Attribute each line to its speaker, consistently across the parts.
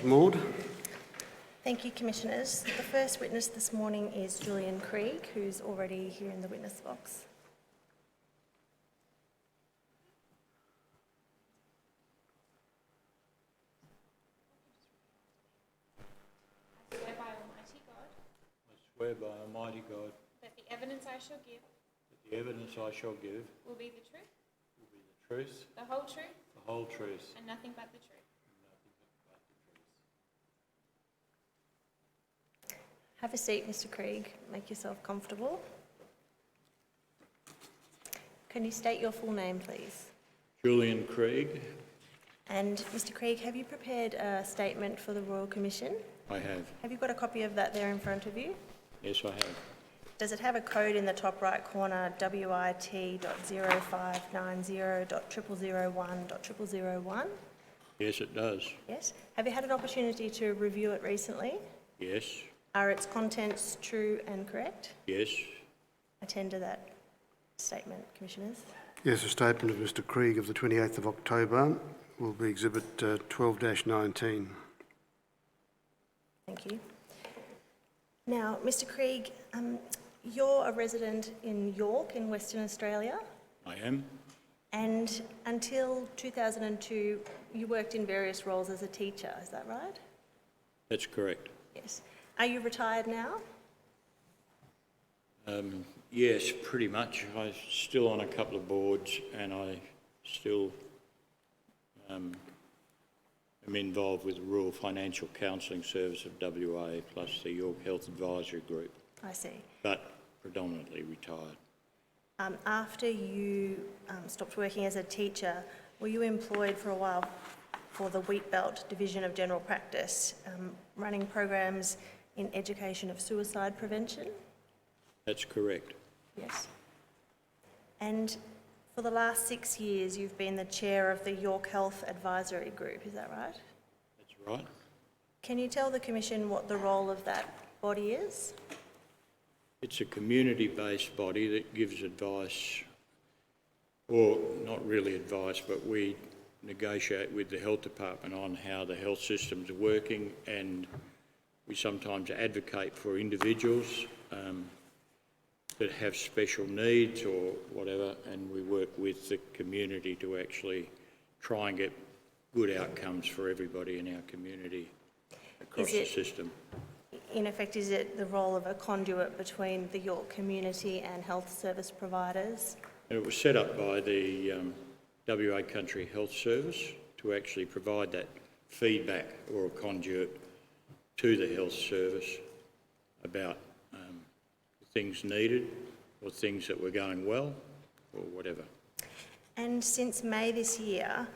Speaker 1: Maud.
Speaker 2: Thank you, Commissioners. The first witness this morning is Julian Krieg, who's already here in the witness box.
Speaker 3: I swear by Almighty God.
Speaker 4: I swear by Almighty God
Speaker 3: That the evidence I shall give.
Speaker 4: that the evidence I shall give
Speaker 3: Will be the truth.
Speaker 4: will be the truth,
Speaker 3: The whole truth.
Speaker 4: the whole truth,
Speaker 3: And nothing but the truth.
Speaker 4: and nothing but the truth.
Speaker 2: Have a seat, Mr. Krieg. Make yourself comfortable. Can you state your full name, please?
Speaker 4: Julian Krieg.
Speaker 2: And Mr. Krieg, have you prepared a statement for the Royal Commission?
Speaker 4: I have.
Speaker 2: Have you got a copy of that there in front of you?
Speaker 4: Yes, I have.
Speaker 2: Does it have a code in the top right corner, WIT.0590.001.001?
Speaker 4: Yes, it does.
Speaker 2: Yes. Have you had an opportunity to review it recently?
Speaker 4: Yes,
Speaker 2: Are its contents true and correct?
Speaker 4: yes,
Speaker 2: I tender that statement, Commissioners.
Speaker 1: Yes, a statement of Mr Krieg of the 28th of October will be Exhibit 12-19.
Speaker 2: Thank you. Now, Mr. Krieg, you're a resident in York in Western Australia,
Speaker 4: I am.
Speaker 2: and until 2002, you worked in various roles as a teacher, is that right?
Speaker 4: That's correct.
Speaker 2: Yes. Are you retired now?
Speaker 4: Yes, pretty much. I'm still on a couple of boards and I still am involved with the Rural Financial Counselling Service of WA plus the York Health Advisory Group,
Speaker 2: I see.
Speaker 4: but predominantly retired.
Speaker 2: After you stopped working as a teacher, were you employed for a while for the Wheatbelt Division of General Practice, running programs in education of suicide prevention?
Speaker 4: That's correct.
Speaker 2: Yes. And for the last 6 years, you've been the chair of the York Health Advisory Group, is that right?
Speaker 4: That's right.
Speaker 2: Can you tell the Commission what the role of that body is?
Speaker 4: It's a community-based body that gives advice, or not really advice, but we negotiate with the health department on how the health system's working, and we sometimes advocate for individuals that have special needs or whatever, and we work with the community to actually try and get good outcomes for everybody in our community across the system.
Speaker 2: In effect, is it the role of a conduit between the York community and health service providers?
Speaker 4: And it was set up by the WA Country Health Service to actually provide that feedback or a conduit to the health service about things needed or things that were going well or whatever.
Speaker 2: And since May this year,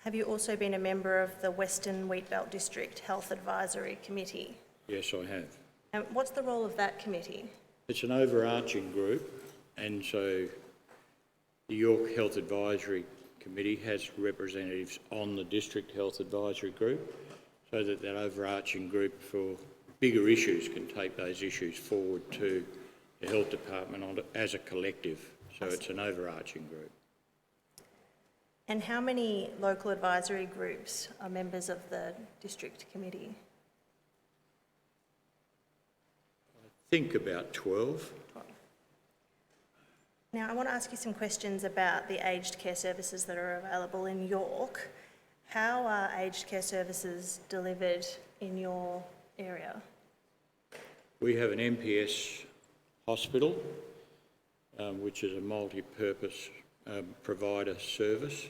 Speaker 2: have you also been a member of the Western Wheatbelt District Health Advisory Committee?
Speaker 4: Yes, I have.
Speaker 2: And what's the role of that committee?
Speaker 4: It's an overarching group, and so the York Health Advisory Committee has representatives on the District Health Advisory Group, so that that overarching group for bigger issues can take those issues forward to the health department as a collective. So it's an overarching group.
Speaker 2: And how many local advisory groups are members of the district committee?
Speaker 4: I think about 12.
Speaker 2: Now, I want to ask you some questions about the aged care services that are available in York. How are aged care services delivered in your area?
Speaker 4: We have an MPS hospital, which is a multi-purpose provider service.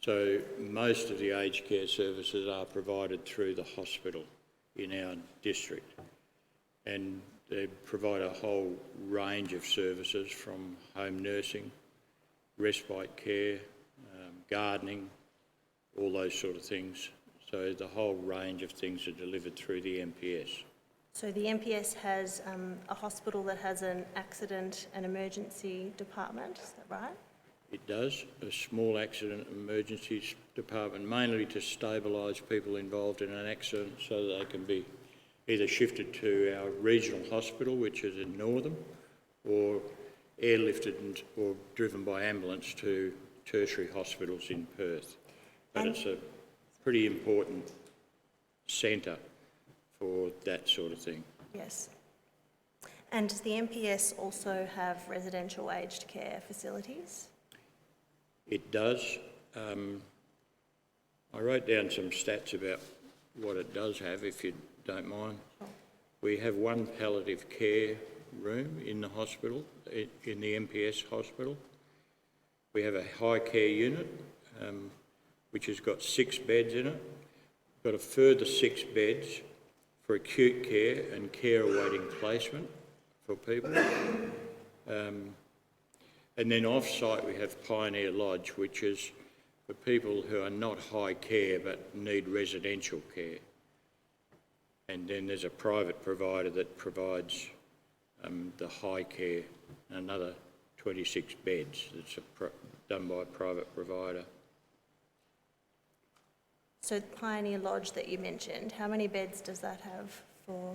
Speaker 4: So most of the aged care services are provided through the hospital in our district, and they provide a whole range of services from home nursing, respite care, gardening, all those sort of things. So the whole range of things are delivered through the MPS.
Speaker 2: So the MPS has a hospital that has an accident and emergency department, is that right?
Speaker 4: It does, a small accident emergencies department, mainly to stabilise people involved in an accident so that they can be either shifted to our regional hospital, which is in Northam, or airlifted or driven by ambulance to tertiary hospitals in Perth. But it's a pretty important centre for that sort of thing.
Speaker 2: Yes. And does the MPS also have residential aged care facilities?
Speaker 4: It does. I wrote down some stats about what it does have, if you don't mind.
Speaker 2: Sure.
Speaker 4: We have one palliative care room in the hospital, in the MPS hospital. We have a high care unit, which has got 6 beds in it. Got a further 6 beds for acute care and care awaiting placement for people. And then off-site we have Pioneer Lodge, which is for people who are not high care but need residential care. And then there's a private provider that provides the high care, another 26 beds that's done by a private provider.
Speaker 2: So the Pioneer Lodge that you mentioned, how many beds does that have for?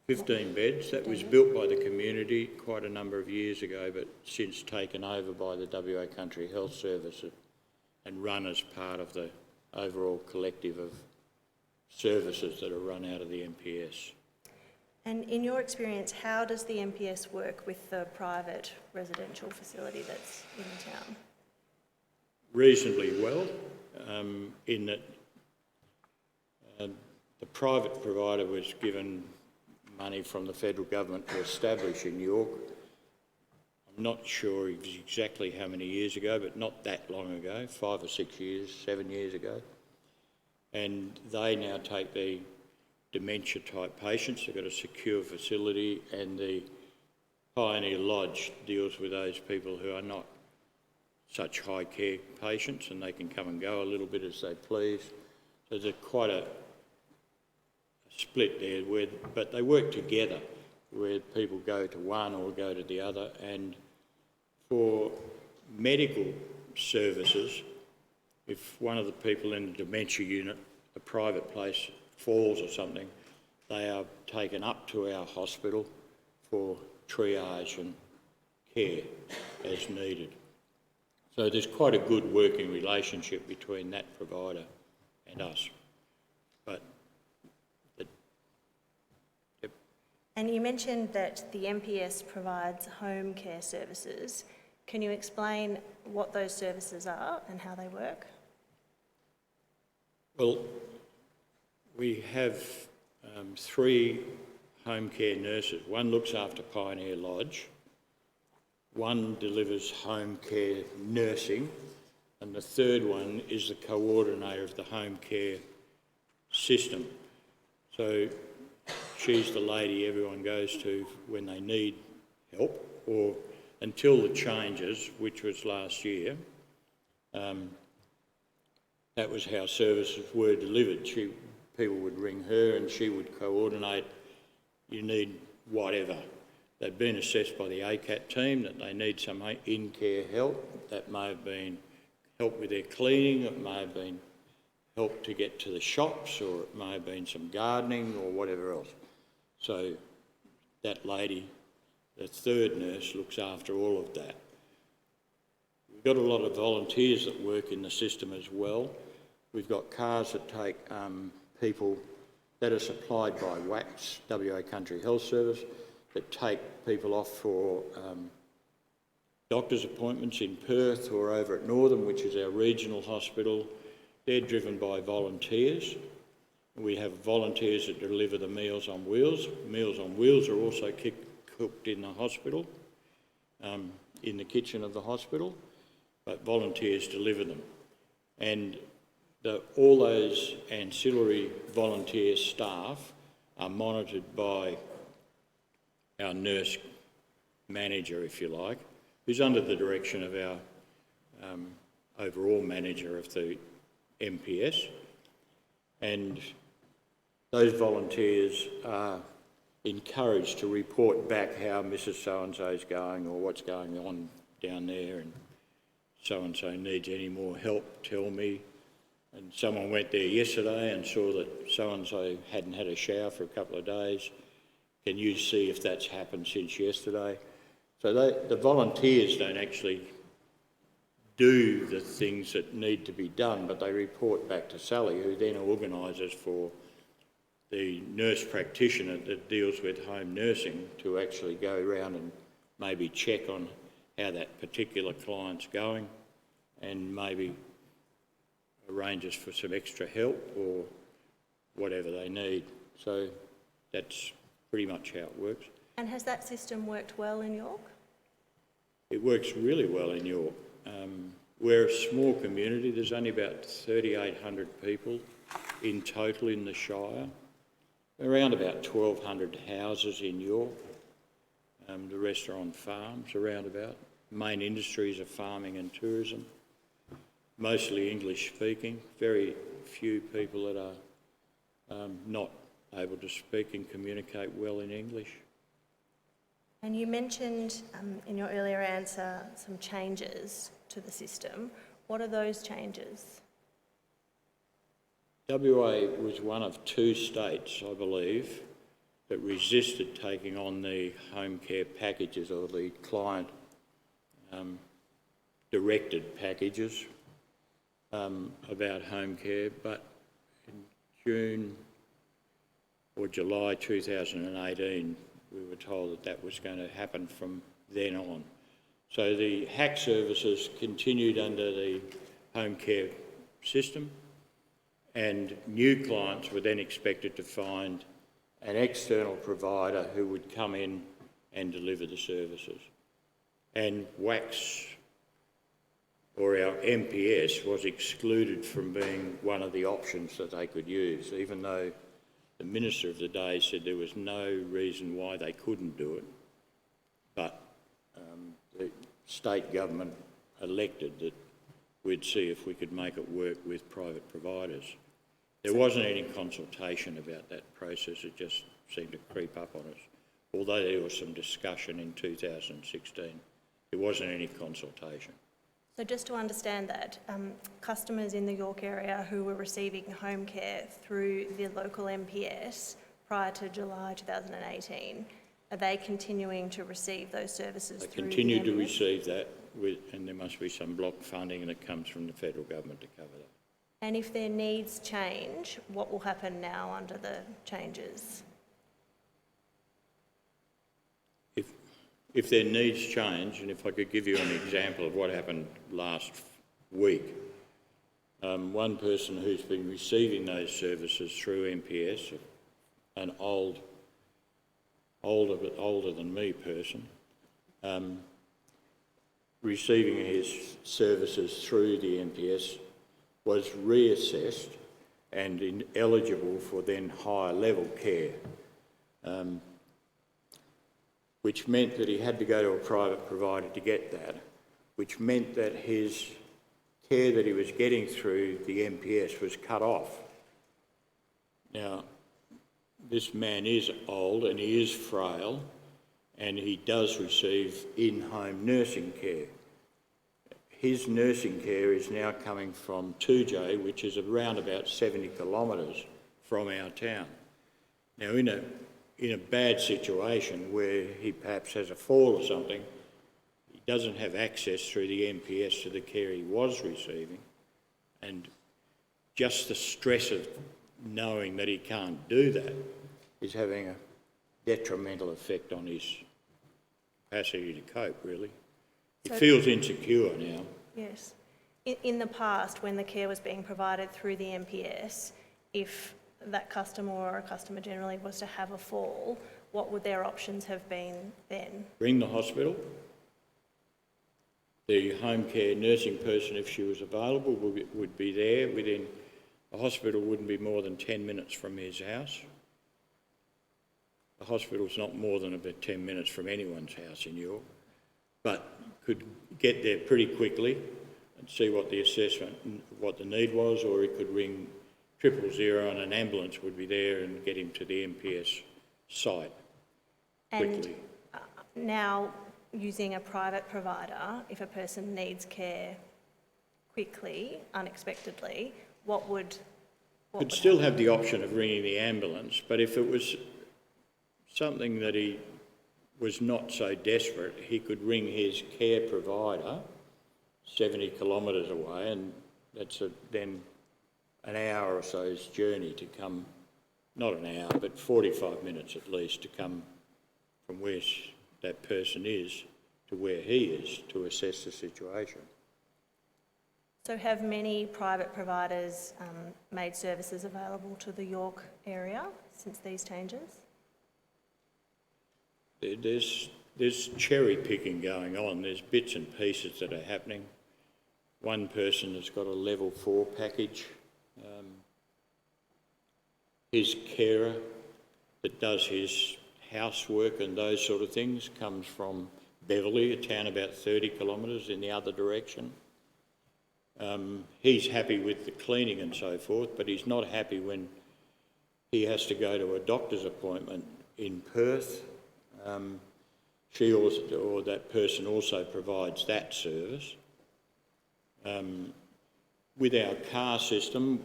Speaker 4: 15 beds. That was built by the community quite a number of years ago, but since taken over by the WA Country Health Service and run as part of the overall collective of services that are run out of the MPS.
Speaker 2: And in your experience, how does the MPS work with the private residential facility that's in the town?
Speaker 4: Reasonably well, in that the private provider was given money from the federal government to establish in York. I'm not sure exactly how many years ago, but not that long ago, 5 or 6 years, 7 years ago. And they now take the dementia type patients. They've got a secure facility, and the Pioneer Lodge deals with those people who are not such high care patients, and they can come and go a little bit as they please. So there's quite a split there, but they work together, where people go to one or go to the other. And for medical services, if one of the people in the dementia unit, a private place, falls or something, they are taken up to our hospital for triage and care as needed. So there's quite a good working relationship between that provider and us. But
Speaker 2: And you mentioned that the MPS provides home care services. Can you explain what those services are and how they work?
Speaker 4: well, we have 3 home care nurses. One looks after Pioneer Lodge, one delivers home care nursing, and the third one is the coordinator of the home care system. So she's the lady everyone goes to when they need help, or until the changes, which was last year. That was how services were delivered. People would ring her and she would coordinate, you need whatever. They'd been assessed by the ACAT team that they need some in-care help. That may have been help with their cleaning, it may have been help to get to the shops, or it may have been some gardening or whatever else. So that lady, the third nurse, looks after all of that. We've got a lot of volunteers that work in the system as well. We've got cars that take people that are supplied by WACS, WA Country Health Service, that take people off for doctor's appointments in Perth or over at Northern, which is our regional hospital. They're driven by volunteers. We have volunteers that deliver the Meals on Wheels. Meals on Wheels are also cooked in the hospital, in the kitchen of the hospital, but volunteers deliver them. And all those ancillary volunteer staff are monitored by our nurse manager, if you like, who's under the direction of our overall manager of the MPS. And those volunteers are encouraged to report back how Mrs. So-and-so's going, or what's going on down there, and so-and-so needs any more help, tell me. And someone went there yesterday and saw that so-and-so hadn't had a shower for a couple of days. Can you see if that's happened since yesterday? So the volunteers don't actually do the things that need to be done, but they report back to Sally, who then organises for the nurse practitioner that deals with home nursing to actually go around and maybe check on how that particular client's going and maybe arranges for some extra help or whatever they need. So that's pretty much how it works.
Speaker 2: And has that system worked well in York?
Speaker 4: It works really well in York. We're a small community. There's only about 3,800 people in total in the Shire. Around about 1,200 houses in York. The rest are on farms around about. Main industries are farming and tourism. Mostly English speaking. Very few people that are not able to speak and communicate well in English.
Speaker 2: And you mentioned in your earlier answer some changes to the system. What are those changes?
Speaker 4: WA was one of 2 states, I believe, that resisted taking on the home care packages or the client directed packages about home care, but in June or July 2018 we were told that that was going to happen from then on. So the HAC services continued under the home care system, and new clients were then expected to find an external provider who would come in and deliver the services. And WACS, or our MPS, was excluded from being one of the options that they could use, even though the Minister of the day said there was no reason why they couldn't do it. But the state government elected that we'd see if we could make it work with private providers. There wasn't any consultation about that process, it just seemed to creep up on us. Although there was some discussion in 2016, there wasn't any consultation.
Speaker 2: So just to understand that, customers in the York area who were receiving home care through the local MPS prior to July 2018, are they continuing to receive those services
Speaker 4: They
Speaker 2: through
Speaker 4: continue
Speaker 2: the
Speaker 4: to
Speaker 2: MPS?
Speaker 4: receive that, and there must be some block funding that comes from the federal government to cover that.
Speaker 2: And if their needs change, what will happen now under the changes?
Speaker 4: If their needs change, and if I could give you an example of what happened last week, one person who's been receiving those services through MPS, an older than me person, receiving his services through the MPS, was reassessed and eligible for then higher level care, which meant that he had to go to a private provider to get that, which meant that his care that he was getting through the MPS was cut off. Now, this man is old and he is frail, and he does receive in-home nursing care. His nursing care is now coming from 2J, which is around about 70 kilometres from our town. Now, in a bad situation where he perhaps has a fall or something, he doesn't have access through the MPS to the care he was receiving, and just the stress of knowing that he can't do that is having a detrimental effect on his capacity to cope, really. He feels insecure now.
Speaker 2: Yes. In the past, when the care was being provided through the MPS, if that customer or a customer generally was to have a fall, what would their options have been then?
Speaker 4: Ring the hospital. The home care nursing person, if she was available, would be there within... The hospital wouldn't be more than 10 minutes from his house. The hospital's not more than about 10 minutes from anyone's house in York, but could get there pretty quickly and see what the assessment, what the need was, or he could ring 000 and an ambulance would be there and get him to the MPS site quickly.
Speaker 2: And now, using a private provider, if a person needs care quickly, unexpectedly, what would
Speaker 4: Could still have the option of ringing the ambulance, but if it was something that he was not so desperate, he could ring his care provider 70 kilometres away, and that's then an hour or so's journey to come not an hour, but 45 minutes at least to come from where that person is to where he is to assess the situation.
Speaker 2: So have many private providers made services available to the York area since these changes?
Speaker 4: There's cherry picking going on. There's bits and pieces that are happening. One person has got a level 4 package. His carer that does his housework and those sort of things comes from Beverley, a town about 30 kilometres in the other direction. He's happy with the cleaning and so forth, but he's not happy when he has to go to a doctor's appointment in Perth. That person also provides that service. With our car system,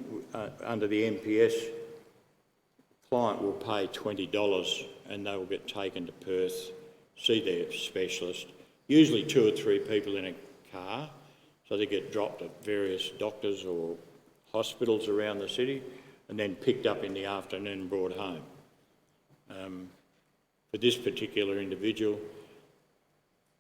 Speaker 4: under the NPS, client will pay $20 and they will get taken to Perth, see their specialist, usually 2 or 3 people in a car, so they get dropped at various doctors or hospitals around the city and then picked up in the afternoon and brought home. For this particular individual,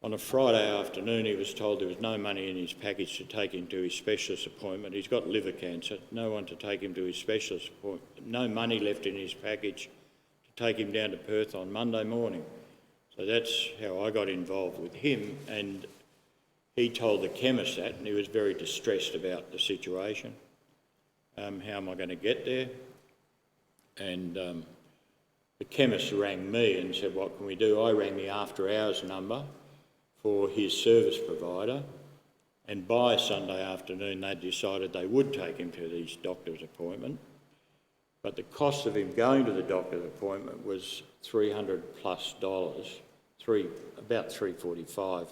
Speaker 4: on a Friday afternoon he was told there was no money in his package to take him to his specialist appointment. He's got liver cancer, no one to take him to his specialist appointment, no money left in his package to take him down to Perth on Monday morning. So that's how I got involved with him, and he told the chemist that, and he was very distressed about the situation. How am I going to get there? And the chemist rang me and said, what can we do? I rang the after hours number for his service provider, and by Sunday afternoon they decided they would take him to his doctor's appointment. But the cost of him going to the doctor's appointment was $300 plus, about $345,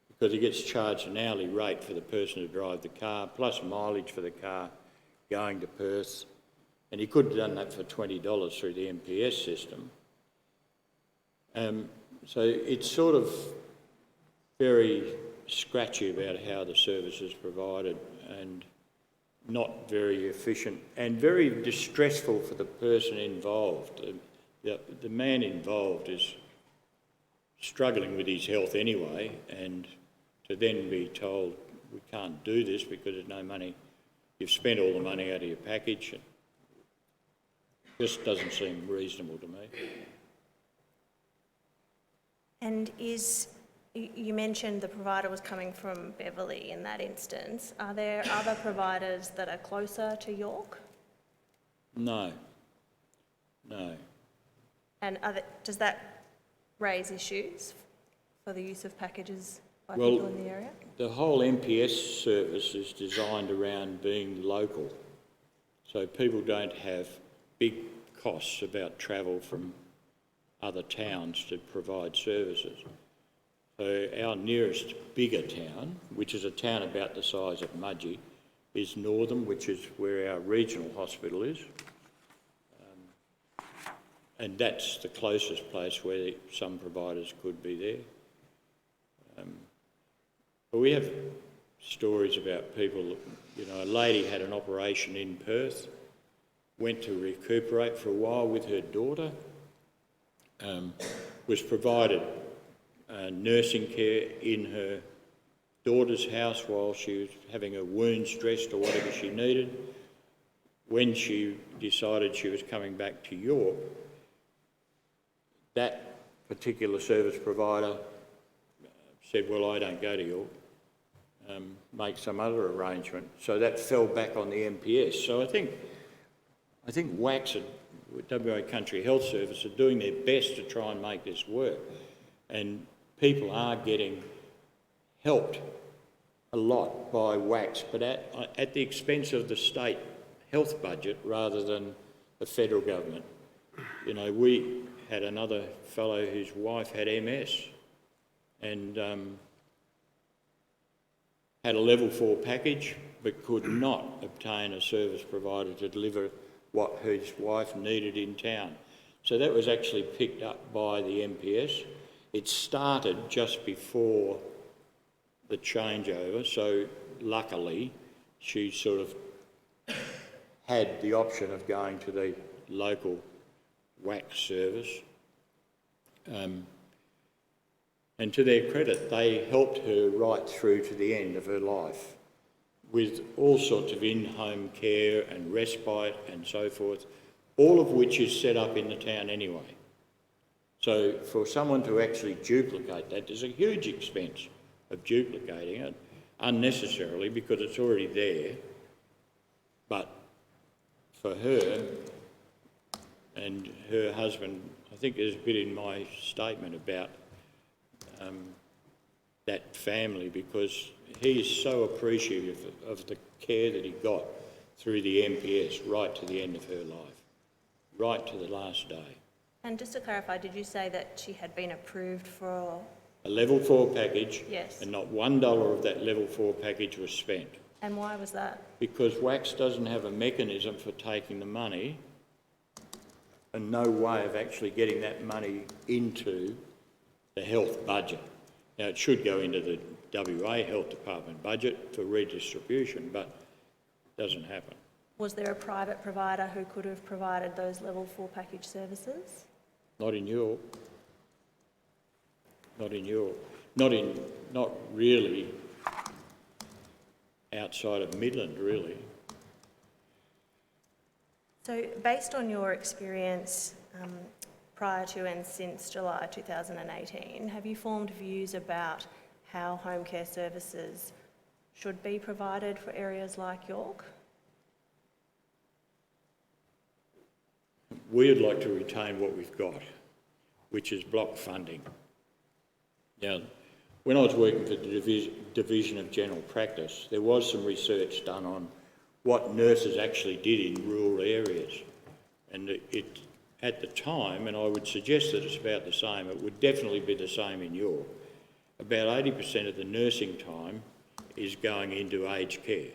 Speaker 4: because he gets charged an hourly rate for the person to drive the car, plus mileage for the car going to Perth. And he could have done that for $20 through the NPS system. So it's sort of very scratchy about how the service is provided and not very efficient and very distressful for the person involved. The man involved is struggling with his health anyway, and to then be told we can't do this because there's no money, you've spent all the money out of your package, it just doesn't seem reasonable to me.
Speaker 2: And you mentioned the provider was coming from Beverley in that instance. Are there other providers that are closer to York?
Speaker 4: No.
Speaker 2: And does that raise issues for the use of packages by people in the area?
Speaker 4: The whole NPS service is designed around being local, so people don't have big costs about travel from other towns to provide services. So our nearest bigger town, which is a town about the size of Mudgee, is Northam, which is where our regional hospital is. And that's the closest place where some providers could be there. But we have stories about people, a lady had an operation in Perth, went to recuperate for a while with her daughter, was provided nursing care in her daughter's house while she was having her wounds dressed or whatever she needed. When she decided she was coming back to York, that particular service provider said, well, I don't go to York, make some other arrangement. So that fell back on the NPS. So I think WACS and WA Country Health Service are doing their best to try and make this work. And people are getting helped a lot by WACS, but at the expense of the state health budget rather than the federal government. We had another fellow whose wife had MS and had a level 4 package but could not obtain a service provider to deliver what his wife needed in town. So that was actually picked up by the NPS. It started just before the changeover, so luckily she sort of had the option of going to the local wax service. And to their credit, they helped her right through to the end of her life with all sorts of in-home care and respite and so forth, all of which is set up in the town anyway. So for someone to actually duplicate that, there's a huge expense of duplicating it unnecessarily because it's already there. But for her and her husband, I think there's a bit in my statement about that family, because he is so appreciative of the care that he got through the MPS right to the end of her life, right to the last day.
Speaker 2: And just to clarify, did you say that she had been approved for...
Speaker 4: A level 4 package,
Speaker 2: Yes.
Speaker 4: and not $1 of that level 4 package was spent.
Speaker 2: And why was that?
Speaker 4: Because WAX doesn't have a mechanism for taking the money and no way of actually getting that money into the health budget. Now, it should go into the WA Health Department budget for redistribution, but it doesn't happen.
Speaker 2: Was there a private provider who could have provided those level 4 package services?
Speaker 4: Not in York. Not in York. Not really outside of Midland, really.
Speaker 2: So based on your experience prior to and since July 2018, have you formed views about how home care services should be provided for areas like York?
Speaker 4: We would like to retain what we've got, which is block funding. Now, when I was working for the Division of General Practice, there was some research done on what nurses actually did in rural areas. And it at the time, and I would suggest that it's about the same, it would definitely be the same in York, about 80% of the nursing time is going into aged care.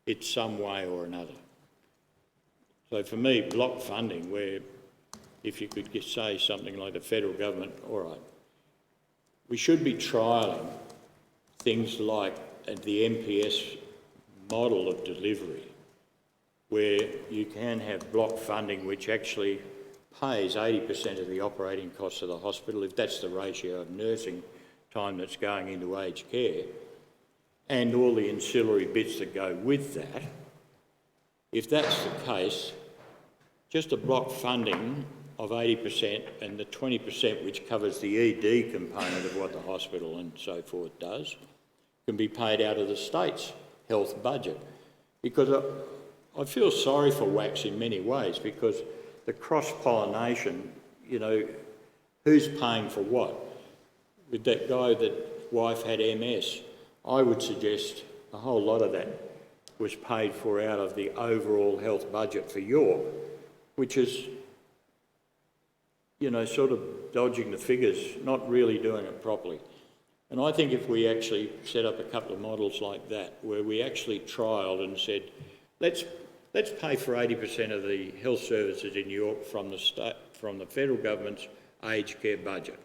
Speaker 4: It's some way or another. So for me, block funding, where if you could say something like the federal government, all right, we should be trialling things like the MPS model of delivery, where you can have block funding which actually pays 80% of the operating costs of the hospital, if that's the ratio of nursing time that's going into aged care, and all the ancillary bits that go with that. If that's the case, just a block funding of 80% and the 20% which covers the ED component of what the hospital and so forth does can be paid out of the state's health budget. Because I feel sorry for WAX in many ways, because the cross-pollination, you know, who's paying for what? With that guy that wife had MS, I would suggest a whole lot of that was paid for out of the overall health budget for York, which is, you know, sort of dodging the figures, not really doing it properly. And I think if we actually set up a couple of models like that, where we actually trialled and said, let's pay for 80% of the health services in York from the federal government's aged care budget.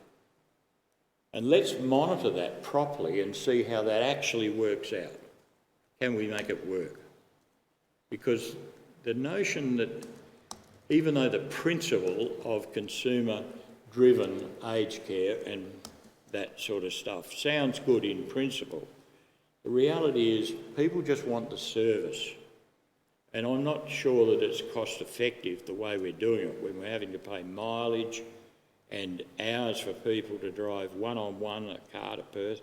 Speaker 4: And let's monitor that properly and see how that actually works out. Can we make it work? Because the notion that even though the principle of consumer-driven aged care and that sort of stuff sounds good in principle, the reality is people just want the service. And I'm not sure that it's cost-effective the way we're doing it, when we're having to pay mileage and hours for people to drive one-on-one a car to Perth.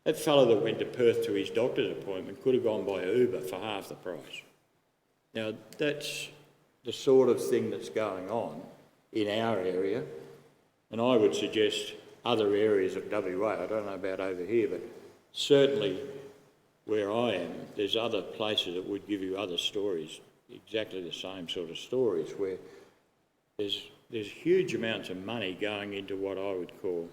Speaker 4: That fellow that went to Perth to his doctor's appointment could have gone by Uber for half the price. Now, that's the sort of thing that's going on in our area, and I would suggest other areas of WA, I don't know about over here, but certainly where I am, there's other places that would give you other stories, exactly the same sort of stories, where there's huge amounts of money going into what I would call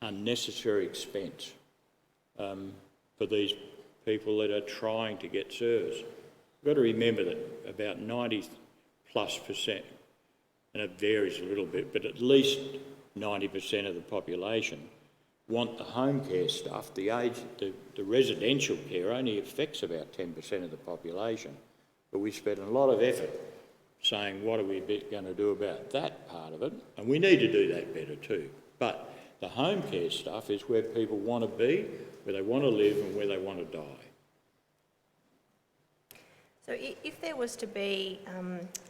Speaker 4: unnecessary expense for these people that are trying to get service. You've got to remember that about 90+%, and it varies a little bit, but at least 90% of the population want the home care stuff. The residential care only affects about 10% of the population. But we spent a lot of effort saying, what are we going to do about that part of it? And we need to do that better too. But the home care stuff is where people want to be, where they want to live and where they want to die.
Speaker 2: So if there was to be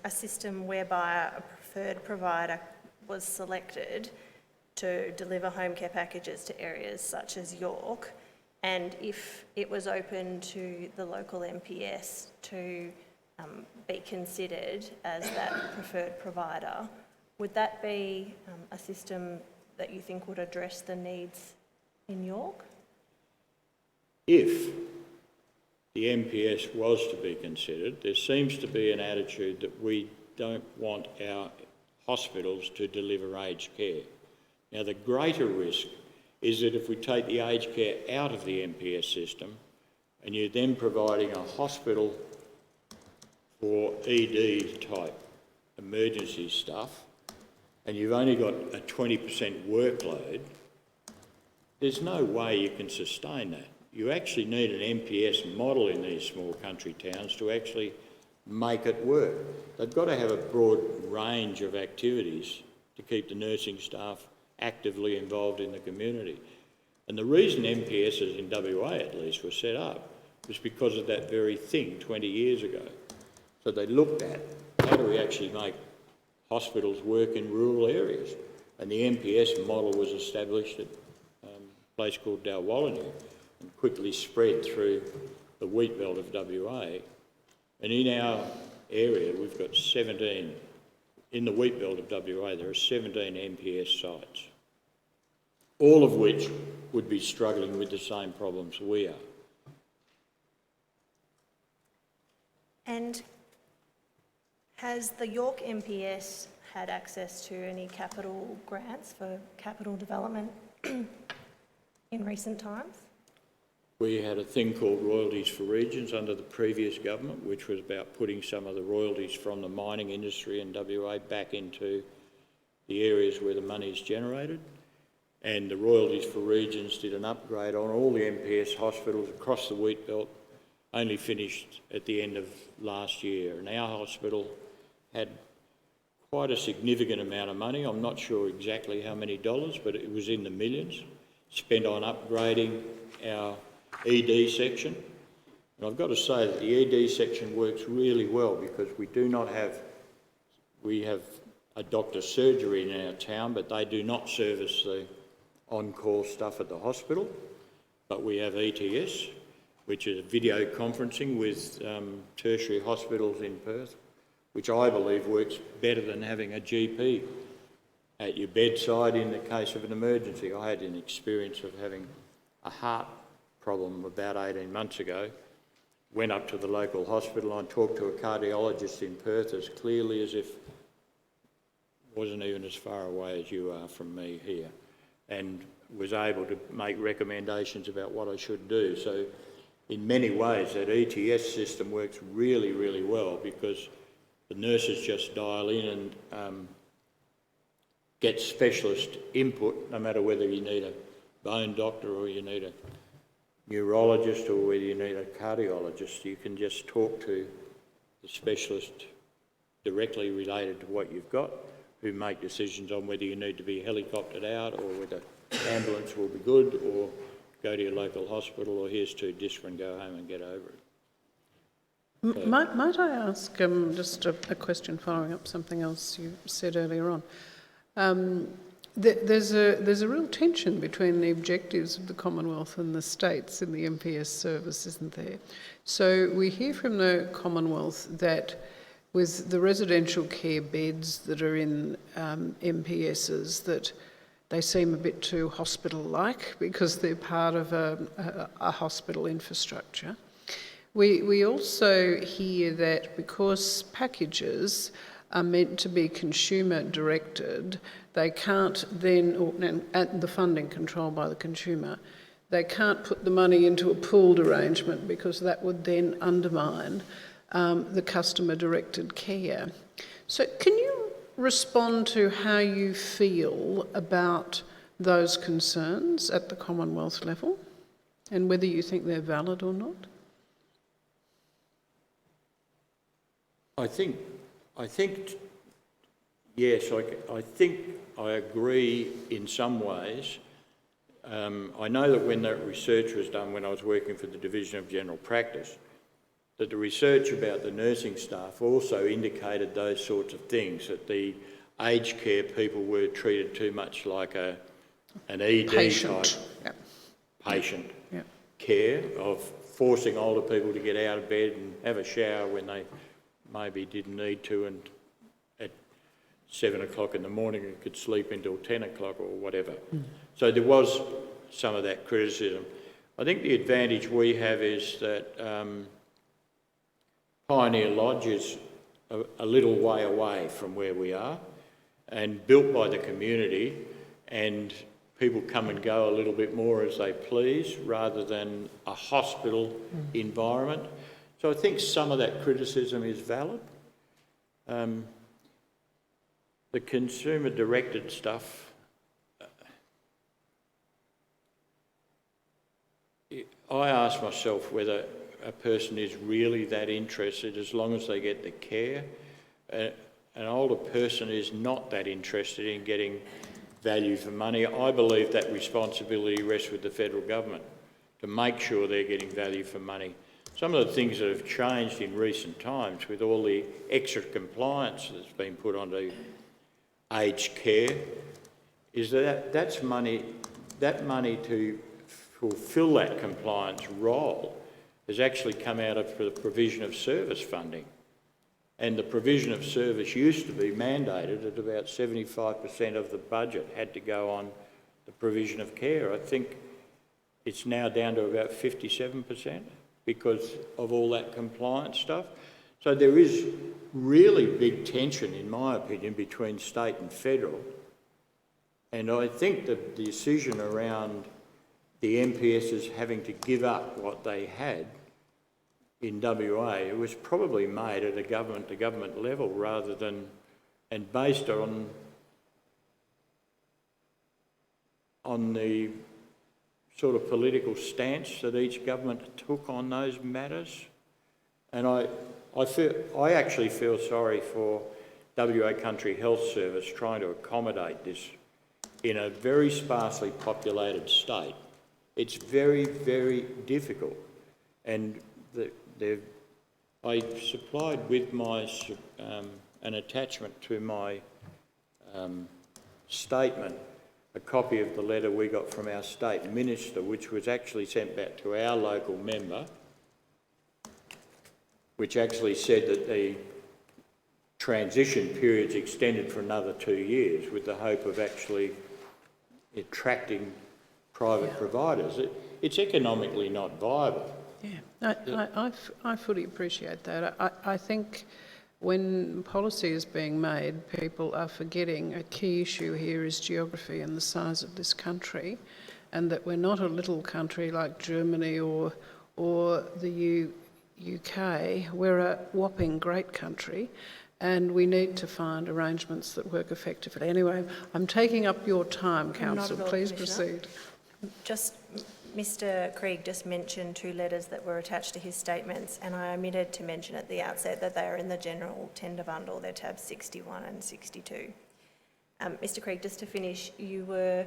Speaker 2: a system whereby a preferred provider was selected to deliver home care packages to areas such as York, and if it was open to the local MPS to be considered as that preferred provider, would that be a system that you think would address the needs in York?
Speaker 4: If the MPS was to be considered, there seems to be an attitude that we don't want our hospitals to deliver aged care. Now, the greater risk is that if we take the aged care out of the MPS system and you're then providing a hospital for ED type emergency stuff and you've only got a 20% workload, there's no way you can sustain that. You actually need an MPS model in these small country towns to actually make it work. They've got to have a broad range of activities to keep the nursing staff actively involved in the community. And the reason MPSs in WA at least were set up was because of that very thing 20 years ago. So they looked at how do we actually make hospitals work in rural areas. And the MPS model was established at a place called Dalwallinu and quickly spread through the wheat belt of WA. And in our area, we've got 17, in the wheat belt of WA, there are 17 MPS sites, all of which would be struggling with the same problems we are.
Speaker 2: And has the York MPS had access to any capital grants for capital development in recent times?
Speaker 4: We had a thing called royalties for regions under the previous government, which was about putting some of the royalties from the mining industry in WA back into the areas where the money is generated. And the royalties for regions did an upgrade on all the MPS hospitals across the wheat belt, only finished at the end of last year. And our hospital had quite a significant amount of money. I'm not sure exactly how many dollars, but it was in the millions, spent on upgrading our ED section. And I've got to say that the ED section works really well because we have a doctor's surgery in our town, but they do not service the on-call stuff at the hospital. But we have ETS, which is video conferencing with tertiary hospitals in Perth, which I believe works better than having a GP at your bedside in the case of an emergency. I had an experience of having a heart problem about 18 months ago. Went up to the local hospital and talked to a cardiologist in Perth as clearly as if wasn't even as far away as you are from me here, and was able to make recommendations about what I should do. So in many ways that ETS system works really, really well because the nurses just dial in and get specialist input, no matter whether you need a bone doctor or you need a neurologist or whether you need a cardiologist. You can just talk to the specialist directly related to what you've got, who make decisions on whether you need to be helicoptered out or whether ambulance will be good, or go to your local hospital, or here's 2 discs and go home and get over it. So,
Speaker 5: Might I ask just a question following up something else you said earlier on? There's a real tension between the objectives of the Commonwealth and the states in the MPS service, isn't there? So we hear from the Commonwealth that with the residential care beds that are in MPSs, that they seem a bit too hospital-like because they're part of a hospital infrastructure. We also hear that because packages are meant to be consumer-directed, they can't then, and the funding controlled by the consumer, they can't put the money into a pooled arrangement because that would then undermine the customer-directed care. So can you respond to how you feel about those concerns at the Commonwealth level and whether you think they're valid or not?
Speaker 4: I think, yes, I think I agree in some ways. I know that when that research was done, when I was working for the Division of General Practice, that the research about the nursing staff also indicated those sorts of things, that the aged care people were treated too much like an ED
Speaker 5: Patient.
Speaker 4: type patient
Speaker 5: Yep.
Speaker 4: care, of forcing older people to get out of bed and have a shower when they maybe didn't need to, and at 7 o'clock in the morning you could sleep until 10 o'clock or whatever. So there was some of that criticism. I think the advantage we have is that Pioneer Lodge is a little way away from where we are and built by the community, and people come and go a little bit more as they please rather than a hospital environment. So I think some of that criticism is valid. The consumer-directed stuff, I ask myself whether a person is really that interested as long as they get the care. An older person is not that interested in getting value for money. I believe that responsibility rests with the federal government to make sure they're getting value for money. Some of the things that have changed in recent times with all the extra compliance that's been put onto aged care is that money to fulfil that compliance role has actually come out of the provision of service funding. And the provision of service used to be mandated at about 75% of the budget had to go on the provision of care. I think it's now down to about 57% because of all that compliance stuff. So there is really big tension, in my opinion, between state and federal. And I think that the decision around the MPSs having to give up what they had in WA, it was probably made at a government-to-government level rather than, and based on the sort of political stance that each government took on those matters. And I actually feel sorry for WA Country Health Service trying to accommodate this in a very sparsely populated state. It's very, very difficult. And I supplied with my an attachment to my statement, a copy of the letter we got from our state minister, which was actually sent back to our local member, which actually said that the transition period's extended for another 2 years with the hope of actually attracting private providers. It's economically not viable.
Speaker 5: Yeah, I fully appreciate that. I think when policy is being made, people are forgetting a key issue here is geography and the size of this country, and that we're not a little country like Germany or the UK. We're a whopping great country, and we need to find arrangements that work effectively. Anyway, I'm taking up your time, Council.
Speaker 2: Not at all,
Speaker 5: Please
Speaker 2: Commissioner.
Speaker 5: proceed.
Speaker 2: Mr. Krieg just mentioned 2 letters that were attached to his statements, and I omitted to mention at the outset that they are in the general tender bundle. They're tabs 61 and 62. Mr. Krieg, just to finish, you were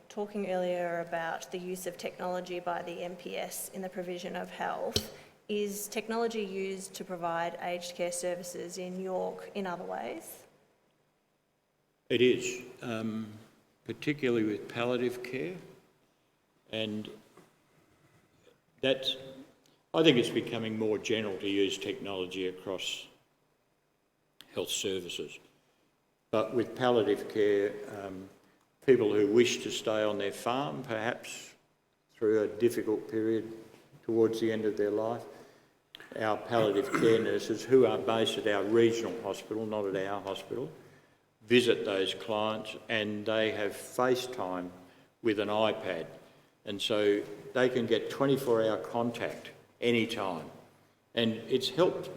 Speaker 2: talking earlier about the use of technology by the MPS in the provision of health. Is technology used to provide aged care services in York in other ways?
Speaker 4: It is, particularly with palliative care. And I think it's becoming more general to use technology across health services. But with palliative care, people who wish to stay on their farm, perhaps through a difficult period towards the end of their life, our palliative care nurses, who are based at our regional hospital, not at our hospital, visit those clients, and they have FaceTime with an iPad. And so they can get 24-hour contact anytime. And it's helped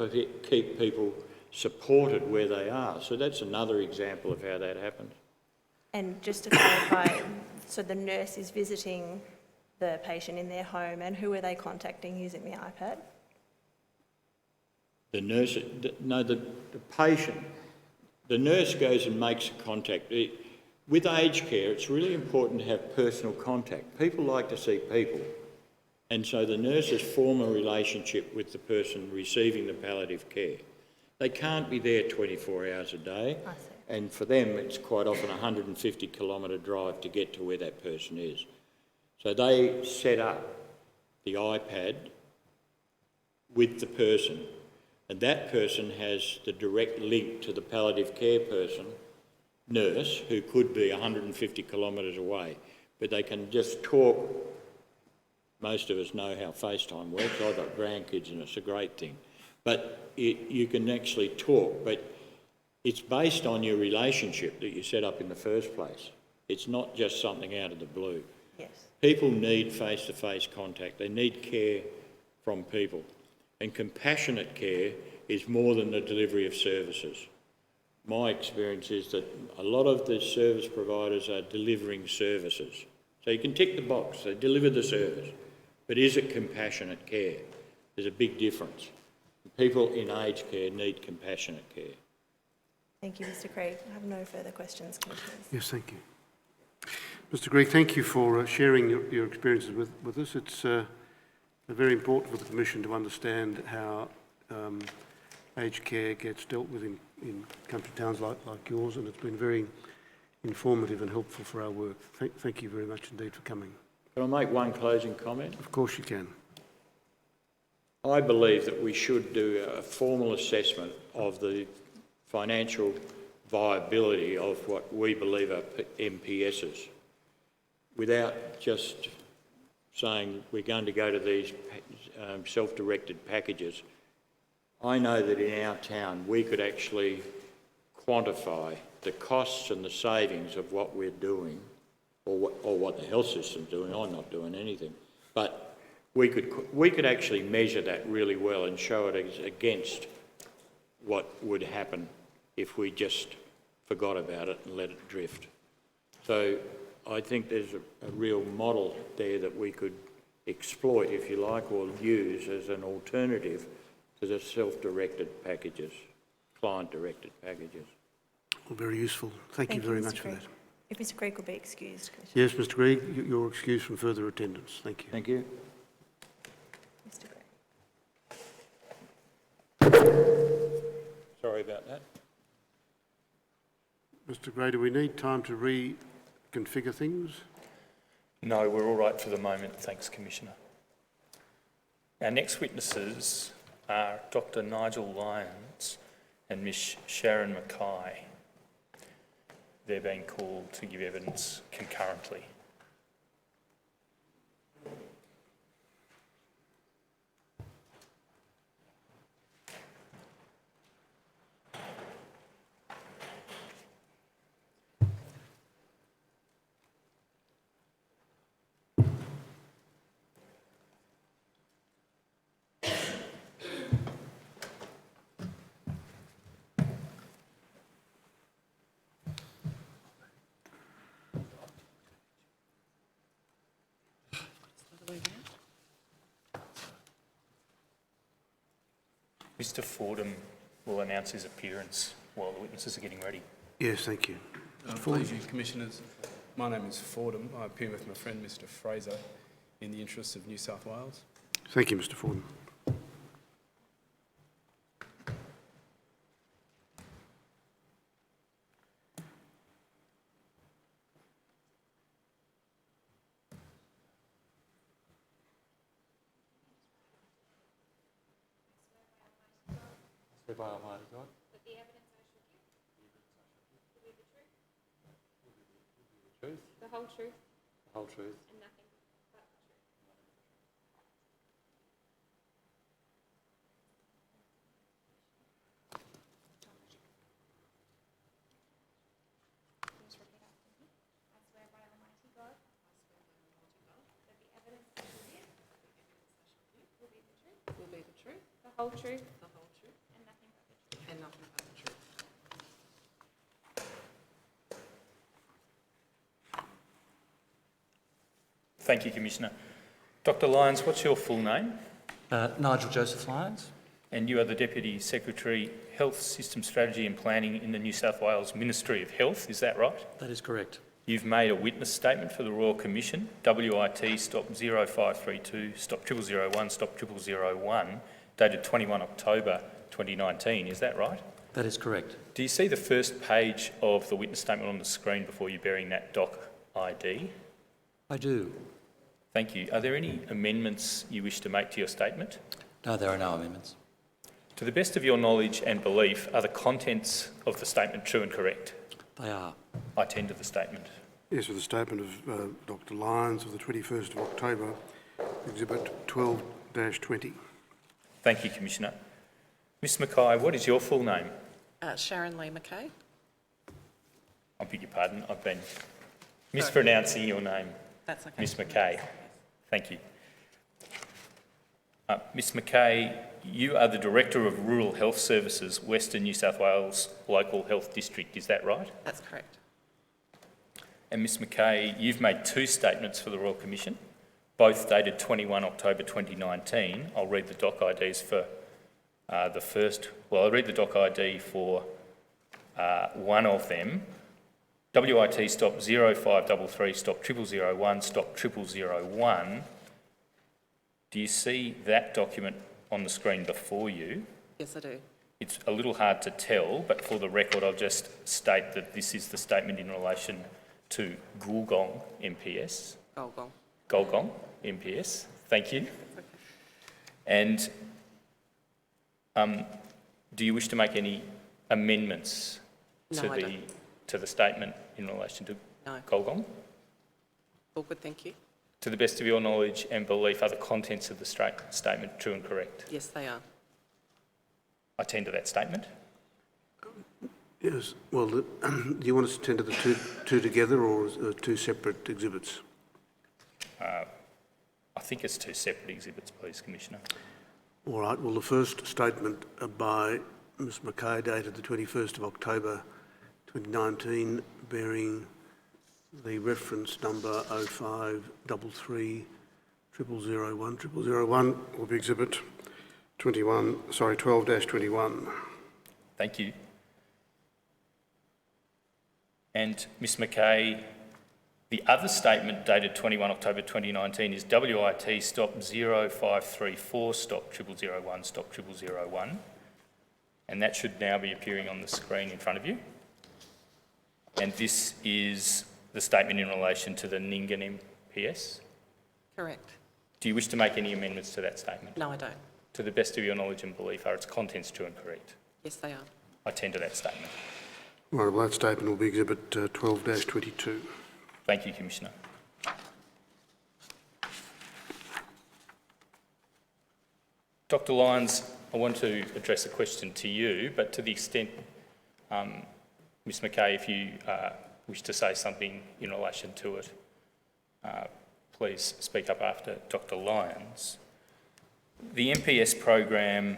Speaker 4: keep people supported where they are. So that's another example of how that happens.
Speaker 2: And just to clarify, so the nurse is visiting the patient in their home, and who are they contacting using the iPad?
Speaker 4: the nurse, no, the patient, the nurse goes and makes contact. With aged care, it's really important to have personal contact. People like to see people. And so the nurses form a relationship with the person receiving the palliative care. They can't be there 24 hours a day.
Speaker 2: I see.
Speaker 4: And for them, it's quite often a 150 kilometre drive to get to where that person is. So they set up the iPad with the person, and that person has the direct link to the palliative care nurse, who could be 150 kilometres away. But they can just talk. Most of us know how FaceTime works. I've got grandkids and it's a great thing. But you can actually talk, but it's based on your relationship that you set up in the first place. It's not just something out of the blue.
Speaker 2: Yes.
Speaker 4: People need face-to-face contact. They need care from people. And compassionate care is more than the delivery of services. My experience is that a lot of the service providers are delivering services. So you can tick the box, they deliver the service. But is it compassionate care? There's a big difference. People in aged care need compassionate care.
Speaker 2: Thank you, Mr. Craig. I have no further questions, Commissioners.
Speaker 1: Yes, thank you. Mr. Greig, thank you for sharing your experiences with us. It's very important for the Commission to understand how aged care gets dealt with in country towns like yours, and it's been very informative and helpful for our work. Thank you very much indeed for coming.
Speaker 4: Can I make one closing comment?
Speaker 1: Of course you can.
Speaker 4: I believe that we should do a formal assessment of the financial viability of what we believe are MPSs, without just saying we're going to go to these self-directed packages. I know that in our town we could actually quantify the costs and the savings of what we're doing, or what the health system's doing. I'm not doing anything, but we could actually measure that really well and show it against what would happen if we just forgot about it and let it drift. So I think there's a real model there that we could exploit, if you like, or use as an alternative to the self-directed packages, client-directed packages.
Speaker 1: Well, very useful. Thank you very much for that.
Speaker 2: If Mr. Craig will be excused, Commissioner.
Speaker 1: Yes, Mr. Greig, you're excused from further attendance. Thank you.
Speaker 4: Thank you.
Speaker 2: Mr. Craig.
Speaker 4: Sorry about that.
Speaker 1: Mr. Greig, do we need time to reconfigure things?
Speaker 6: No, we're all right for the moment, thanks, Commissioner. Our next witnesses are Dr. Nigel Lyons and Ms. Sharon Mackay. They're being called to give evidence concurrently. Mr. Fordham will announce his appearance while the witnesses are getting ready.
Speaker 1: Yes, thank you.
Speaker 7: Please, you Commissioners. My name is Fordham. I appear with my friend Mr. Fraser in the interests of New South Wales.
Speaker 1: Thank you, Mr. Fordham.
Speaker 3: That the evidence I shall give will be the truth, the whole truth, and nothing but the truth. Please repeat after me. I swear by Almighty God that the evidence I shall give will be the truth, the whole truth, and nothing but the truth.
Speaker 6: Thank you, Commissioner. Dr. Lyons, what's your full name?
Speaker 8: Nigel Joseph Lyons.
Speaker 6: and you are the Deputy Secretary, Health System Strategy and Planning in the New South Wales Ministry of Health, is that right?
Speaker 8: That is correct.
Speaker 6: You've made a witness statement for the Royal Commission, WIT stop 0532 stop 0001 stop 0001, dated 21 October 2019, is that right?
Speaker 8: That is correct.
Speaker 6: Do you see the first page of the witness statement on the screen before you bearing that doc ID?
Speaker 8: I do.
Speaker 6: Thank you. Are there any amendments you wish to make to your statement?
Speaker 8: No, there are no amendments.
Speaker 6: To the best of your knowledge and belief, are the contents of the statement true and correct?
Speaker 8: They are.
Speaker 6: I tender the statement.
Speaker 1: Yes, with the statement of Dr Lyons of the 21st of October, Exhibit 12-20.
Speaker 6: Thank you, Commissioner. Ms Mackay, what is your full name?
Speaker 9: Sharon Lee Mackay.
Speaker 6: I beg your pardon, I've been mispronouncing your name.
Speaker 9: That's okay.
Speaker 6: Ms Mackay, thank you. Ms Mackay, you are the Director of Rural Health Services, Western New South Wales Local Health District, is that right?
Speaker 9: That's correct.
Speaker 6: And Ms Mackay, you've made two statements for the Royal Commission, both dated 21 October 2019. I'll read the doc IDs for the first, well, I'll read the doc ID for one of them. WIT stop 0533 stop 0001 stop 0001. Do you see that document on the screen before you?
Speaker 9: Yes, I do.
Speaker 6: It's a little hard to tell, but for the record, I'll just state that this is the statement in relation to Gulgong MPS. Gulgong MPS, thank you. And do you wish to make any amendments to the statement in relation to Gulgong?
Speaker 9: All good, thank you.
Speaker 6: To the best of your knowledge and belief, are the contents of the statement true and correct?
Speaker 9: Yes, they are.
Speaker 6: I tender that statement.
Speaker 1: Yes, well, do you want us to tender the two together or two separate exhibits?
Speaker 6: I think it's two separate exhibits, please, Commissioner.
Speaker 1: All right, well, the first statement by Ms Mackay dated the 21st of October 2019, bearing the reference number 0533 0001 0001 will be exhibit 12-21.
Speaker 6: Thank you. And Ms Mackay, the other statement dated 21 October 2019 is WIT stop 0534 stop 0001 stop 0001. And that should now be appearing on the screen in front of you. And this is the statement in relation to the Nyngan MPS.
Speaker 9: Correct.
Speaker 6: Do you wish to make any amendments to that statement?
Speaker 9: No, I don't.
Speaker 6: To the best of your knowledge and belief, are its contents true and correct?
Speaker 9: Yes, they are.
Speaker 6: I tender that statement.
Speaker 1: Right, well, that statement will be exhibit 12-22.
Speaker 6: Thank you, Commissioner. Dr Lyons, I want to address a question to you, but to the extent, Ms Mackay, if you wish to say something in relation to it, please speak up after Dr Lyons. The MPS program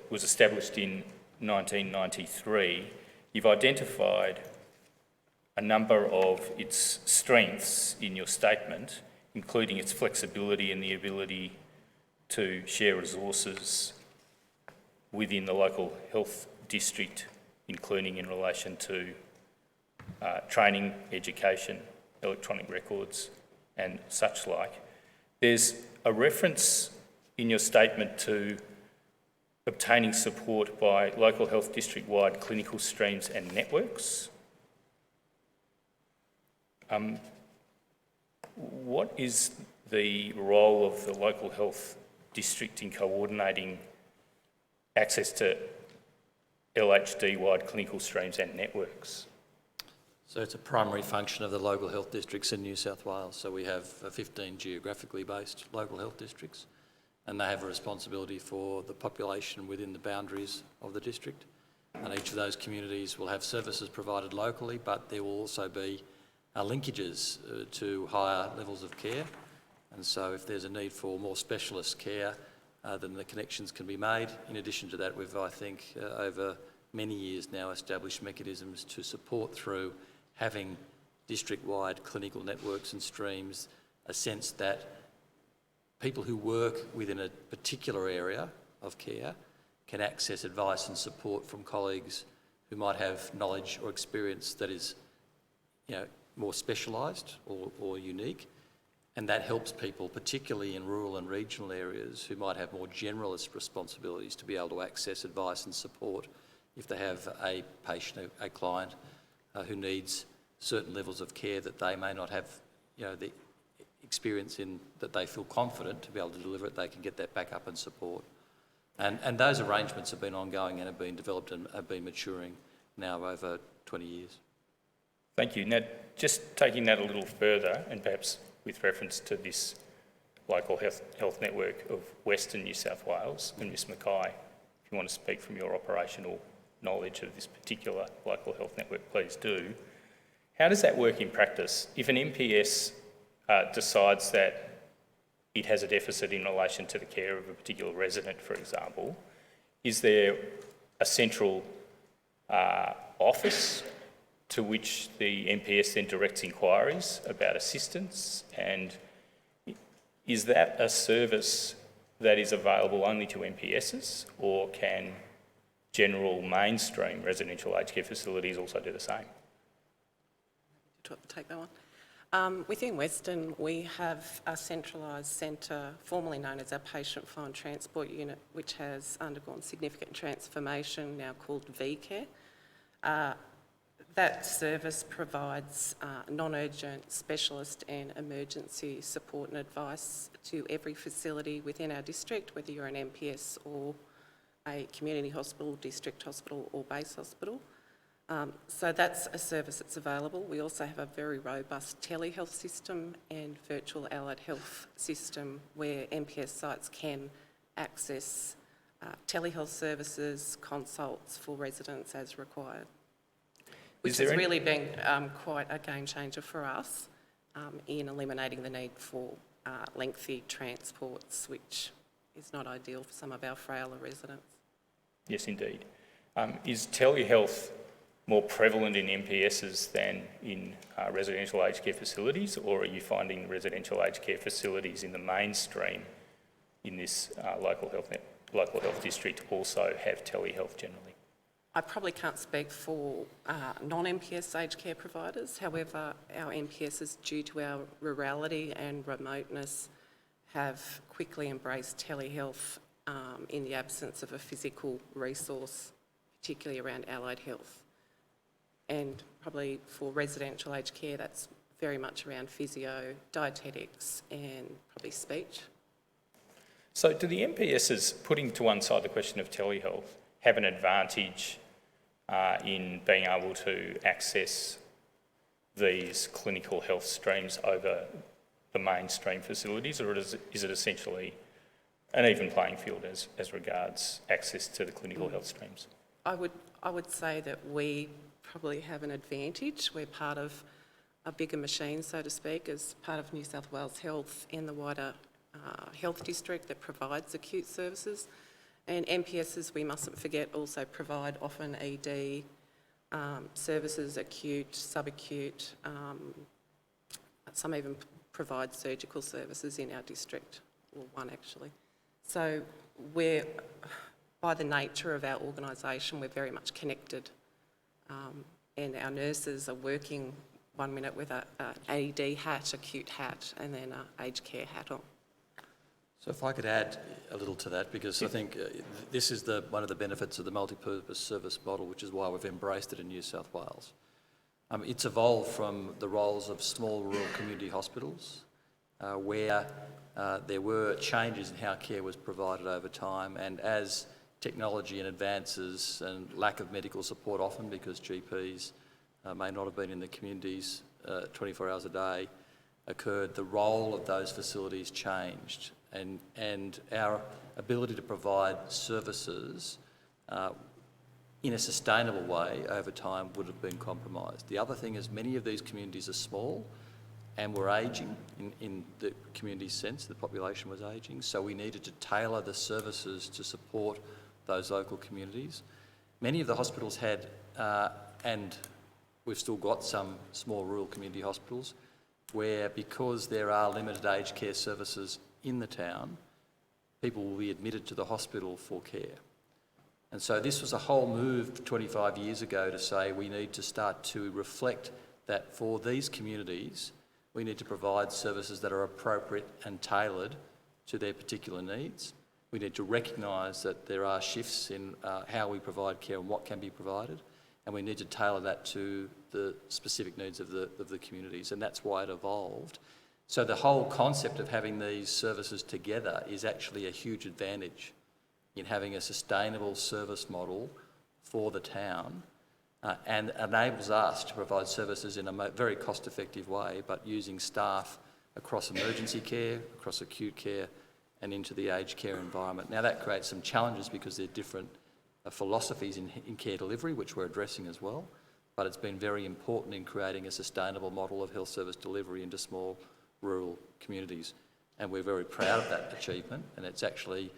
Speaker 6: was established in 1993. You've identified a number of its strengths in your statement, including its flexibility and the ability to share resources within the local health district, including in relation to training, education, electronic records and such like. There's a reference in your statement to obtaining support by local health district-wide clinical streams and networks. What is the role of the local health district in coordinating access to LHD-wide clinical streams and networks?
Speaker 8: So it's a primary function of the local health districts in New South Wales. So we have 15 geographically based local health districts, and they have a responsibility for the population within the boundaries of the district. And each of those communities will have services provided locally, but there will also be linkages to higher levels of care. And so if there's a need for more specialist care, then the connections can be made. In addition to that, we've, I think, over many years now established mechanisms to support through having district-wide clinical networks and streams, a sense that people who work within a particular area of care can access advice and support from colleagues who might have knowledge or experience that is, more specialised or unique. And that helps people, particularly in rural and regional areas, who might have more generalist responsibilities to be able to access advice and support if they have a patient, a client who needs certain levels of care that they may not have, the experience in, that they feel confident to be able to deliver it, they can get that backup and support. And those arrangements have been ongoing and have been developed and have been maturing now over 20 years.
Speaker 6: Thank you. Now, just taking that a little further, and perhaps with reference to this local health network of Western New South Wales, and Ms Mackay, if you want to speak from your operational knowledge of this particular local health network, please do. How does that work in practice? If an MPS decides that it has a deficit in relation to the care of a particular resident, for example, is there a central office to which the MPS then directs inquiries about assistance? And is that a service that is available only to MPSs, or can general mainstream residential aged care facilities also do the same?
Speaker 9: Do I take that one? Within Western, we have a centralised centre, formerly known as our Patient Flow and Transport Unit, which has undergone significant transformation, now called VCare. That service provides non-urgent, specialist and emergency support and advice to every facility within our district, whether you're an MPS or a community hospital, district hospital or base hospital. So that's a service that's available. We also have a very robust telehealth system and virtual allied health system where MPS sites can access telehealth services, consults for residents as required, which has really been quite a game changer for us in eliminating the need for lengthy transports, which is not ideal for some of our frailer residents.
Speaker 6: Yes, indeed. Is telehealth more prevalent in MPSs than in residential aged care facilities, or are you finding residential aged care facilities in the mainstream in this local health district also have telehealth generally?
Speaker 9: I probably can't speak for non-MPS aged care providers. However, our MPSs, due to our rurality and remoteness, have quickly embraced telehealth in the absence of a physical resource, particularly around allied health. And probably for residential aged care, that's very much around physio, dietetics and probably speech.
Speaker 6: So do the MPSs, putting to one side the question of telehealth, have an advantage in being able to access these clinical health streams over the mainstream facilities, or is it essentially an even playing field as regards access to the clinical health streams?
Speaker 9: I would say that we probably have an advantage. We're part of a bigger machine, so to speak, as part of New South Wales Health in the wider health district that provides acute services. And MPSs, we mustn't forget, also provide often ED services, acute, subacute. Some even provide surgical services in our district, or one actually. So we're, by the nature of our organisation, we're very much connected. And our nurses are working 1 minute with an AED hat, acute hat, and then an aged care hat on.
Speaker 8: So if I could add a little to that, because I think this is one of the benefits of the multi-purpose service model, which is why we've embraced it in New South Wales. It's evolved from the roles of small rural community hospitals, where there were changes in how care was provided over time, and as technology and advances and lack of medical support, often because GPs may not have been in the communities 24 hours a day, occurred, the role of those facilities changed, and our ability to provide services in a sustainable way over time would have been compromised. The other thing is many of these communities are small and were ageing in the community sense, the population was ageing, so we needed to tailor the services to support those local communities. Many of the hospitals had, and we've still got some small rural community hospitals, where because there are limited aged care services in the town, people will be admitted to the hospital for care. And so this was a whole move 25 years ago to say we need to start to reflect that for these communities, we need to provide services that are appropriate and tailored to their particular needs. We need to recognise that there are shifts in how we provide care and what can be provided, and we need to tailor that to the specific needs of the communities, and that's why it evolved. So the whole concept of having these services together is actually a huge advantage in having a sustainable service model for the town, and enables us to provide services in a very cost-effective way, but using staff across emergency care, across acute care, and into the aged care environment. Now that creates some challenges because there are different philosophies in care delivery, which we're addressing as well, but it's been very important in creating a sustainable model of health service delivery into small rural communities. And we're very proud of that achievement, and it's actually,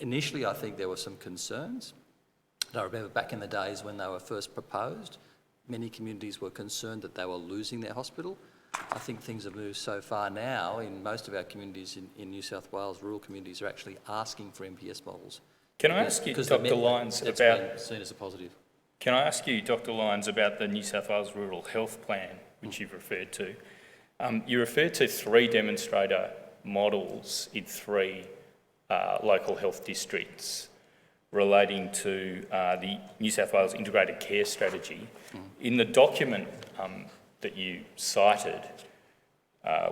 Speaker 8: initially I think there were some concerns. I remember back in the days when they were first proposed, many communities were concerned that they were losing their hospital. I think things have moved so far now in most of our communities in New South Wales, rural communities are actually asking for MPS models.
Speaker 6: Can I ask you, Dr. Lyons,
Speaker 8: it's
Speaker 6: about...
Speaker 8: been seen as a positive.
Speaker 6: Can I ask you, Dr. Lyons, about the New South Wales Rural Health Plan, which you've referred to? You referred to 3 demonstrator models in 3 local health districts relating to the New South Wales Integrated Care Strategy. In the document that you cited,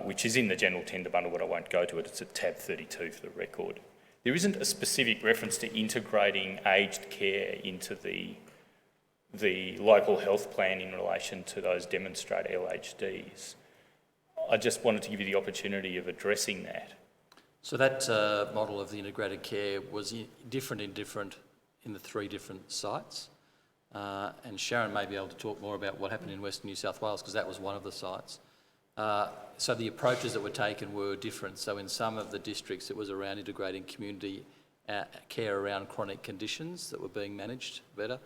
Speaker 6: which is in the general tender bundle, but I won't go to it, it's at tab 32 for the record. There isn't a specific reference to integrating aged care into the local health plan in relation to those demonstrator LHDs. I just wanted to give you the opportunity of addressing that.
Speaker 8: So that model of the integrated care was different in the 3 different sites. And Sharon may be able to talk more about what happened in Western New South Wales, because that was one of the sites. So the approaches that were taken were different. So in some of the districts it was around integrating community care around chronic conditions that were being managed better.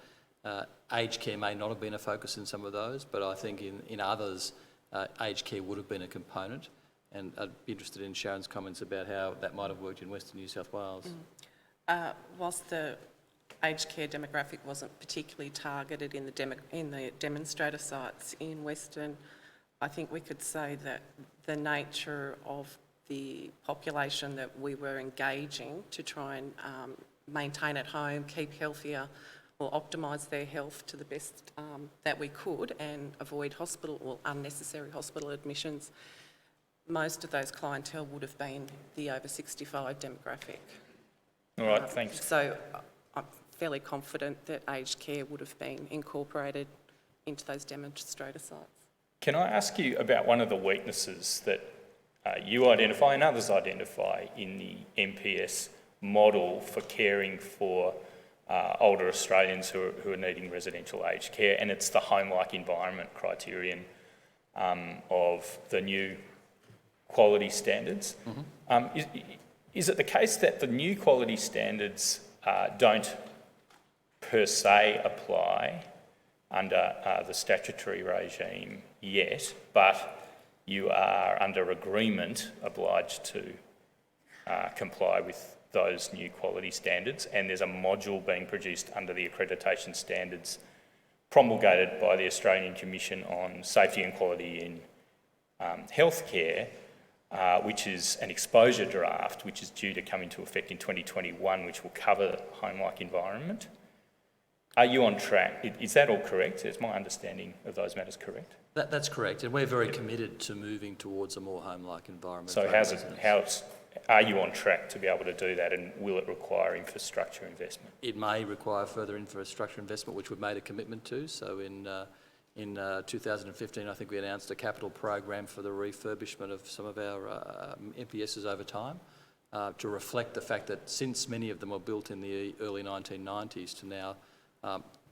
Speaker 8: Aged care may not have been a focus in some of those, but I think in others aged care would have been a component. And I'd be interested in Sharon's comments about how that might have worked in Western New South Wales.
Speaker 9: Whilst the aged care demographic wasn't particularly targeted in the demonstrator sites in Western, I think we could say that the nature of the population that we were engaging to try and maintain at home, keep healthier, or optimise their health to the best that we could and avoid hospital or unnecessary hospital admissions, most of those clientele would have been the over 65 demographic.
Speaker 6: All right, thanks.
Speaker 9: So I'm fairly confident that aged care would have been incorporated into those demonstrator sites.
Speaker 6: Can I ask you about one of the weaknesses that you identify and others identify in the MPS model for caring for older Australians who are needing residential aged care, and it's the home-like environment criterion of the new quality standards. Is it the case that the new quality standards don't per se apply under the statutory regime yet, but you are under agreement obliged to comply with those new quality standards, and there's a module being produced under the accreditation standards promulgated by the Australian Commission on Safety and Quality in Healthcare, which is an exposure draft, which is due to come into effect in 2021, which will cover home-like environment. Are you on track? Is that all correct? Is my understanding of those matters correct?
Speaker 8: That's correct, and we're very committed to moving towards a more home-like environment.
Speaker 6: So are you on track to be able to do that, and will it require infrastructure investment?
Speaker 8: It may require further infrastructure investment, which we've made a commitment to. So in 2015, I think we announced a capital program for the refurbishment of some of our MPSs over time to reflect the fact that since many of them were built in the early 1990s to now,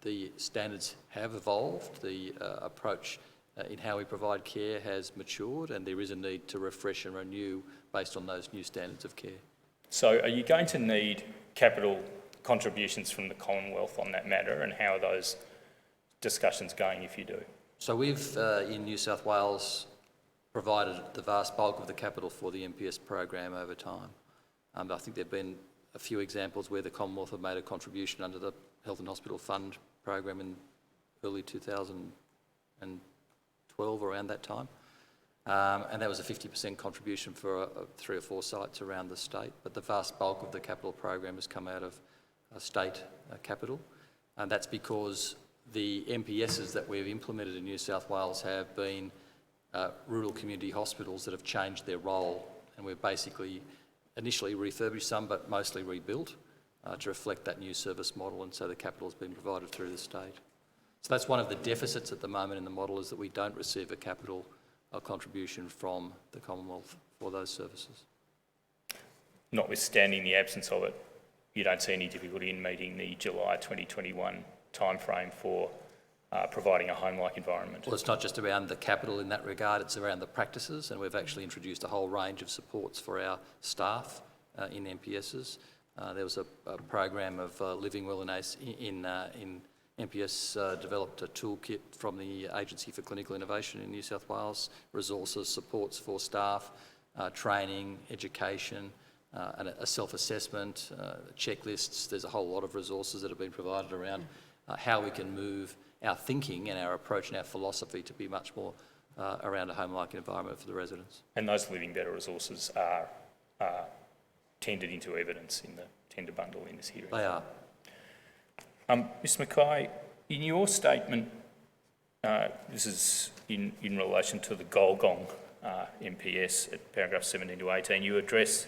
Speaker 8: the standards have evolved, the approach in how we provide care has matured, and there is a need to refresh and renew based on those new standards of care. So
Speaker 6: are you going to need capital contributions from the Commonwealth on that matter, and how are those discussions going if you do?
Speaker 8: So we've, in New South Wales, provided the vast bulk of the capital for the MPS program over time. I think there have been a few examples where the Commonwealth have made a contribution under the Health and Hospital Fund program in early 2012, around that time. And that was a 50% contribution for 3 or 4 sites around the state. But the vast bulk of the capital program has come out of state capital. And that's because the MPSs that we've implemented in New South Wales have been rural community hospitals that have changed their role. And we've basically initially refurbished some, but mostly rebuilt to reflect that new service model. And so the capital has been provided through the state. So that's one of the deficits at the moment in the model, is that we don't receive a capital contribution from the Commonwealth for those services.
Speaker 6: Notwithstanding the absence of it, you don't see any difficulty in meeting the July 2021 timeframe for providing a home-like environment?
Speaker 8: Well, it's not just around the capital in that regard, it's around the practices, and we've actually introduced a whole range of supports for our staff in MPSs. There was a program of living well in MPS developed a toolkit from the Agency for Clinical Innovation in New South Wales, resources, supports for staff, training, education, and a self-assessment, checklists. There's a whole lot of resources that have been provided around how we can move our thinking and our approach and our philosophy to be much more around a home-like environment for the residents.
Speaker 6: And those Living Better resources are tendered into evidence in the tender bundle in this hearing?
Speaker 8: They are.
Speaker 6: Ms Mackay, in your statement, this is in relation to the Golgong MPS at paragraph 17 to 18, you address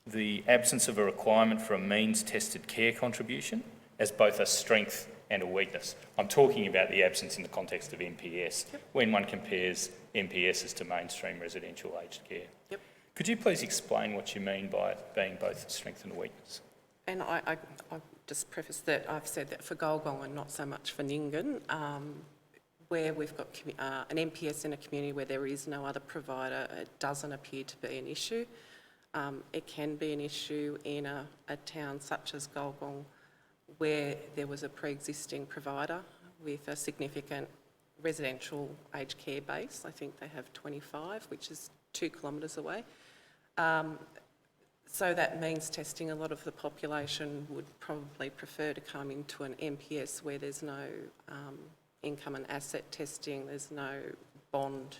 Speaker 6: the absence of a requirement for a means-tested care contribution as both a strength and a weakness. I'm talking about the absence in the context of MPS, when one compares MPSs to mainstream residential aged care.
Speaker 9: Yep.
Speaker 6: Could you please explain what you mean by it being both a strength and a weakness?
Speaker 9: And I just preface that I've said that for Golgong and not so much for Nyngan, where we've got an MPS in a community where there is no other provider, it doesn't appear to be an issue. It can be an issue in a town such as Golgong, where there was a pre-existing provider with a significant residential aged care base. I think they have 25, which is 2 kilometres away. So that means testing, a lot of the population would probably prefer to come into an MPS where there's no income and asset testing, there's no bond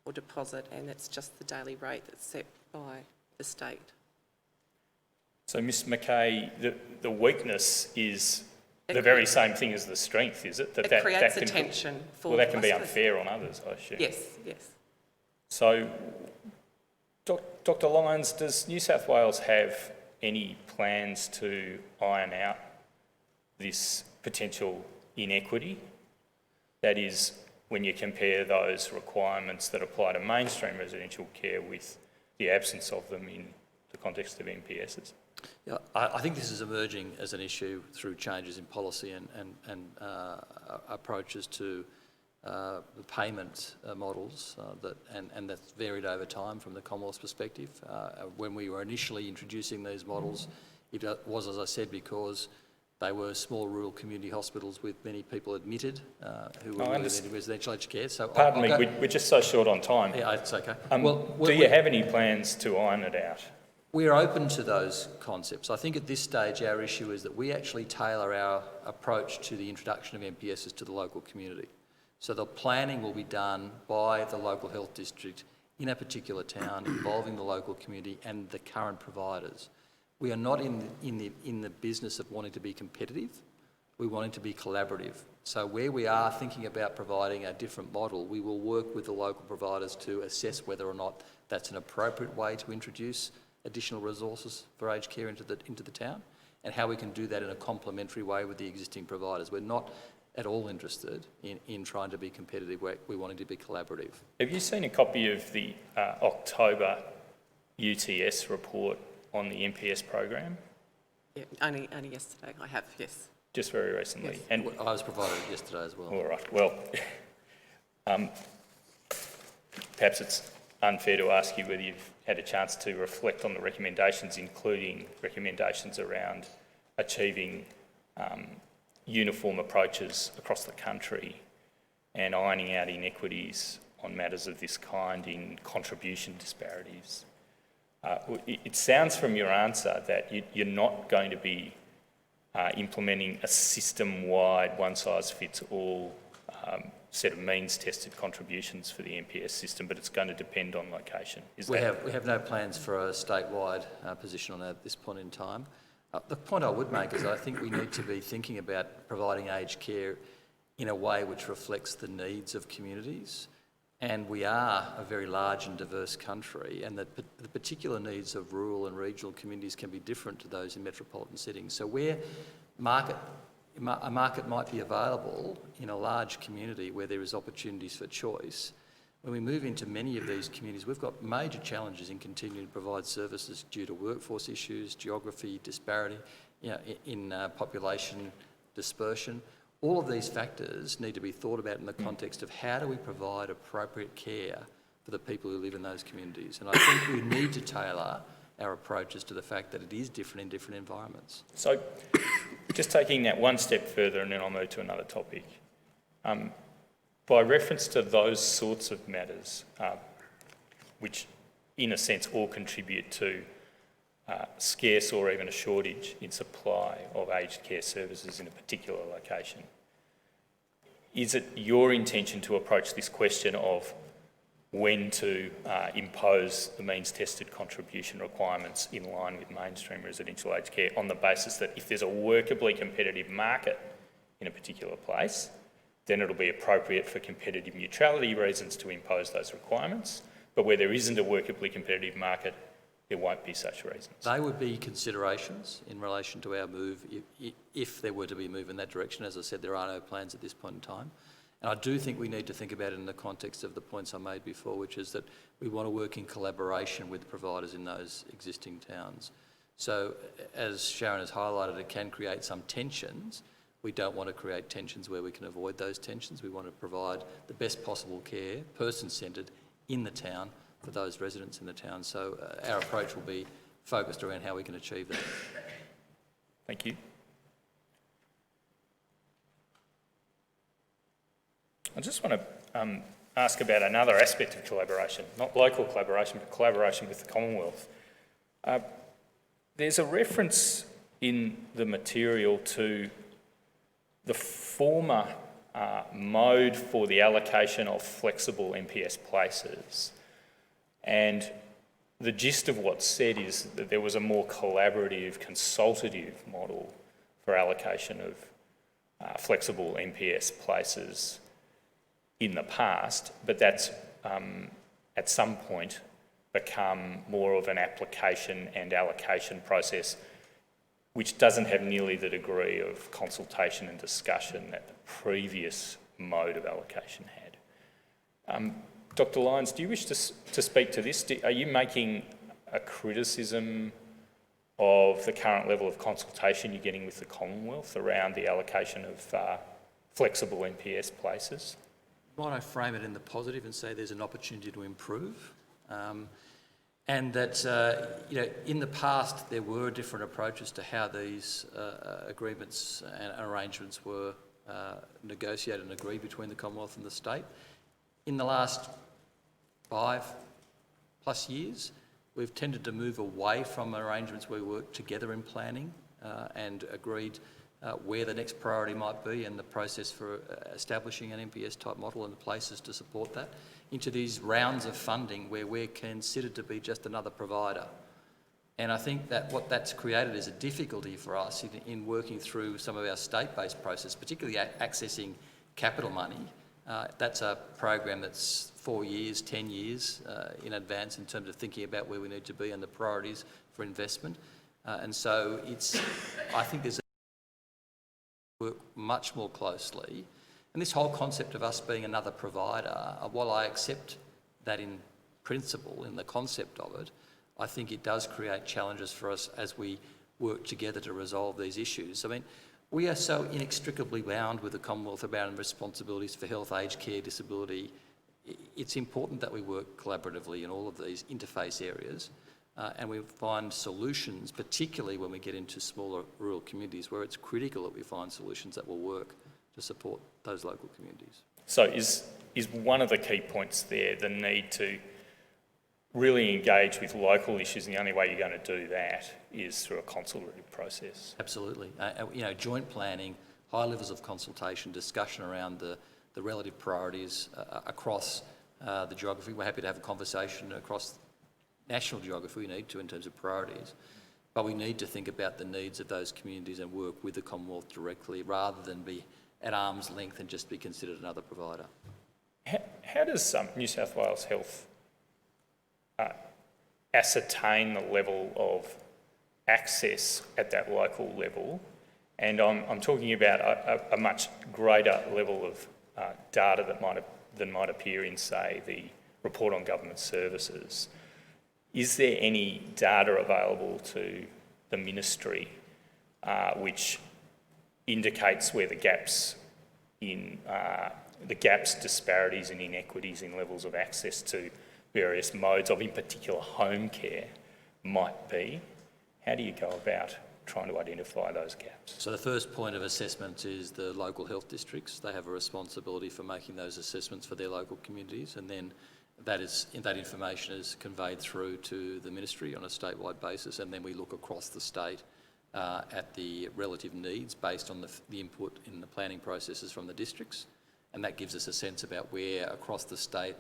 Speaker 9: or deposit, and it's just the daily rate that's set by the state.
Speaker 6: So, Ms Mackay, the weakness is the very same thing as the strength, is it?
Speaker 9: It creates a tension for...
Speaker 6: Well, that can be unfair on others, I assume.
Speaker 9: Yes, yes.
Speaker 6: So, Dr Lyons, does New South Wales have any plans to iron out this potential inequity? That is, when you compare those requirements that apply to mainstream residential care with the absence of them in the context of MPSs?
Speaker 8: Yeah, I think this is emerging as an issue through changes in policy and approaches to the payment models and that's varied over time from the Commonwealth's perspective. When we were initially introducing these models, it was, as I said, because they were small rural community hospitals with many people admitted who were in residential aged care. So
Speaker 6: Pardon me, we're just so short on time.
Speaker 8: Yeah, it's okay.
Speaker 6: Do you have any plans to iron it out?
Speaker 8: We're open to those concepts. I think at this stage our issue is that we actually tailor our approach to the introduction of MPSs to the local community. So the planning will be done by the local health district in a particular town, involving the local community and the current providers. We are not in the business of wanting to be competitive. We want it to be collaborative. So where we are thinking about providing a different model, we will work with the local providers to assess whether or not that's an appropriate way to introduce additional resources for aged care into the town, and how we can do that in a complementary way with the existing providers. We're not at all interested in trying to be competitive. We're wanting to be collaborative.
Speaker 6: Have you seen a copy of the October UTS report on the MPS program?
Speaker 9: Yeah, only yesterday I have, yes.
Speaker 6: Just very recently.
Speaker 9: Yes.
Speaker 6: And
Speaker 8: I was provided it yesterday as well.
Speaker 6: all right. Well, perhaps it's unfair to ask you whether you've had a chance to reflect on the recommendations, including recommendations around achieving uniform approaches across the country and ironing out inequities on matters of this kind in contribution disparities. It sounds from your answer that you're not going to be implementing a system-wide, one-size-fits-all set of means-tested contributions for the NPS system, but it's going to depend on location.
Speaker 8: We have no plans for a statewide position on that at this point in time. The point I would make is I think we need to be thinking about providing aged care in a way which reflects the needs of communities. And we are a very large and diverse country, and that the particular needs of rural and regional communities can be different to those in metropolitan settings. So where a market might be available in a large community where there is opportunities for choice, when we move into many of these communities, we've got major challenges in continuing to provide services due to workforce issues, geography, disparity, in population dispersion. All of these factors need to be thought about in the context of how do we provide appropriate care for the people who live in those communities. And I think we need to tailor our approaches to the fact that it is different in different environments.
Speaker 6: So just taking that one step further, and then I'll move to another topic. By reference to those sorts of matters, which in a sense all contribute to scarce or even a shortage in supply of aged care services in a particular location, is it your intention to approach this question of when to impose the means-tested contribution requirements in line with mainstream residential aged care on the basis that if there's a workably competitive market in a particular place, then it'll be appropriate for competitive neutrality reasons to impose those requirements, but where there isn't a workably competitive market, there won't be such reasons?
Speaker 8: They would be considerations in relation to our move if there were to be a move in that direction. As I said, there are no plans at this point in time. And I do think we need to think about it in the context of the points I made before, which is that we want to work in collaboration with providers in those existing towns. So, as Sharon has highlighted, it can create some tensions. We don't want to create tensions where we can avoid those tensions. We want to provide the best possible care, person-centred, in the town for those residents in the town. So our approach will be focused around how we can achieve that.
Speaker 6: Thank you. I just want to ask about another aspect of collaboration, not local collaboration, but collaboration with the Commonwealth. There's a reference in the material to the former mode for the allocation of flexible NPS places. And the gist of what's said is that there was a more collaborative, consultative model for allocation of flexible NPS places in the past, but that's at some point become more of an application and allocation process which doesn't have nearly the degree of consultation and discussion that the previous mode of allocation had. Dr. Lyons, do you wish to speak to this? Are you making a criticism of the current level of consultation you're getting with the Commonwealth around the allocation of flexible NPS places?
Speaker 8: Might I frame it in the positive and say there's an opportunity to improve? And that, in the past there were different approaches to how these agreements and arrangements were negotiated and agreed between the Commonwealth and the state. In the last 5+ years, we've tended to move away from arrangements where we work together in planning and agreed where the next priority might be and the process for establishing an NPS type model and the places to support that, into these rounds of funding where we're considered to be just another provider. And I think that what that's created is a difficulty for us in working through some of our state-based process, particularly accessing capital money. That's a program that's 4 years, 10 years in advance in terms of thinking about where we need to be and the priorities for investment. And so I think there's work much more closely. And this whole concept of us being another provider, while I accept that in principle, in the concept of it, I think it does create challenges for us as we work together to resolve these issues. I mean, we are so inextricably bound with the Commonwealth around responsibilities for health, aged care, disability. It's important that we work collaboratively in all of these interface areas and we find solutions, particularly when we get into smaller rural communities where it's critical that we find solutions that will work to support those local communities.
Speaker 6: So is one of the key points there the need to really engage with local issues, and the only way you're going to do that is through a consultative process?
Speaker 8: Absolutely. Joint planning, high levels of consultation, discussion around the relative priorities across the geography. We're happy to have a conversation across national geography. We need to in terms of priorities. But we need to think about the needs of those communities and work with the Commonwealth directly rather than be at arm's length and just be considered another provider.
Speaker 6: How does New South Wales Health ascertain the level of access at that local level? And I'm talking about a much greater level of data that might appear in, say, the report on government services. Is there any data available to the ministry which indicates where the gaps, disparities and inequities in levels of access to various modes of, in particular, home care might be? How do you go about trying to identify those gaps?
Speaker 8: So the first point of assessment is the local health districts. They have a responsibility for making those assessments for their local communities, and then that information is conveyed through to the ministry on a statewide basis, and then we look across the state at the relative needs based on the input in the planning processes from the districts, and that gives us a sense about where across the state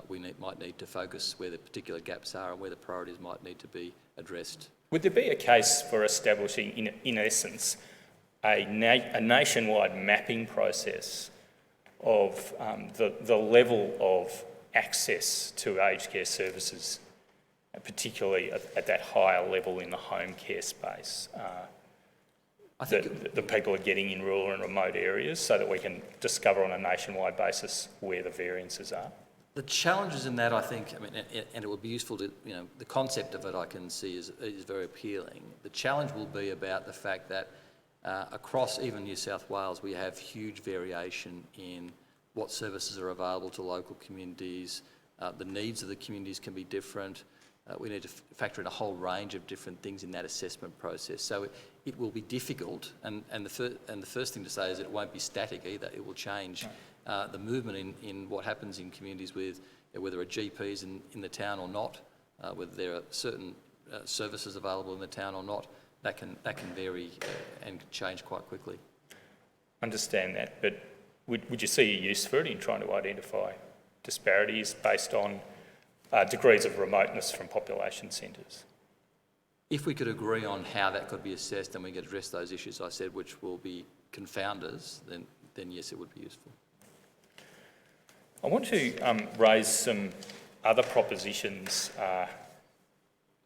Speaker 8: we might need to focus, where the particular gaps are and where the priorities might need to be addressed.
Speaker 6: Would there be a case for establishing, in essence, a nationwide mapping process of the level of access to aged care services, particularly at that higher level in the home care space,
Speaker 8: I think
Speaker 6: that the people are getting in rural and remote areas, so that we can discover on a nationwide basis where the variances are?
Speaker 8: the challenges in that, I think, and it would be useful to, the concept of it I can see is very appealing. The challenge will be about the fact that across even New South Wales, we have huge variation in what services are available to local communities. The needs of the communities can be different. We need to factor in a whole range of different things in that assessment process. So it will be difficult, and the first thing to say is it won't be static either. It will change. The movement in what happens in communities with whether a GP's in the town or not, whether there are certain services available in the town or not, that can vary and change quite quickly.
Speaker 6: Understand that, but would you see a use for it in trying to identify disparities based on degrees of remoteness from population centres?
Speaker 8: If we could agree on how that could be assessed and we could address those issues I said, which will be confounders, then yes, it would be useful.
Speaker 6: I want to raise some other propositions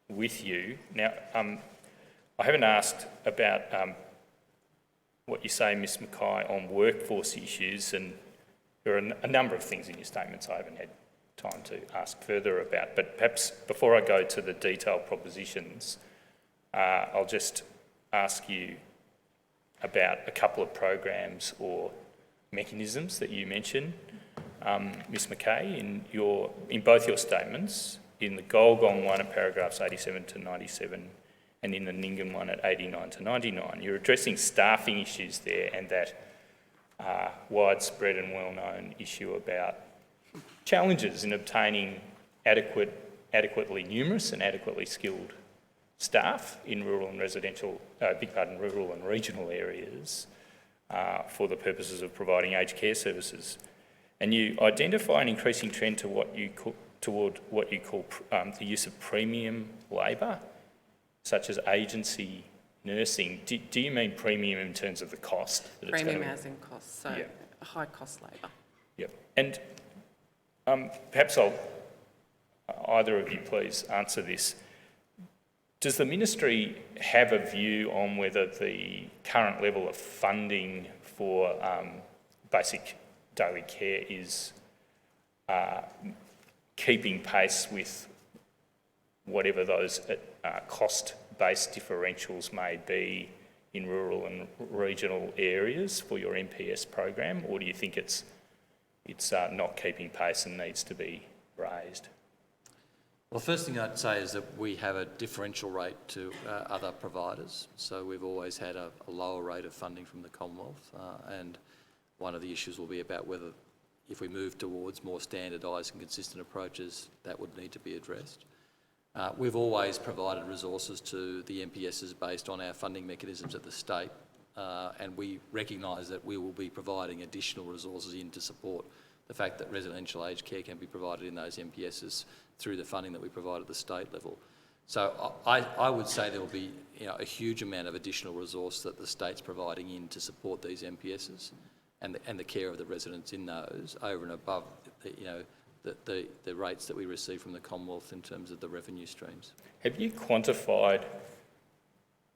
Speaker 6: with you. Now, I haven't asked about what you say, Ms Mackay, on workforce issues, and there are a number of things in your statements I haven't had time to ask further about, but perhaps before I go to the detailed propositions, I'll just ask you about a couple of programs or mechanisms that you mentioned. Ms Mackay, in both your statements, in the Golgong one at paragraphs 87 to 97 and in the Nyngan one at 89 to 99, you're addressing staffing issues there and that widespread and well-known issue about challenges in obtaining adequately numerous and adequately skilled staff in rural and rural and regional areas for the purposes of providing aged care services. And you identify an increasing trend toward what you call the use of premium labour, such as agency nursing. Do you mean premium in terms of the cost?
Speaker 9: Premium as in cost, so
Speaker 6: yeah.
Speaker 9: High cost labour.
Speaker 6: Yep. And perhaps either of you please answer this. Does the ministry have a view on whether the current level of funding for basic daily care is keeping pace with whatever those cost-based differentials may be in rural and regional areas for your NPS program, or do you think it's not keeping pace and needs to be raised?
Speaker 8: Well, the first thing I'd say is that we have a differential rate to other providers. So we've always had a lower rate of funding from the Commonwealth, and one of the issues will be about whether if we move towards more standardised and consistent approaches, that would need to be addressed. We've always provided resources to the MPSs based on our funding mechanisms at the state, and we recognise that we will be providing additional resources in to support the fact that residential aged care can be provided in those MPSs through the funding that we provide at the state level. So I would say there will be a huge amount of additional resource that the state's providing in to support these MPSs and the care of the residents in those over and above the rates that we receive from the Commonwealth in terms of the revenue streams.
Speaker 6: Have you quantified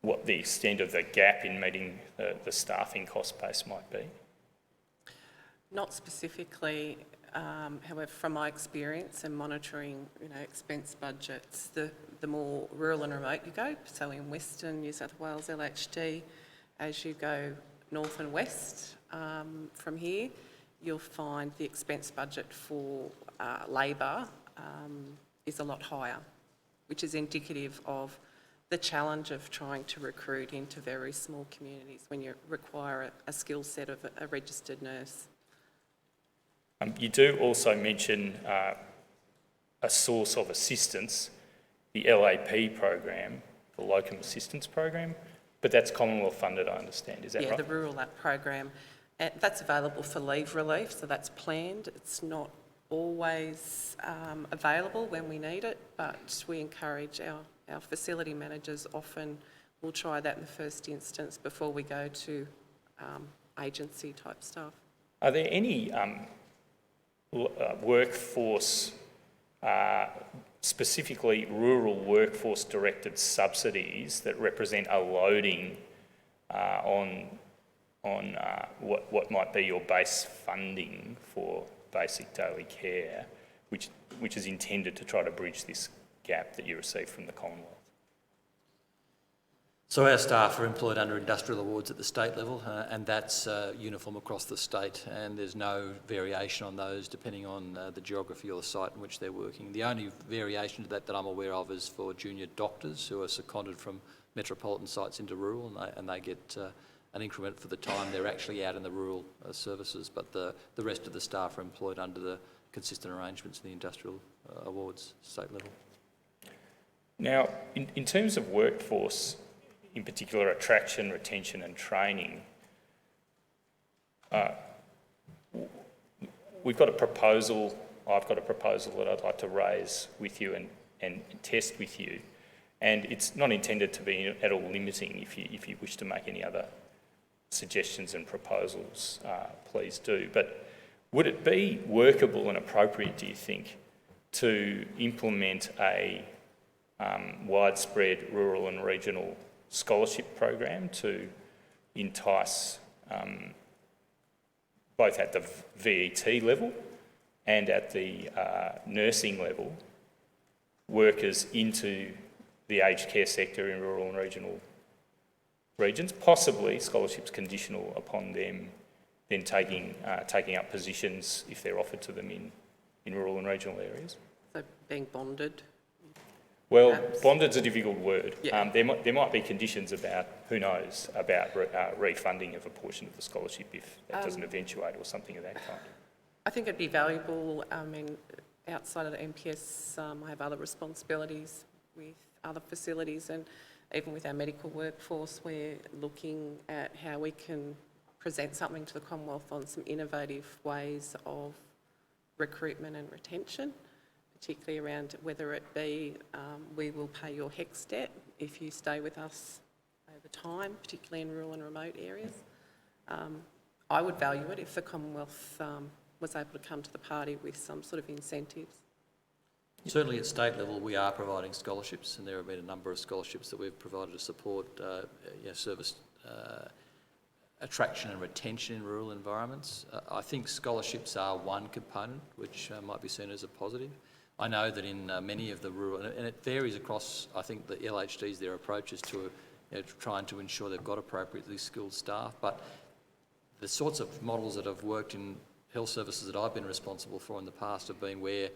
Speaker 6: what the extent of the gap in meeting the staffing cost base might be?
Speaker 9: Not specifically, however, from my experience and monitoring, expense budgets, the more rural and remote you go, so in Western New South Wales LHD, as you go north and west from here, you'll find the expense budget for labour is a lot higher, which is indicative of the challenge of trying to recruit into very small communities when you require a skill set of a registered nurse.
Speaker 6: You do also mention a source of assistance, the LAP program, the Locum Assistance Program, but that's Commonwealth funded, I understand, is that right?
Speaker 9: Yeah, the Rural App program. And that's available for leave relief, so that's planned. It's not always available when we need it, but we encourage our facility managers often will try that in the first instance before we go to agency type stuff.
Speaker 6: Are there any workforce, specifically rural workforce directed subsidies that represent a loading on what might be your base funding for basic daily care, which is intended to try to bridge this gap that you receive from the Commonwealth?
Speaker 8: So our staff are employed under industrial awards at the state level, and that's uniform across the state, and there's no variation on those depending on the geography or the site in which they're working. The only variation to that I'm aware of is for junior doctors who are seconded from metropolitan sites into rural, and they get an increment for the time they're actually out in the rural services, but the rest of the staff are employed under the consistent arrangements in the industrial awards state level.
Speaker 6: Now, in terms of workforce, in particular attraction, retention and training, we've got a proposal, I've got a proposal that I'd like to raise with you and test with you, and it's not intended to be at all limiting. If you wish to make any other suggestions and proposals, please do. But would it be workable and appropriate, do you think, to implement a widespread rural and regional scholarship program to entice both at the VET level and at the nursing level workers into the aged care sector in rural and regional regions, possibly scholarships conditional upon them then taking up positions if they're offered to them in rural and regional areas?
Speaker 9: So being bonded?
Speaker 6: Well,
Speaker 9: perhaps?
Speaker 6: bonded's a difficult word.
Speaker 9: Yeah.
Speaker 6: There might be conditions about, who knows, about refunding of a portion of the scholarship if that doesn't eventuate or something of that kind.
Speaker 9: I think it'd be valuable. I mean, outside of the MPS, I have other responsibilities with other facilities, and even with our medical workforce, we're looking at how we can present something to the Commonwealth on some innovative ways of recruitment and retention, particularly around whether it be we will pay your HECS debt if you stay with us over time, particularly in rural and remote areas. I would value it if the Commonwealth was able to come to the party with some sort of incentives.
Speaker 8: Certainly at state level we are providing scholarships, and there have been a number of scholarships that we've provided to support service attraction and retention in rural environments. I think scholarships are one component which might be seen as a positive. I know that in many of the rural, and it varies across, I think, the LHDs, their approaches to trying to ensure they've got appropriately skilled staff, but the sorts of models that have worked in health services that I've been responsible for in the past have been where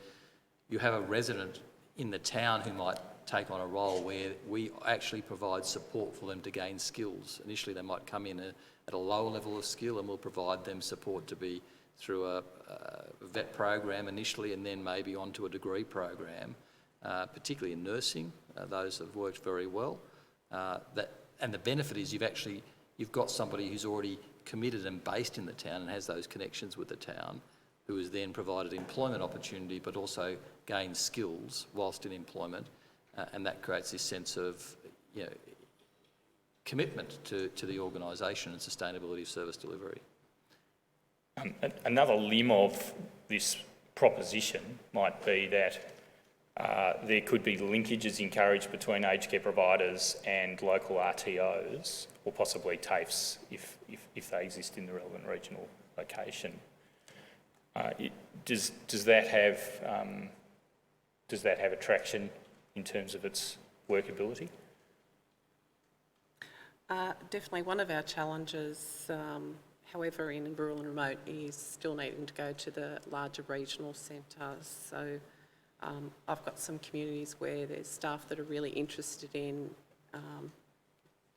Speaker 8: you have a resident in the town who might take on a role where we actually provide support for them to gain skills. Initially, they might come in at a lower level of skill, and we'll provide them support to be through a vet program initially, and then maybe onto a degree program, particularly in nursing. Those have worked very well. And the benefit is you've got somebody who's already committed and based in the town and has those connections with the town, who is then provided employment opportunity but also gains skills whilst in employment, and that creates this sense of commitment to the organisation and sustainability of service delivery.
Speaker 6: Another limb of this proposition might be that there could be linkages encouraged between aged care providers and local RTOs, or possibly TAFEs if they exist in the relevant regional location. Does that have attraction in terms of its workability?
Speaker 9: Definitely one of our challenges, however, in rural and remote, is still needing to go to the larger regional centres. So I've got some communities where there's staff that are really interested in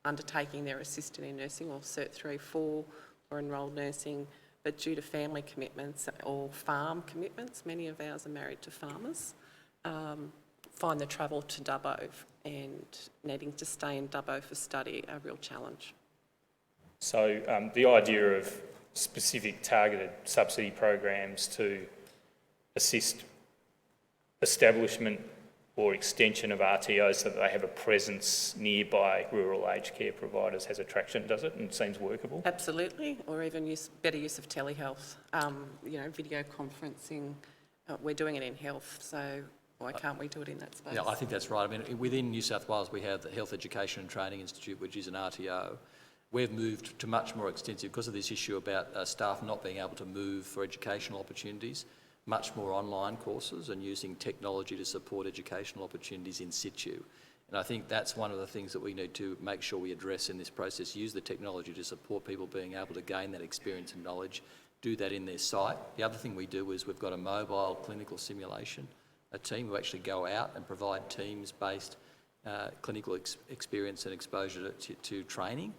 Speaker 9: undertaking their assistant in nursing or Cert 3-4 or enrolled nursing, but due to family commitments or farm commitments, many of ours are married to farmers, find the travel to Dubbo and needing to stay in Dubbo for study a real challenge.
Speaker 6: So the idea of specific targeted subsidy programs to assist establishment or extension of RTOs so that they have a presence nearby rural aged care providers has attraction, does it, and seems workable?
Speaker 9: Absolutely, or even better use of telehealth, video conferencing. We're doing it in health, so why can't we do it in that space?
Speaker 8: Yeah, I think that's right. I mean, within New South Wales, we have the Health Education and Training Institute, which is an RTO. We've moved to much more extensive, because of this issue about staff not being able to move for educational opportunities, much more online courses and using technology to support educational opportunities in situ. And I think that's one of the things that we need to make sure we address in this process, use the technology to support people being able to gain that experience and knowledge, do that in their site. The other thing we do is we've got a mobile clinical simulation, a team who actually go out and provide teams-based clinical experience and exposure to training.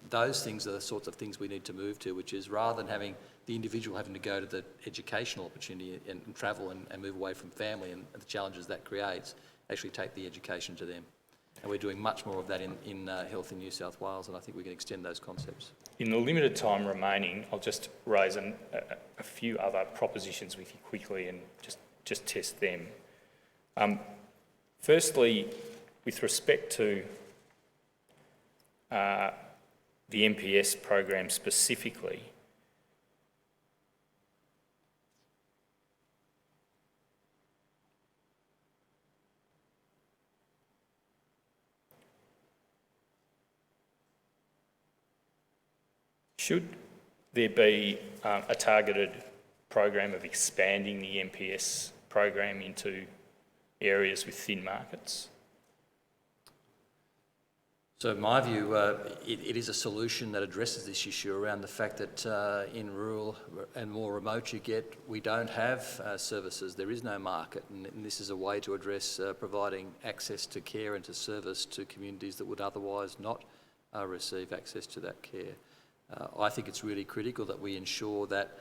Speaker 8: Those things are the sorts of things we need to move to, which is rather than having the individual having to go to the educational opportunity and travel and move away from family and the challenges that creates, actually take the education to them. And we're doing much more of that in health in New South Wales, and I think we can extend those concepts. In the limited time remaining, I'll just raise a few other propositions with you quickly and just test them. Firstly, with respect to the NPS program specifically, should there be a targeted program of expanding the NPS program into areas with thin markets? So in my view, it is a solution that addresses this issue around the fact that in rural and more remote we don't have services, there is no market, and this is a way to address providing access to care and to service to communities that would otherwise not receive access to that care. I think it's really critical that we ensure that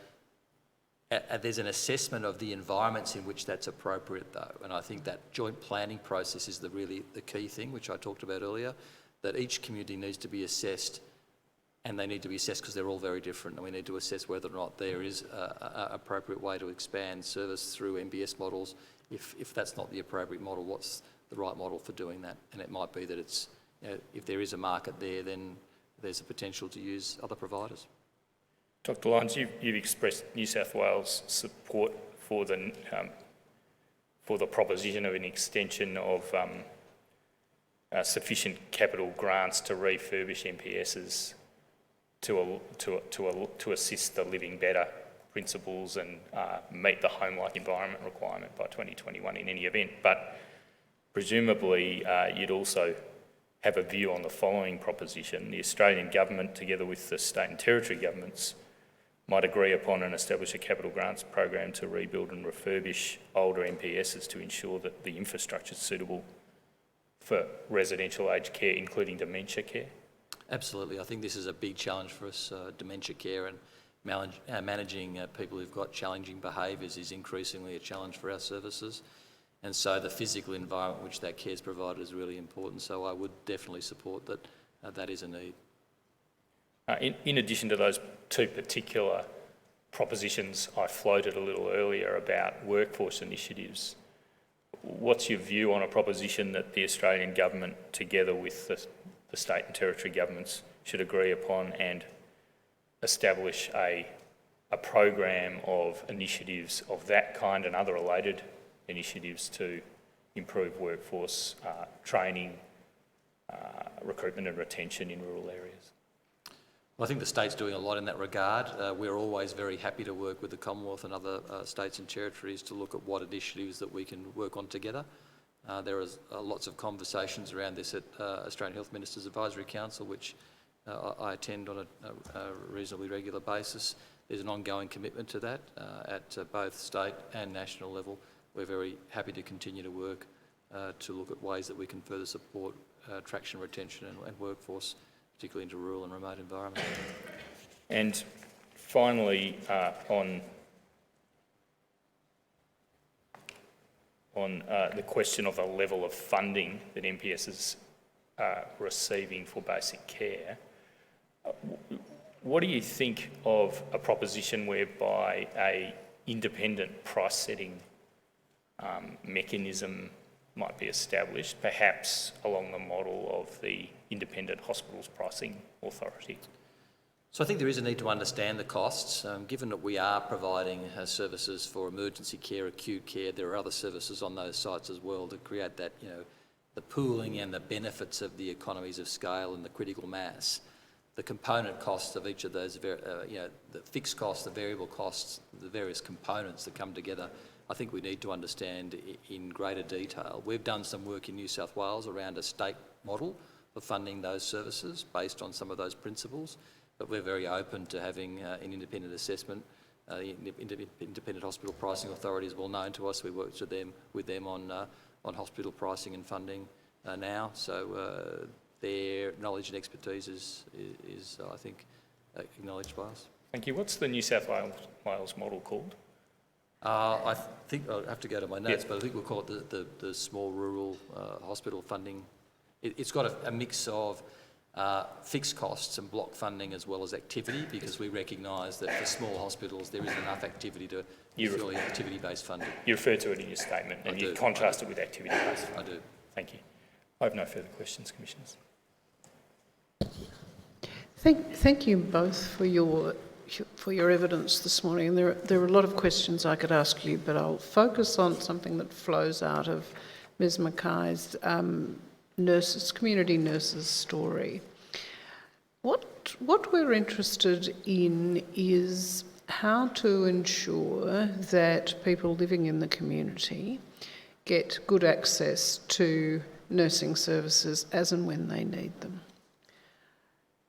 Speaker 8: there's an assessment of the environments in which that's appropriate though, and I think that joint planning process is the key thing, which I talked about earlier, that each community needs to be assessed, and they need to be assessed because they're all very different, and we need to assess whether or not there is an appropriate way to expand service through MBS models. If that's not the appropriate model, what's the right model for doing that? And it might be that it's, if there is a market there, then there's a potential to use other providers. Dr. Lyons, you've expressed New South Wales support for the proposition of an extension of sufficient capital grants to refurbish MPSs to assist the Living Better principles and meet the home-like environment requirement by 2021 in any event. But presumably you'd also have a view on the following proposition. The Australian government, together with the state and territory governments,
Speaker 6: might agree upon and establish a capital grants program to rebuild and refurbish older MPSs to ensure that the infrastructure is suitable for residential aged care, including dementia care?
Speaker 8: Absolutely. I think this is a big challenge for us. Dementia care and managing people who've got challenging behaviours is increasingly a challenge for our services. And so the physical environment which that care is provided is really important. So I would definitely support that. That is a need.
Speaker 6: In addition to those two particular propositions I floated a little earlier about workforce initiatives, what's your view on a proposition that the Australian government, together with the state and territory governments, should agree upon and establish a program of initiatives of that kind and other related initiatives to improve workforce training, recruitment and retention in rural areas?
Speaker 8: Well, I think the state's doing a lot in that regard. We're always very happy to work with the Commonwealth and other states and territories to look at what initiatives that we can work on together. There is lots of conversations around this at Australian Health Ministers Advisory Council, which I attend on a reasonably regular basis. There's an ongoing commitment to that at both state and national level. We're very happy to continue to work to look at ways that we can further support traction, retention and workforce, particularly into rural and remote environments.
Speaker 6: And finally, on the question of the level of funding that MPSs are receiving for basic care, what do you think of a proposition whereby a independent price setting mechanism might be established, perhaps along the model of the Independent Hospitals Pricing Authority?
Speaker 8: So I think there is a need to understand the costs. Given that we are providing services for emergency care, acute care, there are other services on those sites as well to create that, the pooling and the benefits of the economies of scale and the critical mass. The component costs of each of those, the fixed costs, the variable costs, the various components that come together, I think we need to understand in greater detail. We've done some work in New South Wales around a state model for funding those services based on some of those principles, but we're very open to having an independent assessment. The Independent Hospital Pricing Authority is well known to us. We work with them on hospital pricing and funding now, so their knowledge and expertise is I think, acknowledged by us.
Speaker 6: Thank you. What's the New South Wales model called?
Speaker 8: I think I'll have to go to my notes, but I think we'll call it the small rural hospital funding. It's got a mix of fixed costs and block funding as well as activity, because we recognise that for small hospitals there isn't enough activity to purely activity-based funding. You refer to it in your statement and you contrast it with activity-based funding. I do. Thank you. I have no further questions, Commissioners.
Speaker 5: Thank you both for your evidence this morning. There are a lot of questions I could ask you, but I'll focus on something that flows out of Ms Mackay's community nurses story. What we're interested in is how to ensure that people living in the community get good access to nursing services as and when they need them.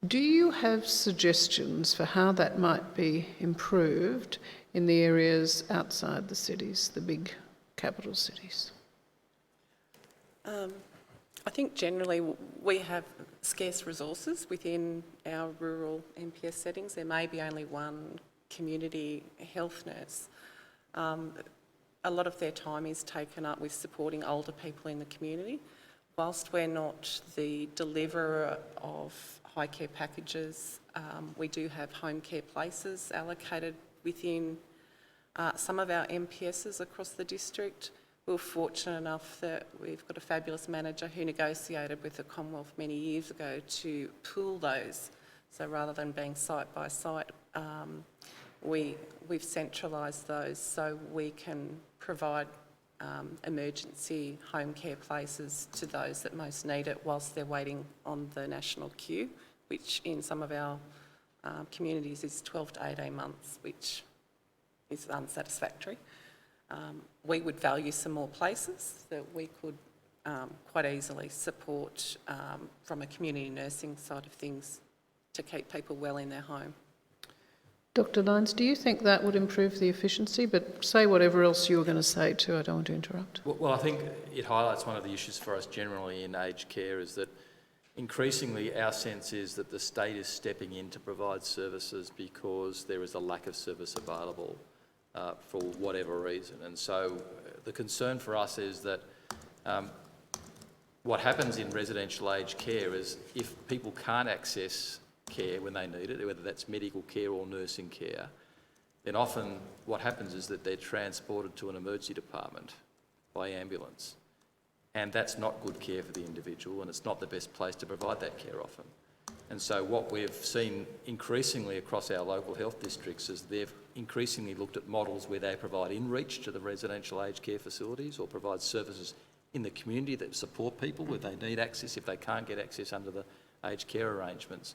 Speaker 5: Do you have suggestions for how that might be improved in the areas outside the cities, the big capital cities?
Speaker 9: I think generally we have scarce resources within our rural MPS settings. There may be only one community health nurse. A lot of their time is taken up with supporting older people in the community. Whilst we're not the deliverer of high care packages, we do have home care places allocated within some of our MPSs across the district. We're fortunate enough that we've got a fabulous manager who negotiated with the Commonwealth many years ago to pool those. So rather than being site by site, we've centralised those so we can provide emergency home care places to those that most need it whilst they're waiting on the national queue, which in some of our communities is 12 to 18 months, which is unsatisfactory. We would value some more places that we could quite easily support from a community nursing side of things to keep people well in their home.
Speaker 5: Dr. Lyons, do you think that would improve the efficiency? But say whatever else you were going to say too, I don't want to interrupt.
Speaker 8: Well, I think it highlights one of the issues for us generally in aged care is that increasingly our sense is that the state is stepping in to provide services because there is a lack of service available for whatever reason. And so the concern for us is that what happens in residential aged care is if people can't access care when they need it, whether that's medical care or nursing care, then often what happens is that they're transported to an emergency department by ambulance. And that's not good care for the individual, and it's not the best place to provide that care often. And so what we've seen increasingly across our local health districts is they've increasingly looked at models where they provide in-reach to the residential aged care facilities or provide services in the community that support people where they need access if they can't get access under the aged care arrangements.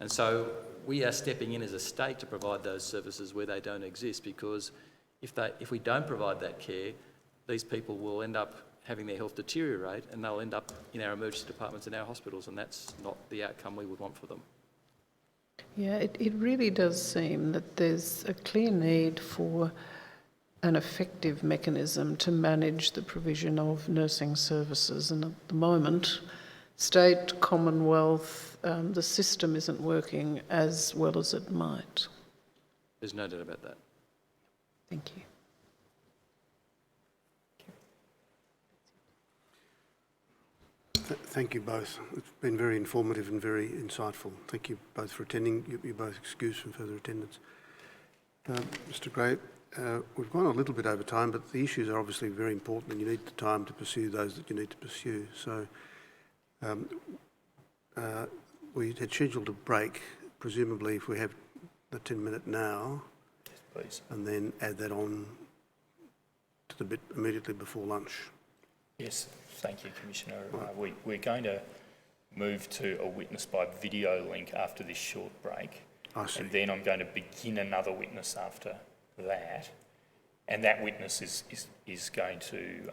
Speaker 8: And so we are stepping in as a state to provide those services where they don't exist, because if we don't provide that care, these people will end up having their health deteriorate and they'll end up in our emergency departments and our hospitals, and that's not the outcome we would want for them.
Speaker 5: Yeah, it really does seem that there's a clear need for an effective mechanism to manage the provision of nursing services. And at the moment, state, Commonwealth, the system isn't working as well as it might.
Speaker 8: There's no doubt about that.
Speaker 5: Thank you.
Speaker 1: Thank you both. It's been very informative and very insightful. Thank you both for attending. You're both excused from further attendance. Mr. Gray, we've gone a little bit over time, but the issues are obviously very important and you need the time to pursue those that you need to pursue. So we had scheduled a break, presumably if we have the 10-minute now,
Speaker 6: Yes, please.
Speaker 1: and then add that on to the bit immediately before lunch.
Speaker 6: Yes, thank you, Commissioner. We're going to move to a witness by video link after this short break.
Speaker 1: I see.
Speaker 6: And then I'm going to begin another witness after that. And that witness is going to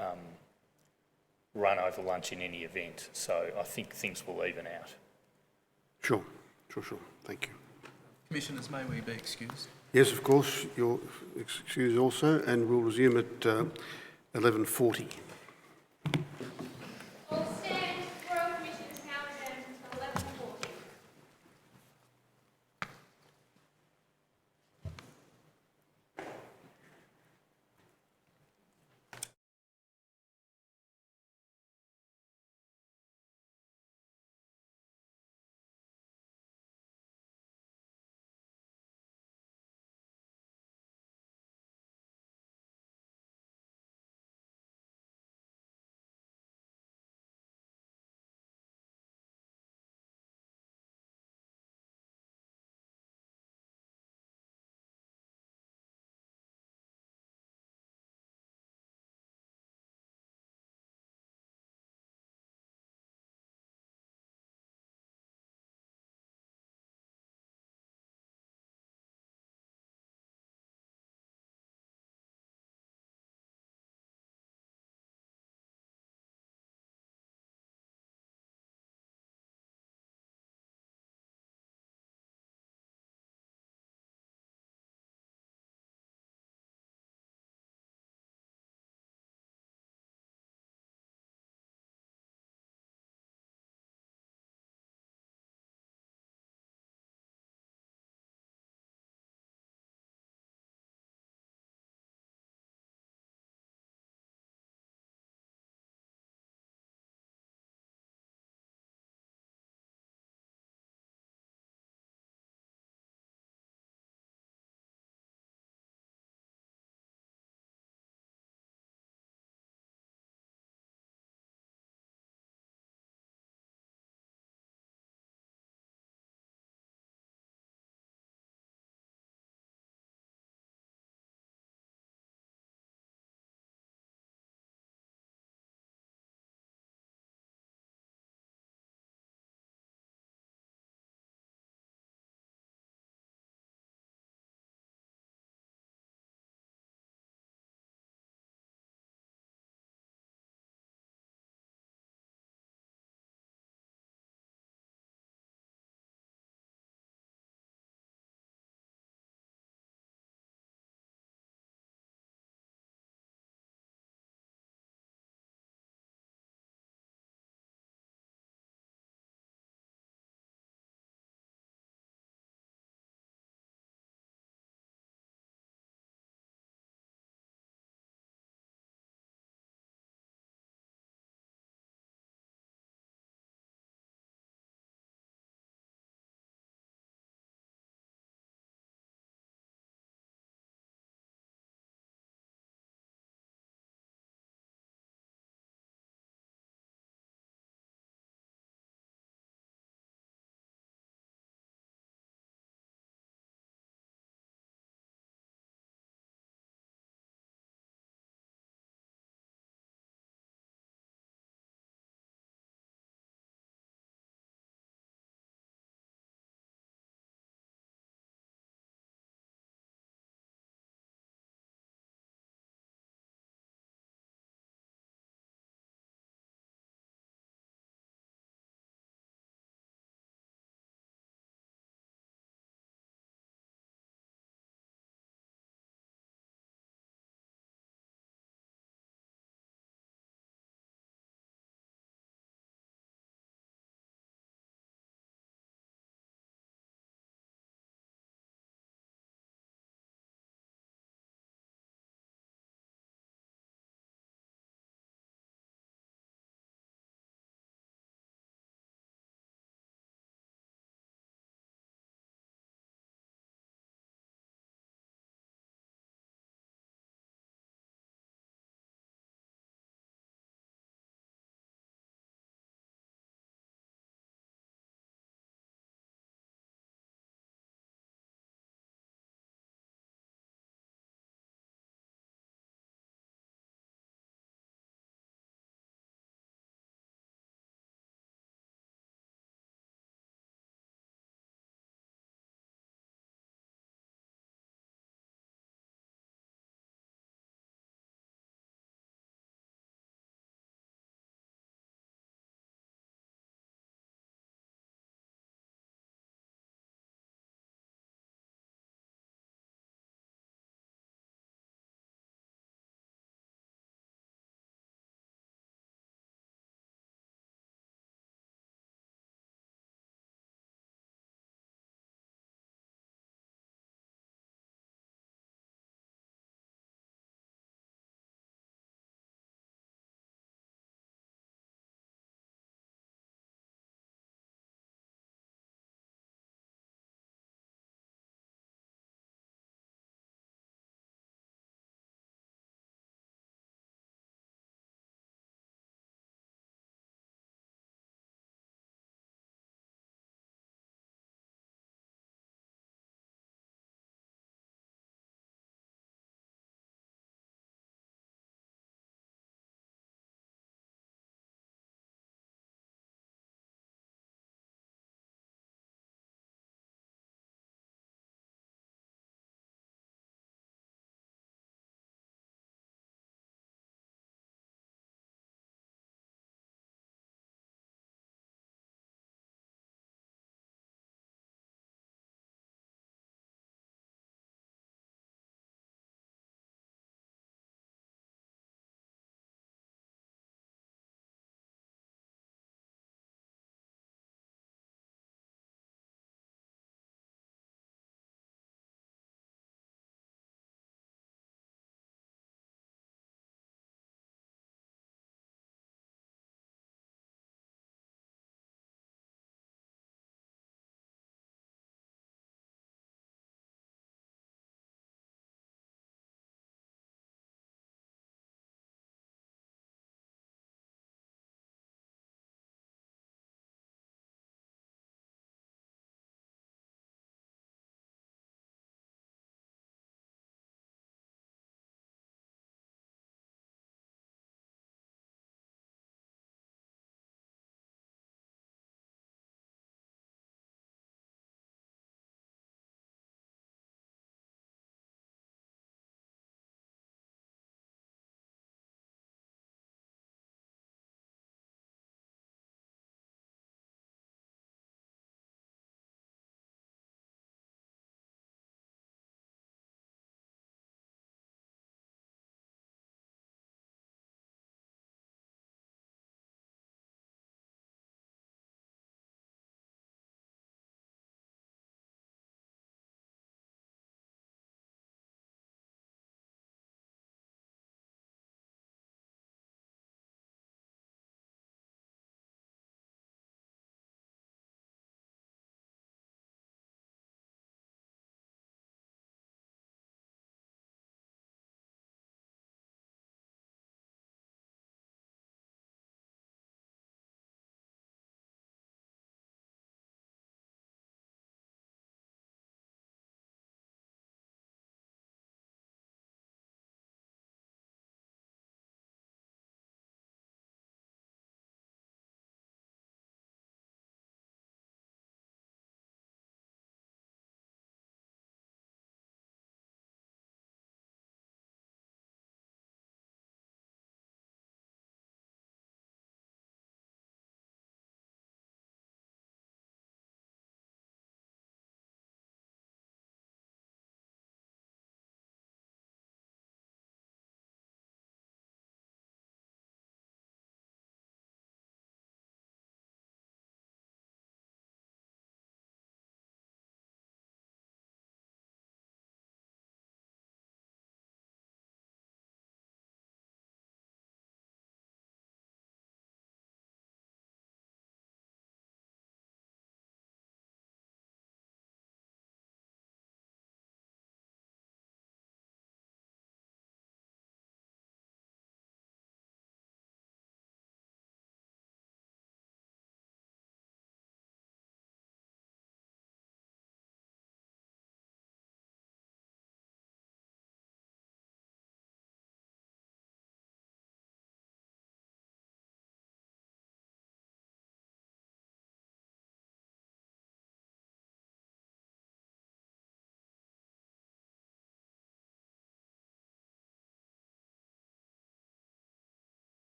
Speaker 6: run over lunch in any event. So I think things will even out.
Speaker 1: Sure. Thank you.
Speaker 7: Commissioners, may we be excused?
Speaker 1: Yes, of course, you're excused also, and we'll resume at 11:40.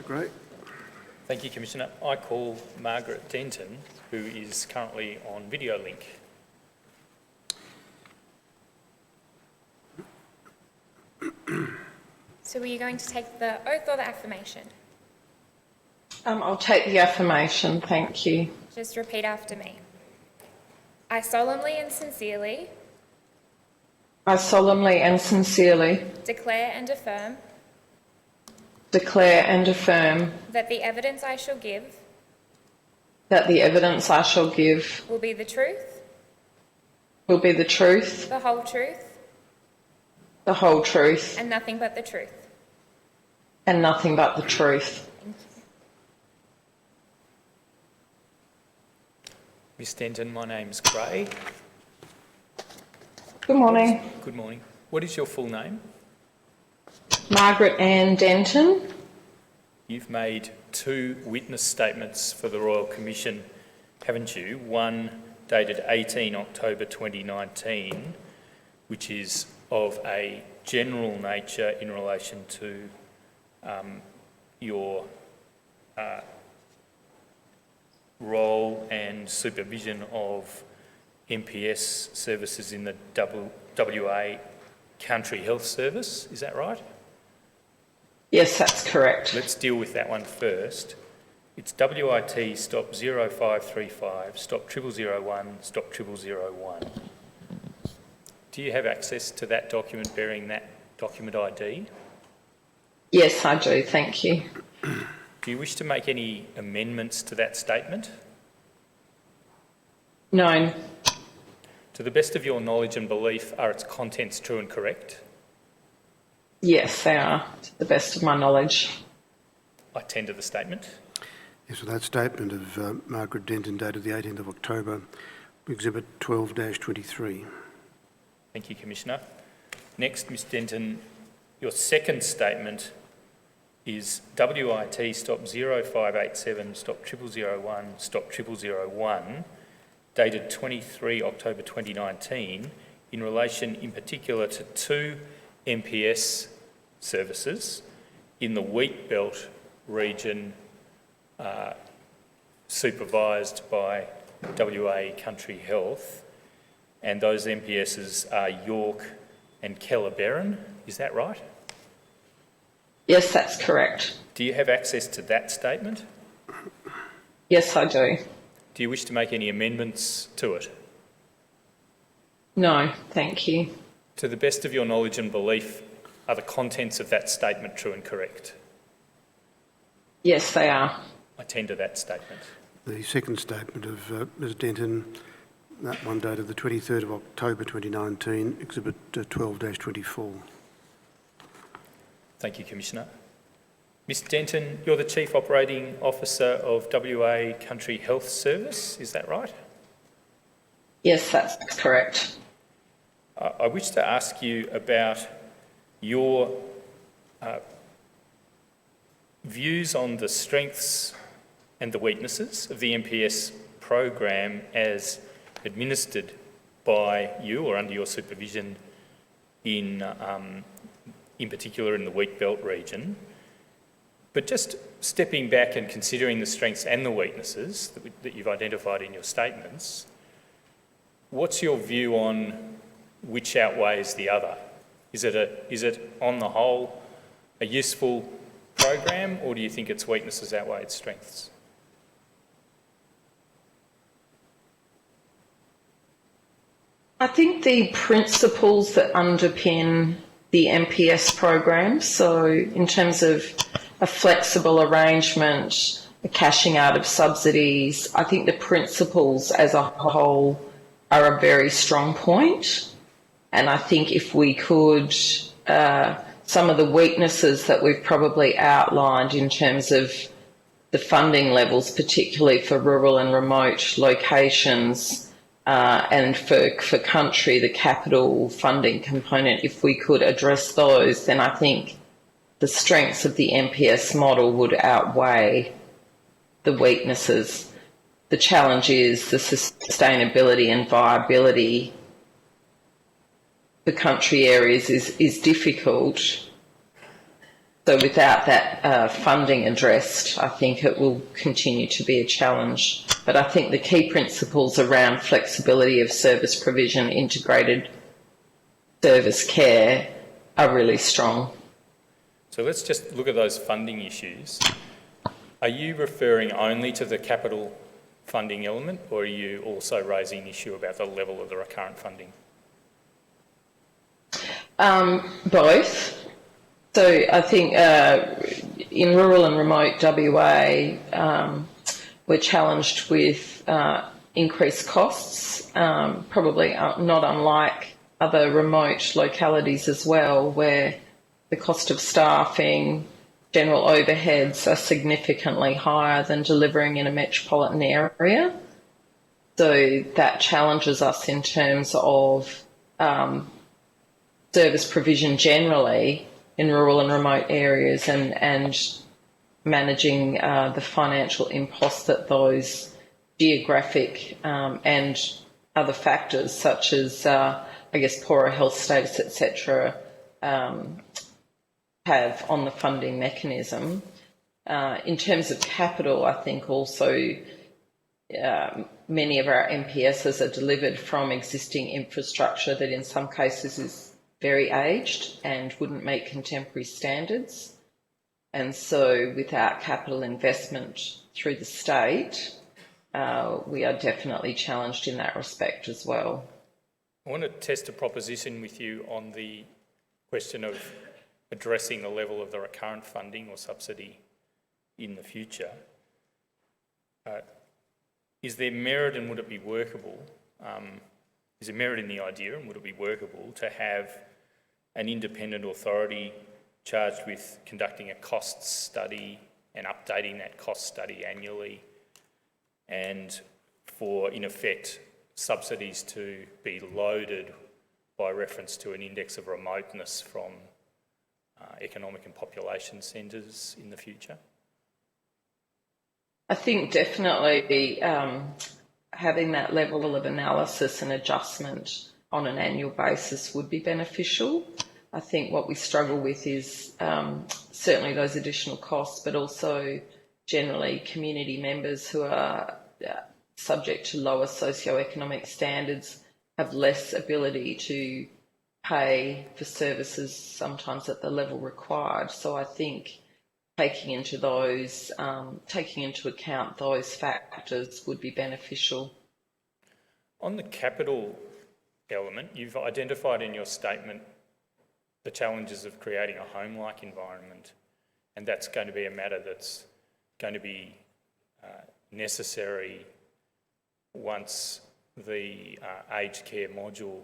Speaker 1: Mr Gray.
Speaker 6: Thank you, Commissioner. I call Margaret Denton, who is currently on video link.
Speaker 3: So were you going to take the oath or the affirmation?
Speaker 10: I'll take the affirmation, thank you.
Speaker 3: Just repeat after me. I solemnly and sincerely
Speaker 10: I solemnly and sincerely
Speaker 3: declare and affirm
Speaker 10: declare and affirm
Speaker 3: that the evidence I shall give
Speaker 10: that the evidence I shall give
Speaker 3: will be the truth,
Speaker 10: will be the truth,
Speaker 3: the whole truth,
Speaker 10: the whole truth,
Speaker 3: and nothing but the truth.
Speaker 10: and nothing but the truth.
Speaker 3: Thank you.
Speaker 6: Miss Denton, my name's Gray.
Speaker 10: Good morning.
Speaker 6: Good morning. What is your full name?
Speaker 10: Margaret Ann Denton.
Speaker 6: You've made 2 witness statements for the Royal Commission, haven't you? One dated 18 October 2019, which is of a general nature in relation to your role and supervision of MPS services in the WA Country Health Service. Is that right?
Speaker 10: Yes, that's correct.
Speaker 6: Let's deal with that one first. It's WIT stop 0535 stop 0001 stop 0001. Do you have access to that document bearing that document ID?
Speaker 10: Yes, I do, thank you.
Speaker 6: Do you wish to make any amendments to that statement?
Speaker 10: No.
Speaker 6: To the best of your knowledge and belief, are its contents true and correct?
Speaker 10: Yes, they are, to the best of my knowledge.
Speaker 6: I tender the statement.
Speaker 1: Yes, so that statement of Margaret Denton dated the 18th of October, Exhibit 12-23.
Speaker 6: Thank you, Commissioner. Next, Ms Denton, your second statement is WIT stop 0587 stop 0001 stop 0001, dated 23 October 2019, in relation in particular to 2 MPS services in the Wheat Belt region supervised by WA Country Health, and those MPSs are York and Keller-Berrin. Is that right?
Speaker 10: Yes, that's correct.
Speaker 6: Do you have access to that statement?
Speaker 10: Yes, I do.
Speaker 6: Do you wish to make any amendments to it?
Speaker 10: No, thank you.
Speaker 6: To the best of your knowledge and belief, are the contents of that statement true and correct?
Speaker 10: Yes, they are.
Speaker 6: I tender that statement.
Speaker 1: The second statement of Ms Denton, that one dated the 23rd of October 2019, Exhibit 12-24.
Speaker 6: Thank you, Commissioner. Ms Denton, you're the Chief Operating Officer of WA Country Health Service, is that right?
Speaker 10: Yes, that's correct.
Speaker 6: I wish to ask you about your views on the strengths and the weaknesses of the MPS program as administered by you or under your supervision in particular in the Wheat Belt region. But just stepping back and considering the strengths and the weaknesses that you've identified in your statements, what's your view on which outweighs the other? Is it on the whole a useful program, or do you think its weaknesses outweigh its strengths?
Speaker 10: I think the principles that underpin the MPS program, so in terms of a flexible arrangement, a cashing out of subsidies, I think the principles as a whole are a very strong point. And I think if we could, some of the weaknesses that we've probably outlined in terms of the funding levels, particularly for rural and remote locations, and for country, the capital funding component, if we could address those, then I think the strengths of the MPS model would outweigh the weaknesses. The challenge is the sustainability and viability for country areas is difficult, So without that funding addressed, I think it will continue to be a challenge. But I think the key principles around flexibility of service provision, integrated service care are really strong.
Speaker 6: So let's just look at those funding issues. Are you referring only to the capital funding element, or are you also raising an issue about the level of the recurrent funding?
Speaker 10: Both. So I think in rural and remote WA, we're challenged with increased costs, probably not unlike other remote localities as well, where the cost of staffing, general overheads are significantly higher than delivering in a metropolitan area. So that challenges us in terms of service provision generally in rural and remote areas, and managing the financial impost that those geographic and other factors such as, I guess, poorer health status, etc., have on the funding mechanism. In terms of capital, I think also many of our MPSs are delivered from existing infrastructure that in some cases is very aged and wouldn't meet contemporary standards. And so without capital investment through the state, we are definitely challenged in that respect as well.
Speaker 6: I want to test a proposition with you on the question of addressing the level of the recurrent funding or subsidy in the future. Is there merit and would it be workable? Is there merit in the idea and would it be workable to have an independent authority charged with conducting a costs study and updating that cost study annually, and for, in effect, subsidies to be loaded by reference to an index of remoteness from economic and population centres in the future?
Speaker 10: I think definitely having that level of analysis and adjustment on an annual basis would be beneficial. I think what we struggle with is certainly those additional costs, but also generally community members who are subject to lower socioeconomic standards have less ability to pay for services sometimes at the level required. So I think taking into account those factors would be beneficial.
Speaker 6: On the capital element, you've identified in your statement the challenges of creating a home-like environment, and that's going to be a matter that's going to be necessary once the aged care module,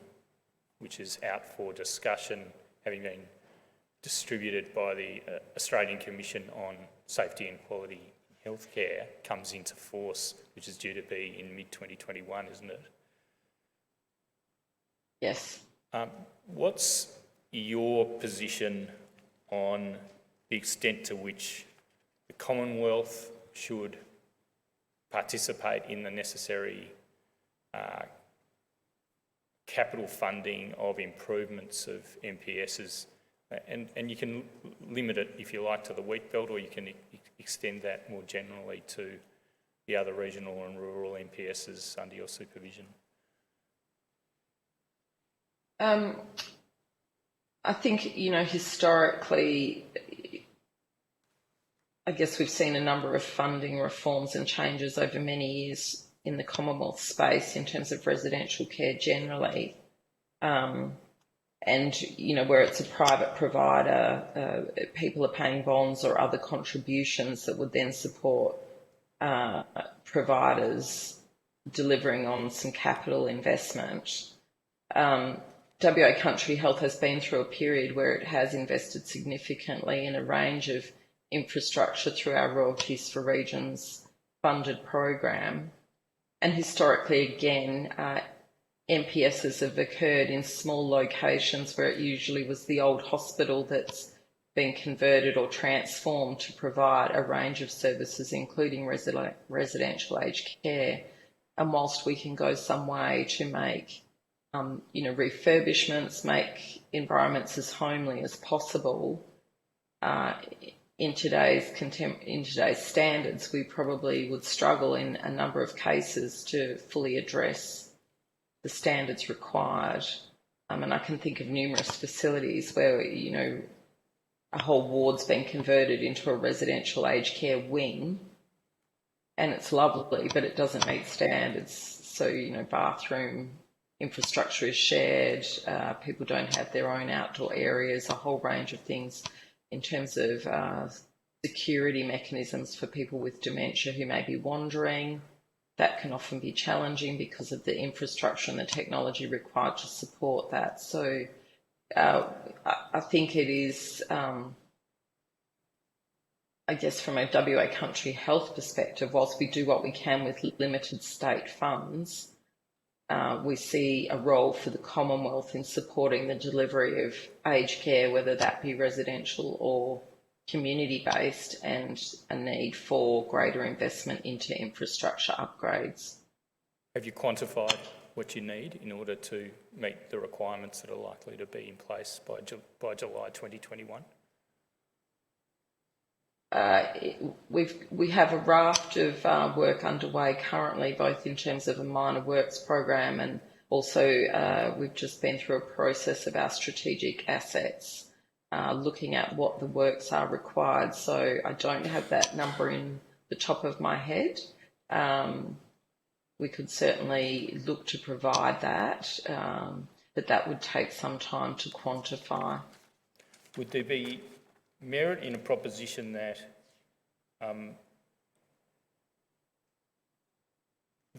Speaker 6: which is out for discussion, having been distributed by the Australian Commission on Safety and Quality in Healthcare, comes into force, which is due to be in mid-2021, isn't it?
Speaker 10: Yes.
Speaker 6: What's your position on the extent to which the Commonwealth should participate in the necessary capital funding of improvements of MPSs? And you can limit it, if you like, to the wheat belt, or you can extend that more generally to the other regional and rural MPSs under your supervision.
Speaker 10: I think, historically, I guess we've seen a number of funding reforms and changes over many years in the Commonwealth space in terms of residential care generally. And, where it's a private provider, people are paying bonds or other contributions that would then support providers delivering on some capital investment. WA Country Health has been through a period where it has invested significantly in a range of infrastructure through our Royalties for Regions funded program. And historically, again, MPSs have occurred in small locations where it usually was the old hospital that's been converted or transformed to provide a range of services, including residential aged care. And whilst we can go some way to make refurbishments, make environments as homely as possible, in today's standards, we probably would struggle in a number of cases to fully address the standards required. And I can think of numerous facilities where, you know, a whole ward's been converted into a residential aged care wing, and it's lovely, but it doesn't meet standards. So, you know, bathroom infrastructure is shared, people don't have their own outdoor areas, a whole range of things in terms of security mechanisms for people with dementia who may be wandering. That can often be challenging because of the infrastructure and the technology required to support that. So I think it is, I guess from a WA country health perspective, whilst we do what we can with limited state funds, we see a role for the Commonwealth in supporting the delivery of aged care, whether that be residential or community-based, and a need for greater investment into infrastructure upgrades.
Speaker 6: Have you quantified what you need in order to meet the requirements that are likely to be in place by July 2021?
Speaker 10: We have a raft of work underway currently, both in terms of a minor works program, and also we've just been through a process of our strategic assets, looking at what the works are required. So I don't have that number in the top of my head. We could certainly look to provide that, but that would take some time to quantify.
Speaker 6: Would there be merit in a proposition that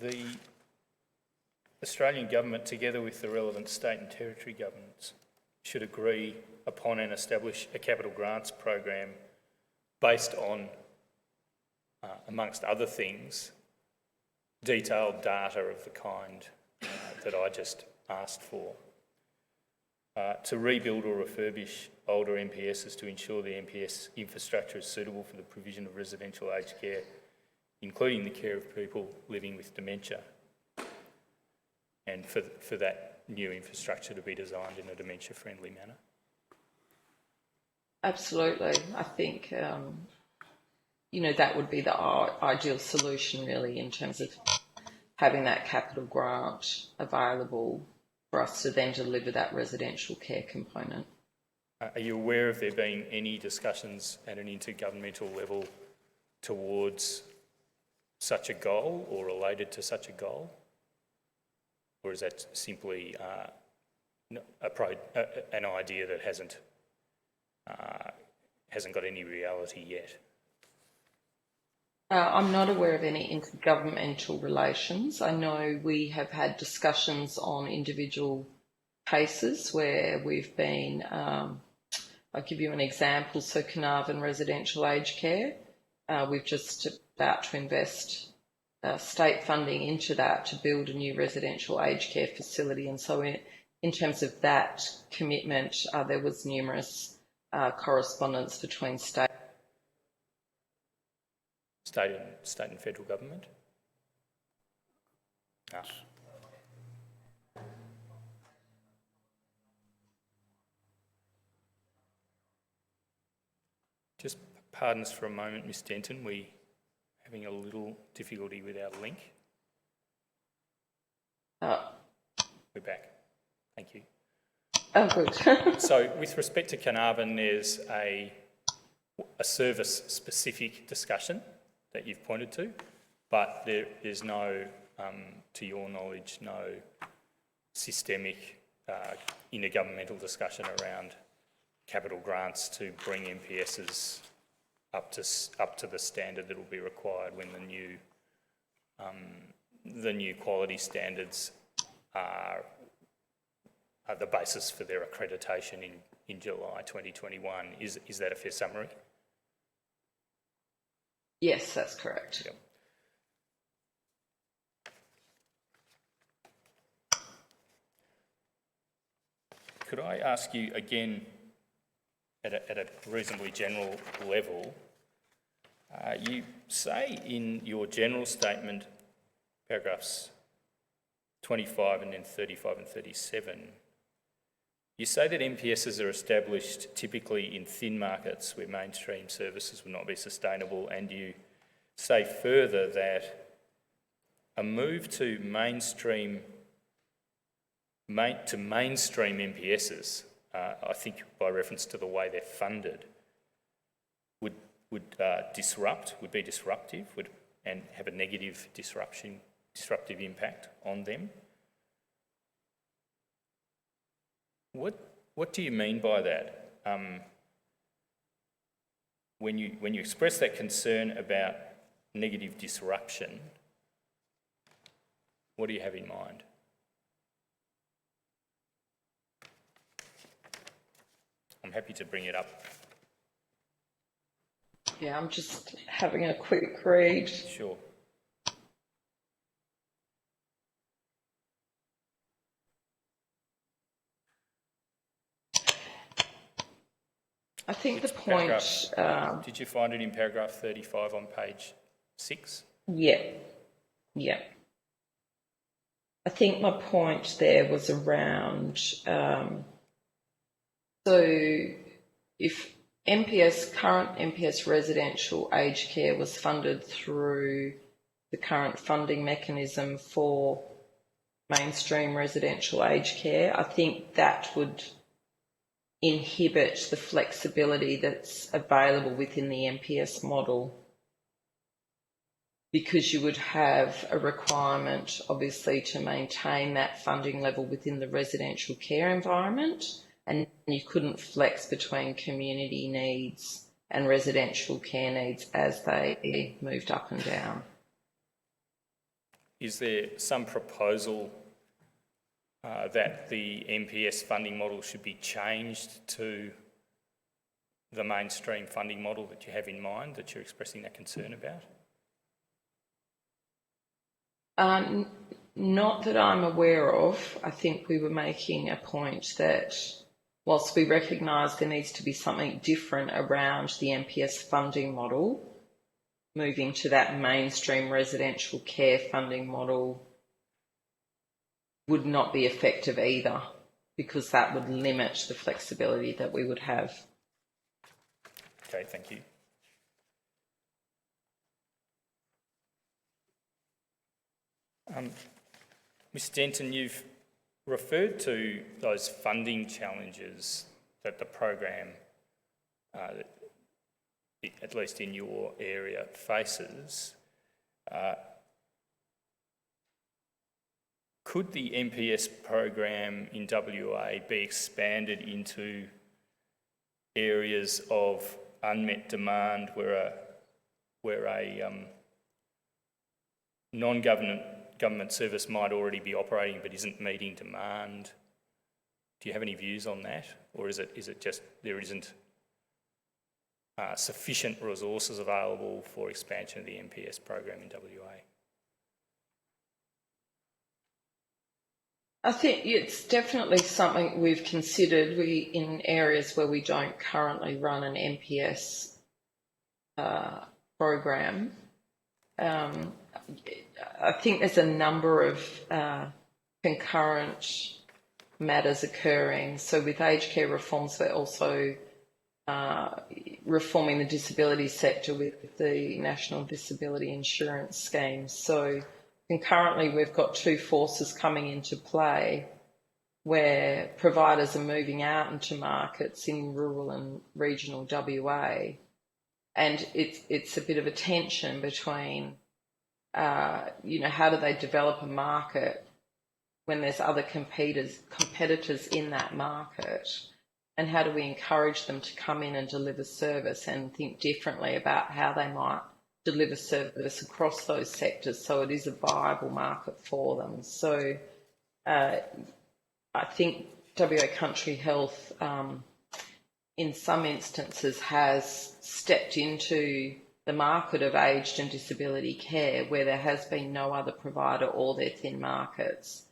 Speaker 6: the Australian government, together with the relevant state and territory governments, should agree upon and establish a capital grants program based on, amongst other things, detailed data of the kind that I just asked for, to rebuild or refurbish older MPSs to ensure the MPS infrastructure is suitable for the provision of residential aged care, including the care of people living with dementia, and for that new infrastructure to be designed in a dementia-friendly manner?
Speaker 10: Absolutely. I think, you know, that would be the ideal solution really, in terms of having that capital grant available for us to then deliver that residential care component.
Speaker 6: Are you aware of there being any discussions at an intergovernmental level towards such a goal or related to such a goal? Or is that simply an idea that hasn't got any reality yet?
Speaker 10: I'm not aware of any intergovernmental relations. I know we have had discussions on individual cases where we've been, I'll give you an example. So Carnarvon Residential Aged Care, we've just about to invest state funding into that to build a new residential aged care facility. And so in terms of that commitment, there was numerous correspondence between state
Speaker 6: and federal government? Ah. Just pardon us for a moment, Ms Denton. We're having a little difficulty with our link. We're back. Thank you.
Speaker 10: Oh, good.
Speaker 6: So with respect to Carnarvon, there's a service-specific discussion that you've pointed to, but there is no, to your knowledge, no systemic intergovernmental discussion around capital grants to bring MPSs up to the standard that will be required when the new quality standards are the basis for their accreditation in July 2021. Is that a fair summary?
Speaker 10: Yes, that's correct.
Speaker 6: Yep. Could I ask you again, at a reasonably general level, you say in your general statement, paragraphs 25 and then 35 and 37, You say that MPSs are established typically in thin markets where mainstream services will not be sustainable, and you say further that a move to mainstream MPSs, I think by reference to the way they're funded, would be disruptive, and have a negative disruptive impact on them. What do you mean by that? When you express that concern about negative disruption, what do you have in mind? I'm happy to bring it up.
Speaker 10: Yeah, I'm just having a quick read.
Speaker 6: Sure.
Speaker 10: I think
Speaker 6: Which
Speaker 10: the point...
Speaker 6: did you find it in paragraph 35 on page 6?
Speaker 10: Yeah. I think my point there was around, so if current MPS residential aged care was funded through the current funding mechanism for mainstream residential aged care, I think that would inhibit the flexibility that's available within the MPS model, because you would have a requirement, obviously, to maintain that funding level within the residential care environment, and you couldn't flex between community needs and residential care needs as they moved up and down.
Speaker 6: Is there some proposal that the MPS funding model should be changed to the mainstream funding model that you have in mind, that you're expressing that concern about?
Speaker 10: Not that I'm aware of. I think we were making a point that whilst we recognise there needs to be something different around the MPS funding model, moving to that mainstream residential care funding model would not be effective either, because that would limit the flexibility that we would have.
Speaker 6: Okay, thank you. Ms Denton, you've referred to those funding challenges that the program, at least in your area, faces. Could the MPS program in WA be expanded into areas of unmet demand where a non-government service might already be operating but isn't meeting demand? Do you have any views on that, or is it just there isn't sufficient resources available for expansion of the MPS program in WA?
Speaker 10: I think it's definitely something we've considered. In areas where we don't currently run an MPS program, I think there's a number of concurrent matters occurring. So with aged care reforms, we're also reforming the disability sector with the National Disability Insurance Scheme. So concurrently, we've got two forces coming into play where providers are moving out into markets in rural and regional WA. And it's a bit of a tension between, how do they develop a market when there's other competitors in that market? And how do we encourage them to come in and deliver service and think differently about how they might deliver service across those sectors so it is a viable market for them? So I think WA Country Health in some instances has stepped into the market of aged and disability care where there has been no other provider or their thin markets.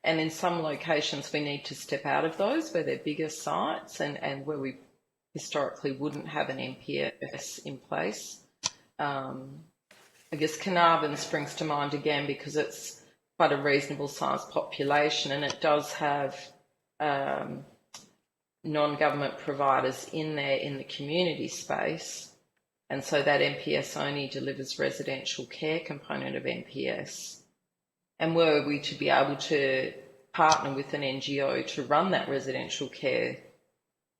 Speaker 10: And in some locations we need to step out of those where they're bigger sites and where we historically wouldn't have an MPS in place. I guess Carnarvon springs to mind again because it's quite a reasonable sized population and it does have non-government providers in there in the community space, and so that MPS only delivers residential care component of MPS. And were we to be able to partner with an NGO to run that residential care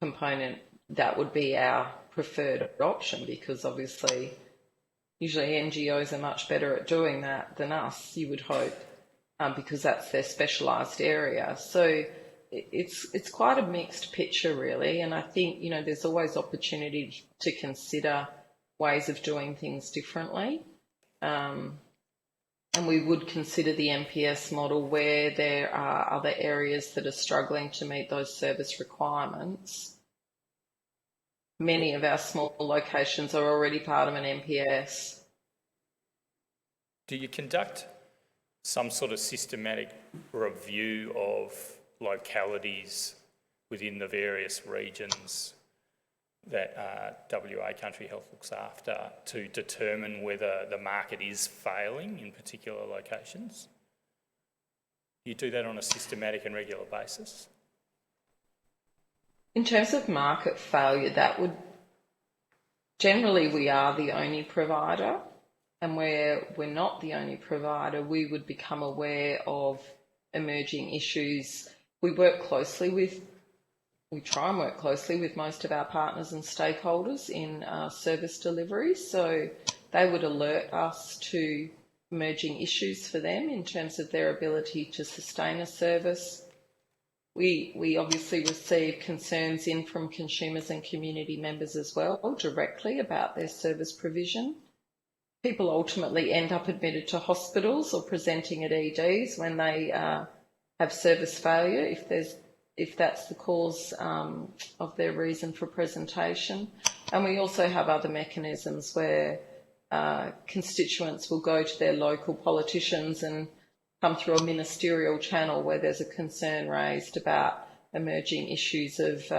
Speaker 10: component, that would be our preferred option, because obviously usually NGOs are much better at doing that than us, you would hope, because that's their specialised area. So it's quite a mixed picture really, and I think, you know, there's always opportunity to consider ways of doing things differently. And we would consider the MPS model where there are other areas that are struggling to meet those service requirements. Many of our small locations are already part of an MPS.
Speaker 6: Do you conduct some sort of systematic review of localities within the various regions that WA Country Health looks after to determine whether the market is failing in particular locations? Do you do that on a systematic and regular basis?
Speaker 10: In terms of market failure, that would generally, we are the only provider, and where we're not the only provider, we would become aware of emerging issues. We try and work closely with most of our partners and stakeholders in service delivery, so they would alert us to emerging issues for them in terms of their ability to sustain a service. We obviously receive concerns in from consumers and community members as well directly about their service provision. People ultimately end up admitted to hospitals or presenting at EDs when they have service failure, if that's the cause of their reason for presentation. And we also have other mechanisms where constituents will go to their local politicians and come through a ministerial channel where there's a concern raised about emerging issues of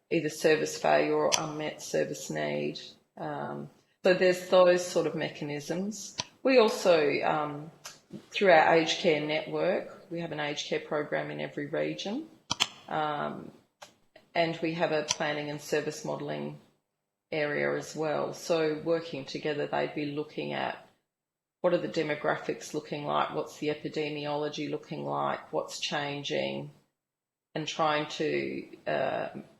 Speaker 10: either service failure or unmet service need. So there's those sort of mechanisms. We also, through our aged care network, we have an aged care program in every region, and we have a planning and service modelling area as well. So working together, they'd be looking at what are the demographics looking like, what's the epidemiology looking like, what's changing, and trying to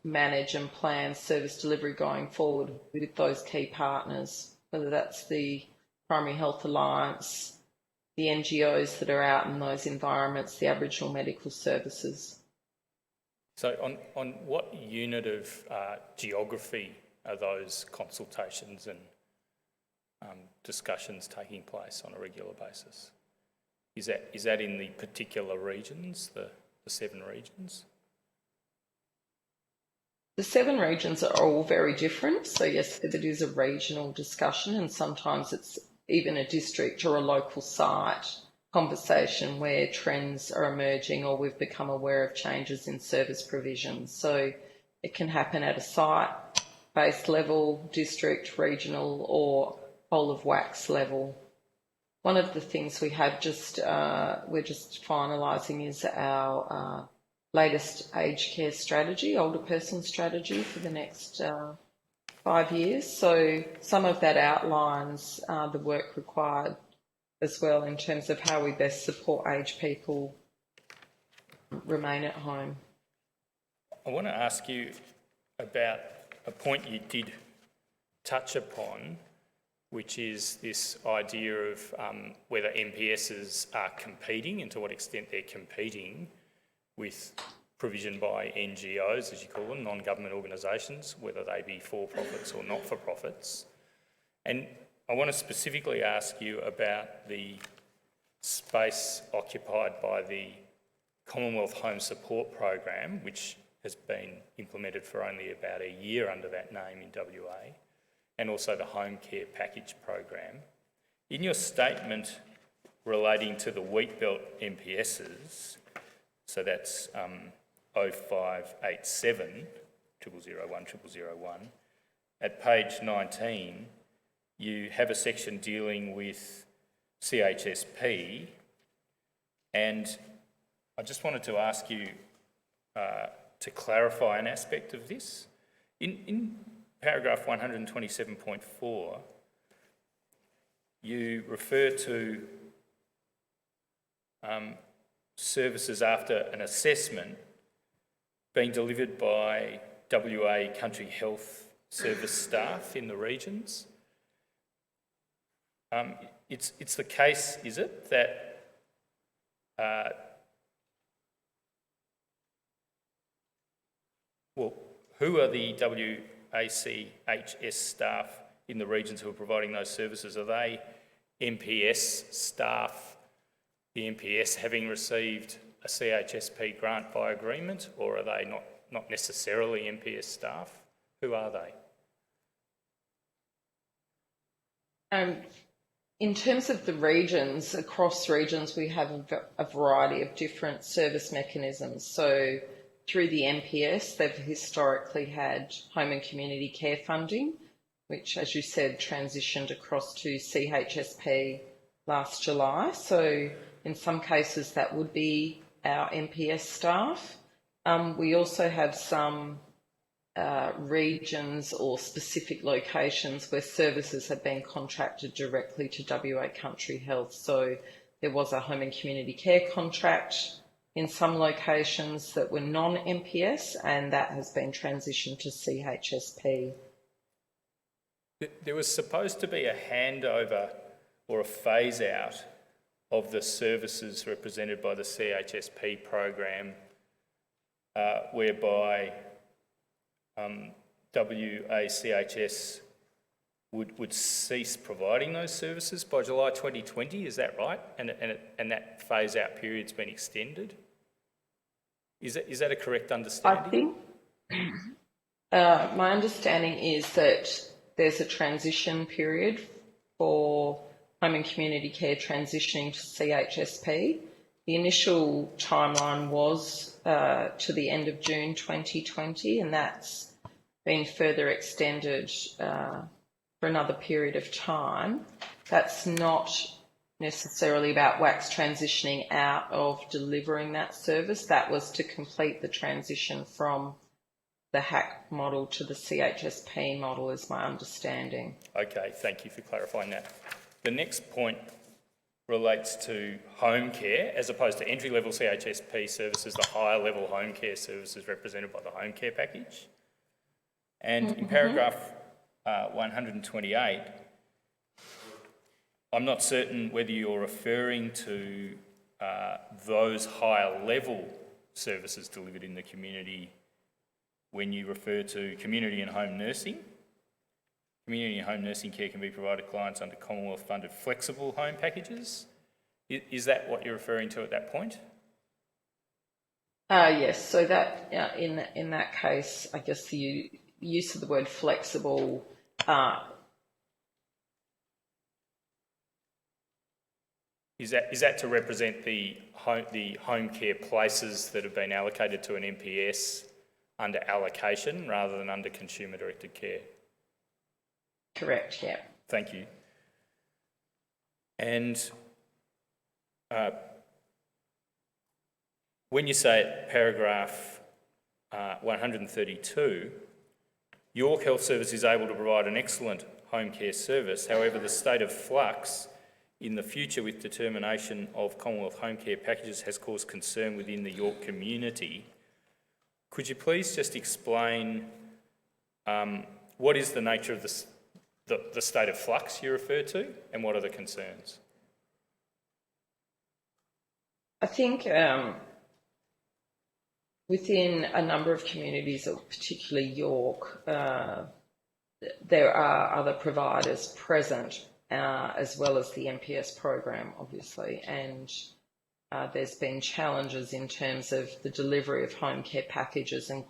Speaker 10: manage and plan service delivery going forward with those key partners, whether that's the Primary Health Alliance, the NGOs that are out in those environments, the Aboriginal Medical Services.
Speaker 6: So on what unit of geography are those consultations and discussions taking place on a regular basis? Is that in the particular regions, the 7 regions?
Speaker 10: The 7 regions are all very different. So yes, it is a regional discussion, and sometimes it's even a district or a local site conversation where trends are emerging or we've become aware of changes in service provision. So it can happen at a site-based level, district, regional, or whole of WACS level. One of the things we have we're just finalising is our latest aged care strategy, older person strategy for the next 5 years. So some of that outlines the work required as well in terms of how we best support aged people remain at home.
Speaker 6: I want to ask you about a point you did touch upon, which is this idea of whether MPSs are competing and to what extent they're competing with provision by NGOs, as you call them, non-government organisations, whether they be for-profits or not-for-profits. And I want to specifically ask you about the space occupied by the Commonwealth Home Support Program, which has been implemented for only about a year under that name in WA, and also the Home Care Package Program. In your statement relating to the Wheatbelt MPSs, so that's 0587 0001 0001, at page 19, you have a section dealing with CHSP, and I just wanted to ask you to clarify an aspect of this. In paragraph 127.4, you refer to services after an assessment being delivered by WA Country Health Service staff in the regions. It's the case, is it, that who are the WACHS staff in the regions who are providing those services? Are they MPS staff, the MPS having received a CHSP grant by agreement, or are they not necessarily MPS staff? Who are they?
Speaker 10: In terms of the regions, across regions we have a variety of different service mechanisms. So through the MPS, they've historically had home and community care funding, which, as you said, transitioned across to CHSP last July. So in some cases that would be our MPS staff. We also have some regions or specific locations where services have been contracted directly to WA Country Health. So there was a home and community care contract in some locations that were non-MPS, and that has been transitioned to CHSP.
Speaker 6: There was supposed to be a handover or a phase out of the services represented by the CHSP program, whereby WACHS would cease providing those services by July 2020, is that right? And that phase out period's been extended? Is that a correct understanding?
Speaker 10: I think my understanding is that there's a transition period for home and community care transitioning to CHSP. The initial timeline was to the end of June 2020, and that's been further extended for another period of time. That's not necessarily about WACS transitioning out of delivering that service. That was to complete the transition from the HAC model to the CHSP model, is my understanding.
Speaker 6: Okay, thank you for clarifying that. The next point relates to home care, as opposed to entry-level CHSP services, the higher-level home care services represented by the home care package. And in paragraph 128, I'm not certain whether you're referring to those higher-level services delivered in the community when you refer to community and home nursing. Community and home nursing care can be provided to clients under Commonwealth-funded flexible home packages. Is that what you're referring to at that point?
Speaker 10: Yes, so that in that case, I guess the use of the word flexible
Speaker 6: Is that to represent the home care places that have been allocated to an MPS under allocation rather than under consumer-directed care?
Speaker 10: Correct, yeah.
Speaker 6: Thank you. And when you say at paragraph 132, York Health Service is able to provide an excellent home care service. However, the state of flux in the future with determination of Commonwealth home care packages has caused concern within the York community. Could you please just explain what is the nature of the state of flux you refer to, and what are the concerns?
Speaker 10: I think within a number of communities, particularly York, there are other providers present, as well as the MPS program, obviously, and there's been challenges in terms of the delivery of home care packages, and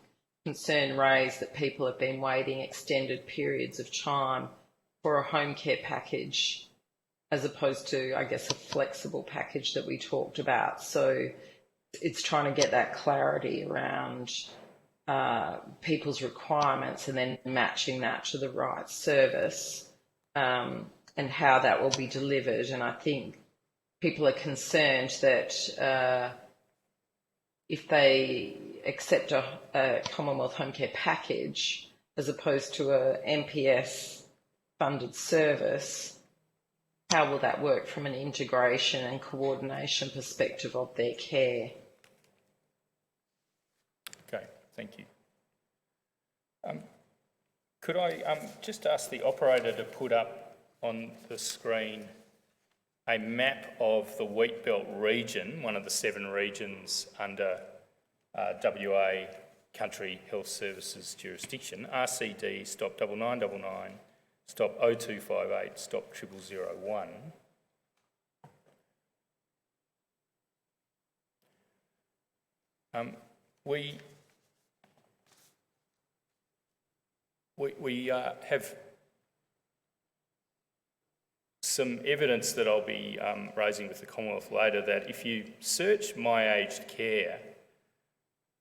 Speaker 10: concern raised that people have been waiting extended periods of time for a home care package as opposed to, I guess, a flexible package that we talked about. So it's trying to get that clarity around people's requirements and then matching that to the right service and how that will be delivered. And I think people are concerned that if they accept a Commonwealth home care package as opposed to a MPS funded service, how will that work from an integration and coordination perspective of their care?
Speaker 6: Okay, thank you. Could I just ask the operator to put up on the screen a map of the Wheatbelt region, one of the 7 regions under WA Country Health Services jurisdiction, RCD stop 9999, stop 0258, stop 0001. We have some evidence that I'll be raising with the Commonwealth later that if you search my aged care,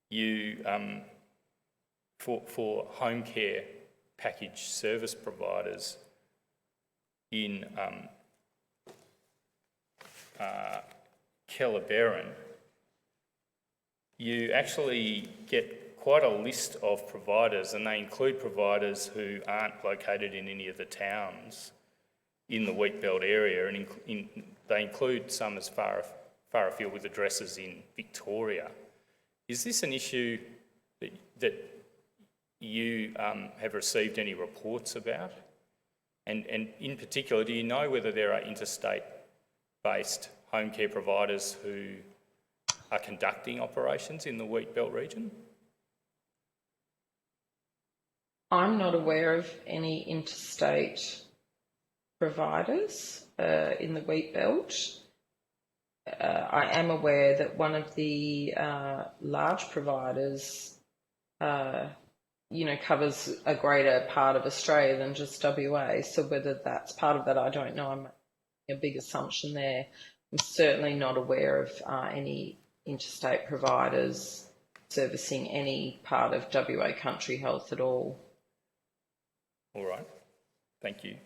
Speaker 6: you for home care package service providers in Kellerberrin, you actually get quite a list of providers, and they include providers who aren't located in any of the towns in the Wheatbelt area, and they include some as far afield with addresses in Victoria. Is this an issue that you have received any reports about? And in particular, do you know whether there are interstate-based home care providers who are conducting operations in the Wheatbelt region?
Speaker 10: I'm not aware of any interstate providers in the Wheatbelt. I am aware that one of the large providers, covers a greater part of Australia than just WA. So whether that's part of that, I don't know. I'm making a big assumption there. I'm certainly not aware of any interstate providers servicing any part of WA Country Health at all.
Speaker 6: All right, thank you.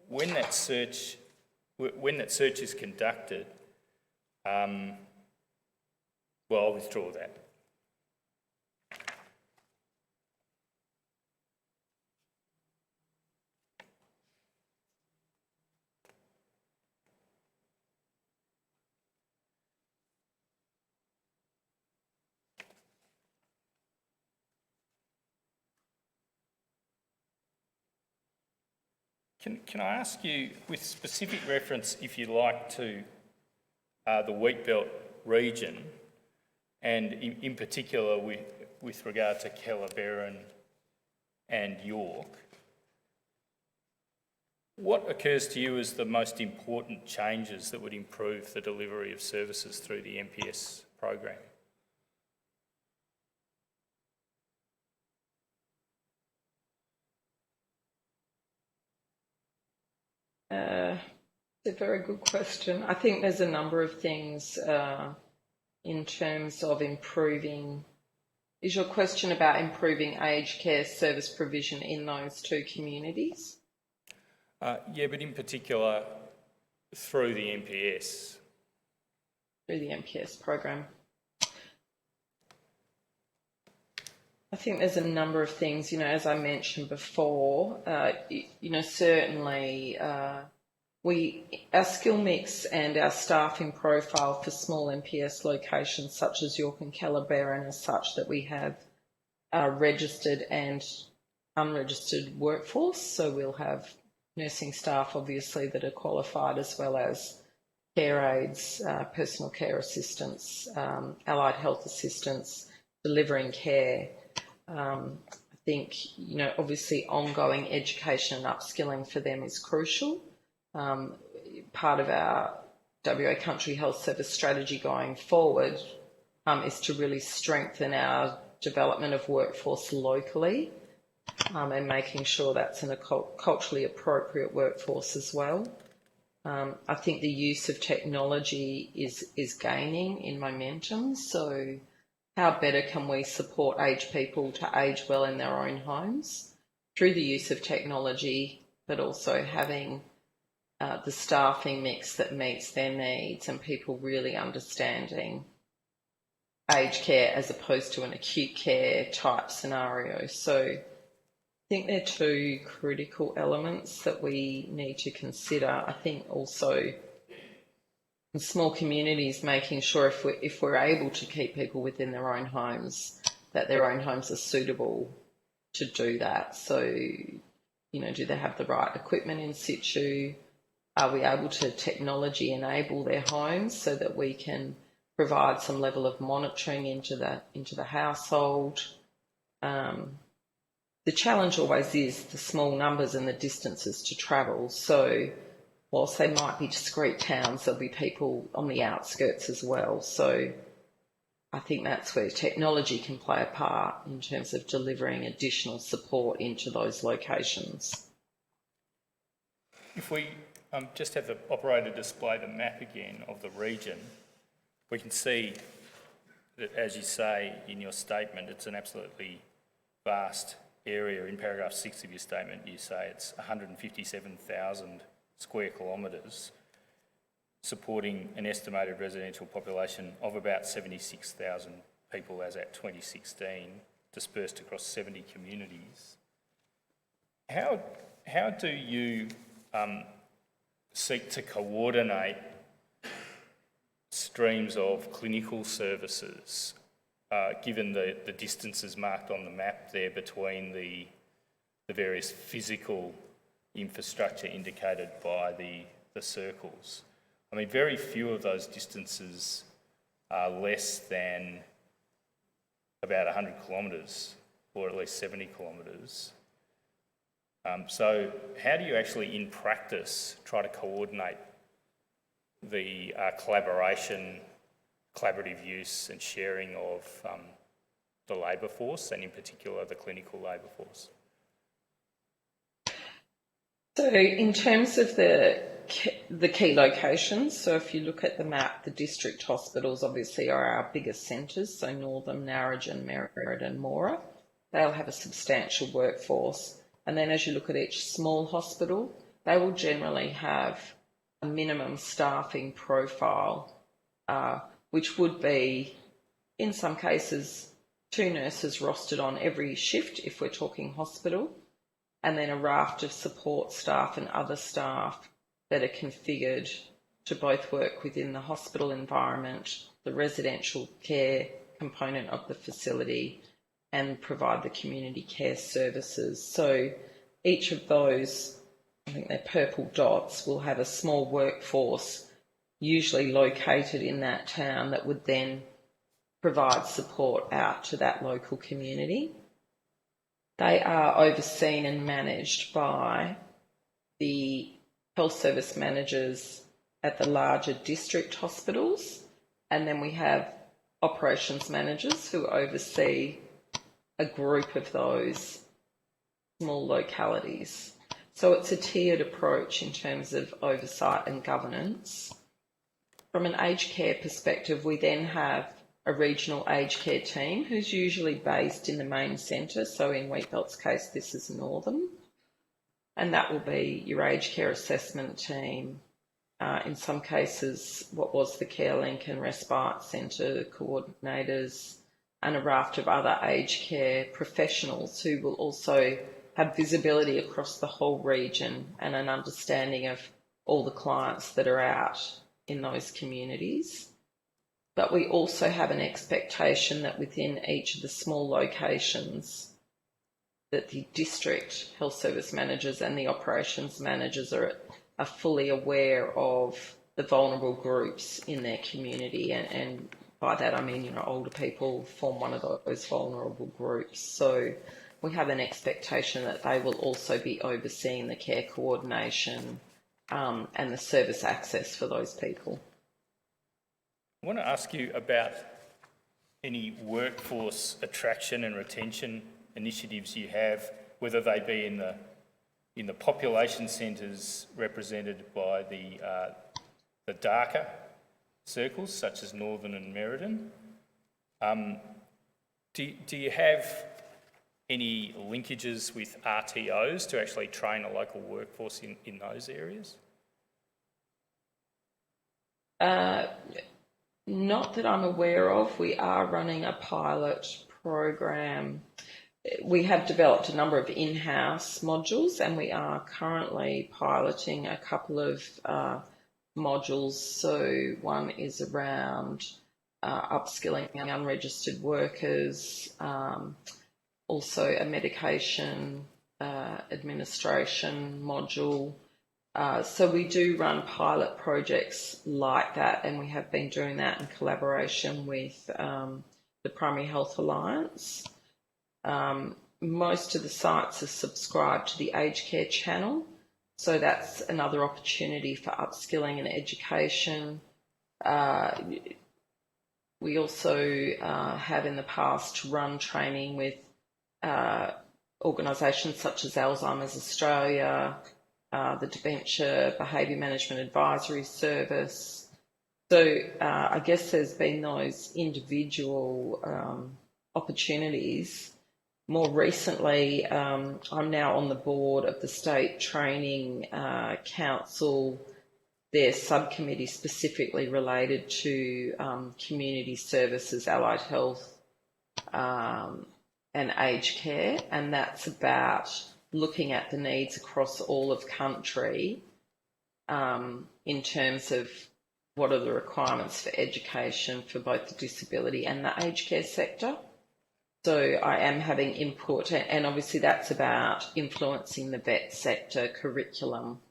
Speaker 6: When that search is conducted, well, I'll withdraw that. Can I ask you, with specific reference, if you like, to the Wheatbelt region, and in particular with regard to Kellerberrin and York, what occurs to you as the most important changes that would improve the delivery of services through the MPS program?
Speaker 10: It's a very good question. I think there's a number of things in terms of improving. Is your question about improving aged care service provision in those 2 communities?
Speaker 6: Yeah, but in particular through the MPS.
Speaker 10: Through the MPS program. I think there's a number of things, as I mentioned before, certainly our skill mix and our staffing profile for small MPS locations such as York and Kellerberrin are such that we have registered and unregistered workforce. So we'll have nursing staff, obviously, that are qualified, as well as care aides, personal care assistants, allied health assistants, delivering care. I think, obviously ongoing education and upskilling for them is crucial. Part of our WA Country Health Service strategy going forward is to really strengthen our development of workforce locally and making sure that's in a culturally appropriate workforce as well. I think the use of technology is gaining in momentum. So how better can we support aged people to age well in their own homes through the use of technology, but also having the staffing mix that meets their needs and people really understanding aged care as opposed to an acute care type scenario. So I think they're two critical elements that we need to consider. I think also in small communities, making sure if we're able to keep people within their own homes, that their own homes are suitable to do that. So, you know, do they have the right equipment in situ? Are we able to technology enable their homes so that we can provide some level of monitoring into the household? The challenge always is the small numbers and the distances to travel. So whilst they might be discrete towns, there'll be people on the outskirts as well. So I think that's where technology can play a part in terms of delivering additional support into those locations.
Speaker 6: If we just have the operator display the map again of the region, we can see that, as you say in your statement, it's an absolutely vast area. In paragraph 6 of your statement, you say it's 157,000 square kilometres, supporting an estimated residential population of about 76,000 people as at 2016, dispersed across 70 communities. How do you seek to coordinate streams of clinical services, given the distances marked on the map there between the various physical infrastructure indicated by the circles? I mean, very few of those distances are less than about 100 kilometres, or at least 70 kilometres. So how do you actually, in practice, try to coordinate the collaborative use and sharing of the labour force, and in particular the clinical labour force?
Speaker 10: So in terms of the key locations, so if you look at the map, the district hospitals obviously are our biggest centres, so Northam, Narrogin, Merredin, Mora. They'll have a substantial workforce. And then as you look at each small hospital, they will generally have a minimum staffing profile, which would be, in some cases, 2 nurses rostered on every shift if we're talking hospital, and then a raft of support staff and other staff that are configured to both work within the hospital environment, the residential care component of the facility, and provide the community care services. So each of those, I think they're purple dots, will have a small workforce usually located in that town that would then provide support out to that local community. They are overseen and managed by the health service managers at the larger district hospitals, and then we have operations managers who oversee a group of those small localities. So it's a tiered approach in terms of oversight and governance. From an aged care perspective, we then have a regional aged care team who's usually based in the main centre. So in Wheatbelt's case, this is Northam. And that will be your aged care assessment team. In some cases, what was the CareLink and Respite Centre coordinators, and a raft of other aged care professionals who will also have visibility across the whole region and an understanding of all the clients that are out in those communities. But we also have an expectation that within each of the small locations that the district health service managers and the operations managers are fully aware of the vulnerable groups in their community, and by that I mean, you know, older people form one of those vulnerable groups. So we have an expectation that they will also be overseeing the care coordination and the service access for those people.
Speaker 6: I want to ask you about any workforce attraction and retention initiatives you have, whether they be in the population centres represented by the darker circles, such as Northern and Merredin. Do you have any linkages with RTOs to actually train a local workforce in those areas?
Speaker 10: Not that I'm aware of. We are running a pilot program. We have developed a number of in-house modules, and we are currently piloting a couple of modules. So one is around upskilling unregistered workers, also a medication administration module. So we do run pilot projects like that, and we have been doing that in collaboration with the Primary Health Alliance. Most of the sites are subscribed to the aged care channel, so that's another opportunity for upskilling and education. We also have in the past run training with organisations such as Alzheimer's Australia, the Dementia Behaviour Management Advisory Service. So I guess there's been those individual opportunities. More recently, I'm now on the board of the State Training Council, their subcommittee specifically related to community services, allied health and aged care, and that's about looking at the needs across all of country in terms of what are the requirements for education for both the disability and the aged care sector. So I am having input, and obviously that's about influencing the vet sector curriculum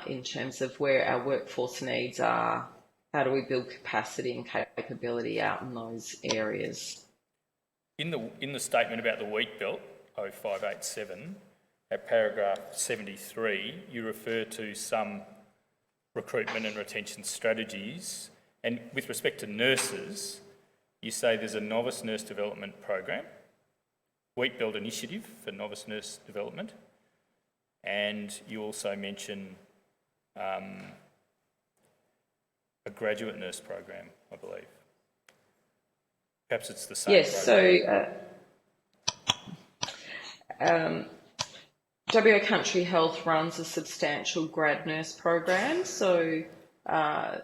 Speaker 10: in terms of where our workforce needs are, how do we build capacity and capability out in those areas.
Speaker 6: In the statement about the wheat belt, 0587, at paragraph 73, you refer to some recruitment and retention strategies, and with respect to nurses, you say there's a novice nurse development program, wheat belt initiative for novice nurse development, and you also mention a graduate nurse program, I believe. Perhaps it's the same.
Speaker 10: Yes,
Speaker 6: program.
Speaker 10: so WA Country Health runs a substantial grad nurse program. So as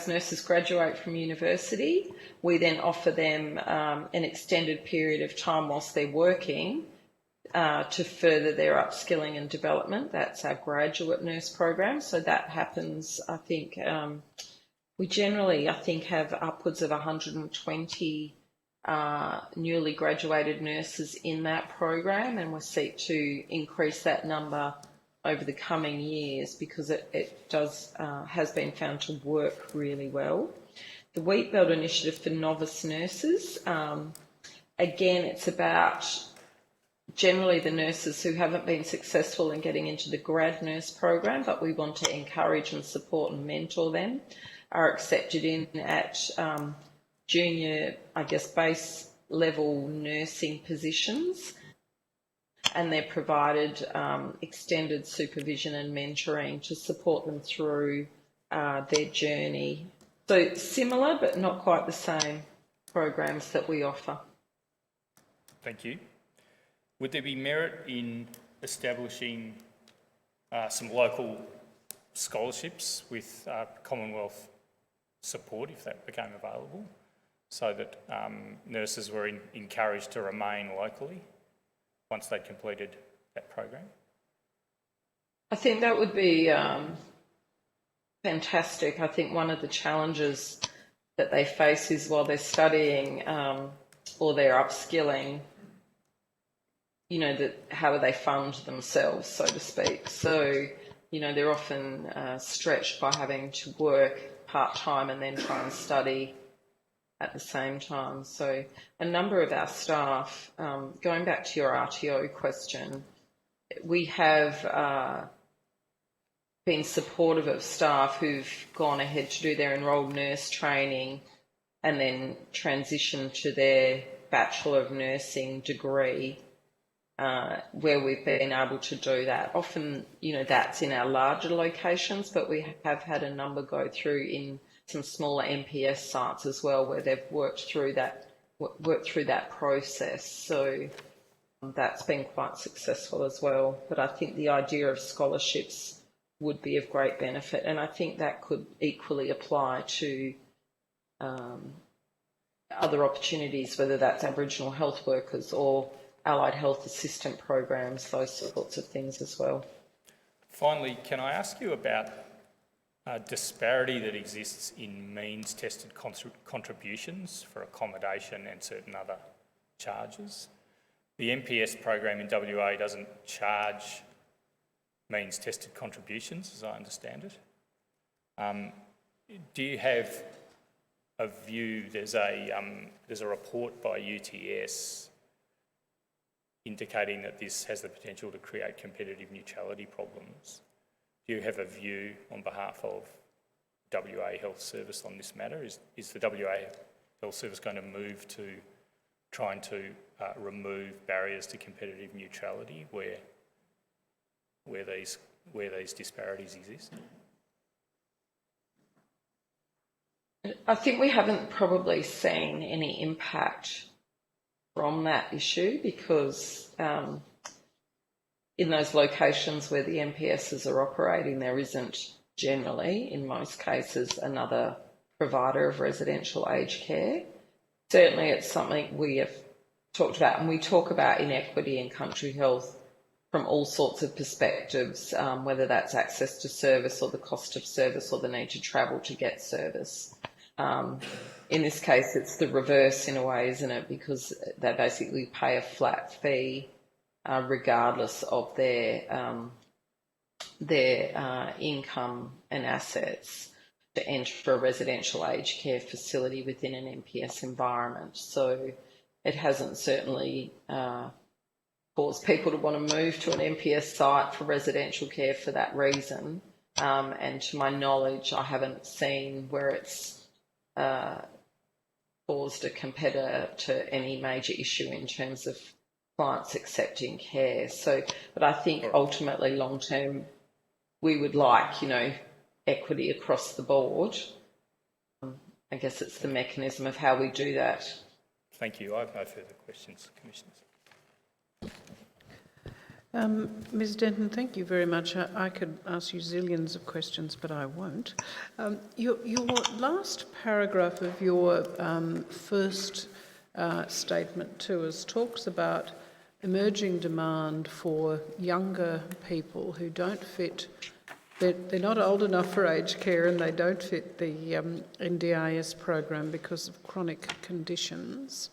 Speaker 10: nurses graduate from university, we then offer them an extended period of time whilst they're working to further their upskilling and development. That's our graduate nurse program. So that happens, I think, we generally, I think, have upwards of 120 newly graduated nurses in that program, and we seek to increase that number over the coming years because it does has been found to work really well. The Wheat Belt Initiative for novice nurses, again, it's about generally the nurses who haven't been successful in getting into the grad nurse program, but we want to encourage and support and mentor them, are accepted in at junior, I guess, base level nursing positions, and they're provided extended supervision and mentoring to support them through their journey. So similar but not quite the same programs that we offer.
Speaker 6: Thank you. Would there be merit in establishing some local scholarships with Commonwealth support if that became available, so that nurses were encouraged to remain locally once they'd completed that program?
Speaker 10: I think that would be fantastic. I think one of the challenges that they face is while they're studying or they're upskilling, you know, that how do they fund themselves, so to speak. So, you know, they're often stretched by having to work part-time and then try and study at the same time. So a number of our staff, going back to your RTO question, we have been supportive of staff who've gone ahead to do their enrolled nurse training and then transition to their Bachelor of Nursing degree, where we've been able to do that. Often, you know, that's in our larger locations, but we have had a number go through in some smaller MPS sites as well, where they've worked through that process. So that's been quite successful as well. But I think the idea of scholarships would be of great benefit. And I think that could equally apply to other opportunities, whether that's Aboriginal health workers or allied health assistant programs, those sorts of things as well.
Speaker 6: Finally, can I ask you about a disparity that exists in means-tested contributions for accommodation and certain other charges? The MPS program in WA doesn't charge means-tested contributions, as I understand it. Do you have a view? There's a report by UTS indicating that this has the potential to create competitive neutrality problems. Do you have a view on behalf of WA Health Service on this matter? Is the WA Health Service going to move to trying to remove barriers to competitive neutrality where these disparities exist?
Speaker 10: I think we haven't probably seen any impact from that issue because in those locations where the MPSs are operating, there isn't generally, in most cases, another provider of residential aged care. Certainly it's something we have talked about, and we talk about inequity in country health from all sorts of perspectives, whether that's access to service or the cost of service or the need to travel to get service. In this case, it's the reverse in a way, isn't it? Because they basically pay a flat fee regardless of their income and assets to enter a residential aged care facility within an MPS environment. So it hasn't certainly caused people to want to move to an MPS site for residential care for that reason. And to my knowledge, I haven't seen where it's caused a competitor to any major issue in terms of clients accepting care. So, but I think ultimately long term, we would like, equity across the board. I guess it's the mechanism of how we do that.
Speaker 6: Thank you. I have no further questions, Commissioners.
Speaker 5: Ms Denton, thank you very much. I could ask you zillions of questions, but I won't. Your last paragraph of your first statement to us talks about emerging demand for younger people who don't fit, they're not old enough for aged care and they don't fit the NDIS program because of chronic conditions.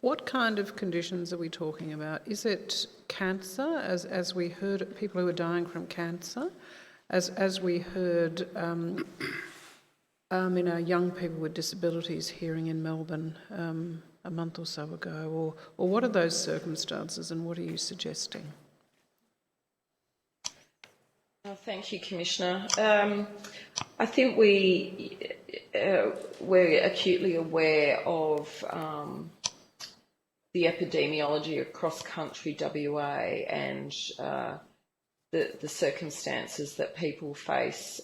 Speaker 5: What kind of conditions are we talking about? Is it cancer, as we heard, people who are dying from cancer, as we heard in our young people with disabilities hearing in Melbourne a month or so ago, or what are those circumstances and what are you suggesting?
Speaker 10: Thank you, Commissioner. I think we're acutely aware of the epidemiology across country WA and the circumstances that people face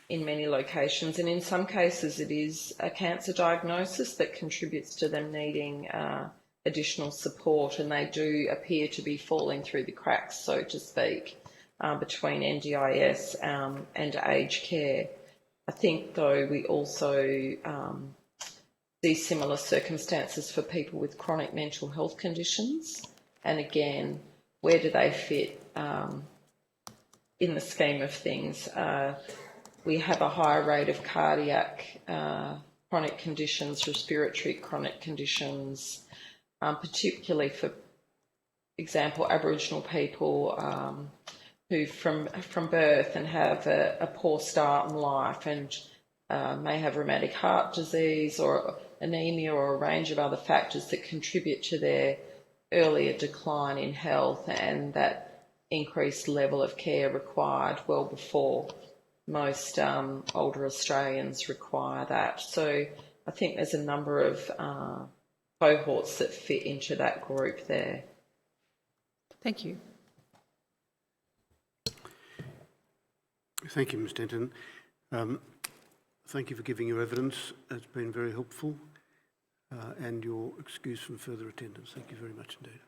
Speaker 10: in many locations, and in some cases it is a cancer diagnosis that contributes to them needing additional support, and they do appear to be falling through the cracks, so to speak, between NDIS and aged care. I think though we also see similar circumstances for people with chronic mental health conditions, and again, where do they fit in the scheme of things? We have a higher rate of cardiac chronic conditions, respiratory chronic conditions, particularly for example Aboriginal people who from birth and have a poor start in life and may have rheumatic heart disease or anemia or a range of other factors that contribute to their earlier decline in health, and that increased level of care required well before most older Australians require that. So I think there's a number of cohorts that fit into that group there.
Speaker 5: Thank you.
Speaker 1: Thank you, Ms Denton. Thank you for giving your evidence. It's been very helpful, and your excuse from further attendance. Thank you very much indeed.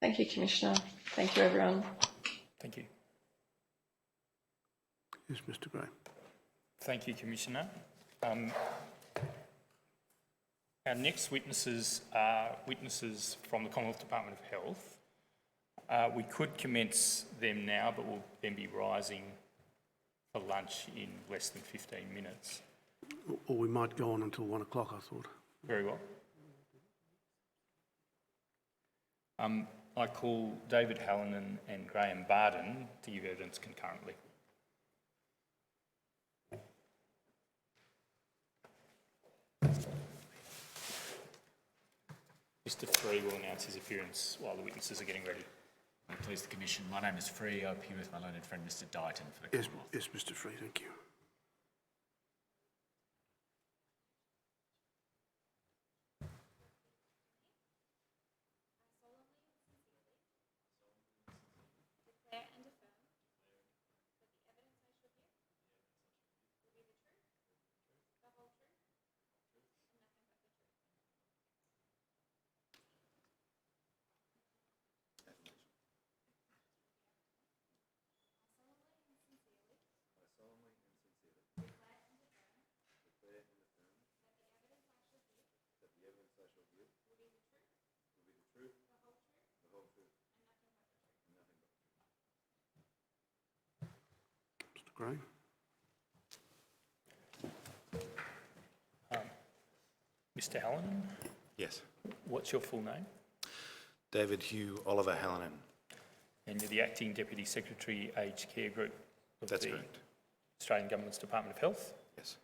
Speaker 10: Thank you, Commissioner. Thank you, everyone.
Speaker 6: Thank you.
Speaker 1: Yes, Mr Gray.
Speaker 6: Thank you, Commissioner. Our next witnesses are witnesses from the Commonwealth Department of Health. We could commence them now, but we'll then be rising for lunch in less than 15 minutes.
Speaker 1: Or we might go on until 1 o'clock, I thought.
Speaker 6: Very well. I call David Hallinan and Graham Barden to give evidence concurrently. Mr Free will announce his appearance while the witnesses are getting ready.
Speaker 11: Please the Commission. My name is Free. I appear with my learned friend Mr Dighton for the Commonwealth.
Speaker 1: Yes, Mr Free, thank you.
Speaker 3: Declare and affirm that the evidence I shall give will be the truth, the whole truth, and nothing but the truth.
Speaker 1: Mr Gray.
Speaker 6: Mr Hallinan,
Speaker 11: Yes.
Speaker 6: what's your full name?
Speaker 11: David Hugh Oliver Hallinan.
Speaker 6: And you're the Acting Deputy Secretary, Aged Care Group of
Speaker 11: That's
Speaker 6: the
Speaker 11: correct.
Speaker 6: Australian Government's Department of Health.
Speaker 11: Yes.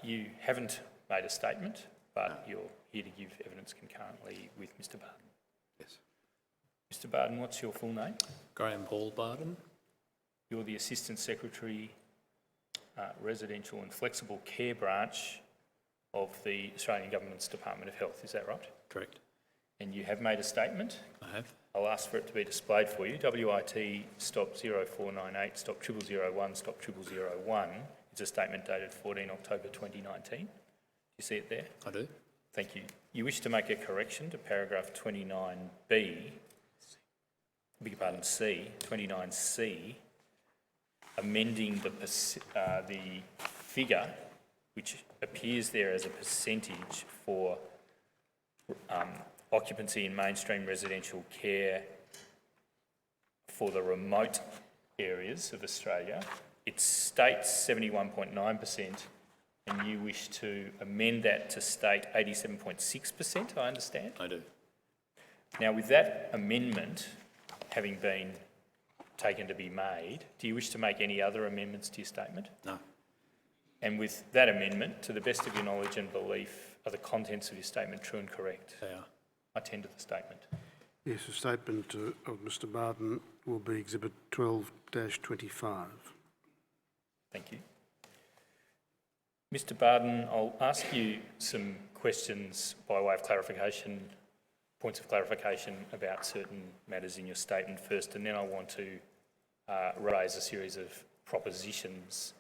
Speaker 6: You haven't made a statement, but you're here to give evidence concurrently with Mr Barden.
Speaker 11: Yes.
Speaker 6: Mr Barden, what's your full name?
Speaker 8: Graham Paul Barden.
Speaker 6: You're the Assistant Secretary, Residential and Flexible Care Branch of the Australian Government's Department of Health, is that right?
Speaker 8: Correct.
Speaker 6: And you have made a statement.
Speaker 8: I have.
Speaker 6: I'll ask for it to be displayed for you. WIT stop 0498 stop 0001 stop 0001. It's a statement dated 14 October 2019. Do you see it there?
Speaker 8: I do.
Speaker 6: Thank you. You wish to make a correction to paragraph 29B, beg your pardon, C, 29C, amending the figure which appears there as a percentage for occupancy in mainstream residential care for the remote areas of Australia. It states 71.9%, and you wish to amend that to state 87.6%, I understand?
Speaker 8: I do.
Speaker 6: Now, with that amendment having been taken to be made, do you wish to make any other amendments to your statement?
Speaker 8: No.
Speaker 6: And with that amendment, to the best of your knowledge and belief, are the contents of your statement true and correct?
Speaker 8: They are.
Speaker 6: I tender the statement.
Speaker 1: Yes, a statement of Mr Barden will be Exhibit 12-25.
Speaker 6: Thank you. Mr Barden, I'll ask you some questions by way of clarification, points of clarification about certain matters in your statement first, and then I want to raise a series of propositions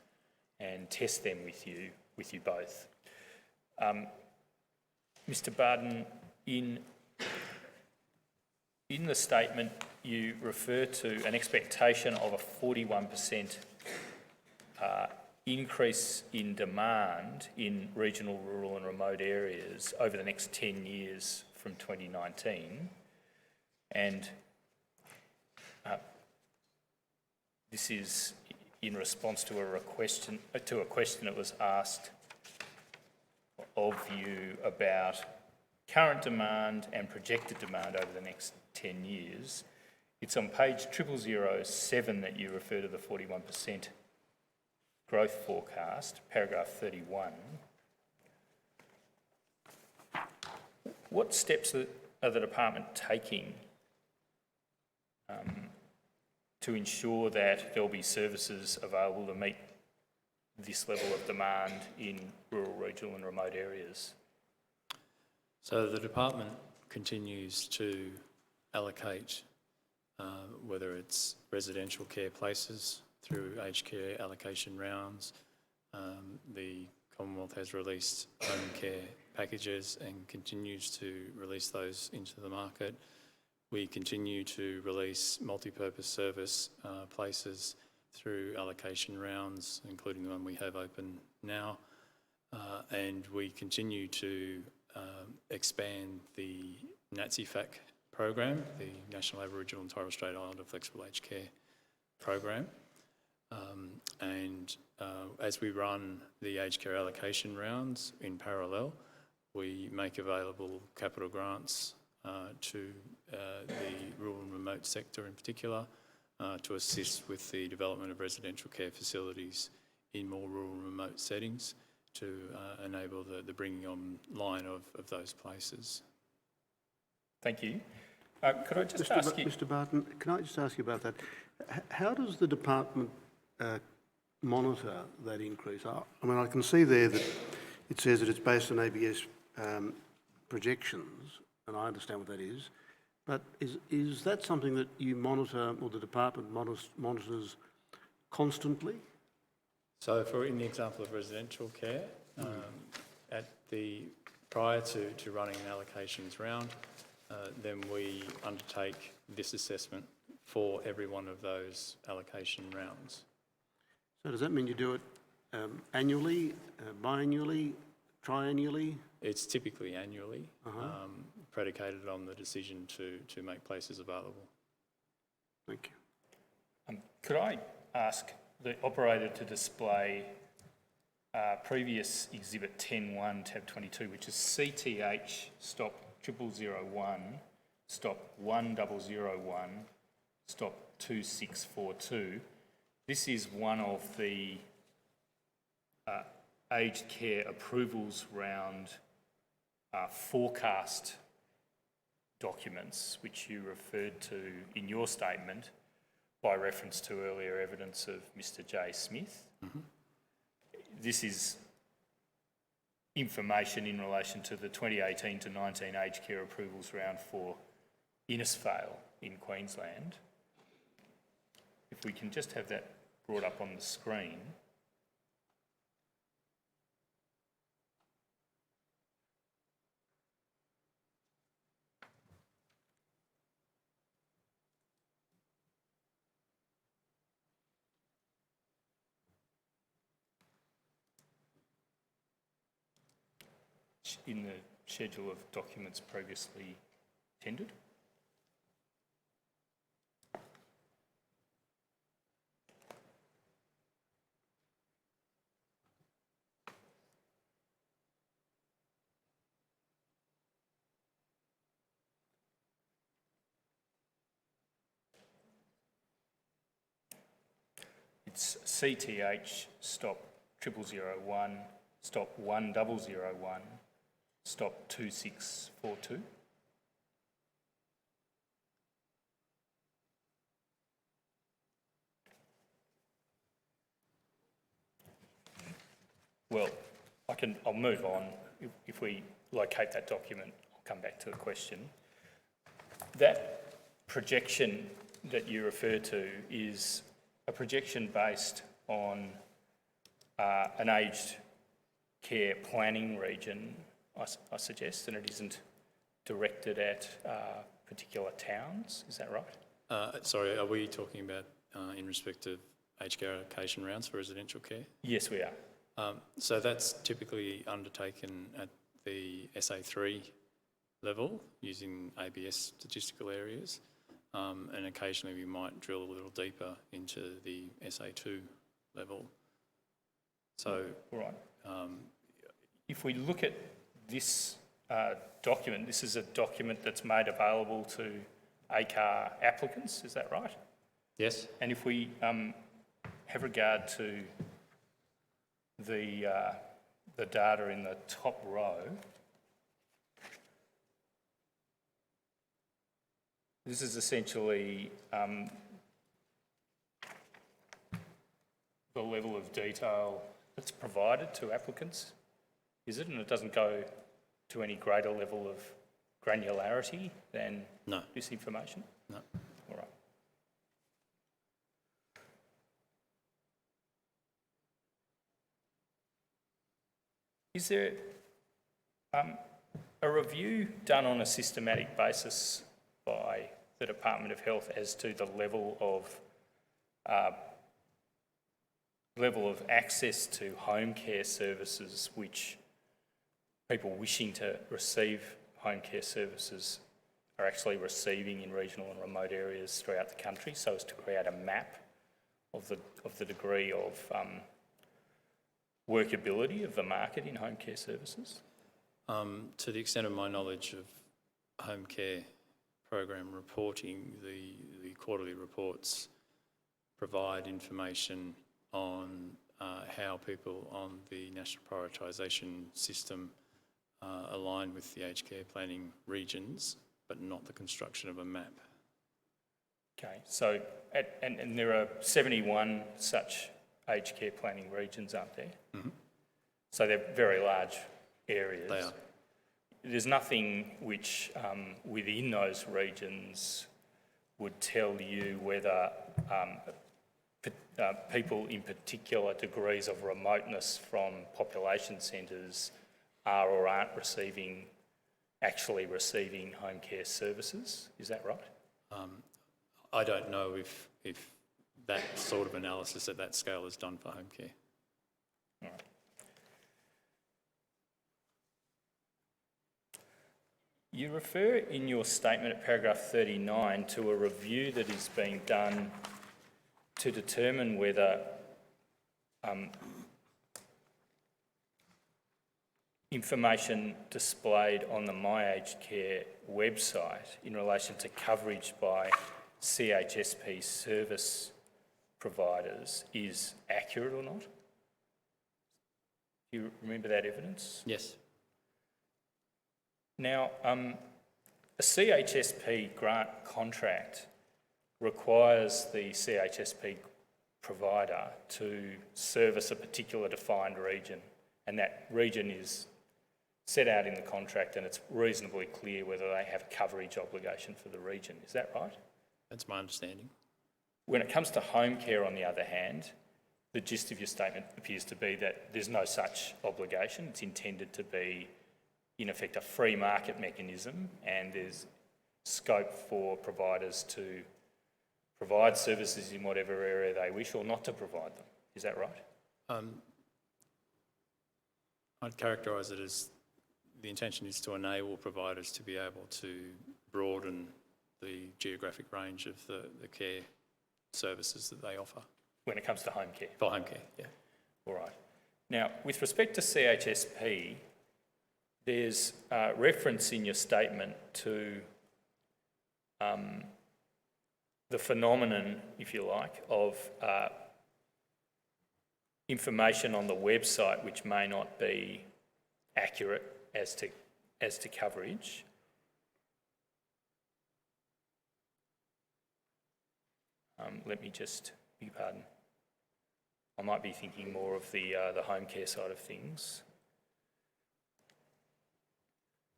Speaker 6: and test them with you both. Mr Barden, in the statement you refer to an expectation of a 41% increase in demand in regional, rural and remote areas over the next 10 years from 2019. And this is in response to a question that was asked of you about current demand and projected demand over the next 10 years. It's on page 0007 that you refer to the 41% growth forecast, paragraph 31. What steps are the department taking to ensure that there'll be services available to meet this level of demand in rural, regional and remote areas?
Speaker 8: So the department continues to allocate, whether it's residential care places through aged care allocation rounds. The Commonwealth has released home care packages and continues to release those into the market. We continue to release multi-purpose service places through allocation rounds, including the one we have open now. And we continue to expand the NATSIFAC program, the National Aboriginal and Torres Strait Islander Flexible Aged Care program. As we run the aged care allocation rounds in parallel, we make available capital grants to the rural and remote sector in particular to assist with the development of residential care facilities in more rural and remote settings to enable the bringing online of those places.
Speaker 6: Thank you. Could I just ask you...
Speaker 1: Mr. Barton, can I just ask you about that? How does the department monitor that increase? I mean, I can see there that it says that it's based on ABS projections, and I understand what that is, but is that something that you monitor, or the department monitors constantly?
Speaker 8: So in the example of residential care, prior to running an allocations round, then we undertake this assessment for every one of those allocation rounds.
Speaker 1: So does that mean you do it annually, biannually, triannually?
Speaker 8: It's typically annually, predicated on the decision to make places available.
Speaker 1: Thank you.
Speaker 6: Could I ask the operator to display previous Exhibit 10.1, tab 22, which is CTH stop 0001, stop 1001, stop 2642. This is one of the aged care approvals round forecast documents, which you referred to in your statement by reference to earlier evidence of Mr. J. Smith. This is information in relation to the 2018 to 19 aged care approvals round for Innisfail in Queensland. If we can just have that brought up on the screen. In the schedule of documents previously tendered. It's CTH stop 0001, stop 1001, stop 2642. Well, I'll move on. If we locate that document, I'll come back to the question. That projection that you refer to is a projection based on an aged care planning region, I suggest, and it isn't directed at particular towns. Is that right?
Speaker 8: Sorry, are we talking about in respect of aged care allocation rounds for residential care?
Speaker 6: Yes, we are.
Speaker 8: So that's typically undertaken at the SA3 level using ABS statistical areas, and occasionally we might drill a little deeper into the SA2 level. So,
Speaker 6: all right. If we look at this document, this is a document that's made available to ACAR applicants, is that right?
Speaker 8: Yes.
Speaker 6: And if we have regard to the data in the top row, this is essentially the level of detail that's provided to applicants, is it? And it doesn't go to any greater level of granularity than this information?
Speaker 8: No.
Speaker 6: All right. Is there a review done on a systematic basis by the Department of Health as to the level of access to home care services which people wishing to receive home care services are actually receiving in regional and remote areas throughout the country, so as to create a map of the degree of workability of the market in home care services?
Speaker 8: To the extent of my knowledge of home care program reporting, the quarterly reports provide information on how people on the National Prioritisation System align with the aged care planning regions, but not the construction of a map.
Speaker 6: Okay, so, and there are 71 such aged care planning regions, aren't there?
Speaker 8: Mm-hmm.
Speaker 6: So they're very large areas.
Speaker 8: They are.
Speaker 6: There's nothing which within those regions would tell you whether people in particular degrees of remoteness from population centres are or aren't actually receiving home care services. Is that right?
Speaker 8: I don't know if that sort of analysis at that scale is done for home care.
Speaker 6: All right. You refer in your statement at paragraph 39 to a review that is being done to determine whether information displayed on the My Aged Care website in relation to coverage by CHSP service providers is accurate or not? Do you remember that evidence?
Speaker 8: Yes.
Speaker 6: Now, a CHSP grant contract requires the CHSP provider to service a particular defined region, and that region is set out in the contract, and it's reasonably clear whether they have a coverage obligation for the region. Is that right?
Speaker 8: That's my understanding.
Speaker 6: When it comes to home care, on the other hand, the gist of your statement appears to be that there's no such obligation. It's intended to be, in effect, a free market mechanism, and there's scope for providers to provide services in whatever area they wish or not to provide them. Is that right?
Speaker 8: I'd characterise it as the intention is to enable providers to be able to broaden the geographic range of the care services that they offer.
Speaker 6: When it comes to home care?
Speaker 8: For home care, yeah.
Speaker 6: All right. Now, with respect to CHSP, there's reference in your statement to the phenomenon, if you like, of information on the website which may not be accurate as to coverage. Let me just, beg your pardon. I might be thinking more of the home care side of things.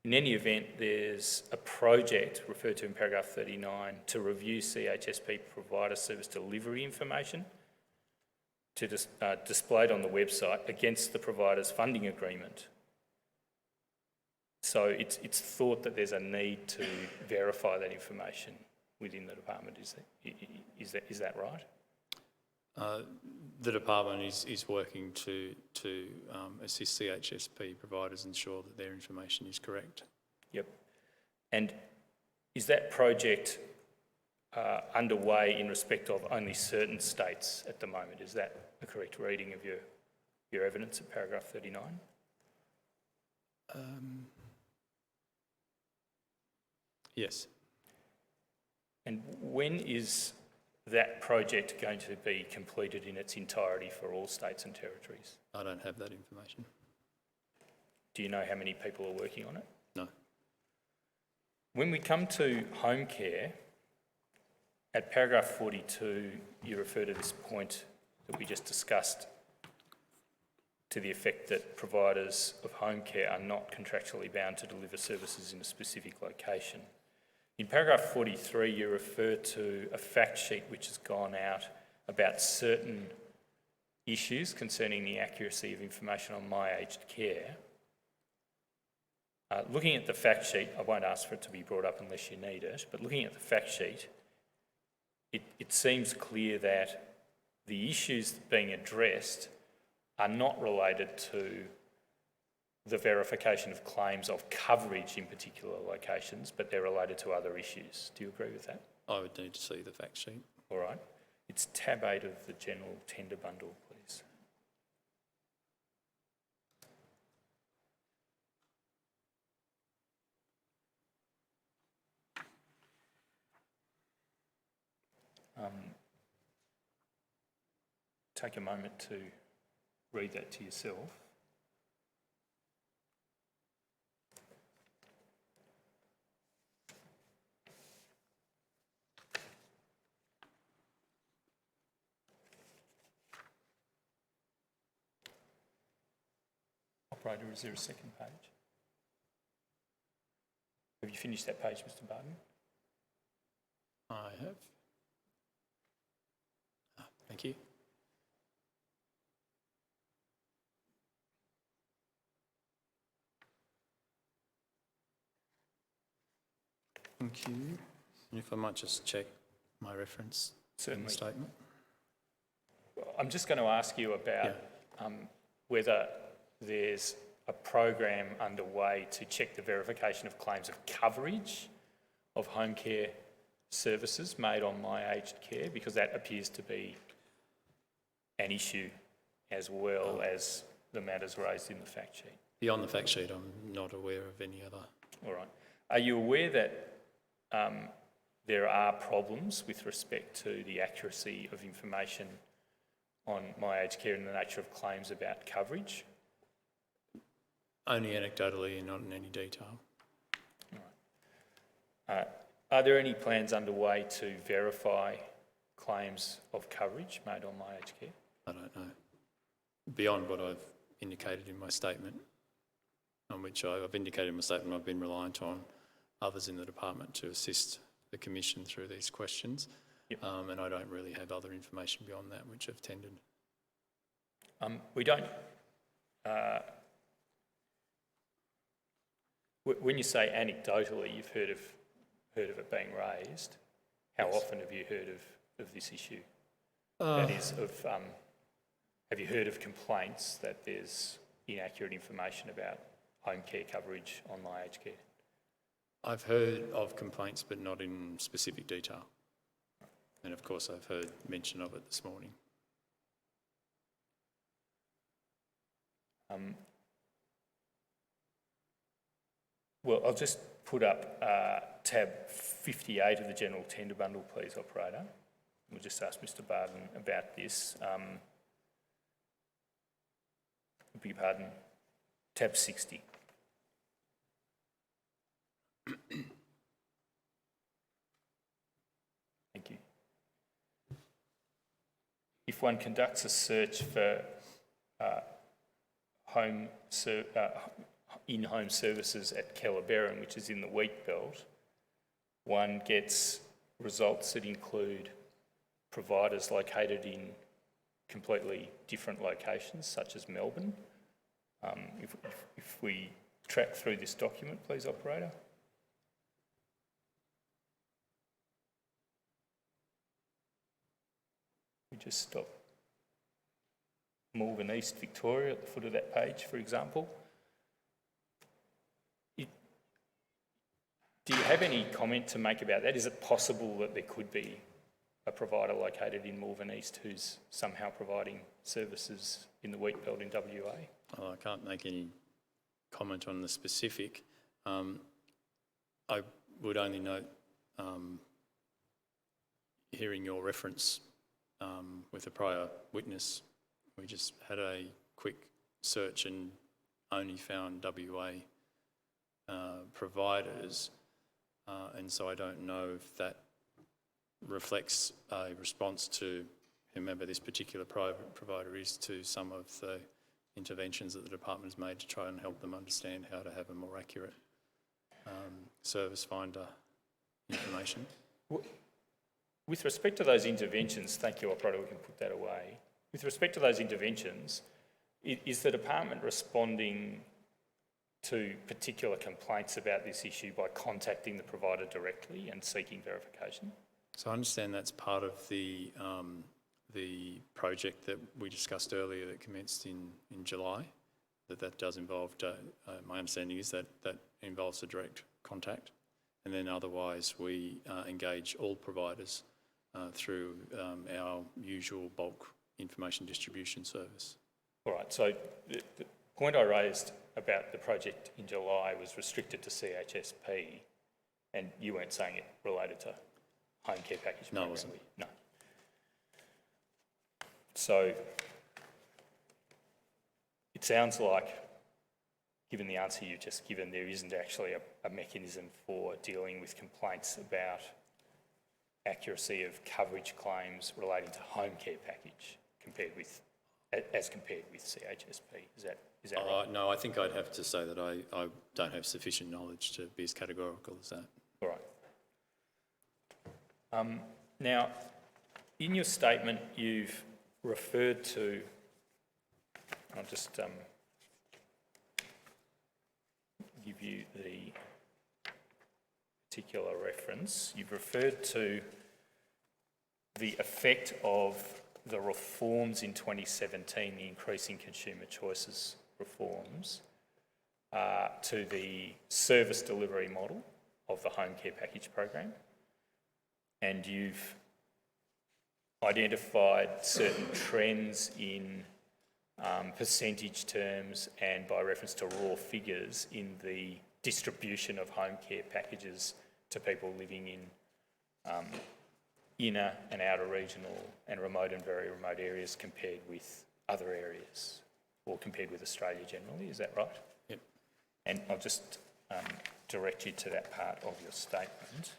Speaker 6: In any event, there's a project referred to in paragraph 39 to review CHSP provider service delivery information to displayed on the website against the provider's funding agreement. So it's thought that there's a need to verify that information within the department. Is that right?
Speaker 8: The department is working to assist CHSP providers ensure that their information is correct.
Speaker 6: Yep. And is that project underway in respect of only certain states at the moment? Is that a correct reading of your evidence at paragraph 39?
Speaker 8: Yes.
Speaker 6: And when is that project going to be completed in its entirety for all states and territories?
Speaker 8: I don't have that information.
Speaker 6: Do you know how many people are working on it?
Speaker 8: No.
Speaker 6: When we come to home care, at paragraph 42, you refer to this point that we just discussed to the effect that providers of home care are not contractually bound to deliver services in a specific location. In paragraph 43, you refer to a fact sheet which has gone out about certain issues concerning the accuracy of information on My Aged Care. Looking at the fact sheet, I won't ask for it to be brought up unless you need it, but looking at the fact sheet, it seems clear that the issues being addressed are not related to the verification of claims of coverage in particular locations, but they're related to other issues. Do you agree with that?
Speaker 8: I would need to see the fact sheet.
Speaker 6: All right. It's tab 8 of the general tender bundle, please. Take a moment to read that to yourself. Operator, is there a second page? Have you finished that page, Mr. Barton?
Speaker 8: I have. Thank you. Thank you. And if I might just check my reference in
Speaker 6: Certainly.
Speaker 8: the statement.
Speaker 6: I'm just going to ask you about whether there's a program underway to check the verification of claims of coverage of home care services made on My Aged Care, because that appears to be an issue as well as the matters raised in the fact sheet.
Speaker 8: Beyond the fact sheet, I'm not aware of any other.
Speaker 6: All right. Are you aware that there are problems with respect to the accuracy of information on My Aged Care and the nature of claims about coverage?
Speaker 8: Only anecdotally and not in any detail.
Speaker 6: All right. Are there any plans underway to verify claims of coverage made on My Aged Care?
Speaker 8: I don't know. Beyond what I've indicated in my statement, on which I've indicated in my statement I've been reliant on others in the department to assist the Commission through these questions.
Speaker 6: Yep.
Speaker 8: And I don't really have other information beyond that which have tendered.
Speaker 6: We don't... when you say anecdotally you've heard of it being raised, how often have you heard of this issue? That is, have you heard of complaints that there's inaccurate information about home care coverage on My Aged Care?
Speaker 8: I've heard of complaints, but not in specific detail. And of course, I've heard mention of it this morning.
Speaker 6: Well, I'll just put up tab 58 of the general tender bundle, please, operator. We'll just ask Mr. Barton about this. I beg your pardon, tab 60. Thank you. If one conducts a search for in-home services at Kellerberrin, which is in the wheat belt, one gets results that include providers located in completely different locations, such as Melbourne. If we track through this document, please, operator. We just stop Malvern East, Victoria, at the foot of that page, for example. Do you have any comment to make about that? Is it possible that there could be a provider located in Malvern East who's somehow providing services in the wheat belt in WA?
Speaker 8: Well, I can't make any comment on the specific. I would only note, hearing your reference with a prior witness, we just had a quick search and only found WA providers, and so I don't know if that reflects a response to whomever this particular private provider is to some of the interventions that the department has made to try and help them understand how to have a more accurate service finder information.
Speaker 6: With respect to those interventions, thank you, operator, we can put that away. With respect to those interventions, is the department responding to particular complaints about this issue by contacting the provider directly and seeking verification?
Speaker 12: So I understand that's part of the project that we discussed earlier that commenced in July, that does involve, my understanding is that involves a direct contact. And then otherwise we engage all providers through our usual bulk information distribution service.
Speaker 6: All right, so the point I raised about the project in July was restricted to CHSP, and you weren't saying it related to home care package?
Speaker 12: No, it wasn't.
Speaker 6: No. So it sounds like, given the answer you've just given, there isn't actually a mechanism for dealing with complaints about accuracy of coverage claims relating to home care package as compared with CHSP. Is that right?
Speaker 12: No, I think I'd have to say that I don't have sufficient knowledge to be as categorical as that.
Speaker 6: All right. Now, in your statement, you've referred to, I'll just give you the particular reference. You've referred to the effect of the reforms in 2017, the increasing consumer choices reforms, to the service delivery model of the home care package program. And you've identified certain trends in percentage terms and by reference to raw figures in the distribution of home care packages to people living in inner and outer regional and remote and very remote areas compared with other areas, or compared with Australia generally. Is that right?
Speaker 12: Yep.
Speaker 6: And I'll just direct you to that part of your statement.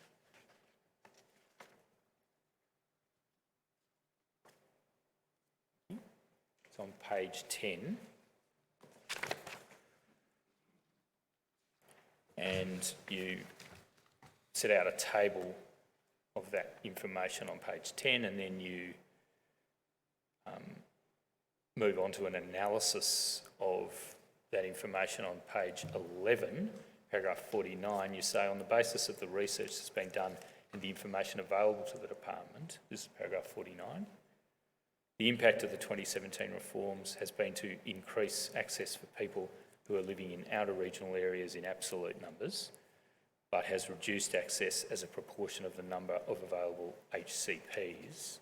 Speaker 6: It's on page 10. And you set out a table of that information on page 10, and then you move on to an analysis of that information on page 11, paragraph 49. You say, on the basis of the research that's been done and the information available to the department, this is paragraph 49, the impact of the 2017 reforms has been to increase access for people who are living in outer regional areas in absolute numbers, but has reduced access as a proportion of the number of available HCPs,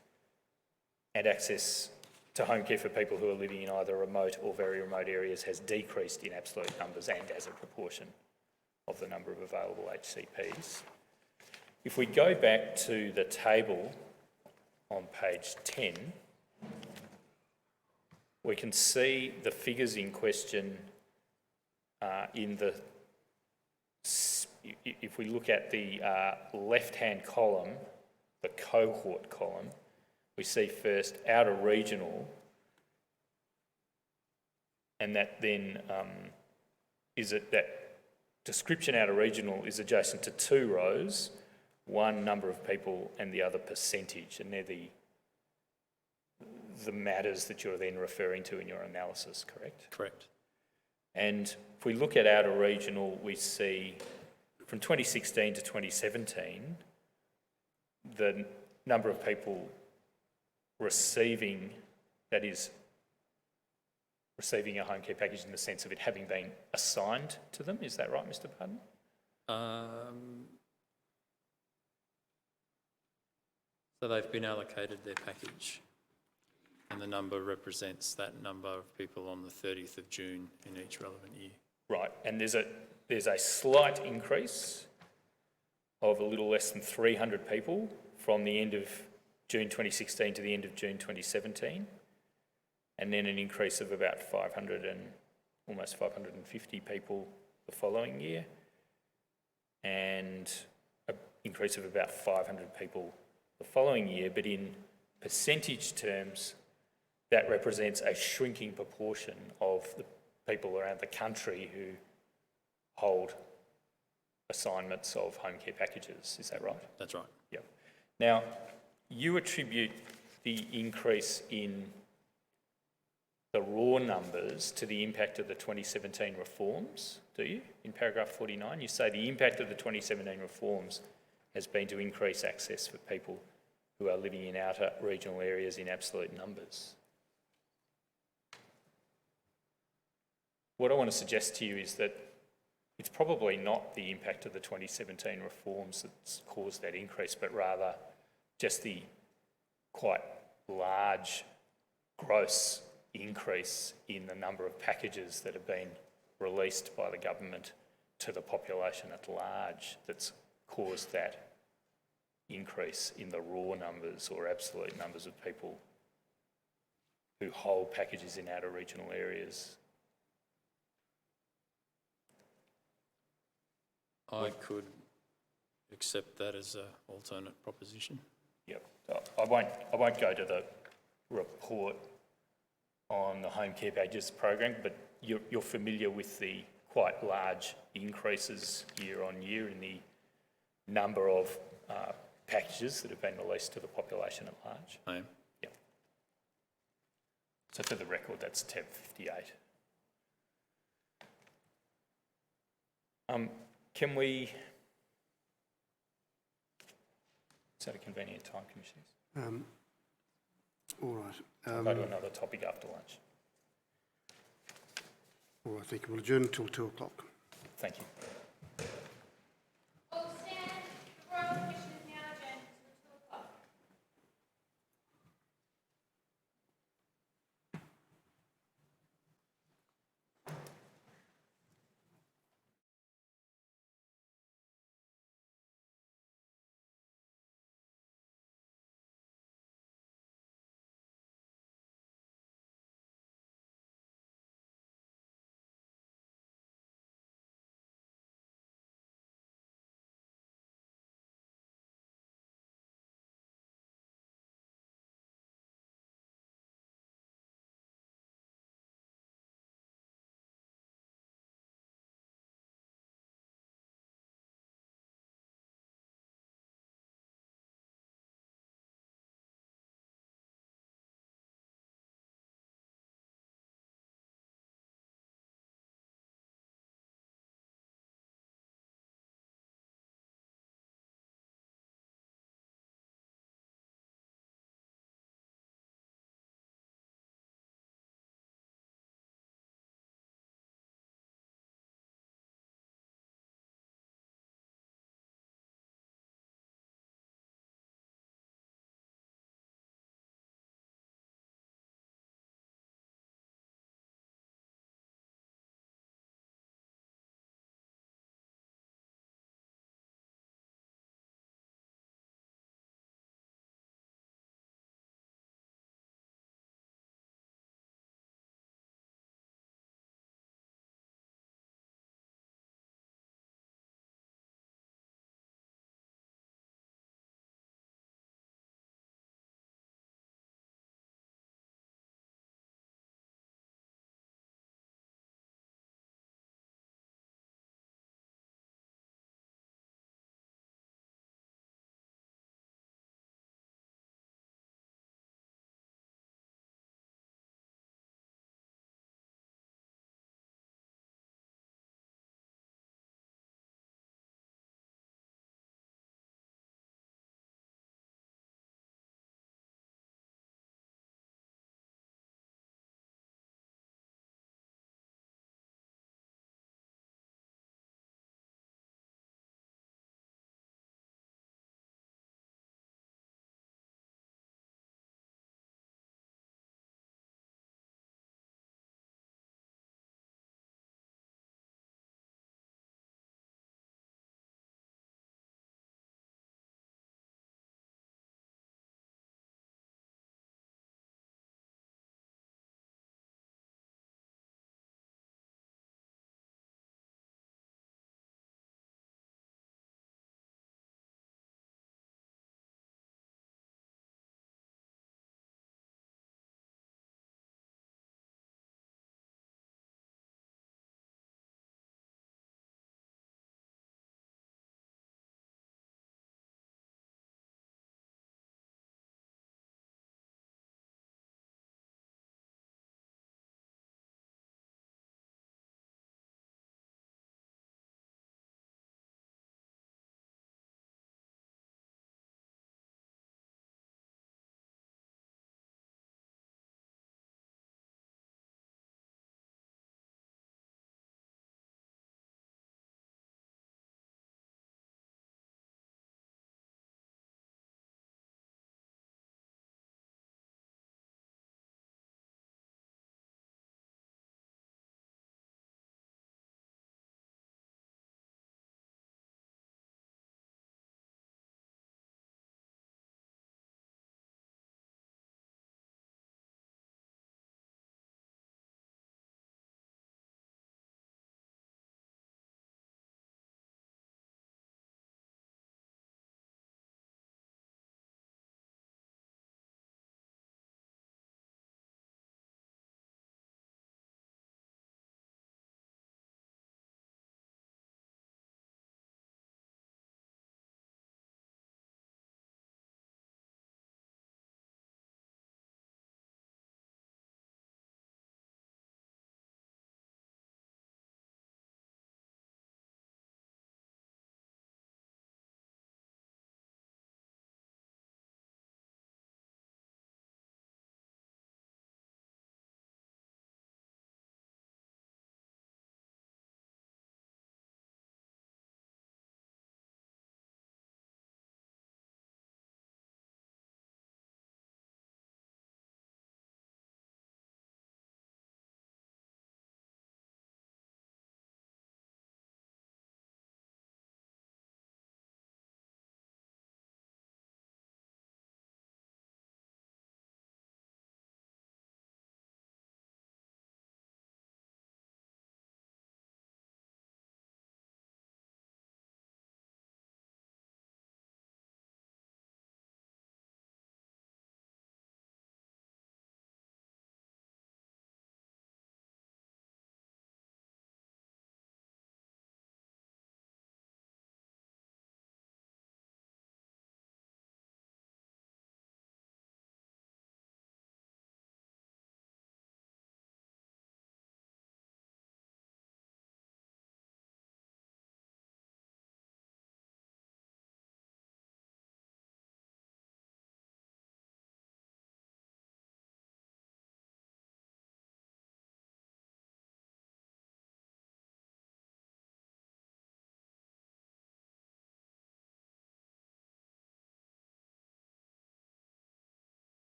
Speaker 6: and access to home care for people who are living in either remote or very remote areas has decreased in absolute numbers and as a proportion of the number of available HCPs. If we go back to the table on page 10, we can see the figures in question in the, if we look at the left-hand column, the cohort column, we see first outer regional, and that then that description outer regional is adjacent to two rows, one number of people and the other percentage, and they're the matters that you're then referring to in your analysis, correct?
Speaker 12: Correct.
Speaker 6: And if we look at outer regional, we see from 2016 to 2017, the number of people receiving, that is, receiving a home care package in the sense of it having been assigned to them. Is that right, Mr. Pardon?
Speaker 12: So they've been allocated their package, and the number represents that number of people on the 30th of June in each relevant year.
Speaker 6: Right, and there's a slight increase of a little less than 300 people from the end of June 2016 to the end of June 2017, and then an increase of about 500 and almost 550 people the following year, and an increase of about 500 people the following year. But in percentage terms, that represents a shrinking proportion of the people around the country who hold assignments of home care packages. Is that right?
Speaker 12: That's right.
Speaker 6: Yep. Now, you attribute the increase in the raw numbers to the impact of the 2017 reforms, do you? In paragraph 49, you say the impact of the 2017 reforms has been to increase access for people who are living in outer regional areas in absolute numbers. What I want to suggest to you is that it's probably not the impact of the 2017 reforms that's caused that increase, but rather just the quite large gross increase in the number of packages that have been released by the government to the population at large that's caused that increase in the raw numbers or absolute numbers of people who hold packages in outer regional areas.
Speaker 12: I could accept that as an alternate proposition.
Speaker 6: Yep. I won't go to the report on the home care packages program, but you're familiar with the quite large increases year on year in the number of packages that have been released to the population at large.
Speaker 12: I am.
Speaker 6: Yep. So for the record, that's tab 58. Can we... Is that a convenient time, Commissioners?
Speaker 1: All right.
Speaker 6: I'll go to another topic after lunch.
Speaker 1: All right, thank you. We'll adjourn until 2 o'clock.
Speaker 6: Thank you.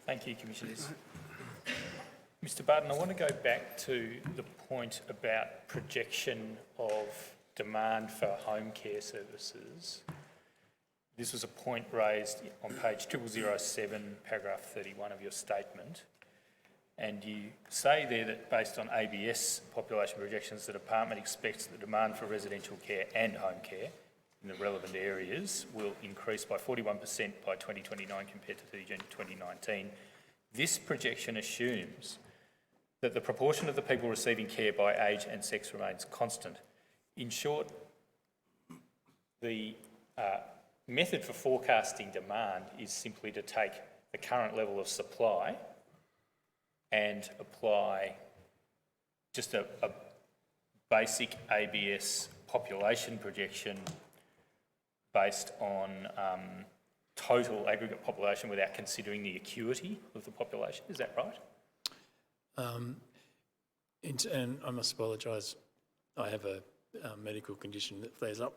Speaker 6: Thank you, Commissioners. Mr Barton, I want to go back to the point about projection of demand for home care services. This was a point raised on page 0007, paragraph 31 of your statement. And you say there that based on ABS population projections, the department expects the demand for residential care and home care in the relevant areas will increase by 41% by 2029 compared to 30 June 2019. This projection assumes that the proportion of the people receiving care by age and sex remains constant. In short, the method for forecasting demand is simply to take the current level of supply and apply just a basic ABS population projection based on total aggregate population without considering the acuity of the population. Is that right?
Speaker 12: And I must apologise, I have a medical condition that flares up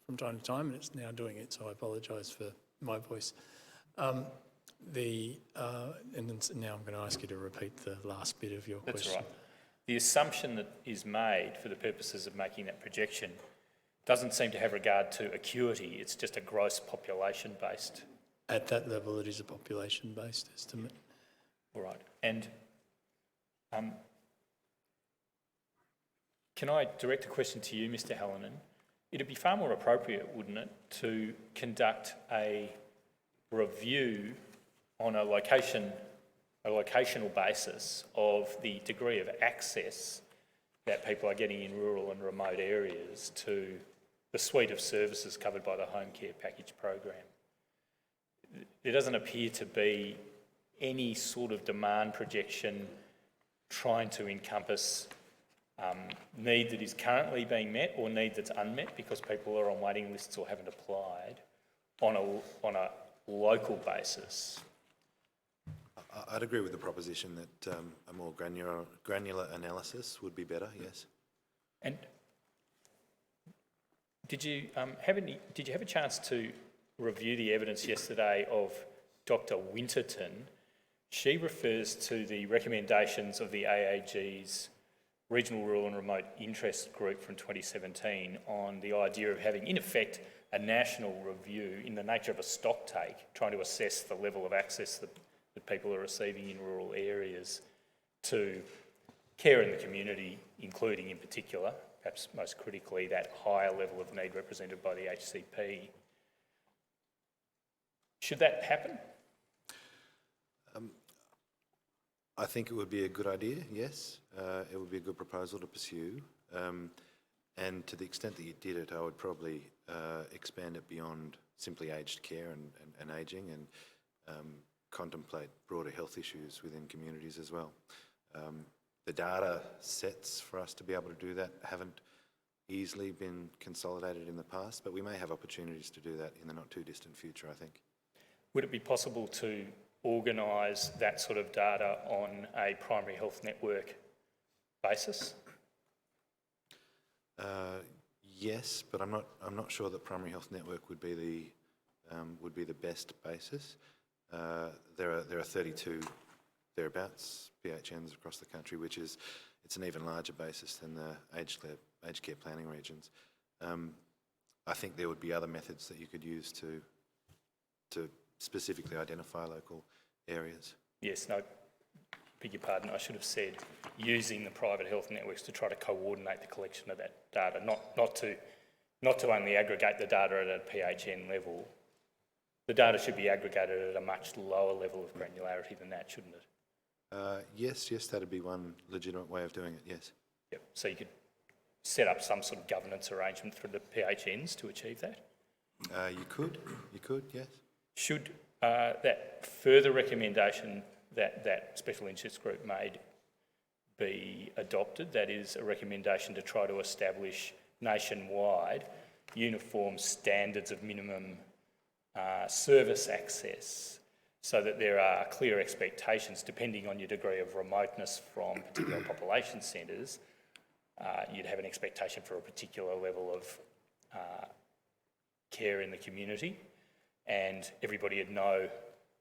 Speaker 12: from time to time, and it's now doing it, so I apologise for my voice. And then now I'm going to ask you to repeat the last bit of your question.
Speaker 6: That's right. The assumption that is made for the purposes of making that projection doesn't seem to have regard to acuity, it's just a gross population-based.
Speaker 12: At that level, it is a population-based estimate.
Speaker 6: All right. And can I direct a question to you, Mr Hallinan? It'd be far more appropriate, wouldn't it, to conduct a review on a locational basis of the degree of access that people are getting in rural and remote areas to the suite of services covered by the home care package program. There doesn't appear to be any sort of demand projection trying to encompass need that is currently being met or need that's unmet because people are on waiting lists or haven't applied on a local basis.
Speaker 13: I'd agree with the proposition that a more granular analysis would be better, yes.
Speaker 6: And did you have a chance to review the evidence yesterday of Dr. Winterton? She refers to the recommendations of the AAG's Regional Rural and Remote Interest Group from 2017 on the idea of having, in effect, a national review in the nature of a stock take, trying to assess the level of access that people are receiving in rural areas to care in the community, including in particular, perhaps most critically, that higher level of need represented by the HCP. Should that happen?
Speaker 13: I think it would be a good idea, yes. It would be a good proposal to pursue. And to the extent that you did it, I would probably expand it beyond simply aged care and ageing and contemplate broader health issues within communities as well. The data sets for us to be able to do that haven't easily been consolidated in the past, but we may have opportunities to do that in the not too distant future, I think.
Speaker 6: Would it be possible to organise that sort of data on a primary health network basis?
Speaker 13: Yes, but I'm not sure that primary health network would be the best basis. There are 32 thereabouts PHNs across the country, it's an even larger basis than the aged care planning regions. I think there would be other methods that you could use to specifically identify local areas.
Speaker 6: Yes, no, beg your pardon, I should have said using the private health networks to try to coordinate the collection of that data, not to only aggregate the data at a PHN level. The data should be aggregated at a much lower level of granularity than that, shouldn't it?
Speaker 13: Yes, that'd be one legitimate way of doing it, yes.
Speaker 6: Yep. So you could set up some sort of governance arrangement through the PHNs to achieve that?
Speaker 13: You could, yes.
Speaker 6: Should that further recommendation that special interest group made be adopted, that is a recommendation to try to establish nationwide uniform standards of minimum service access so that there are clear expectations depending on your degree of remoteness from particular population centres, you'd have an expectation for a particular level of care in the community and everybody would know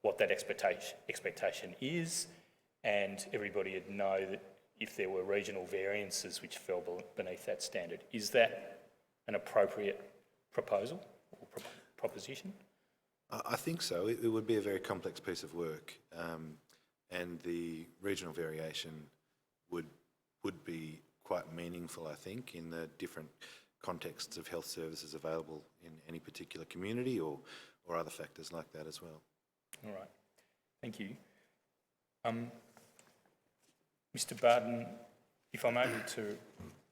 Speaker 6: what that expectation is, and everybody would know that if there were regional variances which fell beneath that standard. Is that an appropriate proposal or proposition?
Speaker 13: I think so. It would be a very complex piece of work, and the regional variation would be quite meaningful, I think, in the different contexts of health services available in any particular community or other factors like that as well.
Speaker 6: All right, thank you. Mr. Barton, if I'm able to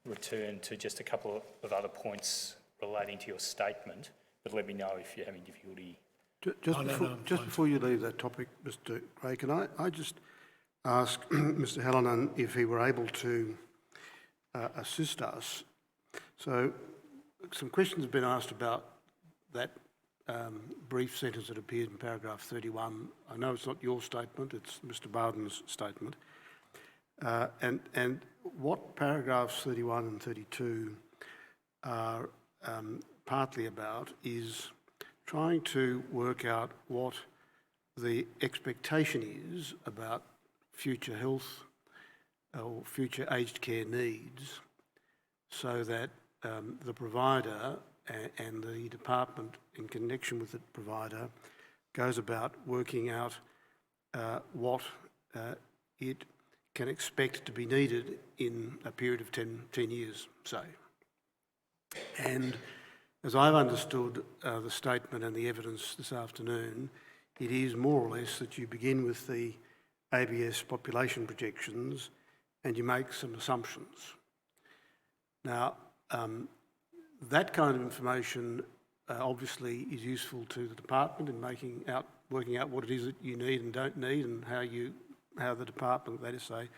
Speaker 6: return to just a couple of other points relating to your statement, but let me know if you're having difficulty.
Speaker 1: Just before you leave that topic, Mr. Gray, can I just ask Mr. Hallinan if he were able to assist us? So some questions have been asked about that brief sentence that appeared in paragraph 31. I know it's not your statement, it's Mr. Barton's statement. And what paragraphs 31 and 32 are partly about is trying to work out what the expectation is about future health or future aged care needs, so that the provider and the department in connection with the provider goes about working out what it can expect to be needed in a period of 10 years, say. And as I've understood the statement and the evidence this afternoon, it is more or less that you begin with the ABS population projections and you make some assumptions. Now, that kind of information obviously is useful to the department in working out what it is that you need and don't need, and how the department, that is to say,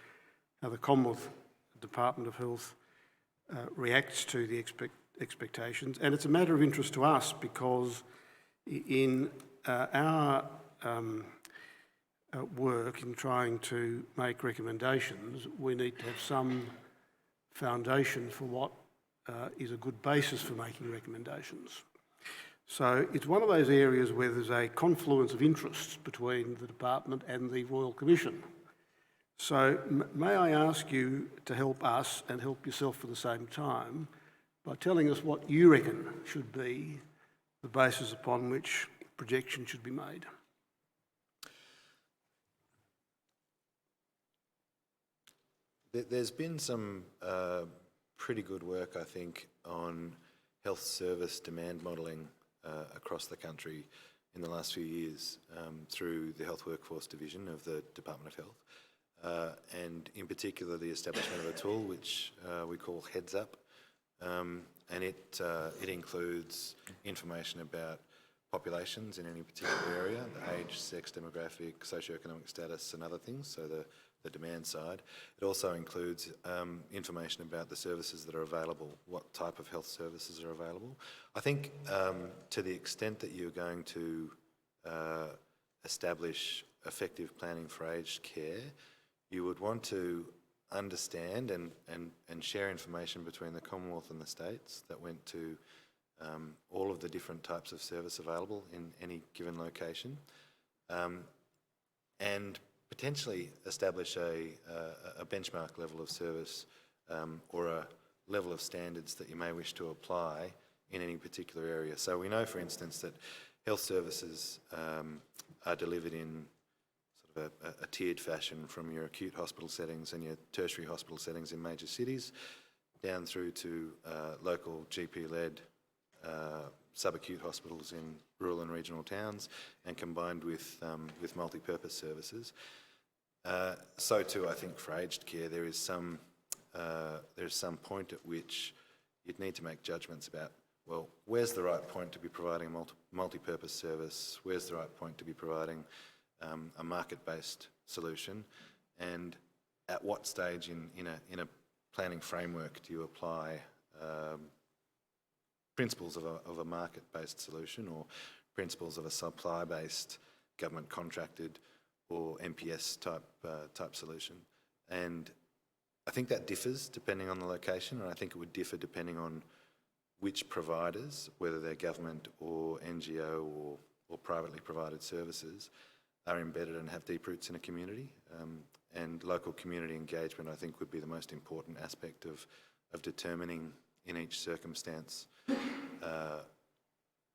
Speaker 1: how the Commonwealth Department of Health reacts to the expectations. And it's a matter of interest to us because in our work in trying to make recommendations, we need to have some foundation for what is a good basis for making recommendations. So it's one of those areas where there's a confluence of interests between the department and the Royal Commission. So may I ask you to help us and help yourself at the same time by telling us what you reckon should be the basis upon which projections should be made.
Speaker 13: There's been some pretty good work, I think, on health service demand modelling across the country in the last few years through the Health Workforce Division of the Department of Health, and in particular the establishment of a tool which we call Heads Up, and it includes information about populations in any particular area, the age, sex, demographic, socioeconomic status and other things, so the demand side. It also includes information about the services that are available, what type of health services are available. I think to the extent that you're going to establish effective planning for aged care, you would want to understand and share information between the Commonwealth and the states that went to all of the different types of service available in any given location, and potentially establish a benchmark level of service or a level of standards that you may wish to apply in any particular area. So we know, for instance, that health services are delivered in sort of a tiered fashion from your acute hospital settings and your tertiary hospital settings in major cities down through to local GP-led subacute hospitals in rural and regional towns, and combined with multi-purpose services. So too, I think for aged care, there is some point at which you'd need to make judgments about, well, where's the right point to be providing a multi-purpose service? Where's the right point to be providing a market-based solution? And at what stage in a planning framework do you apply principles of a market-based solution or principles of a supply-based government contracted or MPS type solution? And I think that differs depending on the location, and I think it would differ depending on which providers, whether they're government or NGO or privately provided services, are embedded and have deep roots in a community. And local community engagement, I think, would be the most important aspect of determining in each circumstance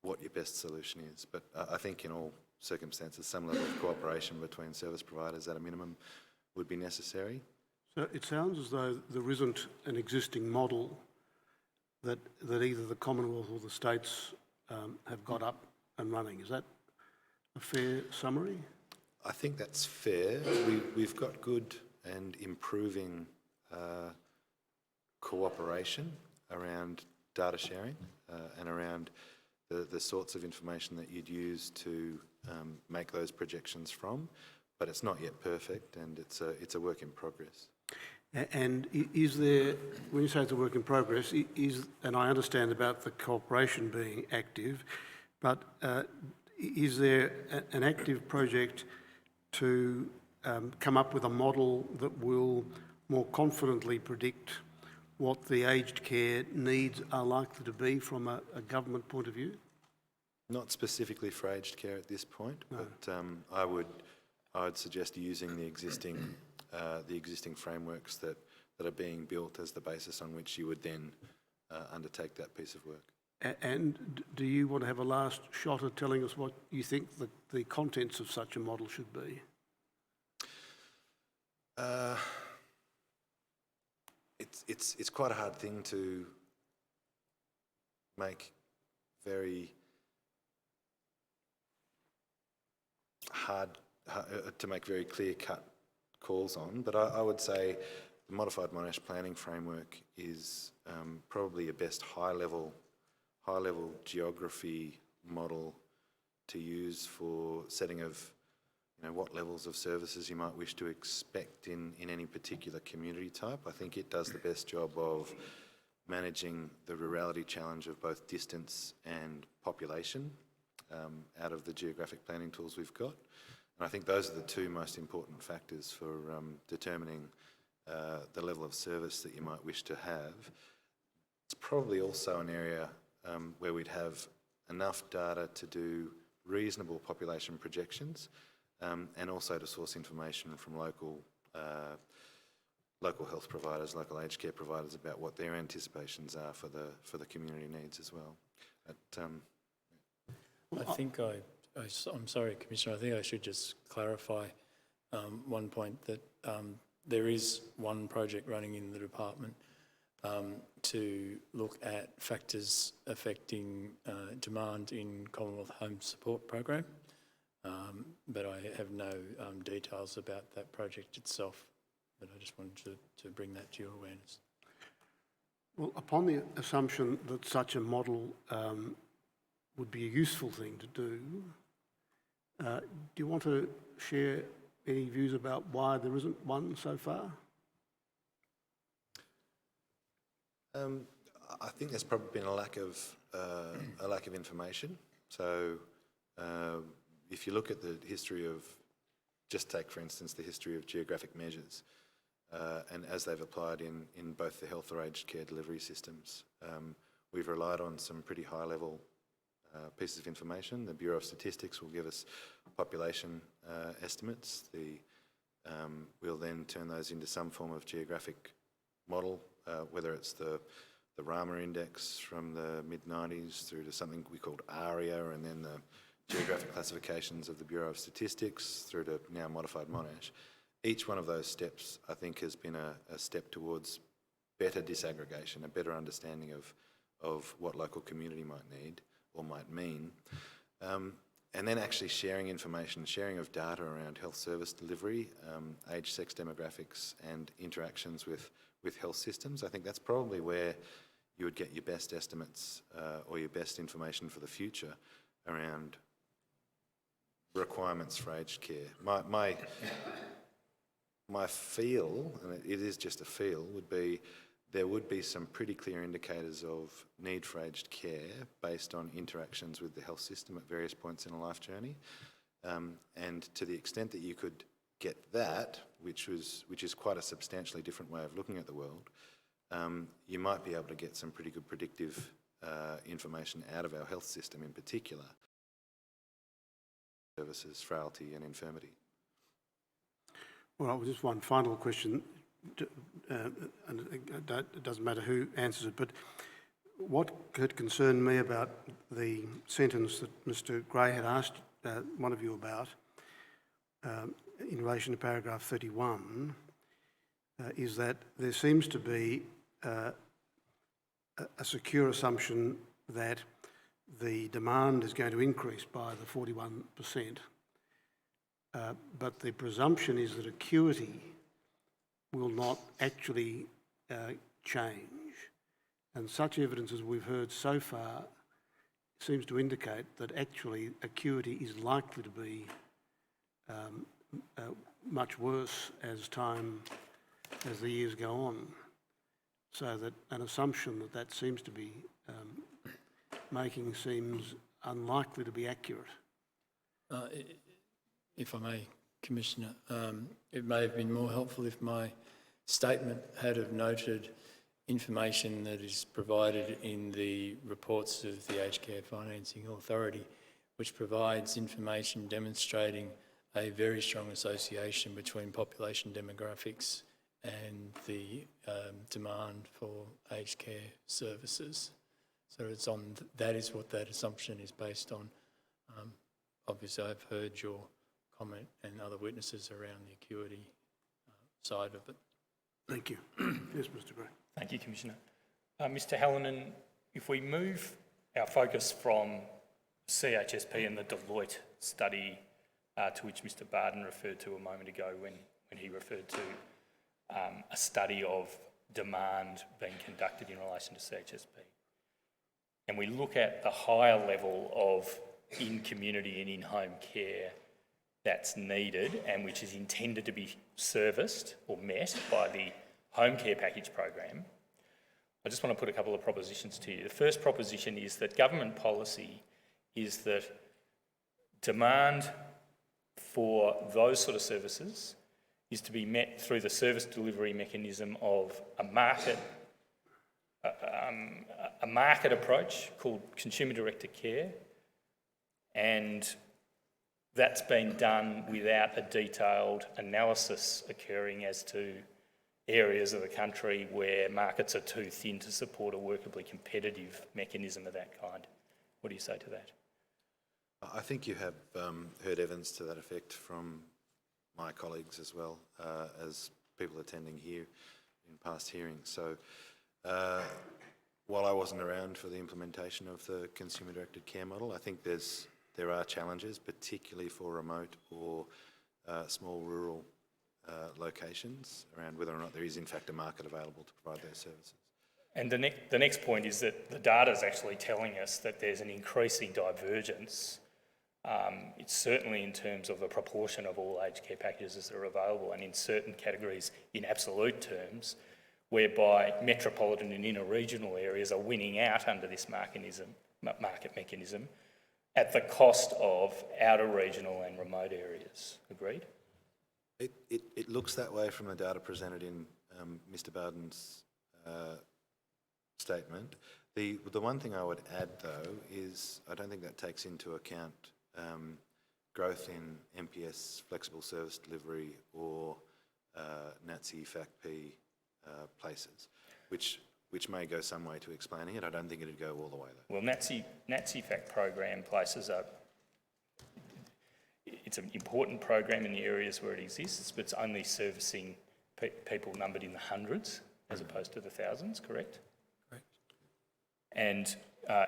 Speaker 13: what your best solution is. But I think in all circumstances, some level of cooperation between service providers at a minimum would be necessary.
Speaker 1: So it sounds as though there isn't an existing model that either the Commonwealth or the states have got up and running. Is that a fair summary?
Speaker 13: I think that's fair. We've got good and improving cooperation around data sharing and around the sorts of information that you'd use to make those projections from, but it's not yet perfect, and it's a work in progress.
Speaker 1: And is there, when you say it's a work in progress, and I understand about the cooperation being active, but is there an active project to come up with a model that will more confidently predict what the aged care needs are likely to be from a government point of view?
Speaker 13: Not specifically for aged care at this point, no. But I would suggest using the existing frameworks that are being built as the basis on which you would then undertake that piece of work.
Speaker 1: And do you want to have a last shot at telling us what you think the contents of such a model should be?
Speaker 13: It's quite a hard thing to make very clear-cut calls on, but I would say the modified Monash planning framework is probably a best high-level geography model to use for setting of what levels of services you might wish to expect in any particular community type. I think it does the best job of managing the rurality challenge of both distance and population out of the geographic planning tools we've got. And I think those are the two most important factors for determining the level of service that you might wish to have. It's probably also an area where we'd have enough data to do reasonable population projections and also to source information from local health providers, local aged care providers about what their anticipations are for the community needs as well. But,
Speaker 12: I'm sorry, Commissioner, I think I should just clarify one point that there is one project running in the department to look at factors affecting demand in Commonwealth Home Support Program, but I have no details about that project itself, but I just wanted to bring that to your awareness.
Speaker 1: Well, upon the assumption that such a model would be a useful thing to do, do you want to share any views about why there isn't one so far?
Speaker 13: I think there's probably been a lack of information. So if you look at the history of, just take for instance the history of geographic measures, and as they've applied in both the health or aged care delivery systems, we've relied on some pretty high level pieces of information. The Bureau of Statistics will give us population estimates. We'll then turn those into some form of geographic model, whether it's the Rama index from the mid-90s through to something we called ARIA, and then the geographic classifications of the Bureau of Statistics through to now modified Monash. Each one of those steps, I think, has been a step towards better disaggregation, a better understanding of what local community might need or might mean. And then actually sharing information, sharing of data around health service delivery, age, sex demographics and interactions with health systems. I think that's probably where you would get your best estimates or your best information for the future around requirements for aged care. My feel, and it is just a feel, would be there would be some pretty clear indicators of need for aged care based on interactions with the health system at various points in a life journey. And to the extent that you could get that, which is quite a substantially different way of looking at the world, you might be able to get some pretty good predictive information out of our health system in particular services, frailty and infirmity.
Speaker 1: All right, well, just one final question, and it doesn't matter who answers it, but what had concerned me about the sentence that Mr Gray had asked one of you about in relation to paragraph 31 is that there seems to be a secure assumption that the demand is going to increase by the 41%, but the presumption is that acuity will not actually change. And such evidence as we've heard so far seems to indicate that actually acuity is likely to be much worse as the years go on. So that an assumption that seems to be making seems unlikely to be accurate.
Speaker 12: If I may, Commissioner, it may have been more helpful if my statement had have noted information that is provided in the reports of the Aged Care Financing Authority, which provides information demonstrating a very strong association between population demographics and the demand for aged care services. So it's on that is what that assumption is based on. Obviously, I've heard your comment and other witnesses around the acuity side of it.
Speaker 1: Thank you. Yes, Mr Gray.
Speaker 6: Thank you, Commissioner. Mr Hallinan, if we move our focus from CHSP and the Deloitte study to which Mr Barden referred to a moment ago when he referred to a study of demand being conducted in relation to CHSP, and we look at the higher level of in-community and in-home care that's needed and which is intended to be serviced or met by the home care package program, I just want to put a couple of propositions to you. The first proposition is that government policy is that demand for those sort of services is to be met through the service delivery mechanism of a market approach called consumer-directed care, and that's been done without a detailed analysis occurring as to areas of the country where markets are too thin to support a workably competitive mechanism of that kind. What do you say to that?
Speaker 13: I think you have heard evidence to that effect from my colleagues as well as people attending here in past hearings. So while I wasn't around for the implementation of the consumer-directed care model, I think there are challenges, particularly for remote or small rural locations around whether or not there is in fact a market available to provide those services.
Speaker 6: And the next point is that the data is actually telling us that there's an increasing divergence. It's certainly in terms of the proportion of all aged care packages that are available, and in certain categories in absolute terms, whereby metropolitan and inner regional areas are winning out under this market mechanism at the cost of outer regional and remote areas. Agreed?
Speaker 13: It looks that way from the data presented in Mr Barden's statement. The one thing I would add though is I don't think that takes into account growth in MPS flexible service delivery or NATSI FACP places, which may go some way to explaining it. I don't think it'd go all the way though.
Speaker 6: Well, NATSI FACP program places are, it's an important program in the areas where it exists, but it's only servicing people numbered in the hundreds as opposed to the thousands, correct?
Speaker 12: Correct.
Speaker 6: And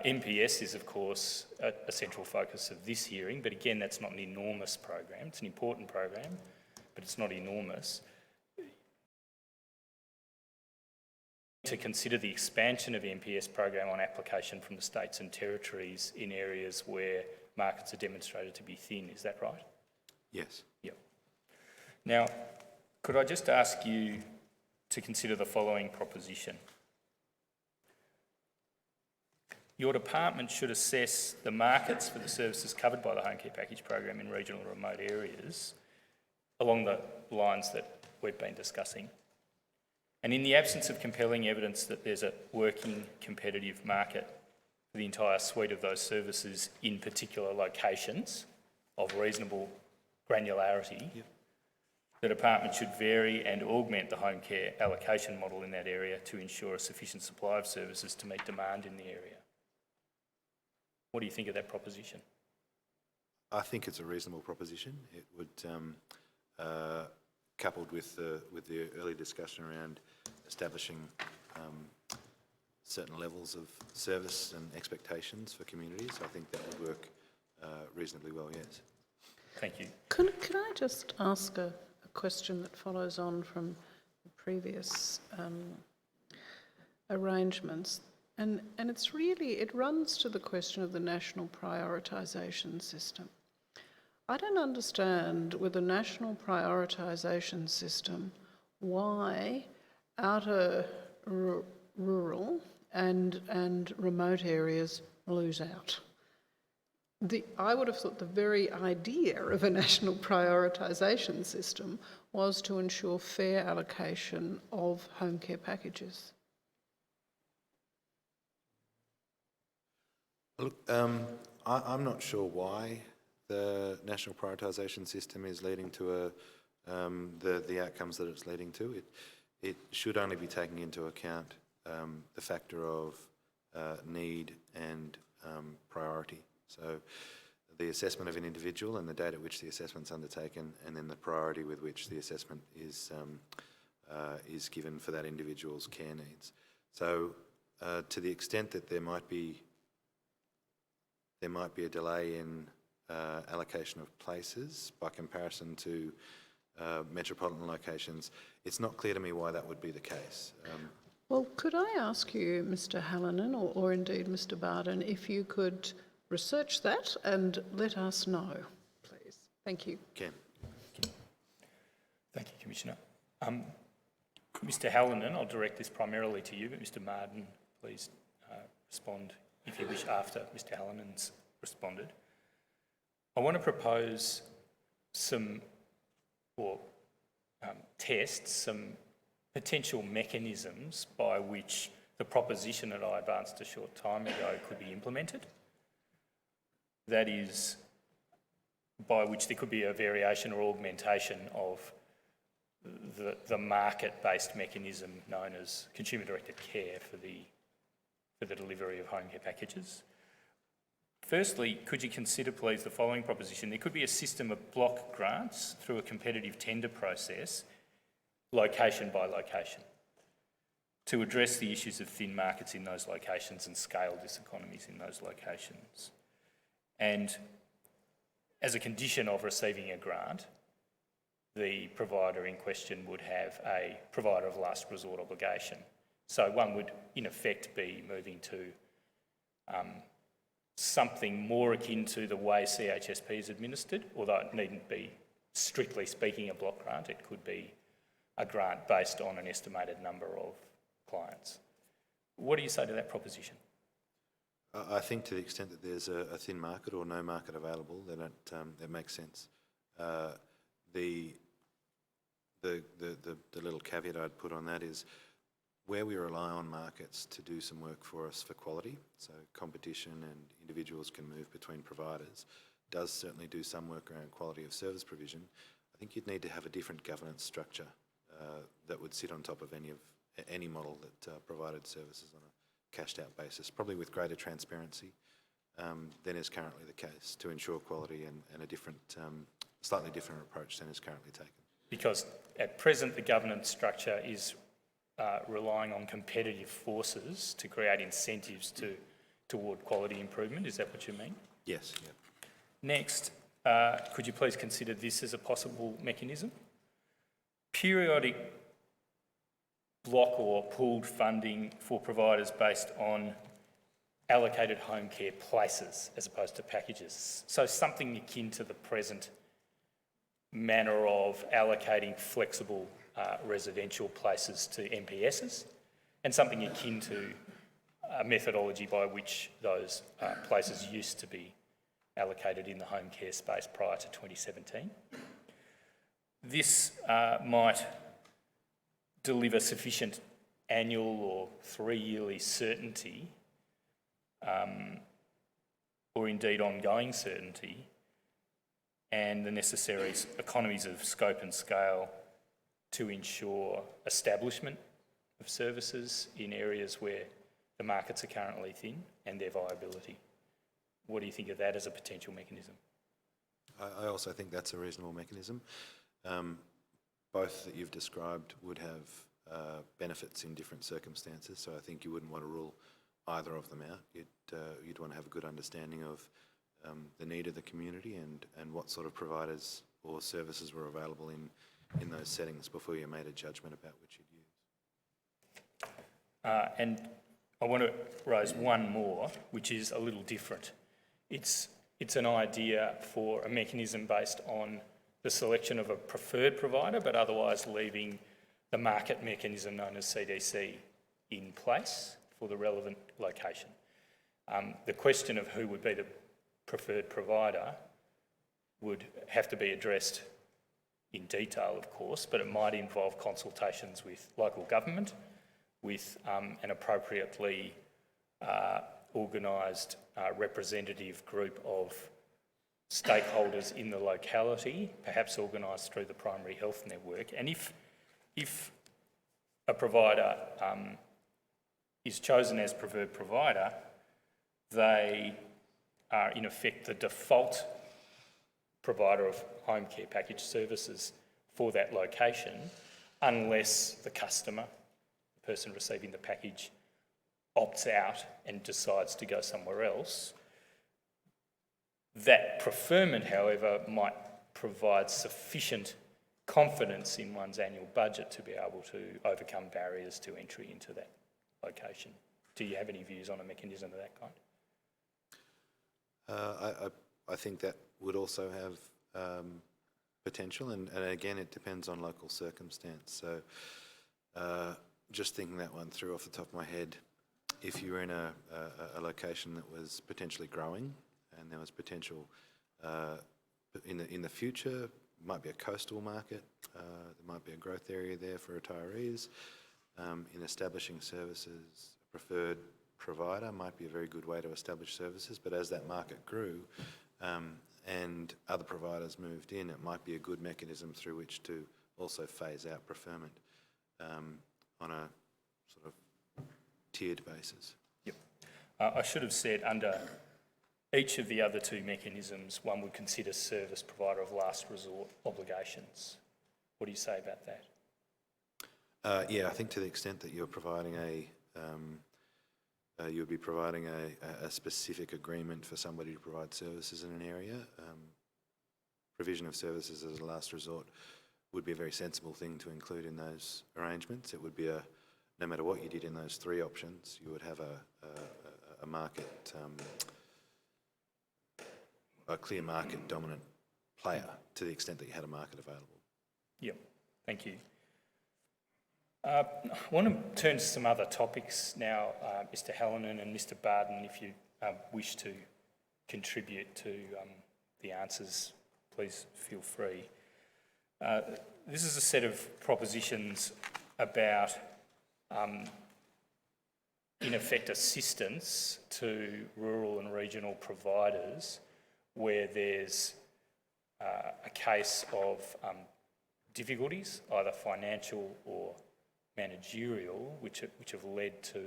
Speaker 6: MPS is, of course, a central focus of this hearing, but again, that's not an enormous program. It's an important program, but it's not enormous. To consider the expansion of the MPS program on application from the states and territories in areas where markets are demonstrated to be thin, is that right?
Speaker 13: Yes.
Speaker 6: Yep. Now, could I just ask you to consider the following proposition? Your department should assess the markets for the services covered by the Home Care Package program in regional and remote areas along the lines that we've been discussing. And in the absence of compelling evidence that there's a working competitive market for the entire suite of those services in particular locations, of reasonable granularity, the department should vary and augment the home care allocation model in that area to ensure a sufficient supply of services to meet demand in the area. What do you think of that proposition?
Speaker 13: I think it's a reasonable proposition. It would, coupled with the early discussion around establishing certain levels of service and expectations for communities, I think that would work reasonably well, yes.
Speaker 6: Thank you.
Speaker 5: Can I just ask a question that follows on from the previous arrangements? And it's really, it runs to the question of the national prioritisation system. I don't understand with a national prioritisation system why outer rural and remote areas lose out. I would have thought the very idea of a national prioritisation system was to ensure fair allocation of home care packages.
Speaker 13: Look, I'm not sure why the national prioritisation system is leading to the outcomes that it's leading to. It should only be taking into account the factor of need and priority. So the assessment of an individual and the date at which the assessment's undertaken, and then the priority with which the assessment is given for that individual's care needs. So to the extent that there might be a delay in allocation of places by comparison to metropolitan locations, it's not clear to me why that would be the case.
Speaker 5: Well, could I ask you, Mr. Hallinan, or indeed Mr. Barden, if you could research that and let us know, please? Thank you.
Speaker 13: Ken.
Speaker 6: Thank you, Commissioner. Mr. Hallinan, I'll direct this primarily to you, but Mr. Marden, please respond if you wish after Mr. Hallinan's responded. I want to propose some, or test some potential mechanisms by which the proposition that I advanced a short time ago could be implemented. That is, by which there could be a variation or augmentation of the market-based mechanism known as consumer-directed care for the delivery of home care packages. Firstly, could you consider, please, the following proposition? There could be a system of block grants through a competitive tender process, location by location, to address the issues of thin markets in those locations and scale diseconomies in those locations. And as a condition of receiving a grant, the provider in question would have a provider of last resort obligation. So one would, in effect, be moving to something more akin to the way CHSP is administered, although it needn't be, strictly speaking, a block grant. It could be a grant based on an estimated number of clients. What do you say to that proposition?
Speaker 13: I think to the extent that there's a thin market or no market available, then that makes sense. The little caveat I'd put on that is where we rely on markets to do some work for us for quality, so competition and individuals can move between providers, does certainly do some work around quality of service provision. I think you'd need to have a different governance structure that would sit on top of any model that provided services on a cashed out basis, probably with greater transparency than is currently the case, to ensure quality and a different, slightly different approach than is currently taken. Because
Speaker 6: at present the governance structure is relying on competitive forces to create incentives toward quality improvement. Is that what you mean?
Speaker 13: Yes. Yeah.
Speaker 6: Next, could you please consider this as a possible mechanism? Periodic block or pooled funding for providers based on allocated home care places as opposed to packages. So something akin to the present manner of allocating flexible residential places to MPSs, and something akin to a methodology by which those places used to be allocated in the home care space prior to 2017. This might deliver sufficient annual or 3-yearly certainty, or indeed ongoing certainty, and the necessary economies of scope and scale to ensure establishment of services in areas where the markets are currently thin and their viability. What do you think of that as a potential mechanism?
Speaker 13: I also think that's a reasonable mechanism. Both that you've described would have benefits in different circumstances, so I think you wouldn't want to rule either of them out. You'd want to have a good understanding of the need of the community and what sort of providers or services were available in those settings before you made a judgment about which you'd use.
Speaker 6: And I want to raise one more, which is a little different. It's an idea for a mechanism based on the selection of a preferred provider, but otherwise leaving the market mechanism known as CDC in place for the relevant location. The question of who would be the preferred provider would have to be addressed in detail, of course, but it might involve consultations with local government, with an appropriately organised representative group of stakeholders in the locality, perhaps organised through the primary health network. And if a provider is chosen as preferred provider, they are in effect the default provider of home care package services for that location, unless the customer, the person receiving the package, opts out and decides to go somewhere else. That preferment, however, might provide sufficient confidence in one's annual budget to be able to overcome barriers to entry into that location. Do you have any views on a mechanism of that kind?
Speaker 13: I think that would also have potential, and again, it depends on local circumstance. So just thinking that one through off the top of my head, if you were in a location that was potentially growing and there was potential in the future, might be a coastal market, there might be a growth area there for retirees, in establishing services, a preferred provider might be a very good way to establish services, but as that market grew and other providers moved in, it might be a good mechanism through which to also phase out preferment on a sort of tiered basis.
Speaker 6: Yep. I should have said under each of the other two mechanisms, one would consider service provider of last resort obligations. What do you say about that?
Speaker 13: Yeah, I think to the extent that you're providing you'll be providing a specific agreement for somebody to provide services in an area. Provision of services as a last resort would be a very sensible thing to include in those arrangements. It would be no matter what you did in those three options, you would have a market, a clear market dominant player to the extent that you had a market available.
Speaker 6: Yep, thank you. I want to turn to some other topics now, Mr. Hallinan and Mr. Barden. If you wish to contribute to the answers, please feel free. This is a set of propositions about, in effect, assistance to rural and regional providers where there's a case of difficulties, either financial or managerial, which have led to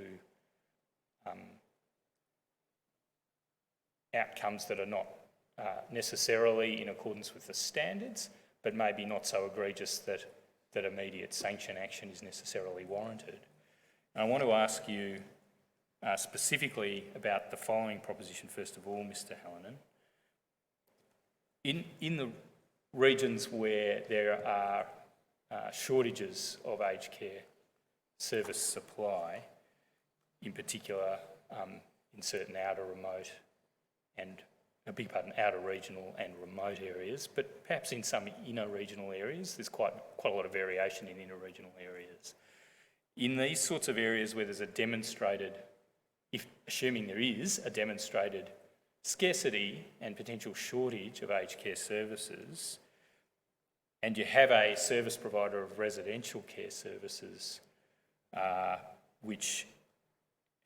Speaker 6: outcomes that are not necessarily in accordance with the standards, but maybe not so egregious that immediate sanction action is necessarily warranted. And I want to ask you specifically about the following proposition, first of all, Mr. Hallinan. In the regions where there are shortages of aged care service supply, in particular in certain outer remote and, outer regional and remote areas, but perhaps in some inner regional areas, there's quite a lot of variation in inner regional areas. In these sorts of areas where there's a demonstrated, assuming there is a demonstrated scarcity and potential shortage of aged care services, and you have a service provider of residential care services which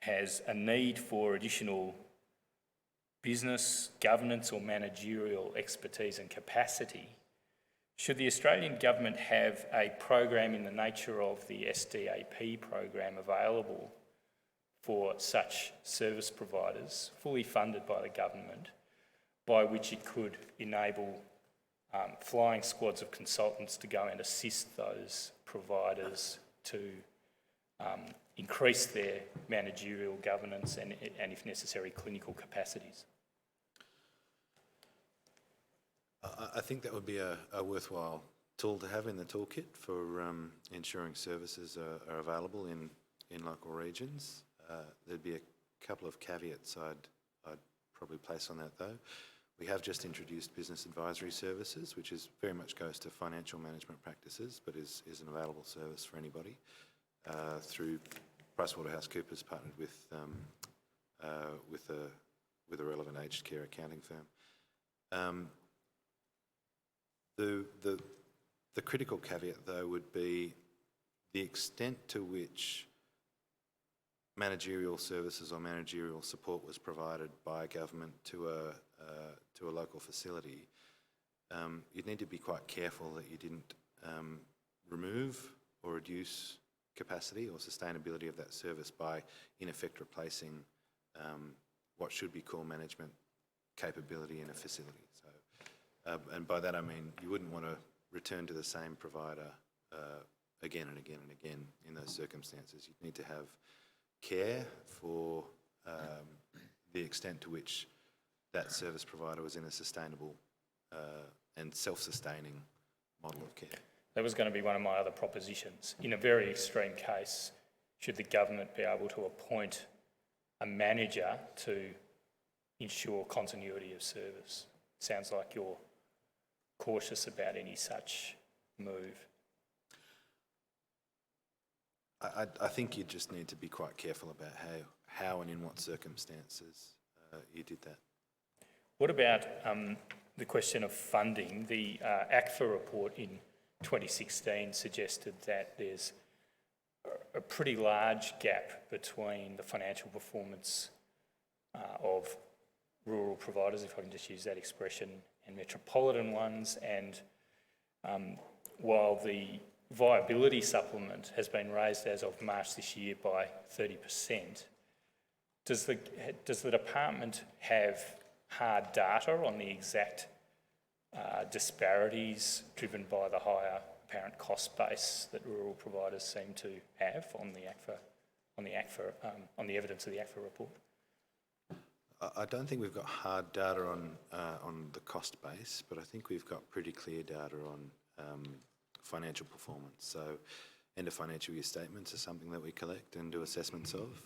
Speaker 6: has a need for additional business, governance or managerial expertise and capacity, should the Australian Government have a program in the nature of the SDAP program available for such service providers, fully funded by the government, by which it could enable flying squads of consultants to go and assist those providers to increase their managerial governance and if necessary, clinical capacities?
Speaker 13: I think that would be a worthwhile tool to have in the toolkit for ensuring services are available in local regions. There'd be a couple of caveats I'd probably place on that though. We have just introduced business advisory services, which is very much goes to financial management practices, but is an available service for anybody through PricewaterhouseCoopers partnered with a relevant aged care accounting firm. The critical caveat though would be the extent to which managerial services or managerial support was provided by government to a local facility. You'd need to be quite careful that you didn't remove or reduce capacity or sustainability of that service by in effect replacing what should be core management capability in a facility. So, and by that I mean you wouldn't want to return to the same provider again and again and again in those circumstances. You'd need to have care for the extent to which that service provider was in a sustainable and self-sustaining model of care.
Speaker 6: That was going to be one of my other propositions. In a very extreme case, should the government be able to appoint a manager to ensure continuity of service? Sounds like you're cautious about any such move.
Speaker 13: I think you just need to be quite careful about how and in what circumstances you did that.
Speaker 6: What about the question of funding? The ACFA report in 2016 suggested that there's a pretty large gap between the financial performance of rural providers, if I can just use that expression, and metropolitan ones. And while the viability supplement has been raised as of March this year by 30%, does the department have hard data on the exact disparities driven by the higher apparent cost base that rural providers seem to have on the evidence of the ACFA report?
Speaker 13: I don't think we've got hard data on the cost base, but I think we've got pretty clear data on financial performance. So end of financial year statements are something that we collect and do assessments of,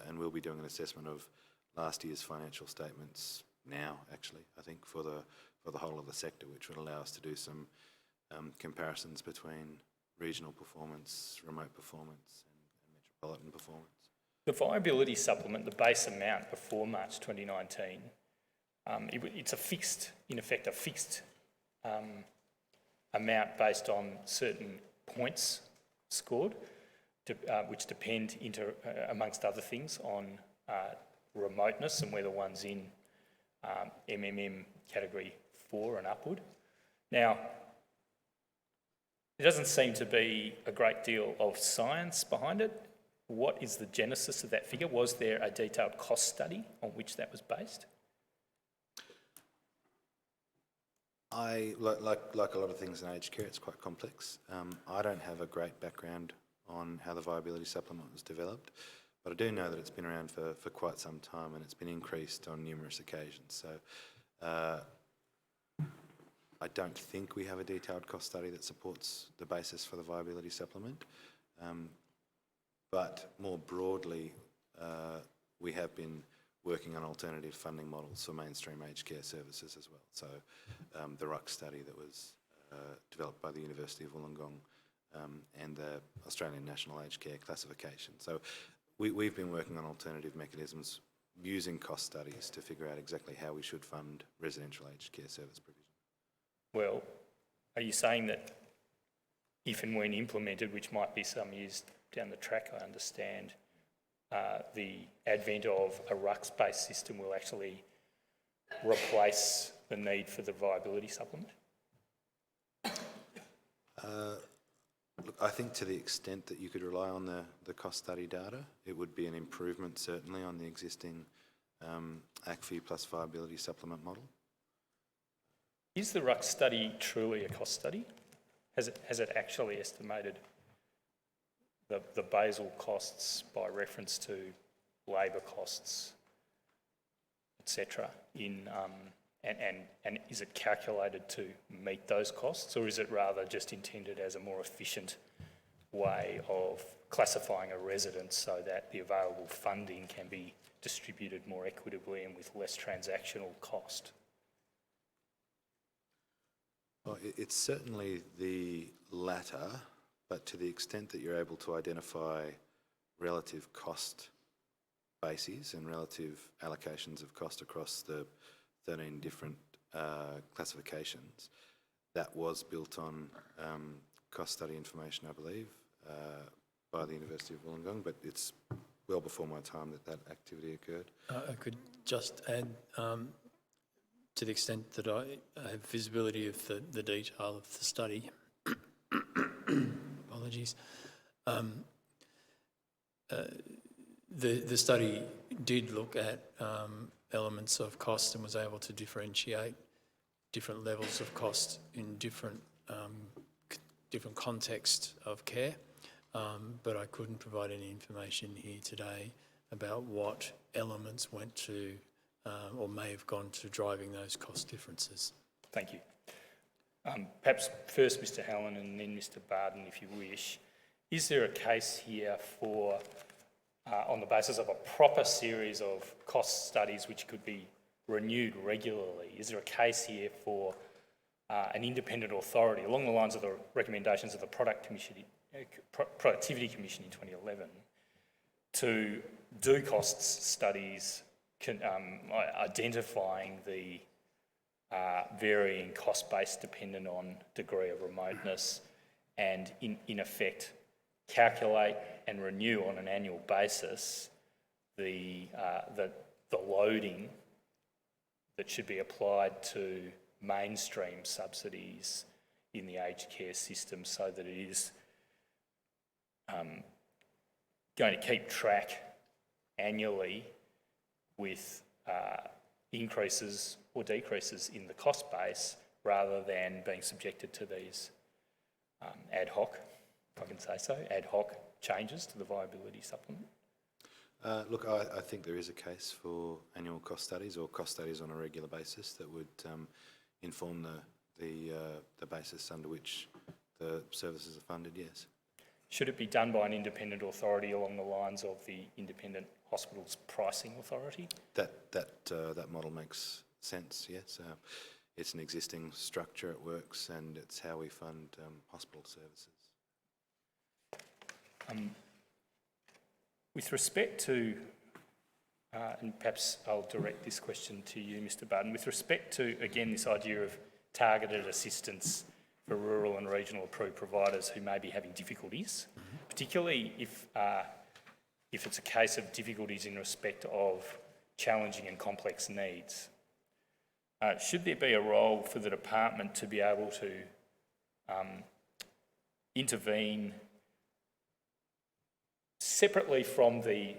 Speaker 13: and we'll be doing an assessment of last year's financial statements now, actually, I think, for the whole of the sector, which would allow us to do some comparisons between regional performance, remote performance and metropolitan performance.
Speaker 6: The viability supplement, the base amount before March 2019, it's a fixed, in effect, a fixed amount based on certain points scored, which depend, amongst other things, on remoteness and whether one's in MMM category 4 and upward. Now, there doesn't seem to be a great deal of science behind it. What is the genesis of that figure? Was there a detailed cost study on which that was based?
Speaker 13: Like a lot of things in aged care, it's quite complex. I don't have a great background on how the viability supplement was developed, but I do know that it's been around for quite some time and it's been increased on numerous occasions. So I don't think we have a detailed cost study that supports the basis for the viability supplement. But more broadly, we have been working on alternative funding models for mainstream aged care services as well. So the RUC study that was developed by the University of Wollongong and the Australian National Aged Care Classification. So we've been working on alternative mechanisms using cost studies to figure out exactly how we should fund residential aged care service provision.
Speaker 6: Well, are you saying that if and when implemented, which might be some years down the track, I understand, the advent of a RUCS-based system will actually replace the need for the viability supplement?
Speaker 13: Look, I think to the extent that you could rely on the cost study data, it would be an improvement certainly on the existing ACFI plus viability supplement model.
Speaker 6: Is the RUC study truly a cost study? Has it actually estimated the basal costs by reference to labour costs, etc. And is it calculated to meet those costs, or is it rather just intended as a more efficient way of classifying a residence so that the available funding can be distributed more equitably and with less transactional cost?
Speaker 13: Well, it's certainly the latter, but to the extent that you're able to identify relative cost bases and relative allocations of cost across the 13 different classifications, that was built on cost study information, I believe, by the University of Wollongong, but it's well before my time that activity occurred.
Speaker 12: I could just add, to the extent that I have visibility of the detail of the study, apologies, the study did look at elements of cost and was able to differentiate different levels of cost in different contexts of care, but I couldn't provide any information here today about what elements went to or may have gone to driving those cost differences.
Speaker 6: Thank you. Perhaps first Mr Hallen and then Mr Barden, if you wish. Is there a case here for, on the basis of a proper series of cost studies which could be renewed regularly, is there a case here for an independent authority along the lines of the recommendations of the Productivity Commission in 2011 to do cost studies identifying the varying cost base dependent on degree of remoteness, and in effect calculate and renew on an annual basis the loading that should be applied to mainstream subsidies in the aged care system, so that it is going to keep track annually with increases or decreases in the cost base, rather than being subjected to these ad hoc, if I can say so, ad hoc changes to the viability supplement?
Speaker 13: Look, I think there is a case for annual cost studies or cost studies on a regular basis that would inform the basis under which the services are funded, yes.
Speaker 6: Should it be done by an independent authority along the lines of the Independent Hospitals Pricing Authority?
Speaker 13: That model makes sense, yes. It's an existing structure, it works, and it's how we fund hospital services.
Speaker 6: With respect to, and perhaps I'll direct this question to you, Mr Barton, with respect to, again, this idea of targeted assistance for rural and regional approved providers who may be having difficulties, particularly if it's a case of difficulties in respect of challenging and complex needs. Should there be a role for the department to be able to intervene separately from the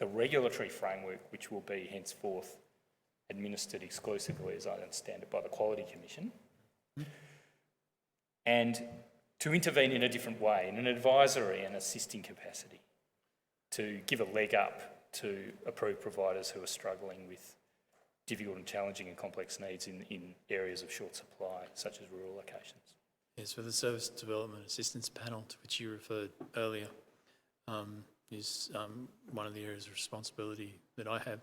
Speaker 6: regulatory framework, which will be henceforth administered exclusively, as I understand it, by the Quality Commission, and to intervene in a different way, in an advisory and assisting capacity, to give a leg up to approved providers who are struggling with difficult and challenging and complex needs in areas of short supply, such as rural locations?
Speaker 12: Yes, for the Service Development Assistance Panel, to which you referred earlier, is one of the areas of responsibility that I have,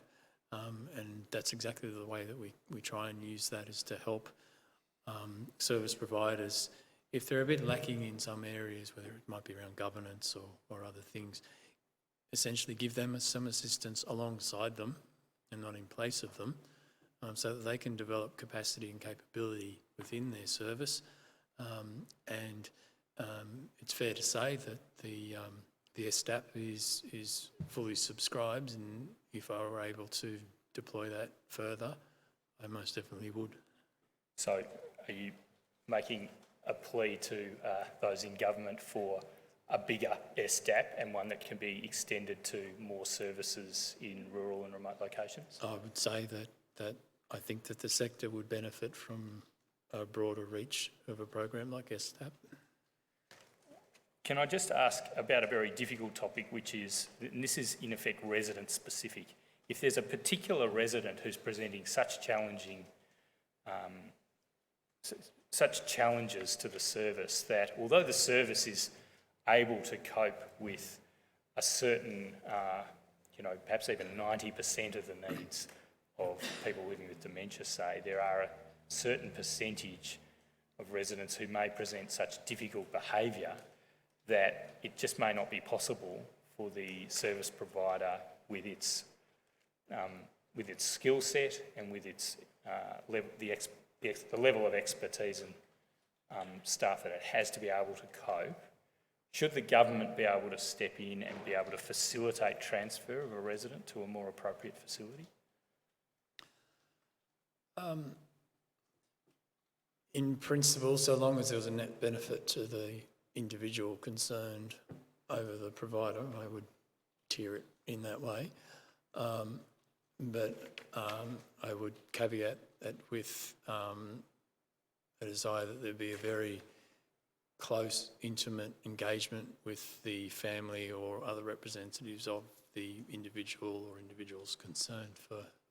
Speaker 12: and that's exactly the way that we try and use that, is to help service providers, if they're a bit lacking in some areas, whether it might be around governance or other things, essentially give them some assistance alongside them and not in place of them, so that they can develop capacity and capability within their service. And it's fair to say that the STAP is fully subscribed, and if I were able to deploy that further, I most definitely would.
Speaker 6: So are you making a plea to those in government for a bigger SDAP and one that can be extended to more services in rural and remote locations?
Speaker 12: I would say that I think that the sector would benefit from a broader reach of a program like SDAP.
Speaker 6: Can I just ask about a very difficult topic, which is, and this is in effect resident specific. If there's a particular resident who's presenting such challenges to the service that although the service is able to cope with a certain, perhaps even 90% of the needs of people living with dementia, say, there are a certain percentage of residents who may present such difficult behaviour that it just may not be possible for the service provider with its skill set and with its the level of expertise and staff that it has to be able to cope. Should the government be able to step in and be able to facilitate transfer of a resident to a more appropriate facility?
Speaker 12: In principle, so long as there was a net benefit to the individual concerned over the provider, I would tier it in that way. But I would caveat that with a desire that there be a very close, intimate engagement with the family or other representatives of the individual or individuals concerned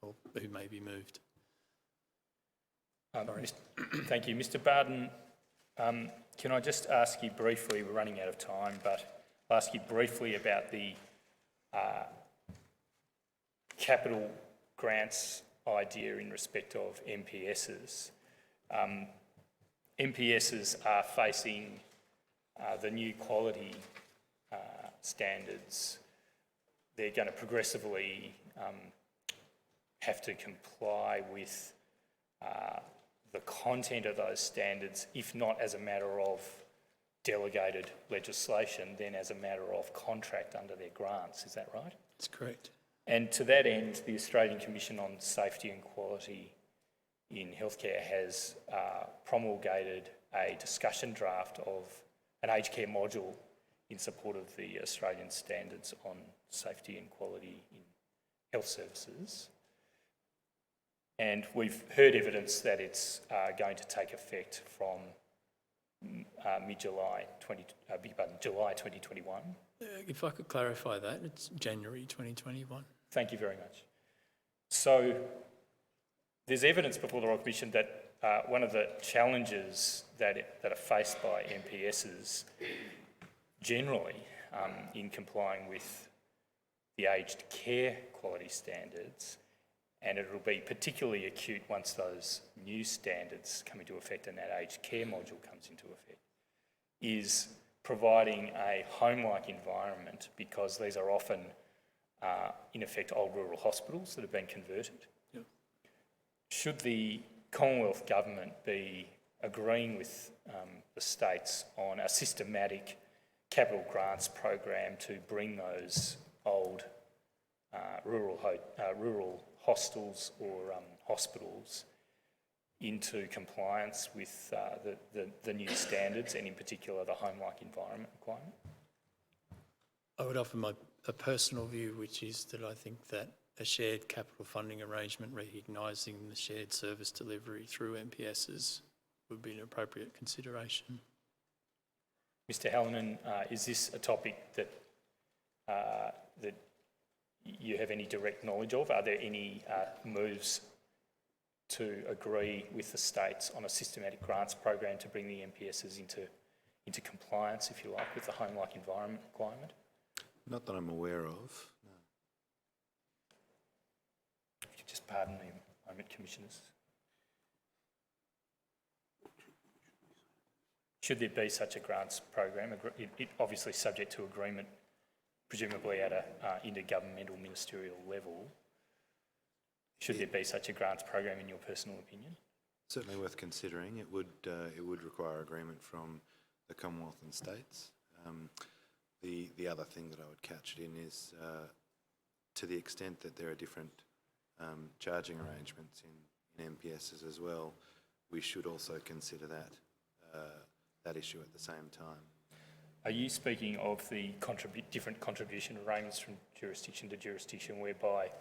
Speaker 12: or who may be moved.
Speaker 6: Thank you. Mr. Barden, can I just ask you briefly, we're running out of time, but I'll ask you briefly about the capital grants idea in respect of MPSs. MPSs are facing the new quality standards. They're going to progressively have to comply with the content of those standards, if not as a matter of delegated legislation, then as a matter of contract under their grants. Is that right?
Speaker 12: That's correct.
Speaker 6: And to that end, the Australian Commission on Safety and Quality in Healthcare has promulgated a discussion draft of an aged care module in support of the Australian standards on safety and quality in health services. And we've heard evidence that it's going to take effect from July 2021.
Speaker 12: If I could clarify that, it's January 2021.
Speaker 6: Thank you very much. So there's evidence before the Royal Commission that one of the challenges that are faced by MPSs generally in complying with the aged care quality standards, and it will be particularly acute once those new standards come into effect and that aged care module comes into effect, is providing a home-like environment, because these are often, in effect, old rural hospitals that have been converted.
Speaker 12: Yep.
Speaker 6: Should the Commonwealth Government be agreeing with the states on a systematic capital grants program to bring those old rural hostels or hospitals into compliance with the new standards, and in particular the home-like environment requirement?
Speaker 12: I would offer a personal view, which is that I think that a shared capital funding arrangement recognising the shared service delivery through MPSs would be an appropriate consideration.
Speaker 6: Mr. Hallinan, is this a topic that you have any direct knowledge of? Are there any moves to agree with the states on a systematic grants program to bring the MPSs into compliance, if you like, with the home-like environment requirement?
Speaker 13: Not that I'm aware of, no.
Speaker 6: If you could just pardon me a moment, Commissioners. Should there be such a grants program, it obviously subject to agreement, presumably at a intergovernmental ministerial level, should there be such a grants program in your personal opinion?
Speaker 13: Certainly worth considering. It would require agreement from the Commonwealth and states. The other thing that I would catch it in is to the extent that there are different charging arrangements in MPSs as well, we should also consider that issue at the same time.
Speaker 6: Are you speaking of the different contribution arrangements from jurisdiction to jurisdiction whereby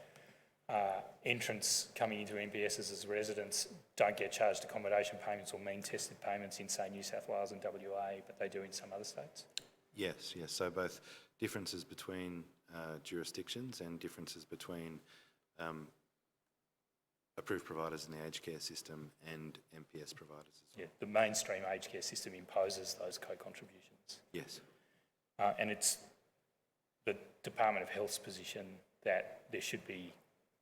Speaker 6: entrants coming into MPSs as residents don't get charged accommodation payments or mean tested payments in, say, New South Wales and WA, but they do in some other states?
Speaker 13: Yes. So both differences between jurisdictions and differences between approved providers in the aged care system and MPS providers as well.
Speaker 6: Yeah, the mainstream aged care system imposes those co-contributions.
Speaker 13: Yes.
Speaker 6: And it's the Department of Health's position that there should be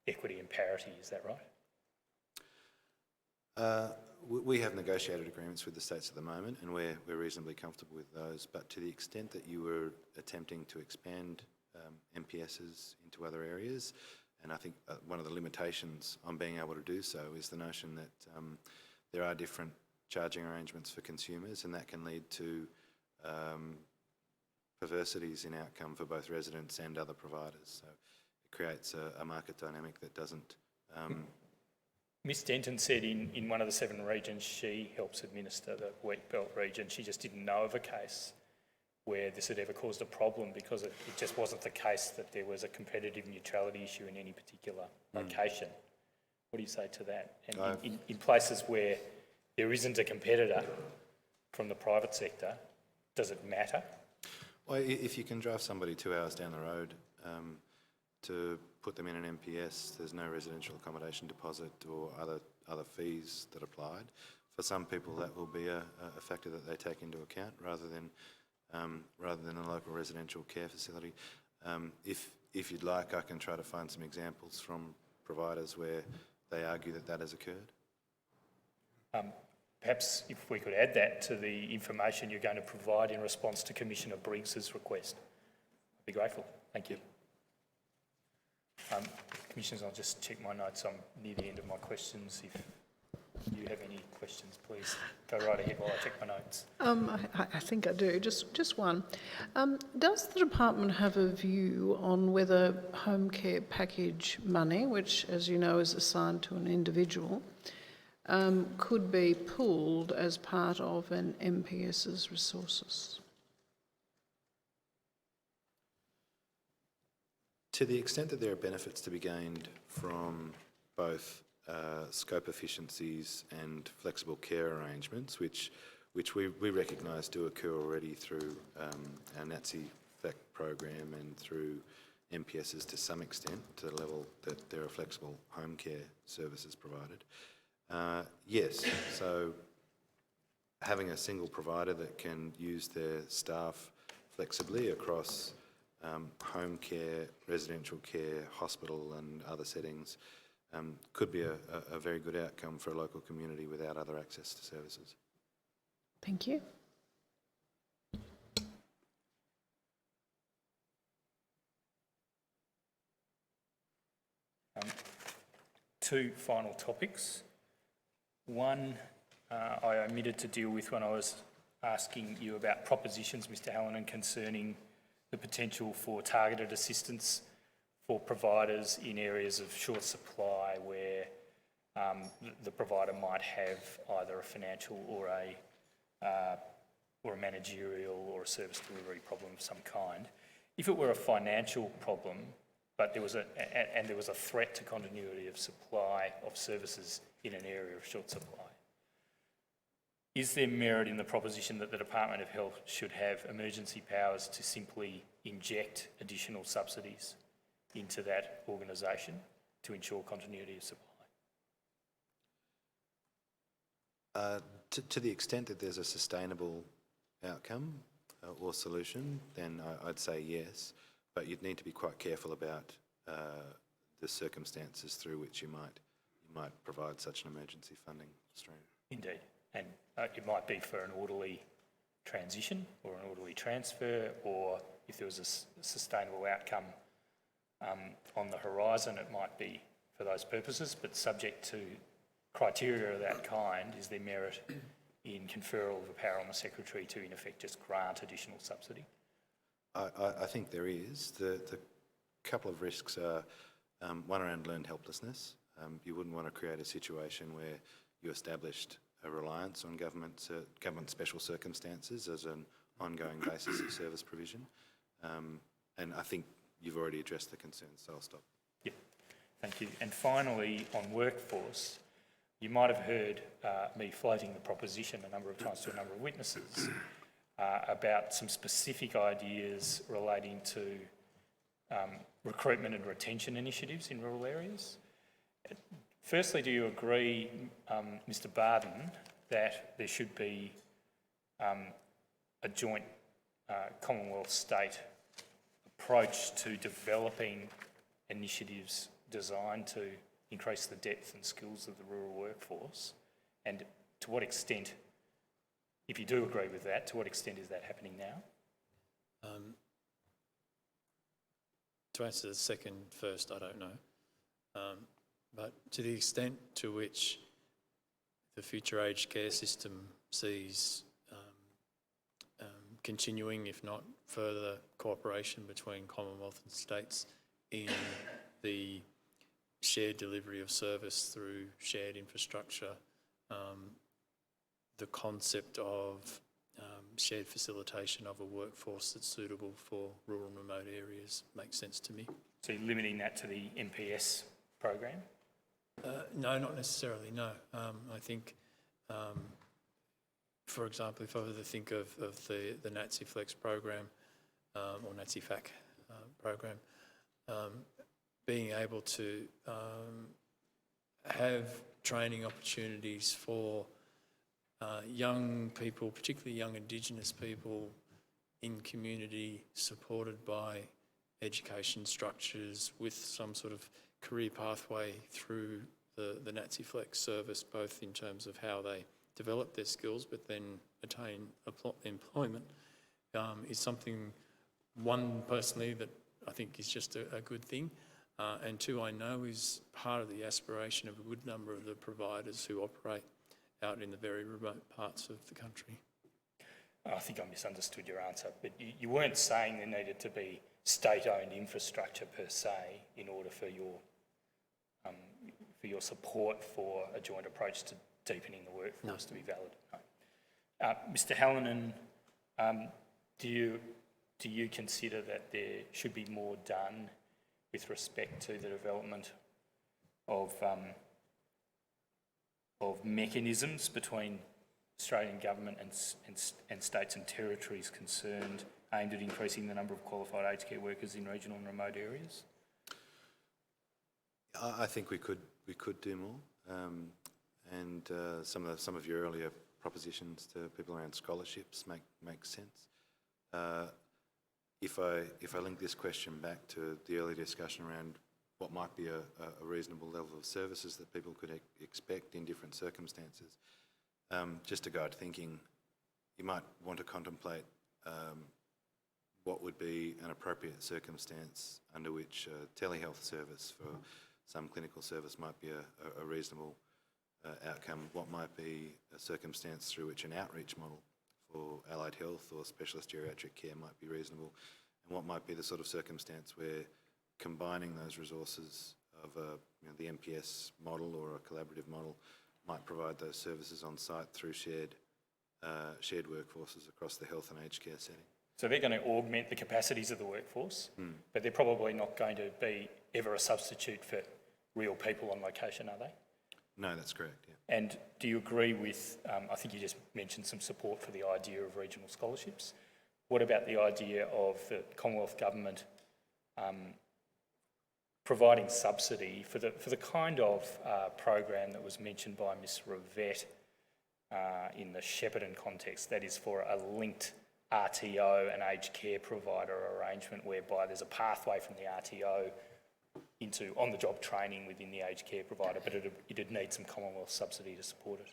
Speaker 6: equity and parity, is that right?
Speaker 13: We have negotiated agreements with the states at the moment, and we're reasonably comfortable with those. But to the extent that you were attempting to expand MPSs into other areas, and I think one of the limitations on being able to do so is the notion that there are different charging arrangements for consumers, and that can lead to perversities in outcome for both residents and other providers. So it creates a market dynamic that doesn't...
Speaker 6: Ms Denton said in one of the 7 regions she helps administer the wheat belt region, she just didn't know of a case where this had ever caused a problem because it just wasn't the case that there was a competitive neutrality issue in any particular location. What do you say to that? And in places where there isn't a competitor from the private sector, does it matter?
Speaker 13: Well, if you can drive somebody 2 hours down the road to put them in an MPS, there's no residential accommodation deposit or other fees that applied. For some people, that will be a factor that they take into account rather than a local residential care facility. If you'd like, I can try to find some examples from providers where they argue that has occurred.
Speaker 6: Perhaps if we could add that to the information you're going to provide in response to Commissioner Briggs's request, I'd be grateful. Thank you. Commissioners, I'll just check my notes. I'm near the end of my questions. If you have any questions, please go right ahead while I check my notes.
Speaker 5: I think I do. Just one. Does the department have a view on whether home care package money, which, as you know, is assigned to an individual, could be pooled as part of an MPS's resources?
Speaker 13: To the extent that there are benefits to be gained from both scope efficiencies and flexible care arrangements, which we recognise do occur already through our NATSI FAC program and through MPSs to some extent, to the level that there are flexible home care services provided. Yes, so having a single provider that can use their staff flexibly across home care, residential care, hospital and other settings could be a very good outcome for a local community without other access to services.
Speaker 5: Thank you.
Speaker 6: Two final topics. One, I omitted to deal with when I was asking you about propositions, Mr Hallinan, concerning the potential for targeted assistance for providers in areas of short supply where the provider might have either a financial or a managerial or a service delivery problem of some kind. If it were a financial problem, but there was a threat to continuity of supply of services in an area of short supply, is there merit in the proposition that the Department of Health should have emergency powers to simply inject additional subsidies into that organisation to ensure continuity of supply?
Speaker 13: To the extent that there's a sustainable outcome or solution, then I'd say yes, but you'd need to be quite careful about the circumstances through which you might provide such an emergency funding stream.
Speaker 6: Indeed, and it might be for an orderly transition or an orderly transfer, or if there was a sustainable outcome on the horizon, it might be for those purposes, but subject to criteria of that kind, is there merit in conferral of the power on the Secretary to, in effect, just grant additional subsidy?
Speaker 13: I think there is. The couple of risks are One around learned helplessness. You wouldn't want to create a situation where you established a reliance on government special circumstances as an ongoing basis of service provision. And I think you've already addressed the concerns, so I'll stop.
Speaker 6: Yep, thank you. And finally, on workforce, you might have heard me floating the proposition a number of times to a number of witnesses about some specific ideas relating to recruitment and retention initiatives in rural areas. Firstly, do you agree, Mr Barton, that there should be a joint Commonwealth state approach to developing initiatives designed to increase the depth and skills of the rural workforce? And to what extent, if you do agree with that, to what extent is that happening now?
Speaker 12: To answer the second first, I don't know. But to the extent to which the future aged care system sees continuing, if not further, cooperation between Commonwealth and states in the shared delivery of service through shared infrastructure, the concept of shared facilitation of a workforce that's suitable for rural and remote areas makes sense to me.
Speaker 6: So you're limiting that to the MPS program?
Speaker 12: No, not necessarily, no. I think, for example, if I were to think of the Nazi Flex program or Nazi FAC program, being able to have training opportunities for young people, particularly young Indigenous people in community, supported by education structures with some sort of career pathway through the Nazi Flex service, both in terms of how they develop their skills but then attain employment, is something, one, personally, that I think is just a good thing, and two, I know is part of the aspiration of a good number of the providers who operate out in the very remote parts of the country.
Speaker 6: I think I misunderstood your answer, but you weren't saying there needed to be state-owned infrastructure per se in order for your support for a joint approach to deepening the workforce to be valid. No. Mr Hallinan, do you consider that there should be more done with respect to the development of mechanisms between Australian government and states and territories concerned aimed at increasing the number of qualified aged care workers in regional and remote areas?
Speaker 13: I think we could do more, and some of your earlier propositions to people around scholarships make sense. If I link this question back to the earlier discussion around what might be a reasonable level of services that people could expect in different circumstances, just to guide thinking, you might want to contemplate what would be an appropriate circumstance under which telehealth service for some clinical service might be a reasonable outcome. What might be a circumstance through which an outreach model for allied health or specialist geriatric care might be reasonable, and what might be the sort of circumstance where combining those resources of the MPS model or a collaborative model might provide those services on site through shared workforces across the health and aged care setting.
Speaker 6: So they're going to augment the capacities of the workforce, but they're probably not going to be ever a substitute for real people on location, are they?
Speaker 13: No, that's correct, yeah.
Speaker 6: And do you agree with, I think you just mentioned some support for the idea of regional scholarships. What about the idea of the Commonwealth Government providing subsidy for the kind of program that was mentioned by Ms Rivette in the Shepparton context, that is for a linked RTO and aged care provider arrangement whereby there's a pathway from the RTO into on-the-job training within the aged care provider, but it'd need some Commonwealth subsidy to support it.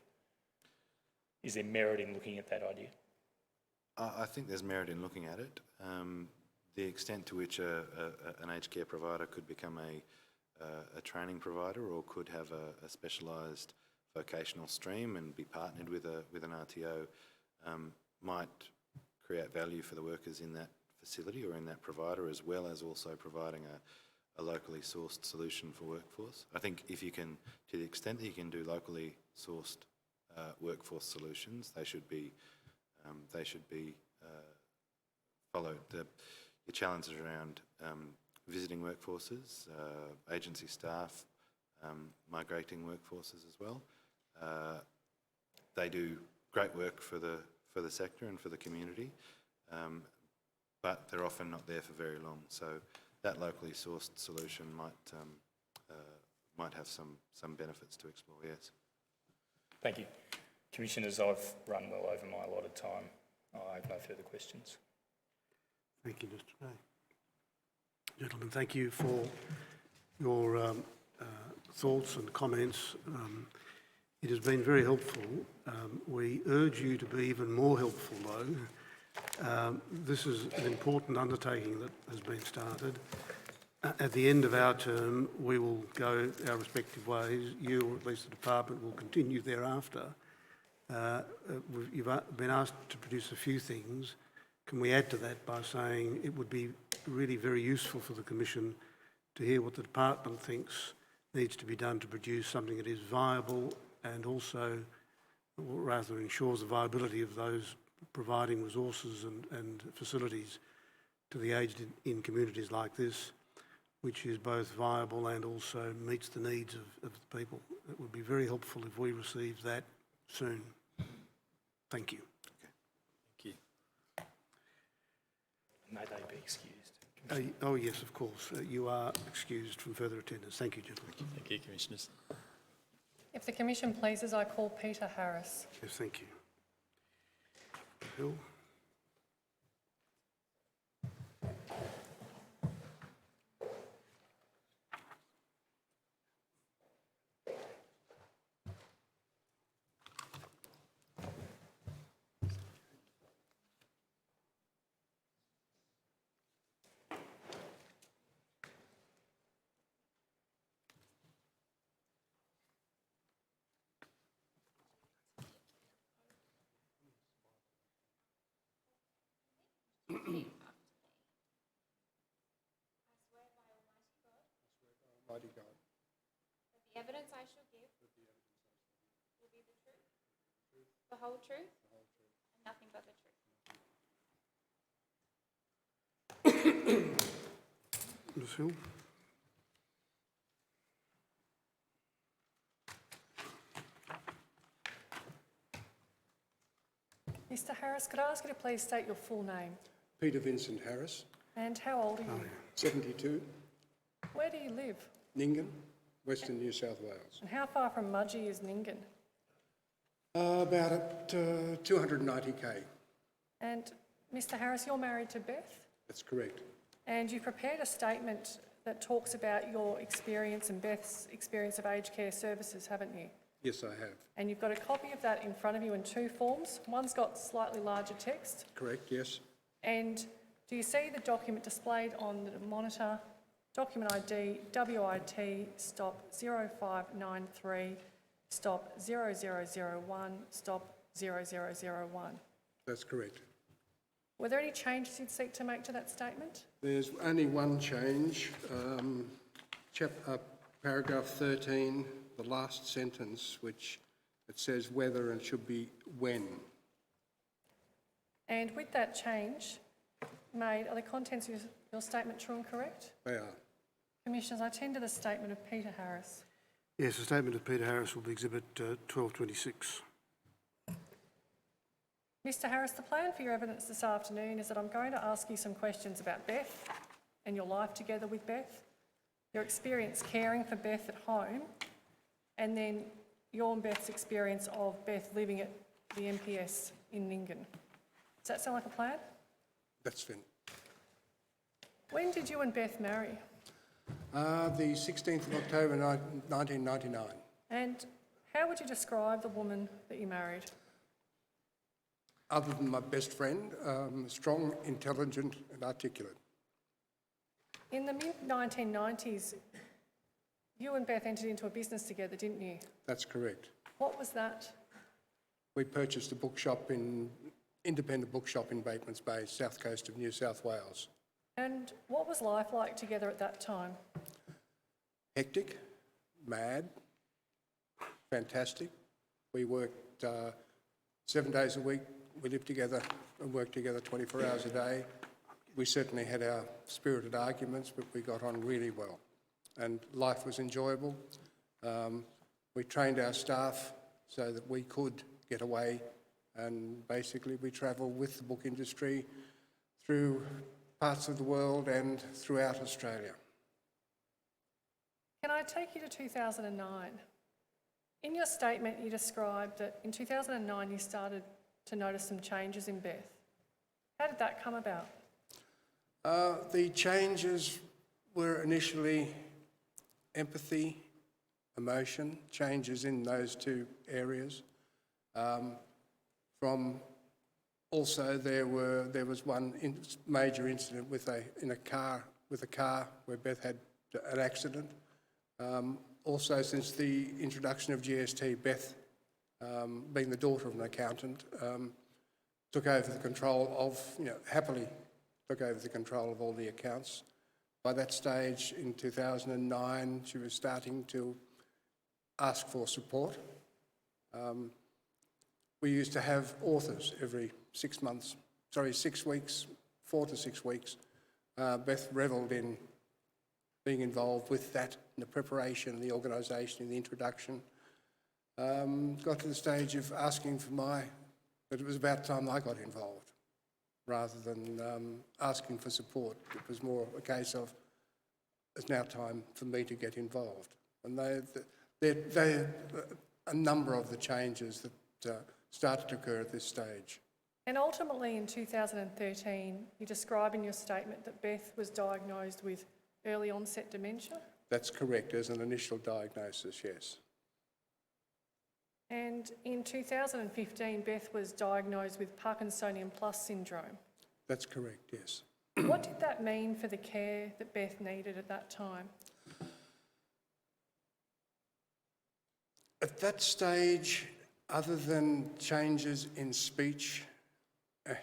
Speaker 6: Is there merit in looking at that idea?
Speaker 13: I think there's merit in looking at it. The extent to which an aged care provider could become a training provider or could have a specialised vocational stream and be partnered with an RTO might create value for the workers in that facility or in that provider, as well as also providing a locally sourced solution for workforce. I think if you can, to the extent that you can do locally sourced workforce solutions, they should be followed. Your challenges around visiting workforces, agency staff, migrating workforces as well. They do great work for the sector and for the community, but they're often not there for very long. So that locally sourced solution might have some benefits to explore. Yes.
Speaker 6: Thank you. Commissioners, I've run well over my allotted time. I have no further questions.
Speaker 1: Thank you, Mr. Gray. Gentlemen, thank you for your thoughts and comments. It has been very helpful. We urge you to be even more helpful, though. This is an important undertaking that has been started. At the end of our term, we will go our respective ways. You, or at least the department, will continue thereafter. You've been asked to produce a few things. Can we add to that by saying it would be really very useful for the Commission to hear what the department thinks needs to be done to produce something that is viable and also, or rather, ensures the viability of those providing resources and facilities to the aged in communities like this, which is both viable and also meets the needs of the people. It would be very helpful if we received that soon. Thank you.
Speaker 12: Thank you.
Speaker 6: May they be excused.
Speaker 1: Oh yes, of course. You are excused from further attendance. Thank you, gentlemen.
Speaker 12: Thank you, Commissioners.
Speaker 14: If the Commission pleases, I call Peter Harris.
Speaker 1: Yes, thank you. Bill?
Speaker 3: Almighty God. That the evidence I shall give will be the truth, the whole truth, and nothing but the truth.
Speaker 1: Ms. Hill?
Speaker 14: Mr Harris, could I ask you to please state your full name?
Speaker 15: Peter Vincent Harris,
Speaker 14: And how old are you?
Speaker 15: 72,
Speaker 14: Where do you live?
Speaker 15: Nyngan, Western New South Wales.
Speaker 14: And how far from Mudgee is Nyngan?
Speaker 15: About at 290k.
Speaker 14: And Mr Harris, you're married to Beth?
Speaker 15: That's correct.
Speaker 14: And you've prepared a statement that talks about your experience and Beth's experience of aged care services, haven't you?
Speaker 15: Yes, I have.
Speaker 14: And you've got a copy of that in front of you in two forms. One's got slightly larger text.
Speaker 15: Correct, yes.
Speaker 14: And do you see the document displayed on the monitor? Document ID WIT stop 0593 stop 0001 stop 0001.
Speaker 15: That's correct.
Speaker 14: Were there any changes you'd seek to make to that statement?
Speaker 15: There's only one change. Paragraph 13, the last sentence, which it says whether and should be when.
Speaker 14: And with that change made, are the contents of your statement true and correct?
Speaker 15: They are.
Speaker 14: Commissioners, I tender the statement of Peter Harris.
Speaker 1: Yes, the statement of Peter Harris will be Exhibit 1226.
Speaker 14: Mr Harris, the plan for your evidence this afternoon is that I'm going to ask you some questions about Beth and your life together with Beth, your experience caring for Beth at home, and then your and Beth's experience of Beth living at the MPS in Nyngan. Does that sound like a plan?
Speaker 15: That's fin.
Speaker 14: When did you and Beth marry?
Speaker 15: The 16th of October 1999.
Speaker 14: And how would you describe the woman that you married?
Speaker 15: Other than my best friend, strong, intelligent and articulate.
Speaker 14: In the mid-1990s, you and Beth entered into a business together, didn't you?
Speaker 15: That's correct.
Speaker 14: What was that?
Speaker 15: We purchased a independent bookshop in Bateman's Bay, south coast of New South Wales.
Speaker 14: And what was life like together at that time?
Speaker 15: hectic, mad, fantastic. We worked 7 days a week. We lived together and worked together 24 hours a day. We certainly had our spirited arguments, but we got on really well. And life was enjoyable. We trained our staff so that we could get away, and basically we travelled with the book industry through parts of the world and throughout Australia.
Speaker 14: Can I take you to 2009? In your statement, you described that in 2009 you started to notice some changes in Beth. How did that come about?
Speaker 15: The changes were initially empathy, emotion, changes in those two areas. From also there was one major incident with a car where Beth had an accident. Also, since the introduction of GST, Beth, being the daughter of an accountant, took over the control of, happily took over the control of all the accounts. By that stage, in 2009, she was starting to ask for support. We used to have authors every 6 weeks, 4 to 6 weeks. Beth revelled in being involved with that, in the preparation, the organisation, in the introduction. Got to the stage of asking for but it was about time I got involved, rather than asking for support. It was more a case of, it's now time for me to get involved. And a number of the changes that started to occur at this stage.
Speaker 14: And ultimately in 2013, you describe in your statement that Beth was diagnosed with early onset dementia?
Speaker 15: That's correct, as an initial diagnosis, yes.
Speaker 14: And in 2015, Beth was diagnosed with Parkinsonian plus syndrome.
Speaker 15: That's correct, yes.
Speaker 14: What did that mean for the care that Beth needed at that time?
Speaker 15: At that stage, other than changes in speech, a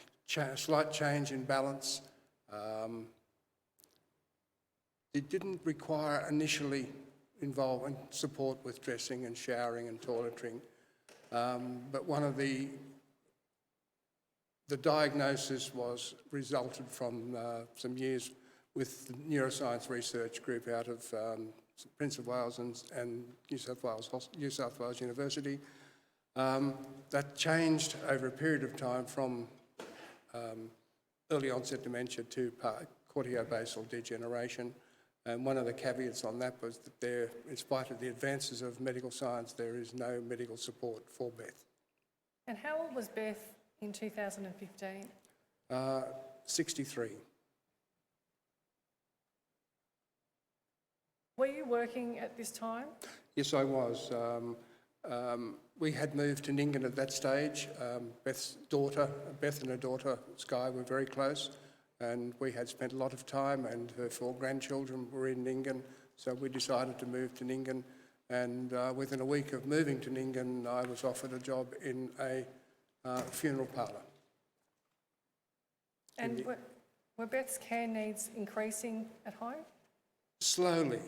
Speaker 15: slight change in balance, it didn't require initially involvement support with dressing and showering and toileting. But one of the diagnosis resulted from some years with the neuroscience research group out of Prince of Wales and New South Wales University. That changed over a period of time from early onset dementia to cortiobasal degeneration. And one of the caveats on that was that in spite of the advances of medical science, there is no medical support for Beth.
Speaker 14: And how old was Beth in 2015?
Speaker 15: 63.
Speaker 14: Were you working at this time?
Speaker 15: Yes, I was. We had moved to Nyngan at that stage. Beth and her daughter, Sky, were very close, and we had spent a lot of time, and her 4 grandchildren were in Nyngan, so we decided to move to Nyngan. And within a week of moving to Nyngan, I was offered a job in a funeral parlour.
Speaker 14: And were Beth's care needs increasing at home?
Speaker 15: Slowly.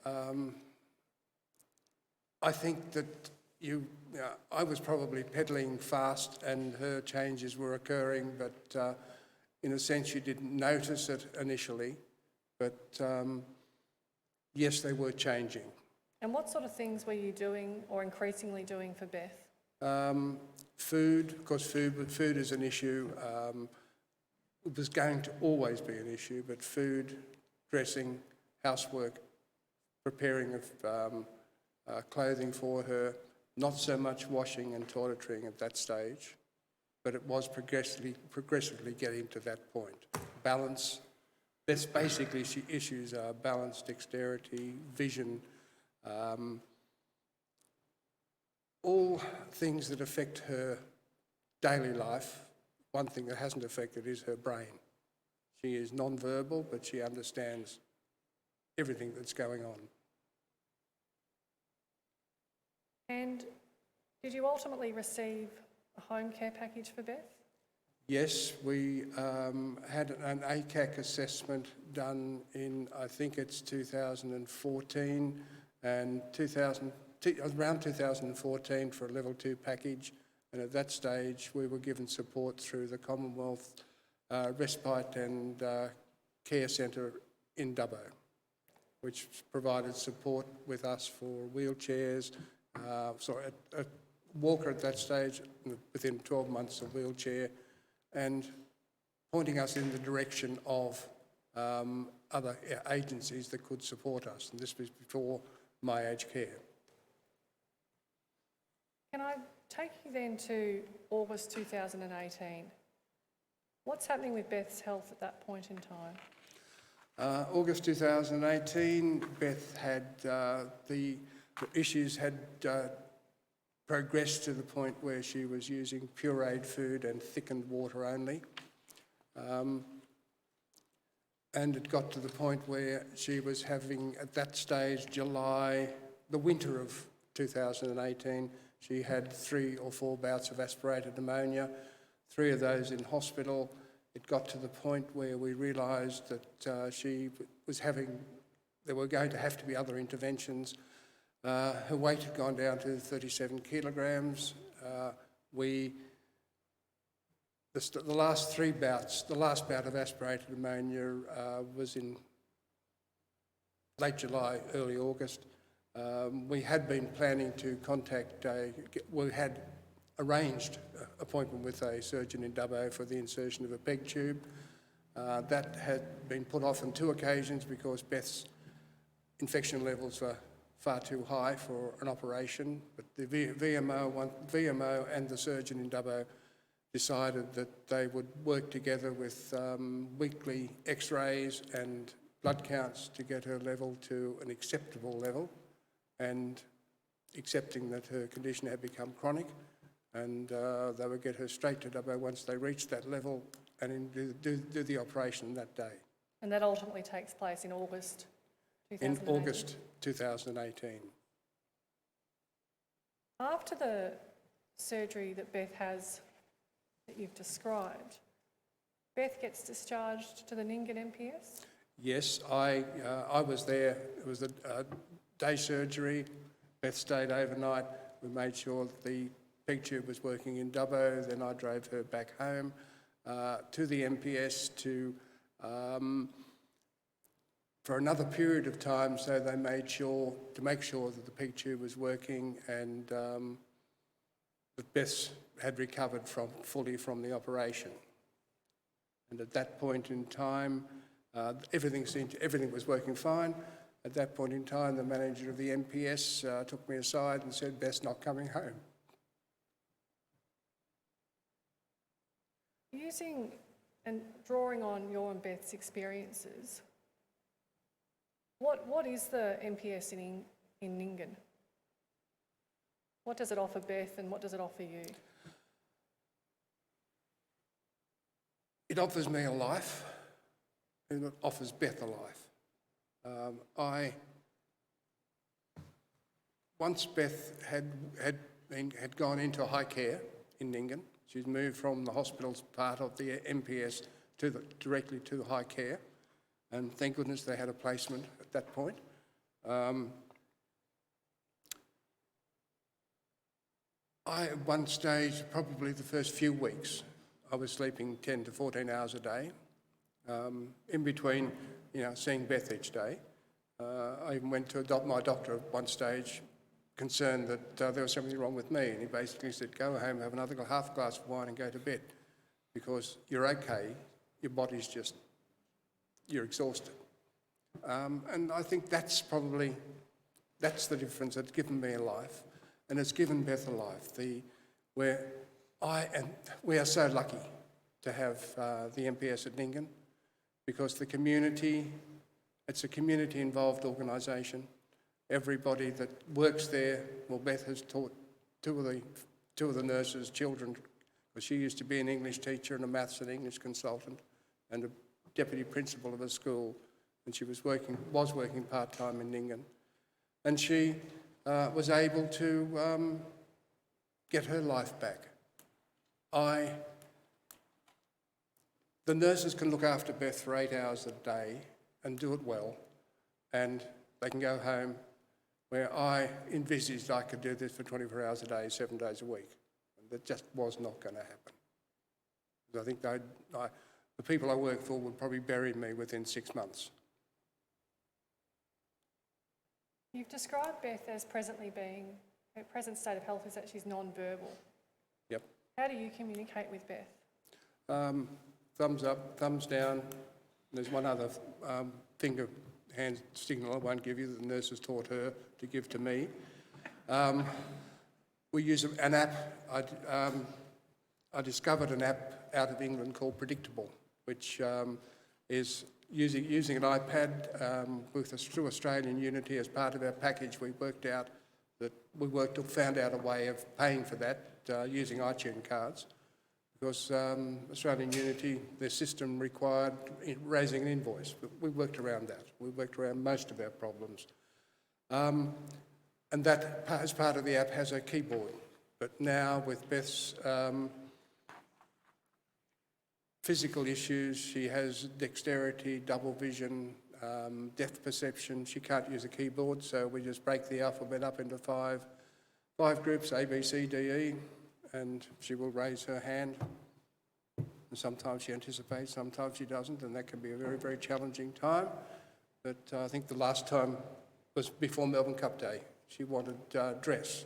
Speaker 15: I think that I was probably pedaling fast and her changes were occurring, but in a sense you didn't notice it initially. But yes, they were changing.
Speaker 14: And what sort of things were you doing or increasingly doing for Beth?
Speaker 15: Food, of course, food is an issue. It was going to always be an issue, but food, dressing, housework, preparing of clothing for her, not so much washing and toileting at that stage, but it was progressively getting to that point. Balance, that's basically issues are balance, dexterity, vision, all things that affect her daily life. One thing that hasn't affected is her brain. She is non-verbal, but she understands everything that's going on.
Speaker 14: And did you ultimately receive a home care package for Beth?
Speaker 15: Yes, we had an ACAC assessment done in, I think it's 2014 and around 2014 for a level 2 package. And at that stage, we were given support through the Commonwealth Respite and Care Centre in Dubbo, which provided support with us for wheelchairs. A walker at that stage, within 12 months, a wheelchair, and pointing us in the direction of other agencies that could support us. And this was before My Aged Care.
Speaker 14: Can I take you then to August 2018? What's happening with Beth's health at that point in time?
Speaker 15: August 2018, Beth had, the issues had progressed to the point where she was using pureed food and thickened water only. And it got to the point where she was having, at that stage, the winter of 2018, she had 3 or 4 bouts of aspirated pneumonia, 3 of those in hospital. It got to the point where we realised that she was there were going to have to be other interventions. Her weight had gone down to 37 kilograms. The last 3 bouts, the last bout of aspirated pneumonia was in late July, early August. We had been planning to we had arranged an appointment with a surgeon in Dubbo for the insertion of a PEG tube. That had been put off on 2 occasions because Beth's infection levels were far too high for an operation, but the VMO and the surgeon in Dubbo decided that they would work together with weekly x-rays and blood counts to get her level to an acceptable level, and accepting that her condition had become chronic, and they would get her straight to Dubbo once they reached that level and do the operation that day.
Speaker 14: And that ultimately takes place in August 2018?
Speaker 15: In August 2018.
Speaker 14: After the surgery that Beth has, that you've described, Beth gets discharged to the Nyngan MPS?
Speaker 15: Yes, I was there. It was a day surgery. Beth stayed overnight. We made sure that the PEG tube was working in Dubbo. Then I drove her back home to the MPS for another period of time, so they made sure to make sure that the PEG tube was working and that Beth had recovered fully from the operation. And at that point in time, everything was working fine. At that point in time, the manager of the MPS took me aside and said, "Beth's not coming home."
Speaker 14: Using and drawing on your and Beth's experiences, what is the MPS in Nyngan? What does it offer Beth and what does it offer you?
Speaker 15: It offers me a life, and it offers Beth a life. Once Beth had gone into high care in Nyngan, she's moved from the hospital's part of the MPS directly to the high care, and thank goodness they had a placement at that point. At one stage, probably the first few weeks, I was sleeping 10 to 14 hours a day, in between, seeing Beth each day. I even went to my doctor at one stage, concerned that there was something wrong with me, and he basically said, "Go home, have another half glass of wine and go to bed, because you're okay, your body's just, you're exhausted." And I think that's the difference. It's given me a life, and it's given Beth a life. We are so lucky to have the MPS at Nyngan, because the community, it's a community-involved organisation. Everybody that works there, well, Beth has taught two of the nurses children, because she used to be an English teacher and a maths and English consultant and a deputy principal of a school, and she was working part-time in Nyngan. And she was able to get her life back. I the nurses can look after Beth for 8 hours a day and do it well, and they can go home, where I envisaged I could do this for 24 hours a day, 7 days a week. And that just was not going to happen. I think the people I work for would probably bury me within 6 months.
Speaker 14: You've described Beth as presently being, her present state of health is that she's non-verbal.
Speaker 15: Yep.
Speaker 14: How do you communicate with Beth?
Speaker 15: Thumbs up, thumbs down. There's one other finger hand signal I won't give you that the nurse has taught her to give to me. We use an app. I discovered an app out of England called Predictable, which is using an iPad through Australian Unity as part of our package. We found out a way of paying for that using iTunes cards, because Australian Unity, their system required raising an invoice, but we worked around that. We worked around most of our problems. And that, as part of the app, has a keyboard. But now with Beth's physical issues, she has dexterity, double vision, depth perception. She can't use a keyboard, so we just break the alphabet up into five groups, A, B, C, D, E, and she will raise her hand. And sometimes she anticipates, sometimes she doesn't, and that can be a very, very challenging time. But I think the last time was before Melbourne Cup Day. She wanted dress.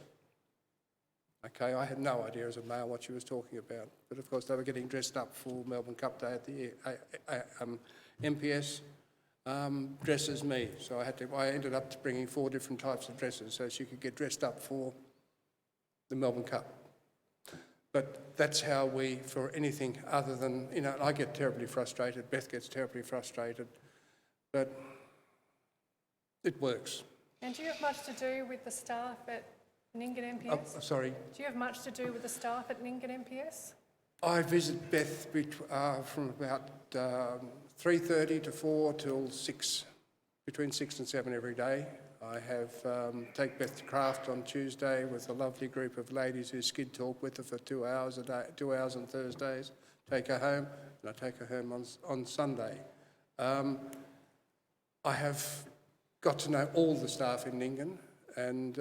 Speaker 15: Okay, I had no idea as a male what she was talking about. But of course, they were getting dressed up for Melbourne Cup Day at the MPS. Dresses me. So I ended up bringing 4 different types of dresses so she could get dressed up for the Melbourne Cup. But that's how we, for anything other than, I get terribly frustrated, Beth gets terribly frustrated, but it works.
Speaker 14: And do you have much to do with the staff at Nyngan MPS?
Speaker 15: Sorry?
Speaker 14: Do you have much to do with the staff at Nyngan MPS?
Speaker 15: I visit Beth from about 3:30 to 4 till 6, between 6 and 7 every day. I have take Beth to craft on Tuesday with a lovely group of ladies who skid talk with her for 2 hours a day, 2 hours on Thursdays. Take her home, and I take her home on Sunday. I have got to know all the staff in Nyngan, and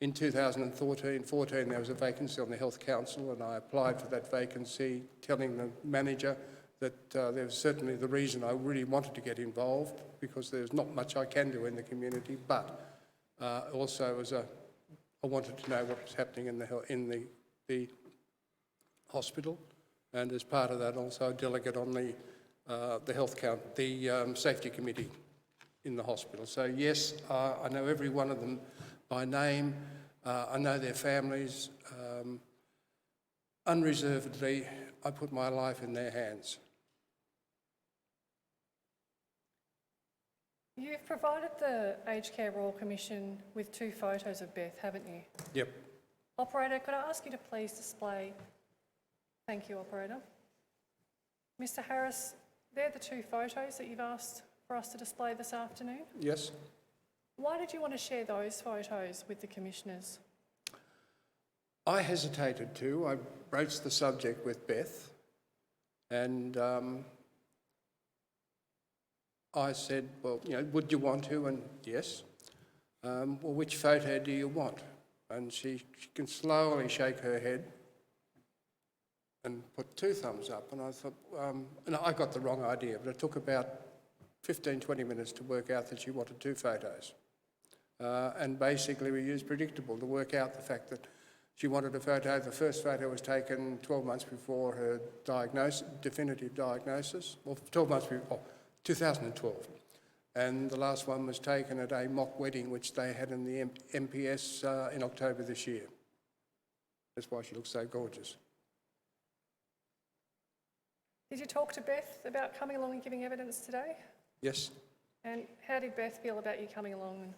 Speaker 15: in 2014 there was a vacancy on the Health Council, and I applied for that vacancy, telling the manager that there was certainly the reason I really wanted to get involved, because there's not much I can do in the community, but also I wanted to know what was happening in the hospital, and as part of that also a delegate on the safety committee in the hospital. So yes, I know every one of them by name. I know their families. Unreservedly, I put my life in their hands.
Speaker 14: You've provided the Aged Care Royal Commission with 2 photos of Beth, haven't you?
Speaker 15: Yep.
Speaker 14: Operator, could I ask you to please display? Thank you, Operator. Mr. Harris, they're the 2 photos that you've asked for us to display this afternoon.
Speaker 15: Yes.
Speaker 14: Why did you want to share those photos with the commissioners?
Speaker 15: I hesitated to. I broached the subject with Beth, and I said, well, would you want to? And yes. Well, which photo do you want? And she can slowly shake her head and put 2 thumbs up. And I thought, and I got the wrong idea, but it took about 15-20 minutes to work out that she wanted 2 photos. And basically we used Predictable to work out the fact that she wanted a photo. The first photo was taken 12 months before her definitive diagnosis, or 12 months before, 2012. And the last one was taken at a mock wedding which they had in the MPS in October this year. That's why she looks so gorgeous.
Speaker 14: Did you talk to Beth about coming along and giving evidence today?
Speaker 15: Yes.
Speaker 14: And how did Beth feel about you coming along?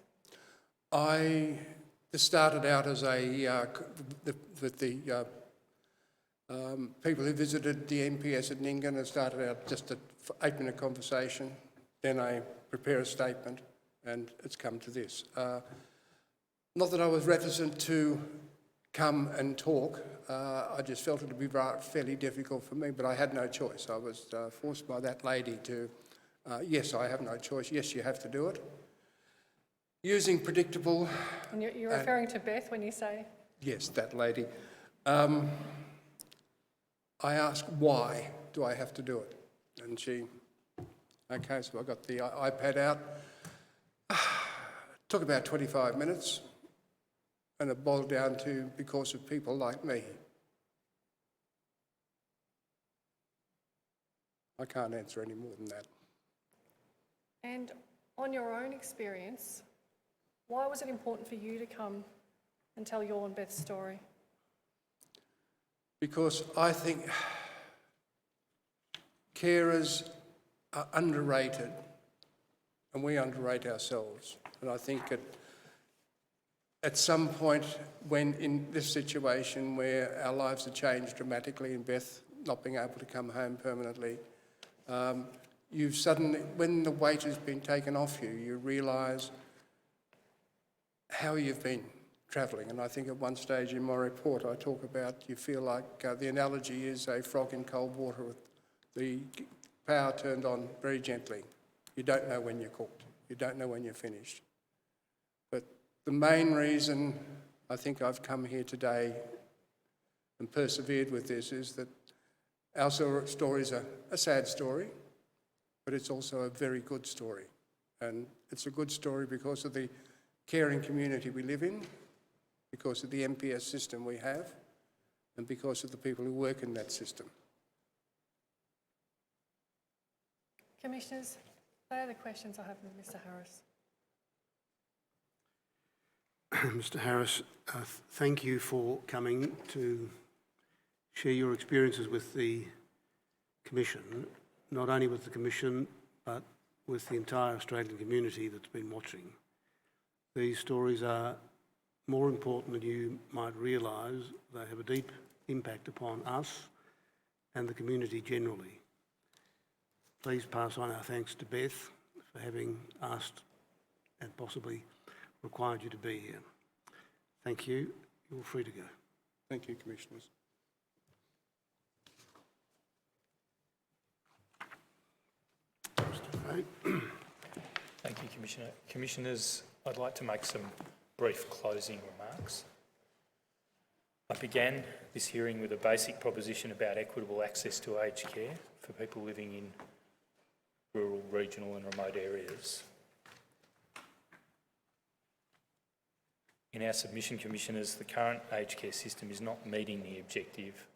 Speaker 15: This started out as people who visited the MPS at Nyngan. It started out just an 8-minute conversation. Then I prepare a statement, and it's come to this. Not that I was reticent to come and talk. I just felt it would be fairly difficult for me, but I had no choice. I was forced by that lady to, yes, I have no choice. Yes, you have to do it. Using predictable...
Speaker 14: And you're referring to Beth when you say?
Speaker 15: Yes, that lady. I asked, why do I have to do it? And she, okay, so I got the iPad out. Took about 25 minutes, and it boiled down to because of people like me. I can't answer any more than that.
Speaker 14: And on your own experience, why was it important for you to come and tell your and Beth's story?
Speaker 15: Because I think carers are underrated, and we underrate ourselves. And I think at some point when in this situation where our lives have changed dramatically and Beth not being able to come home permanently, you've suddenly, when the weight has been taken off you, you realise how you've been travelling. And I think at one stage in my report I talk about you feel like the analogy is a frog in cold water with the power turned on very gently. You don't know when you're cooked. You don't know when you're finished. But the main reason I think I've come here today and persevered with this is that our story is a sad story, but it's also a very good story. And it's a good story because of the caring community we live in, because of the MPS system we have, and because of the people who work in that system.
Speaker 14: Commissioners, they are the questions I have for Mr Harris.
Speaker 1: Mr Harris, thank you for coming to share your experiences with the Commission, not only with the Commission, but with the entire Australian community that's been watching. These stories are more important than you might realise. They have a deep impact upon us and the community generally. Please pass on our thanks to Beth for having asked and possibly required you to be here. Thank you. You're free to go.
Speaker 15: Thank you, Commissioners.
Speaker 6: Thank you, Commissioner. Commissioners, I'd like to make some brief closing remarks. I began this hearing with a basic proposition about equitable access to aged care for people living in rural, regional and remote areas. In our submission, Commissioners, the current aged care system is not meeting the objective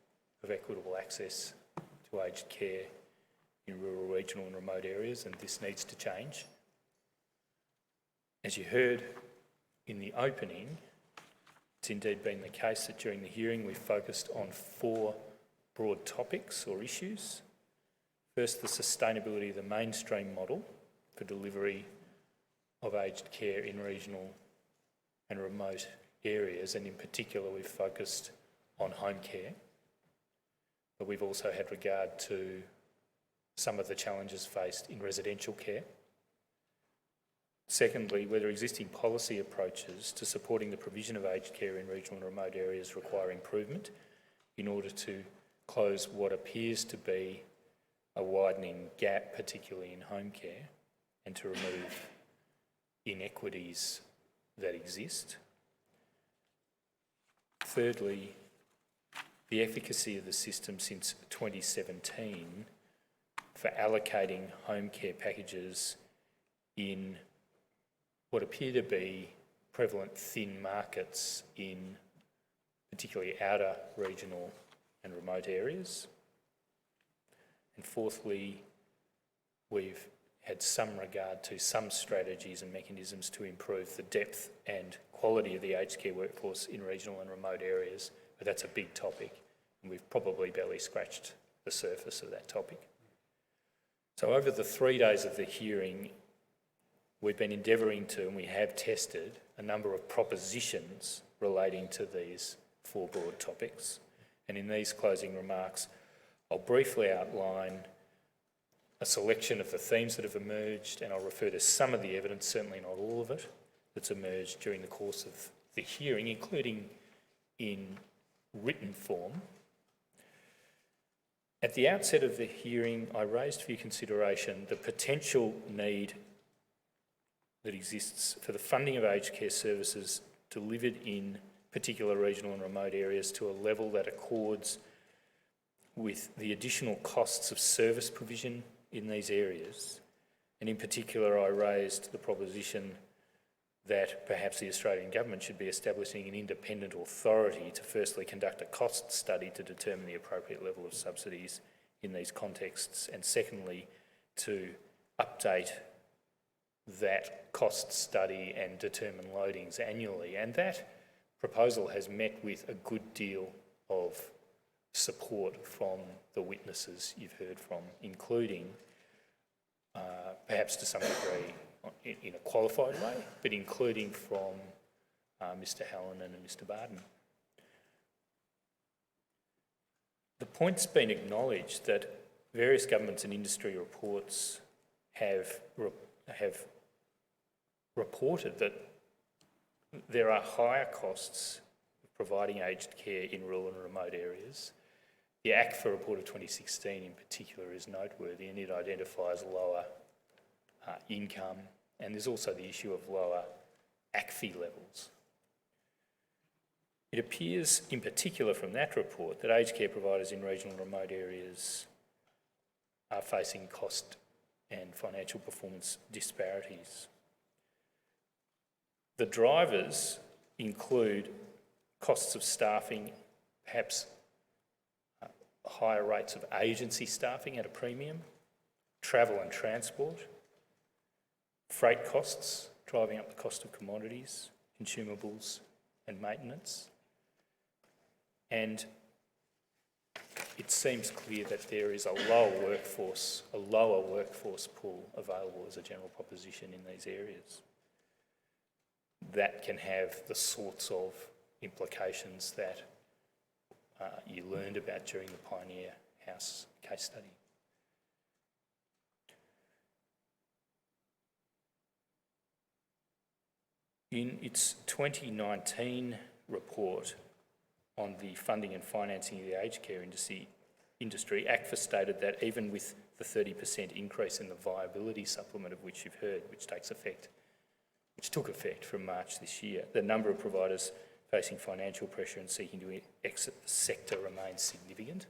Speaker 6: of equitable access to aged care in rural, regional and remote areas, and this needs to change. As you heard in the opening, it's indeed been the case that during the hearing we focused on 4 broad topics or issues. First, the sustainability of the mainstream model for delivery of aged care in regional and remote areas, and in particular we've focused on home care, but we've also had regard to some of the challenges faced in residential care. Secondly, whether existing policy approaches to supporting the provision of aged care in regional and remote areas require improvement in order to close what appears to be a widening gap, particularly in home care, and to remove inequities that exist. Thirdly, the efficacy of the system since 2017 for allocating home care packages in what appear to be prevalent thin markets in particularly outer regional and remote areas. And fourthly, we've had some regard to some strategies and mechanisms to improve the depth and quality of the aged care workforce in regional and remote areas, but that's a big topic and we've probably barely scratched the surface of that topic. So over the 3 days of the hearing, we've been endeavouring to, and we have tested, a number of propositions relating to these 4 broad topics. And in these closing remarks, I'll briefly outline a selection of the themes that have emerged, and I'll refer to some of the evidence, certainly not all of it, that's emerged during the course of the hearing, including in written form. At the outset of the hearing, I raised for your consideration the potential need that exists for the funding of aged care services delivered in particular regional and remote areas to a level that accords with the additional costs of service provision in these areas. And in particular, I raised the proposition that perhaps the Australian government should be establishing an independent authority to firstly conduct a cost study to determine the appropriate level of subsidies in these contexts, and secondly, to update that cost study and determine loadings annually. And that proposal has met with a good deal of support from the witnesses you've heard from, including, perhaps to some degree, in a qualified way, but including from Mr Hallinan and Mr Barton. The point's been acknowledged that various governments and industry reports have reported that there are higher costs of providing aged care in rural and remote areas. The ACFA report of 2016 in particular is noteworthy, and it identifies lower income, and there's also the issue of lower ACFI levels. It appears in particular from that report that aged care providers in regional and remote areas are facing cost and financial performance disparities. The drivers include costs of staffing, perhaps higher rates of agency staffing at a premium, travel and transport, freight costs driving up the cost of commodities, consumables and maintenance. And it seems clear that there is a lower workforce pool available as a general proposition in these areas. That can have the sorts of implications that you learned about during the Pioneer House case study. In its 2019 report on the funding and financing of the aged care industry, ACFA stated that even with the 30% increase in the viability supplement of which you've heard, which took effect from March this year, the number of providers facing financial pressure and seeking to exit the sector remains significant,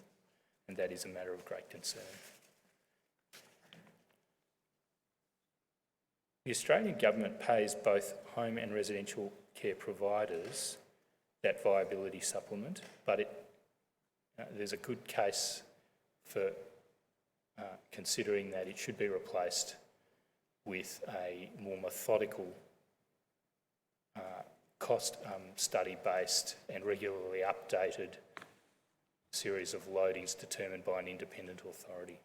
Speaker 6: and that is a matter of great concern. The Australian government pays both home and residential care providers that viability supplement, but there's a good case for considering that it should be replaced with a more methodical cost study-based and regularly updated series of loadings determined by an independent authority.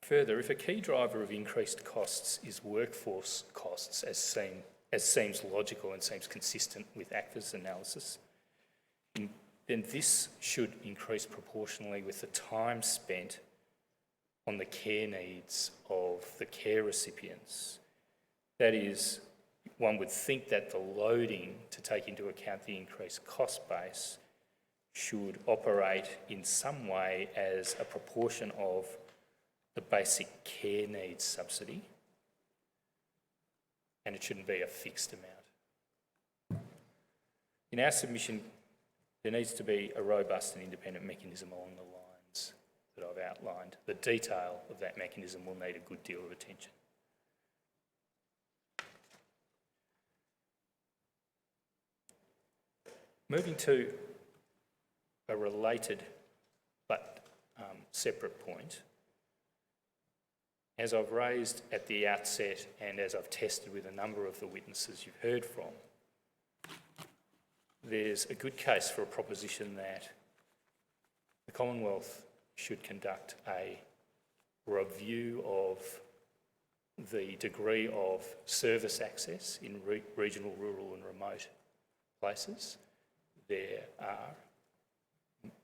Speaker 6: Further, if a key driver of increased costs is workforce costs, as seems logical and seems consistent with ACFA's analysis, then this should increase proportionally with the time spent on the care needs of the care recipients. That is, one would think that the loading to take into account the increased cost base should operate in some way as a proportion of the basic care needs subsidy, and it shouldn't be a fixed amount. In our submission, there needs to be a robust and independent mechanism along the lines that I've outlined. The detail of that mechanism will need a good deal of attention. Moving to a related but separate point, as I've raised at the outset and as I've tested with a number of the witnesses you've heard from, there's a good case for a proposition that the Commonwealth should conduct a review of the degree of service access in regional, rural and remote places. There are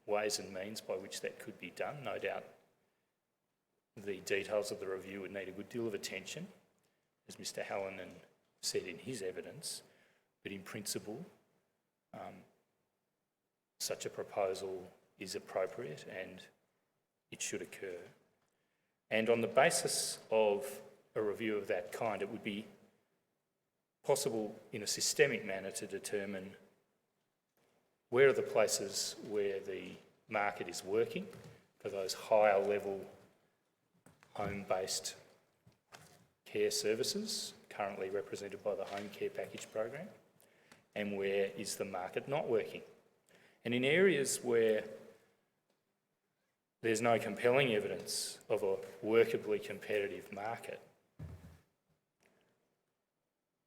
Speaker 6: ways and means by which that could be done. No doubt the details of the review would need a good deal of attention, as Mr Hallinan said in his evidence, but in principle, such a proposal is appropriate and it should occur. And on the basis of a review of that kind, it would be possible in a systemic manner to determine where are the places where the market is working for those higher level home-based care services currently represented by the home care package program, and where is the market not working. And in areas where there's no compelling evidence of a workably competitive market,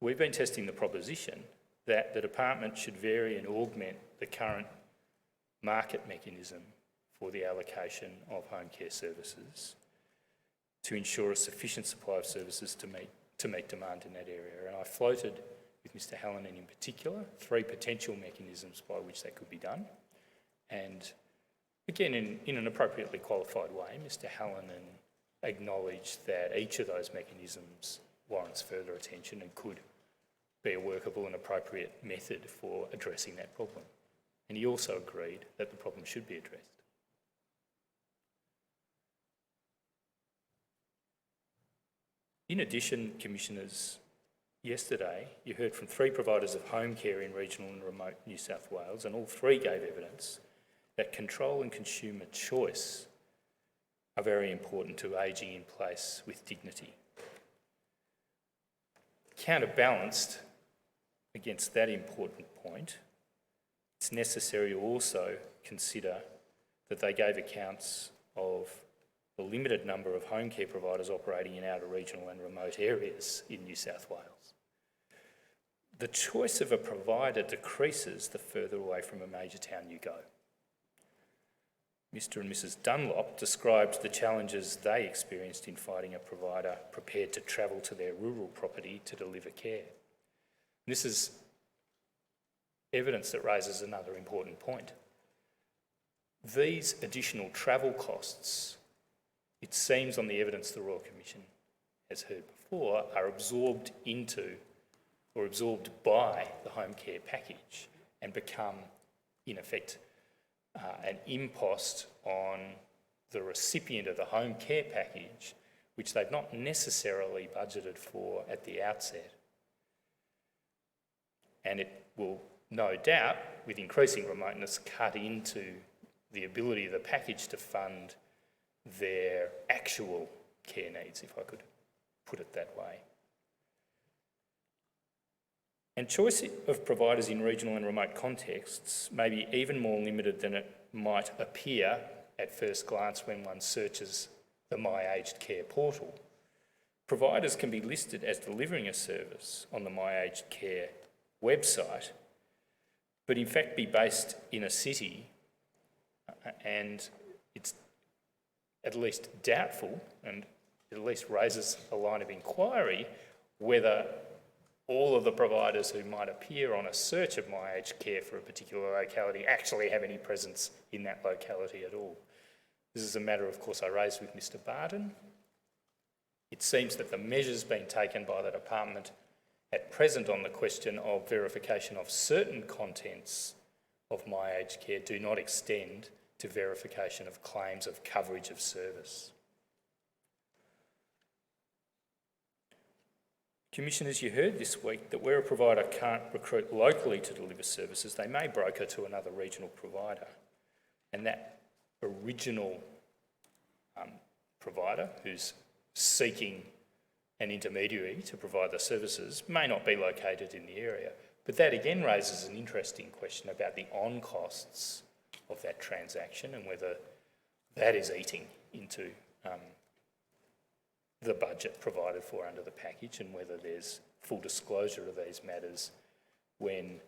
Speaker 6: we've been testing the proposition that the department should vary and augment the current market mechanism for the allocation of home care services to ensure a sufficient supply of services to meet demand in that area. And I floated with Mr Hallinan in particular 3 potential mechanisms by which that could be done. And again, in an appropriately qualified way, Mr Hallinan acknowledged that each of those mechanisms warrants further attention and could be a workable and appropriate method for addressing that problem. And he also agreed that the problem should be addressed. In addition, Commissioners, yesterday you heard from 3 providers of home care in regional and remote New South Wales, and all 3 gave evidence that control and consumer choice are very important to ageing in place with dignity. Counterbalanced against that important point, it's necessary to also consider that they gave accounts of the limited number of home care providers operating in outer regional and remote areas in New South Wales. The choice of a provider decreases the further away from a major town you go. Mr and Mrs Dunlop described the challenges they experienced in finding a provider prepared to travel to their rural property to deliver care. This is evidence that raises another important point. These additional travel costs, it seems on the evidence the Royal Commission has heard before, are absorbed into or absorbed by the home care package and become, in effect, an impost on the recipient of the home care package, which they've not necessarily budgeted for at the outset. And it will, no doubt, with increasing remoteness, cut into the ability of the package to fund their actual care needs, if I could put it that way. And choice of providers in regional and remote contexts may be even more limited than it might appear at first glance when one searches the My Aged Care portal. Providers can be listed as delivering a service on the My Aged Care website, but in fact be based in a city, and it's at least doubtful, and it at least raises a line of inquiry, whether all of the providers who might appear on a search of My Aged Care for a particular locality actually have any presence in that locality at all. This is a matter, of course, I raised with Mr Barton. It seems that the measures being taken by the department at present on the question of verification of certain contents of My Aged Care do not extend to verification of claims of coverage of service. Commissioners, you heard this week that where a provider can't recruit locally to deliver services, they may broker to another regional provider. And that original provider who's seeking an intermediary to provide the services may not be located in the area. But that again raises an interesting question about the on-costs of that transaction and whether that is eating into the budget provided for under the package, and whether there's full disclosure of these matters when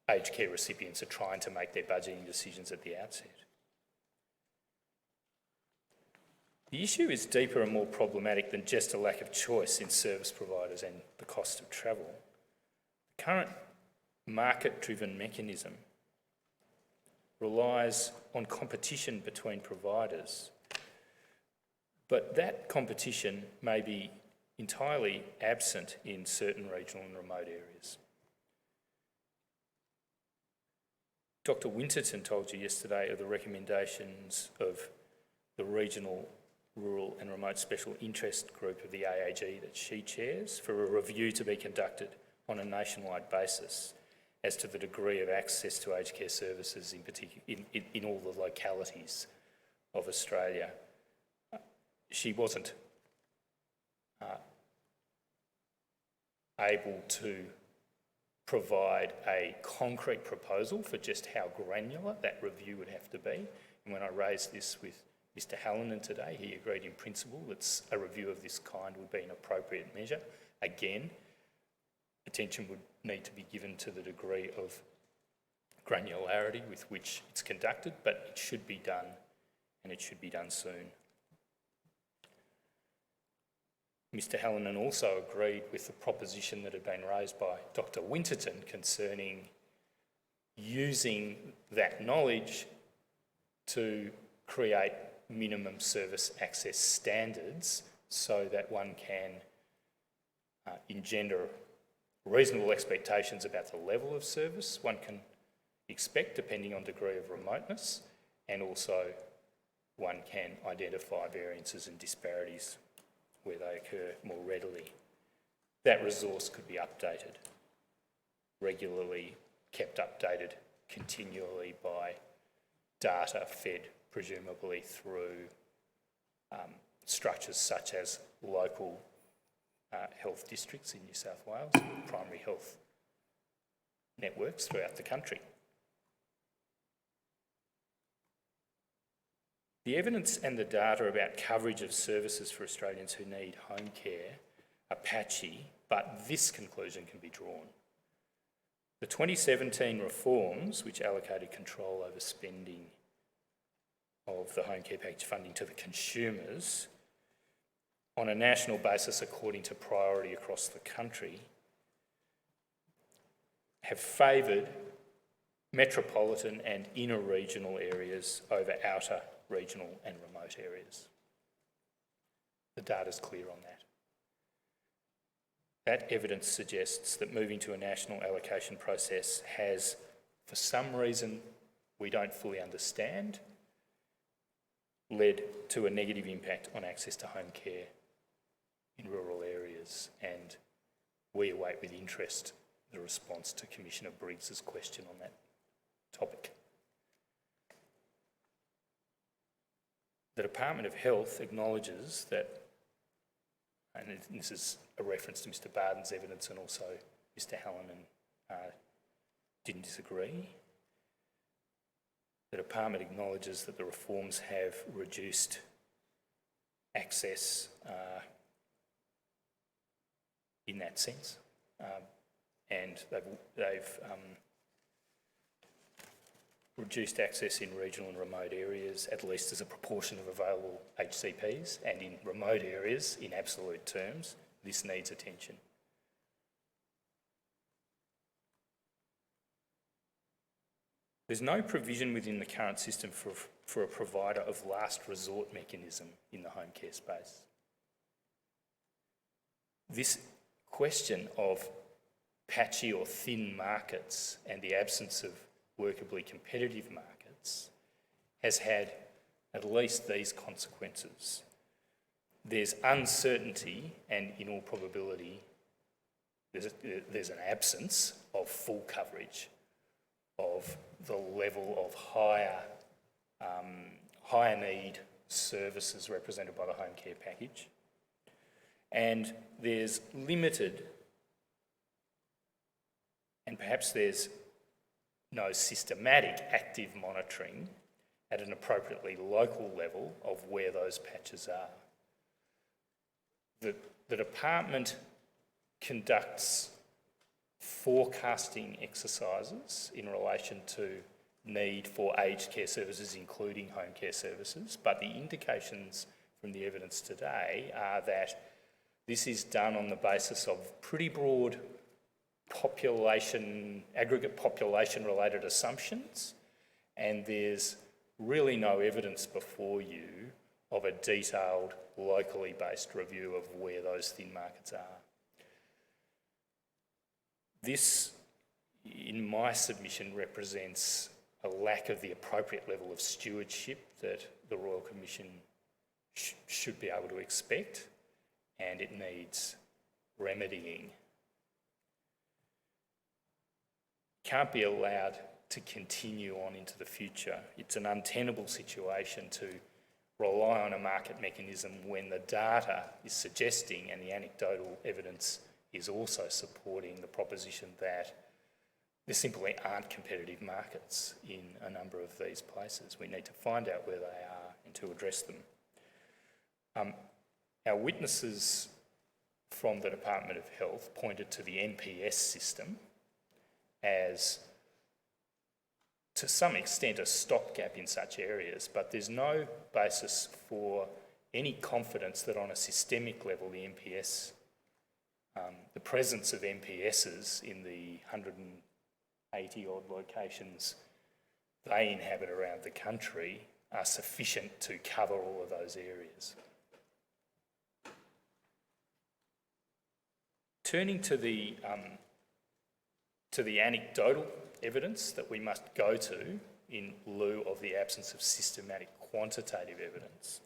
Speaker 6: aged care recipients are trying to make their budgeting decisions at the outset. The issue is deeper and more problematic than just a lack of choice in service providers and the cost of travel. The current market-driven mechanism relies on competition between providers, but that competition may be entirely absent in certain regional and remote areas. Dr. Winterton told you yesterday of the recommendations of the Regional, Rural and Remote Special Interest Group of the AAG that she chairs for a review to be conducted on a nationwide basis as to the degree of access to aged care services in all the localities of Australia. She wasn't able to provide a concrete proposal for just how granular that review would have to be. And when I raised this with Mr. Hallinan today, he agreed in principle that a review of this kind would be an appropriate measure. Again, attention would need to be given to the degree of granularity with which it's conducted, but it should be done, and it should be done soon. Mr. Hallinan also agreed with the proposition that had been raised by Dr. Winterton concerning using that knowledge to create minimum service access standards so that one can engender reasonable expectations about the level of service one can expect depending on degree of remoteness, and also one can identify variances and disparities where they occur more readily. That resource could be updated regularly, kept updated continually by data fed presumably through structures such as local health districts in New South Wales, primary health networks throughout the country. The evidence and the data about coverage of services for Australians who need home care are patchy, but this conclusion can be drawn. The 2017 reforms, which allocated control over spending of the home care package funding to the consumers on a national basis according to priority across the country, have favoured metropolitan and inner regional areas over outer regional and remote areas. The data's clear on that. That evidence suggests that moving to a national allocation process has, for some reason we don't fully understand, led to a negative impact on access to home care in rural areas, and we await with interest the response to Commissioner Briggs's question on that topic. The Department of Health acknowledges that, and this is a reference to Mr. Barden's evidence, and also Mr. Hallinan didn't disagree. The department acknowledges that the reforms have reduced access in that sense, and they've reduced access in regional and remote areas, at least as a proportion of available HCPs, and in remote areas, in absolute terms, this needs attention. There's no provision within the current system for a provider of last resort mechanism in the home care space. This question of patchy or thin markets and the absence of workably competitive markets has had at least these consequences. There's uncertainty, and in all probability, there's an absence of full coverage of the level of higher need services represented by the home care package. And there's limited, and perhaps there's no systematic active monitoring at an appropriately local level of where those patches are. The department conducts forecasting exercises in relation to need for aged care services, including home care services, but the indications from the evidence today are that this is done on the basis of pretty broad aggregate population related assumptions, and there's really no evidence before you of a detailed, locally based review of where those thin markets are. This, in my submission, represents a lack of the appropriate level of stewardship that the Royal Commission should be able to expect, and it needs remedying. Can't be allowed to continue on into the future. It's an untenable situation to rely on a market mechanism when the data is suggesting, and the anecdotal evidence is also supporting, the proposition that there simply aren't competitive markets in a number of these places. We need to find out where they are and to address them. Our witnesses from the Department of Health pointed to the NPS system as, to some extent, a stopgap in such areas, but there's no basis for any confidence that on a systemic level the NPS, the presence of NPSs in the 180 odd locations they inhabit around the country are sufficient to cover all of those areas. Turning to the anecdotal evidence that we must go to in lieu of the absence of systematic quantitative evidence.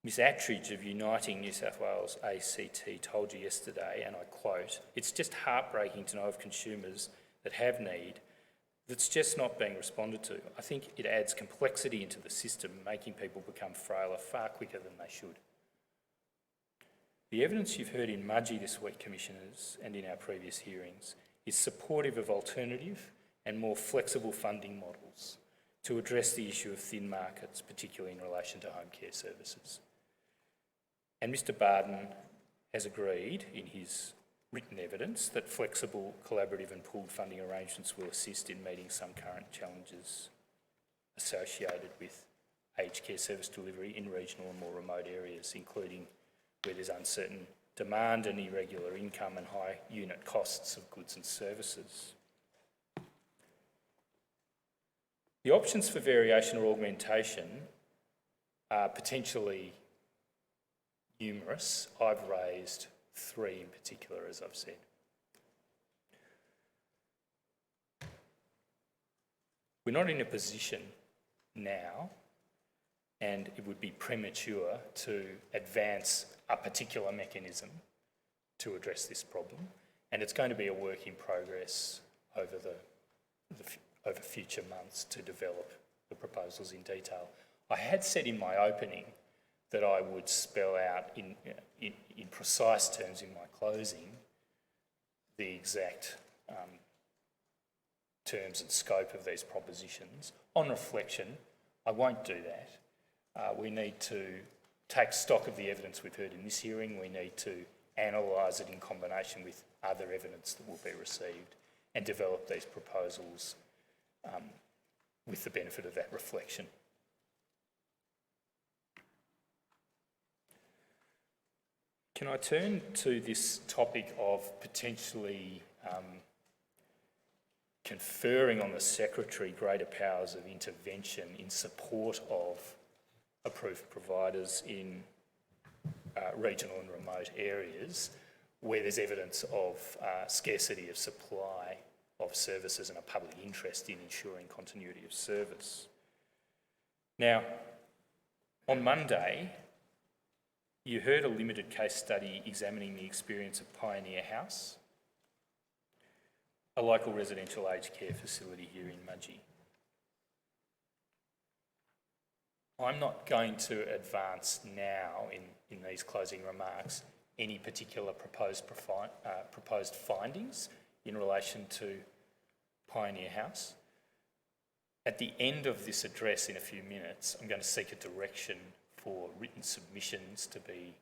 Speaker 6: Ms Attridge of Uniting New South Wales ACT told you yesterday, and I quote, "It's just heartbreaking to know of consumers that have need that's just not being responded to. I think it adds complexity into the system, making people become frailer far quicker than they should." The evidence you've heard in Mudgee this week, Commissioners, and in our previous hearings, is supportive of alternative and more flexible funding models to address the issue of thin markets, particularly in relation to home care services. And Mr Barden has agreed in his written evidence that flexible, collaborative and pooled funding arrangements will assist in meeting some current challenges associated with aged care service delivery in regional and more remote areas, including where there's uncertain demand and irregular income and high unit costs of goods and services. The options for variation or augmentation are potentially numerous. I've raised three in particular, as I've said. We're not in a position now, and it would be premature to advance a particular mechanism to address this problem, and it's going to be a work in progress over over future months to develop the proposals in detail. I had said in my opening that I would spell out in precise terms in my closing the exact terms and scope of these propositions. On reflection, I won't do that. We need to take stock of the evidence we've heard in this hearing. We need to analyse it in combination with other evidence that will be received and develop these proposals with the benefit of that reflection. Can I turn to this topic of potentially conferring on the Secretary greater powers of intervention in support of approved providers in regional and remote areas where there's evidence of scarcity of supply of services and a public interest in ensuring continuity of service. Now, on Monday, you heard a limited case study examining the experience of Pioneer House, a local residential aged care facility here in Mudgee. I'm not going to advance now in these closing remarks any particular proposed findings in relation to Pioneer House. At the end of this address in a few minutes, I'm going to seek a direction for written submissions to be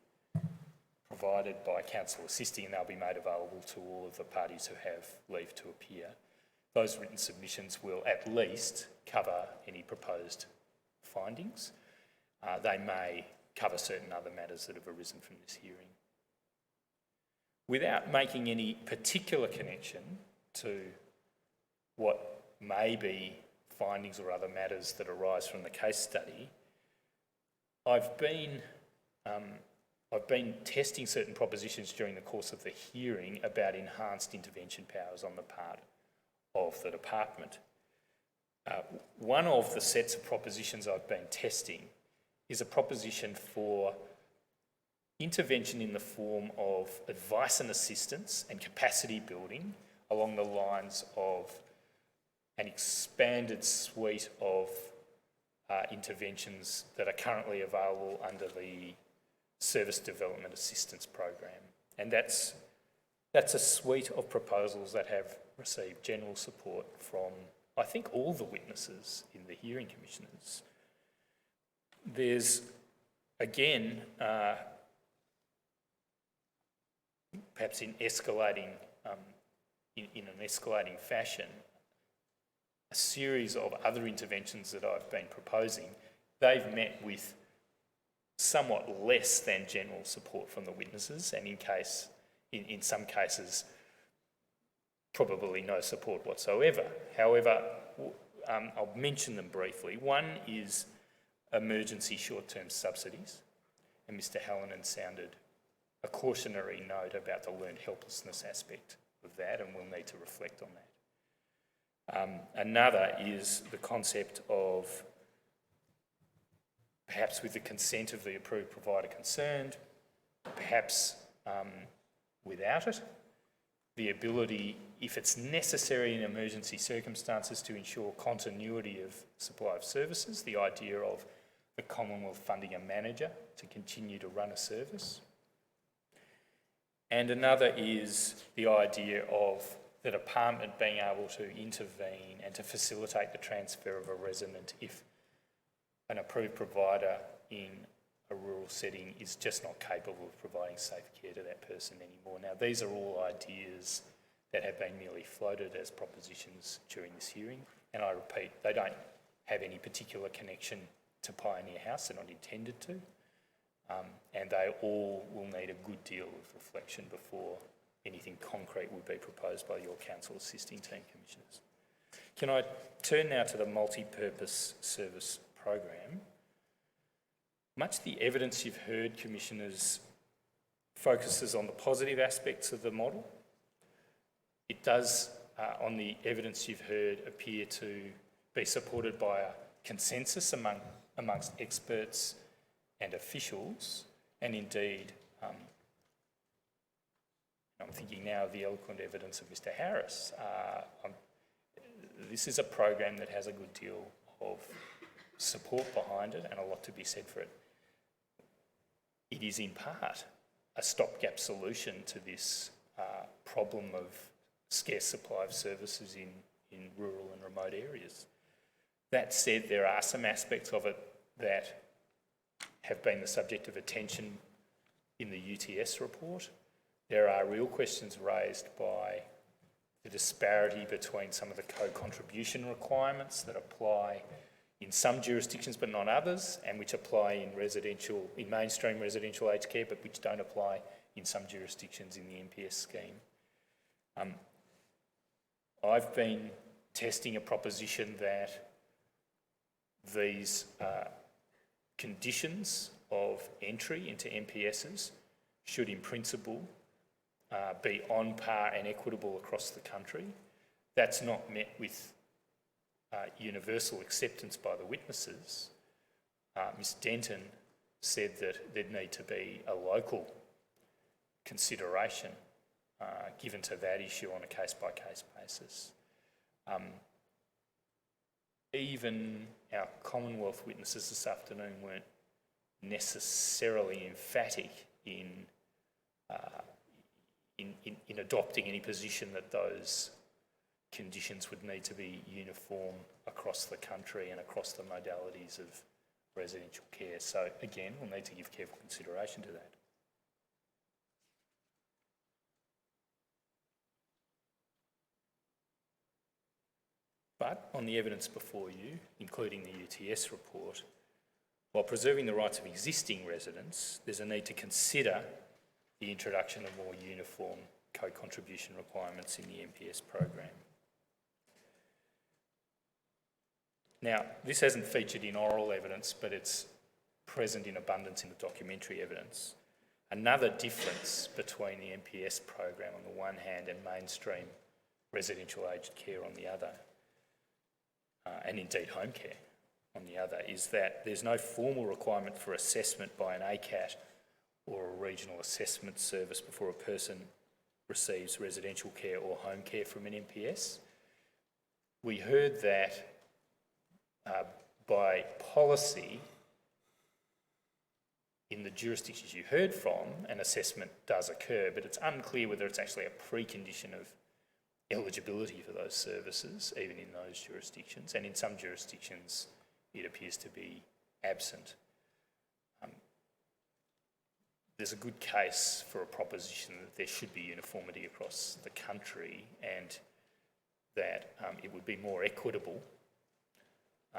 Speaker 6: provided by counsel assisting, and they'll be made available to all of the parties who have leave to appear. Those written submissions will at least cover any proposed findings. They may cover certain other matters that have arisen from this hearing. Without making any particular connection to what may be findings or other matters that arise from the case study, I've been testing certain propositions during the course of the hearing about enhanced intervention powers on the part of the department. One of the sets of propositions I've been testing is a proposition for intervention in the form of advice and assistance and capacity building along the lines of an expanded suite of interventions that are currently available under the Service Development Assistance Program. And that's a suite of proposals that have received general support from, I think, all the witnesses in the hearing commissioners. There's, again, perhaps in escalating, in an escalating fashion, a series of other interventions that I've been proposing. They've met with somewhat less than general support from the witnesses, and in some cases, probably no support whatsoever. However, I'll mention them briefly. One is emergency short-term subsidies, and Mr. Hallinan sounded a cautionary note about the learned helplessness aspect of that, and we'll need to reflect on that. Another is the concept of, perhaps with the consent of the approved provider concerned, perhaps without it, the ability, if it's necessary in emergency circumstances, to ensure continuity of supply of services, the idea of the Commonwealth funding a manager to continue to run a service. And another is the idea of the department being able to intervene and to facilitate the transfer of a resident if an approved provider in a rural setting is just not capable of providing safe care to that person anymore. Now, these are all ideas that have been merely floated as propositions during this hearing, and I repeat, they don't have any particular connection to Pioneer House, they're not intended to, and they all will need a good deal of reflection before anything concrete would be proposed by your council assisting team commissioners. Can I turn now to the multi-purpose service program? Much of the evidence you've heard, commissioners, focuses on the positive aspects of the model. It does, on the evidence you've heard, appear to be supported by a consensus amongst experts and officials, and indeed, I'm thinking now of the eloquent evidence of Mr. Harris. This is a program that has a good deal of support behind it and a lot to be said for it. It is in part a stopgap solution to this problem of scarce supply of services in rural and remote areas. That said, there are some aspects of it that have been the subject of attention in the UTS report. There are real questions raised by the disparity between some of the co-contribution requirements that apply in some jurisdictions but not others, and which apply in mainstream residential aged care but which don't apply in some jurisdictions in the MPS scheme. I've been testing a proposition that these conditions of entry into MPSs should in principle be on par and equitable across the country. That's not met with universal acceptance by the witnesses. Ms Denton said that there'd need to be a local consideration given to that issue on a case-by-case basis. Even our Commonwealth witnesses this afternoon weren't necessarily emphatic in adopting any position that those conditions would need to be uniform across the country and across the modalities of residential care. So again, we'll need to give careful consideration to that. But on the evidence before you, including the UTS report, while preserving the rights of existing residents, there's a need to consider the introduction of more uniform co-contribution requirements in the MPS program. Now, this hasn't featured in oral evidence, but it's present in abundance in the documentary evidence. Another difference between the MPS program on the one hand and mainstream residential aged care on the other and indeed home care on the other, is that there's no formal requirement for assessment by an ACAT or a regional assessment service before a person receives residential care or home care from an MPS. We heard that by policy, in the jurisdictions you heard from, an assessment does occur, but it's unclear whether it's actually a precondition of eligibility for those services, even in those jurisdictions, and in some jurisdictions it appears to be absent. There's a good case for a proposition that there should be uniformity across the country and that it would be more equitable,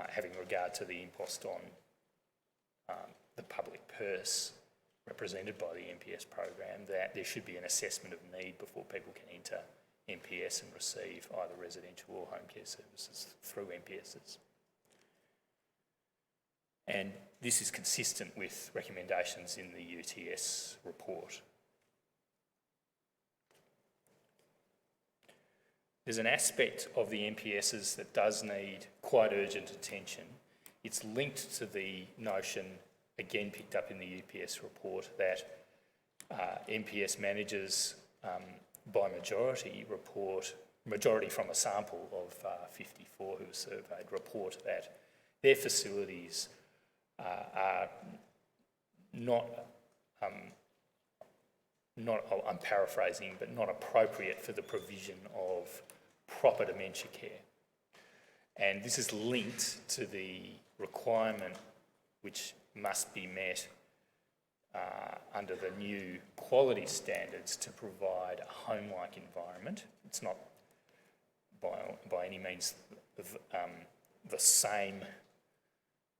Speaker 6: having regard to the impost on the public purse represented by the MPS program, that there should be an assessment of need before people can enter MPS and receive either residential or home care services through MPSs. And this is consistent with recommendations in the UTS report. There's an aspect of the MPSs that does need quite urgent attention. It's linked to the notion, again picked up in the UPS report, that MPS managers by majority from a sample of 54 who were surveyed, report that their facilities are not, I'm paraphrasing, but not appropriate for the provision of proper dementia care. And this is linked to the requirement which must be met under the new quality standards to provide a home-like environment. It's not by any means the same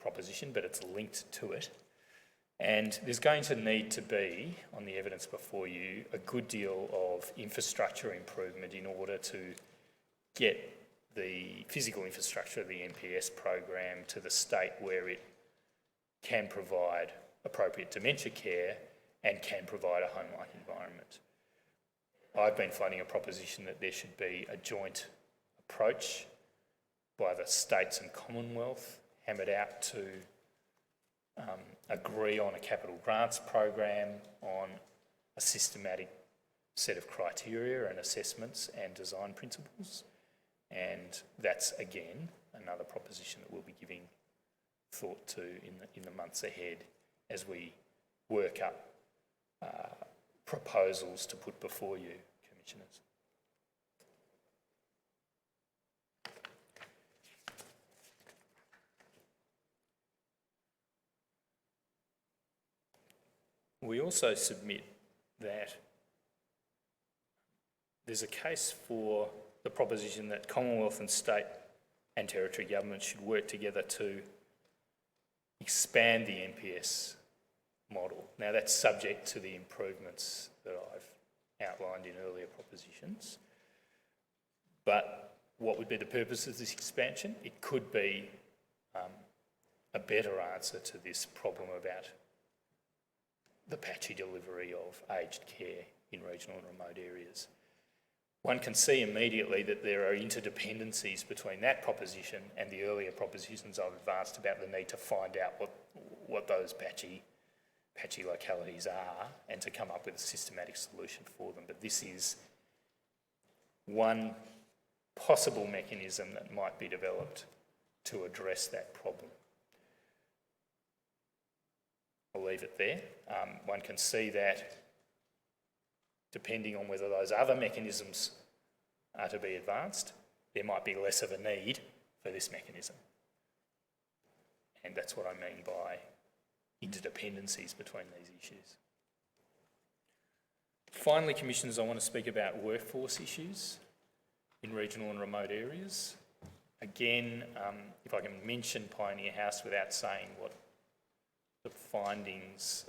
Speaker 6: proposition, but it's linked to it. And there's going to need to be, on the evidence before you, a good deal of infrastructure improvement in order to get the physical infrastructure of the MPS program to the state where it can provide appropriate dementia care and can provide a home-like environment. I've been floating a proposition that there should be a joint approach by the states and Commonwealth, hammered out to agree on a capital grants program, on a systematic set of criteria and assessments and design principles. And that's, again, another proposition that we'll be giving thought to in the months ahead as we work up proposals to put before you, Commissioners. We also submit that there's a case for the proposition that Commonwealth and state and territory governments should work together to expand the MPS model. Now, that's subject to the improvements that I've outlined in earlier propositions. But what would be the purpose of this expansion? It could be a better answer to this problem about the patchy delivery of aged care in regional and remote areas. One can see immediately that there are interdependencies between that proposition and the earlier propositions I've advanced about the need to find out what those patchy localities are and to come up with a systematic solution for them. But this is one possible mechanism that might be developed to address that problem. I'll leave it there. One can see that depending on whether those other mechanisms are to be advanced, there might be less of a need for this mechanism. And that's what I mean by interdependencies between these issues. Finally, Commissioners, I want to speak about workforce issues in regional and remote areas. Again, if I can mention Pioneer House without saying what the findings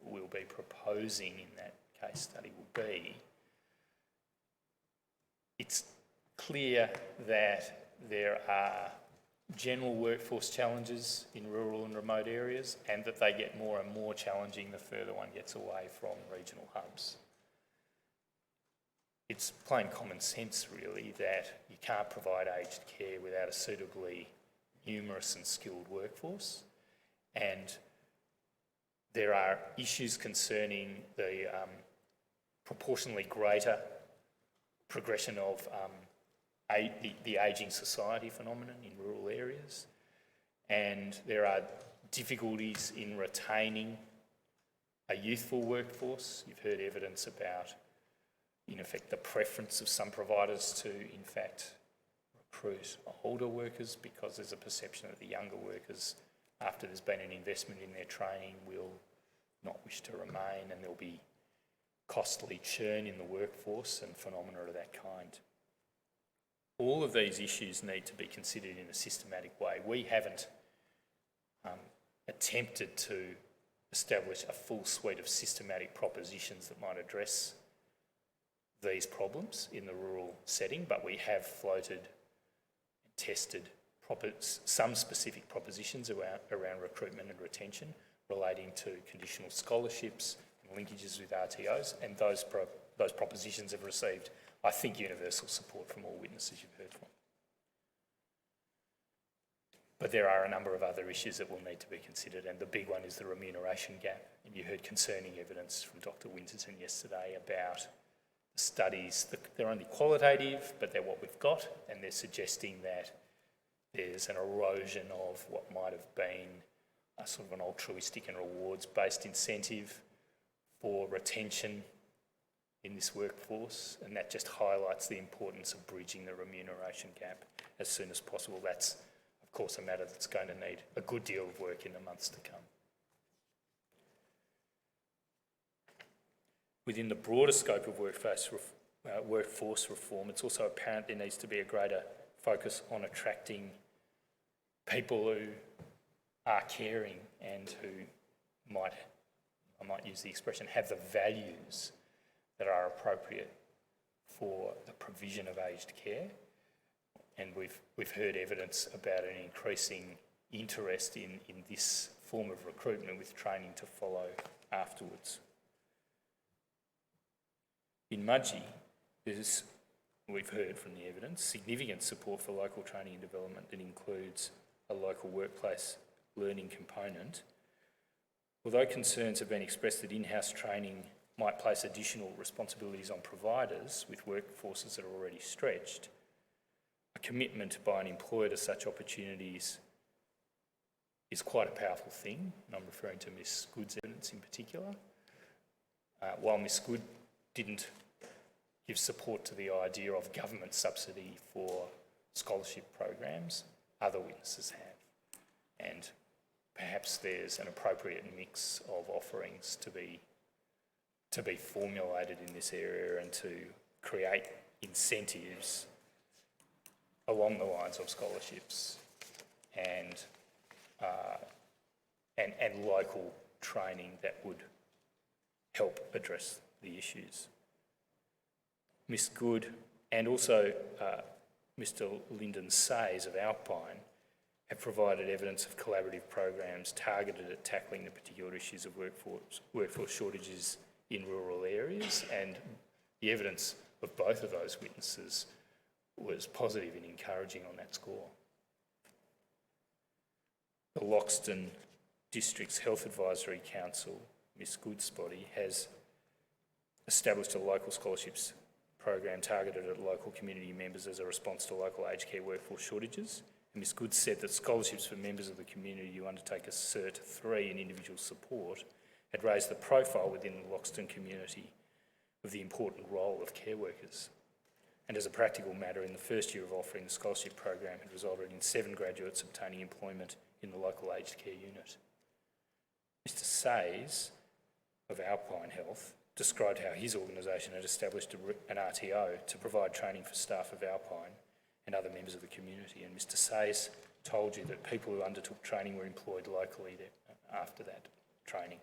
Speaker 6: we'll be proposing in that case study will be, it's clear that there are general workforce challenges in rural and remote areas and that they get more and more challenging the further one gets away from regional hubs. it's plain common sense, really, that you can't provide aged care without a suitably numerous and skilled workforce. And there are issues concerning the proportionally greater progression of the ageing society phenomenon in rural areas. And there are difficulties in retaining a youthful workforce. You've heard evidence about, in effect, the preference of some providers to, in fact, recruit older workers because there's a perception that the younger workers, after there's been an investment in their training, will not wish to remain, and there'll be costly churn in the workforce and phenomena of that kind. All of these issues need to be considered in a systematic way. We haven't attempted to establish a full suite of systematic propositions that might address these problems in the rural setting, but we have floated and tested some specific propositions around recruitment and retention relating to conditional scholarships and linkages with RTOs, and those propositions have received, I think, universal support from all witnesses you've heard from. But there are a number of other issues that will need to be considered, and the big one is the remuneration gap. And you heard concerning evidence from Dr. Winterton yesterday about the studies. They're only qualitative, but they're what we've got, and they're suggesting that there's an erosion of what might have been a sort of an altruistic and rewards-based incentive for retention in this workforce, and that just highlights the importance of bridging the remuneration gap as soon as possible. That's, of course, a matter that's going to need a good deal of work in the months to come. Within the broader scope of workforce reform, it's also apparent there needs to be a greater focus on attracting people who are caring and who might, I might use the expression, have the values that are appropriate for the provision of aged care. And we've heard evidence about an increasing interest in this form of recruitment with training to follow afterwards. In Mudgee, there's, we've heard from the evidence, significant support for local training and development that includes a local workplace learning component. Although concerns have been expressed that in-house training might place additional responsibilities on providers with workforces that are already stretched, a commitment by an employer to such opportunities is quite a powerful thing, and I'm referring to Ms Good's evidence in particular. While Ms Good didn't give support to the idea of government subsidy for scholarship programs, other witnesses have. And perhaps there's an appropriate mix of offerings to be formulated in this area and to create incentives along the lines of scholarships and local training that would help address the issues. Ms Good and also Mr Lyndon Sayes of Alpine have provided evidence of collaborative programs targeted at tackling the particular issues of workforce shortages in rural areas, and the evidence of both of those witnesses was positive and encouraging on that score. The Loxton District's Health Advisory Council, Ms Good's body, has established a local scholarships program targeted at local community members as a response to local aged care workforce shortages. And Ms Good said that scholarships for members of the community who undertake a Cert 3 in individual support had raised the profile within the Loxton community of the important role of care workers. And as a practical matter, in the first year of offering the scholarship program had resulted in 7 graduates obtaining employment in the local aged care unit. Mr Sayes of Alpine Health described how his organisation had established an RTO to provide training for staff of Alpine and other members of the community. And Mr Sayes told you that people who undertook training were employed locally after that training.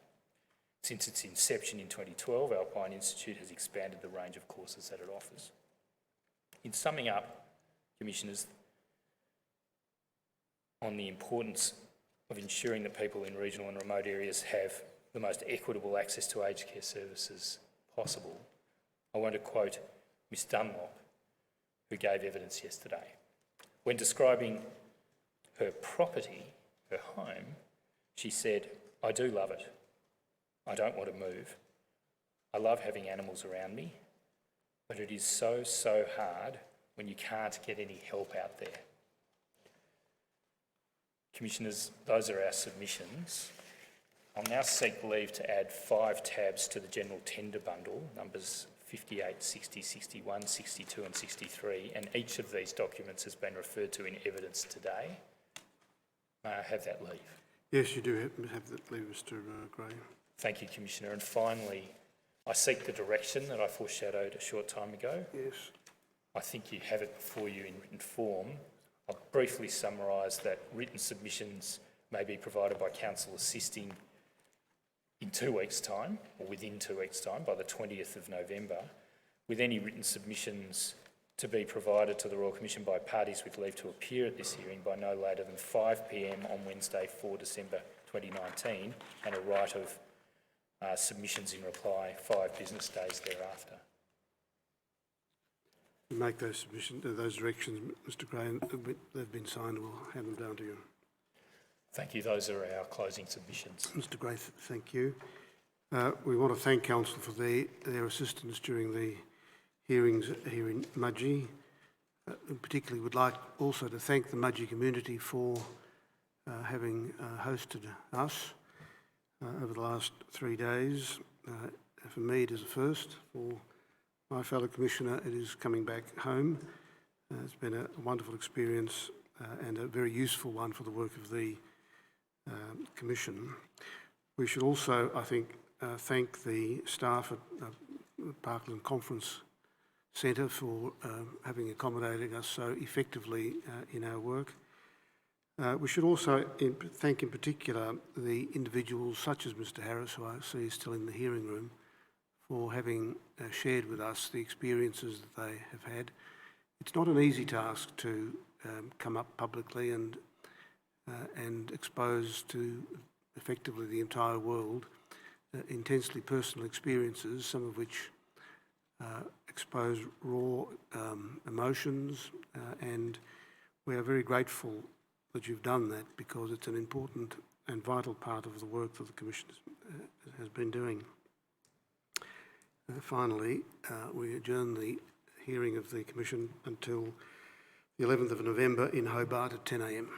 Speaker 6: Since its inception in 2012, Alpine Institute has expanded the range of courses that it offers. In summing up, Commissioners, on the importance of ensuring that people in regional and remote areas have the most equitable access to aged care services possible, I want to quote Miss Dunlop, who gave evidence yesterday. When describing her property, her home, she said, "I do love it. I don't want to move. I love having animals around me, but it is so, so hard when you can't get any help out there." Commissioners, those are our submissions. I'll now seek leave to add 5 tabs to the general tender bundle, numbers 58, 60, 61, 62 and 63, and each of these documents has been referred to in evidence today. May I have that leave?
Speaker 1: Yes, you do have that leave, Mr Gray.
Speaker 6: Thank you, Commissioner. And finally, I seek the direction that I foreshadowed a short time ago.
Speaker 1: Yes.
Speaker 6: I think you have it before you in written form. I'll briefly summarise that written submissions may be provided by Council assisting in 2 weeks' time, or within 2 weeks' time, by the 20th of November, with any written submissions to be provided to the Royal Commission by parties with leave to appear at this hearing by no later than 5 p.m. on Wednesday, 4 December 2019, and a right of submissions in reply 5 business days thereafter.
Speaker 1: You make those submissions, those directions, Mr Gray, and they've been signed. We'll hand them down to you.
Speaker 6: Thank you. Those are our closing submissions.
Speaker 1: Mr Gray, thank you. We want to thank Council for their assistance during the hearings here in Mudgee. Particularly would like also to thank the Mudgee community for having hosted us over the last 3 days. For me, it is a first. For my fellow Commissioner, it is coming back home. It's been a wonderful experience and a very useful one for the work of the Commission. We should also, I think, thank the staff at Parkland Conference Centre for having accommodated us so effectively in our work. We should also thank in particular the individuals such as Mr Harris, who I see is still in the hearing room, for having shared with us the experiences that they have had. It's not an easy task to come up publicly and expose to effectively the entire world intensely personal experiences, some of which expose raw emotions, and we are very grateful that you've done that, because it's an important and vital part of the work that the Commission has been doing. Finally, we adjourn the hearing of the Commission until the 11th of November in Hobart at 10 a.m.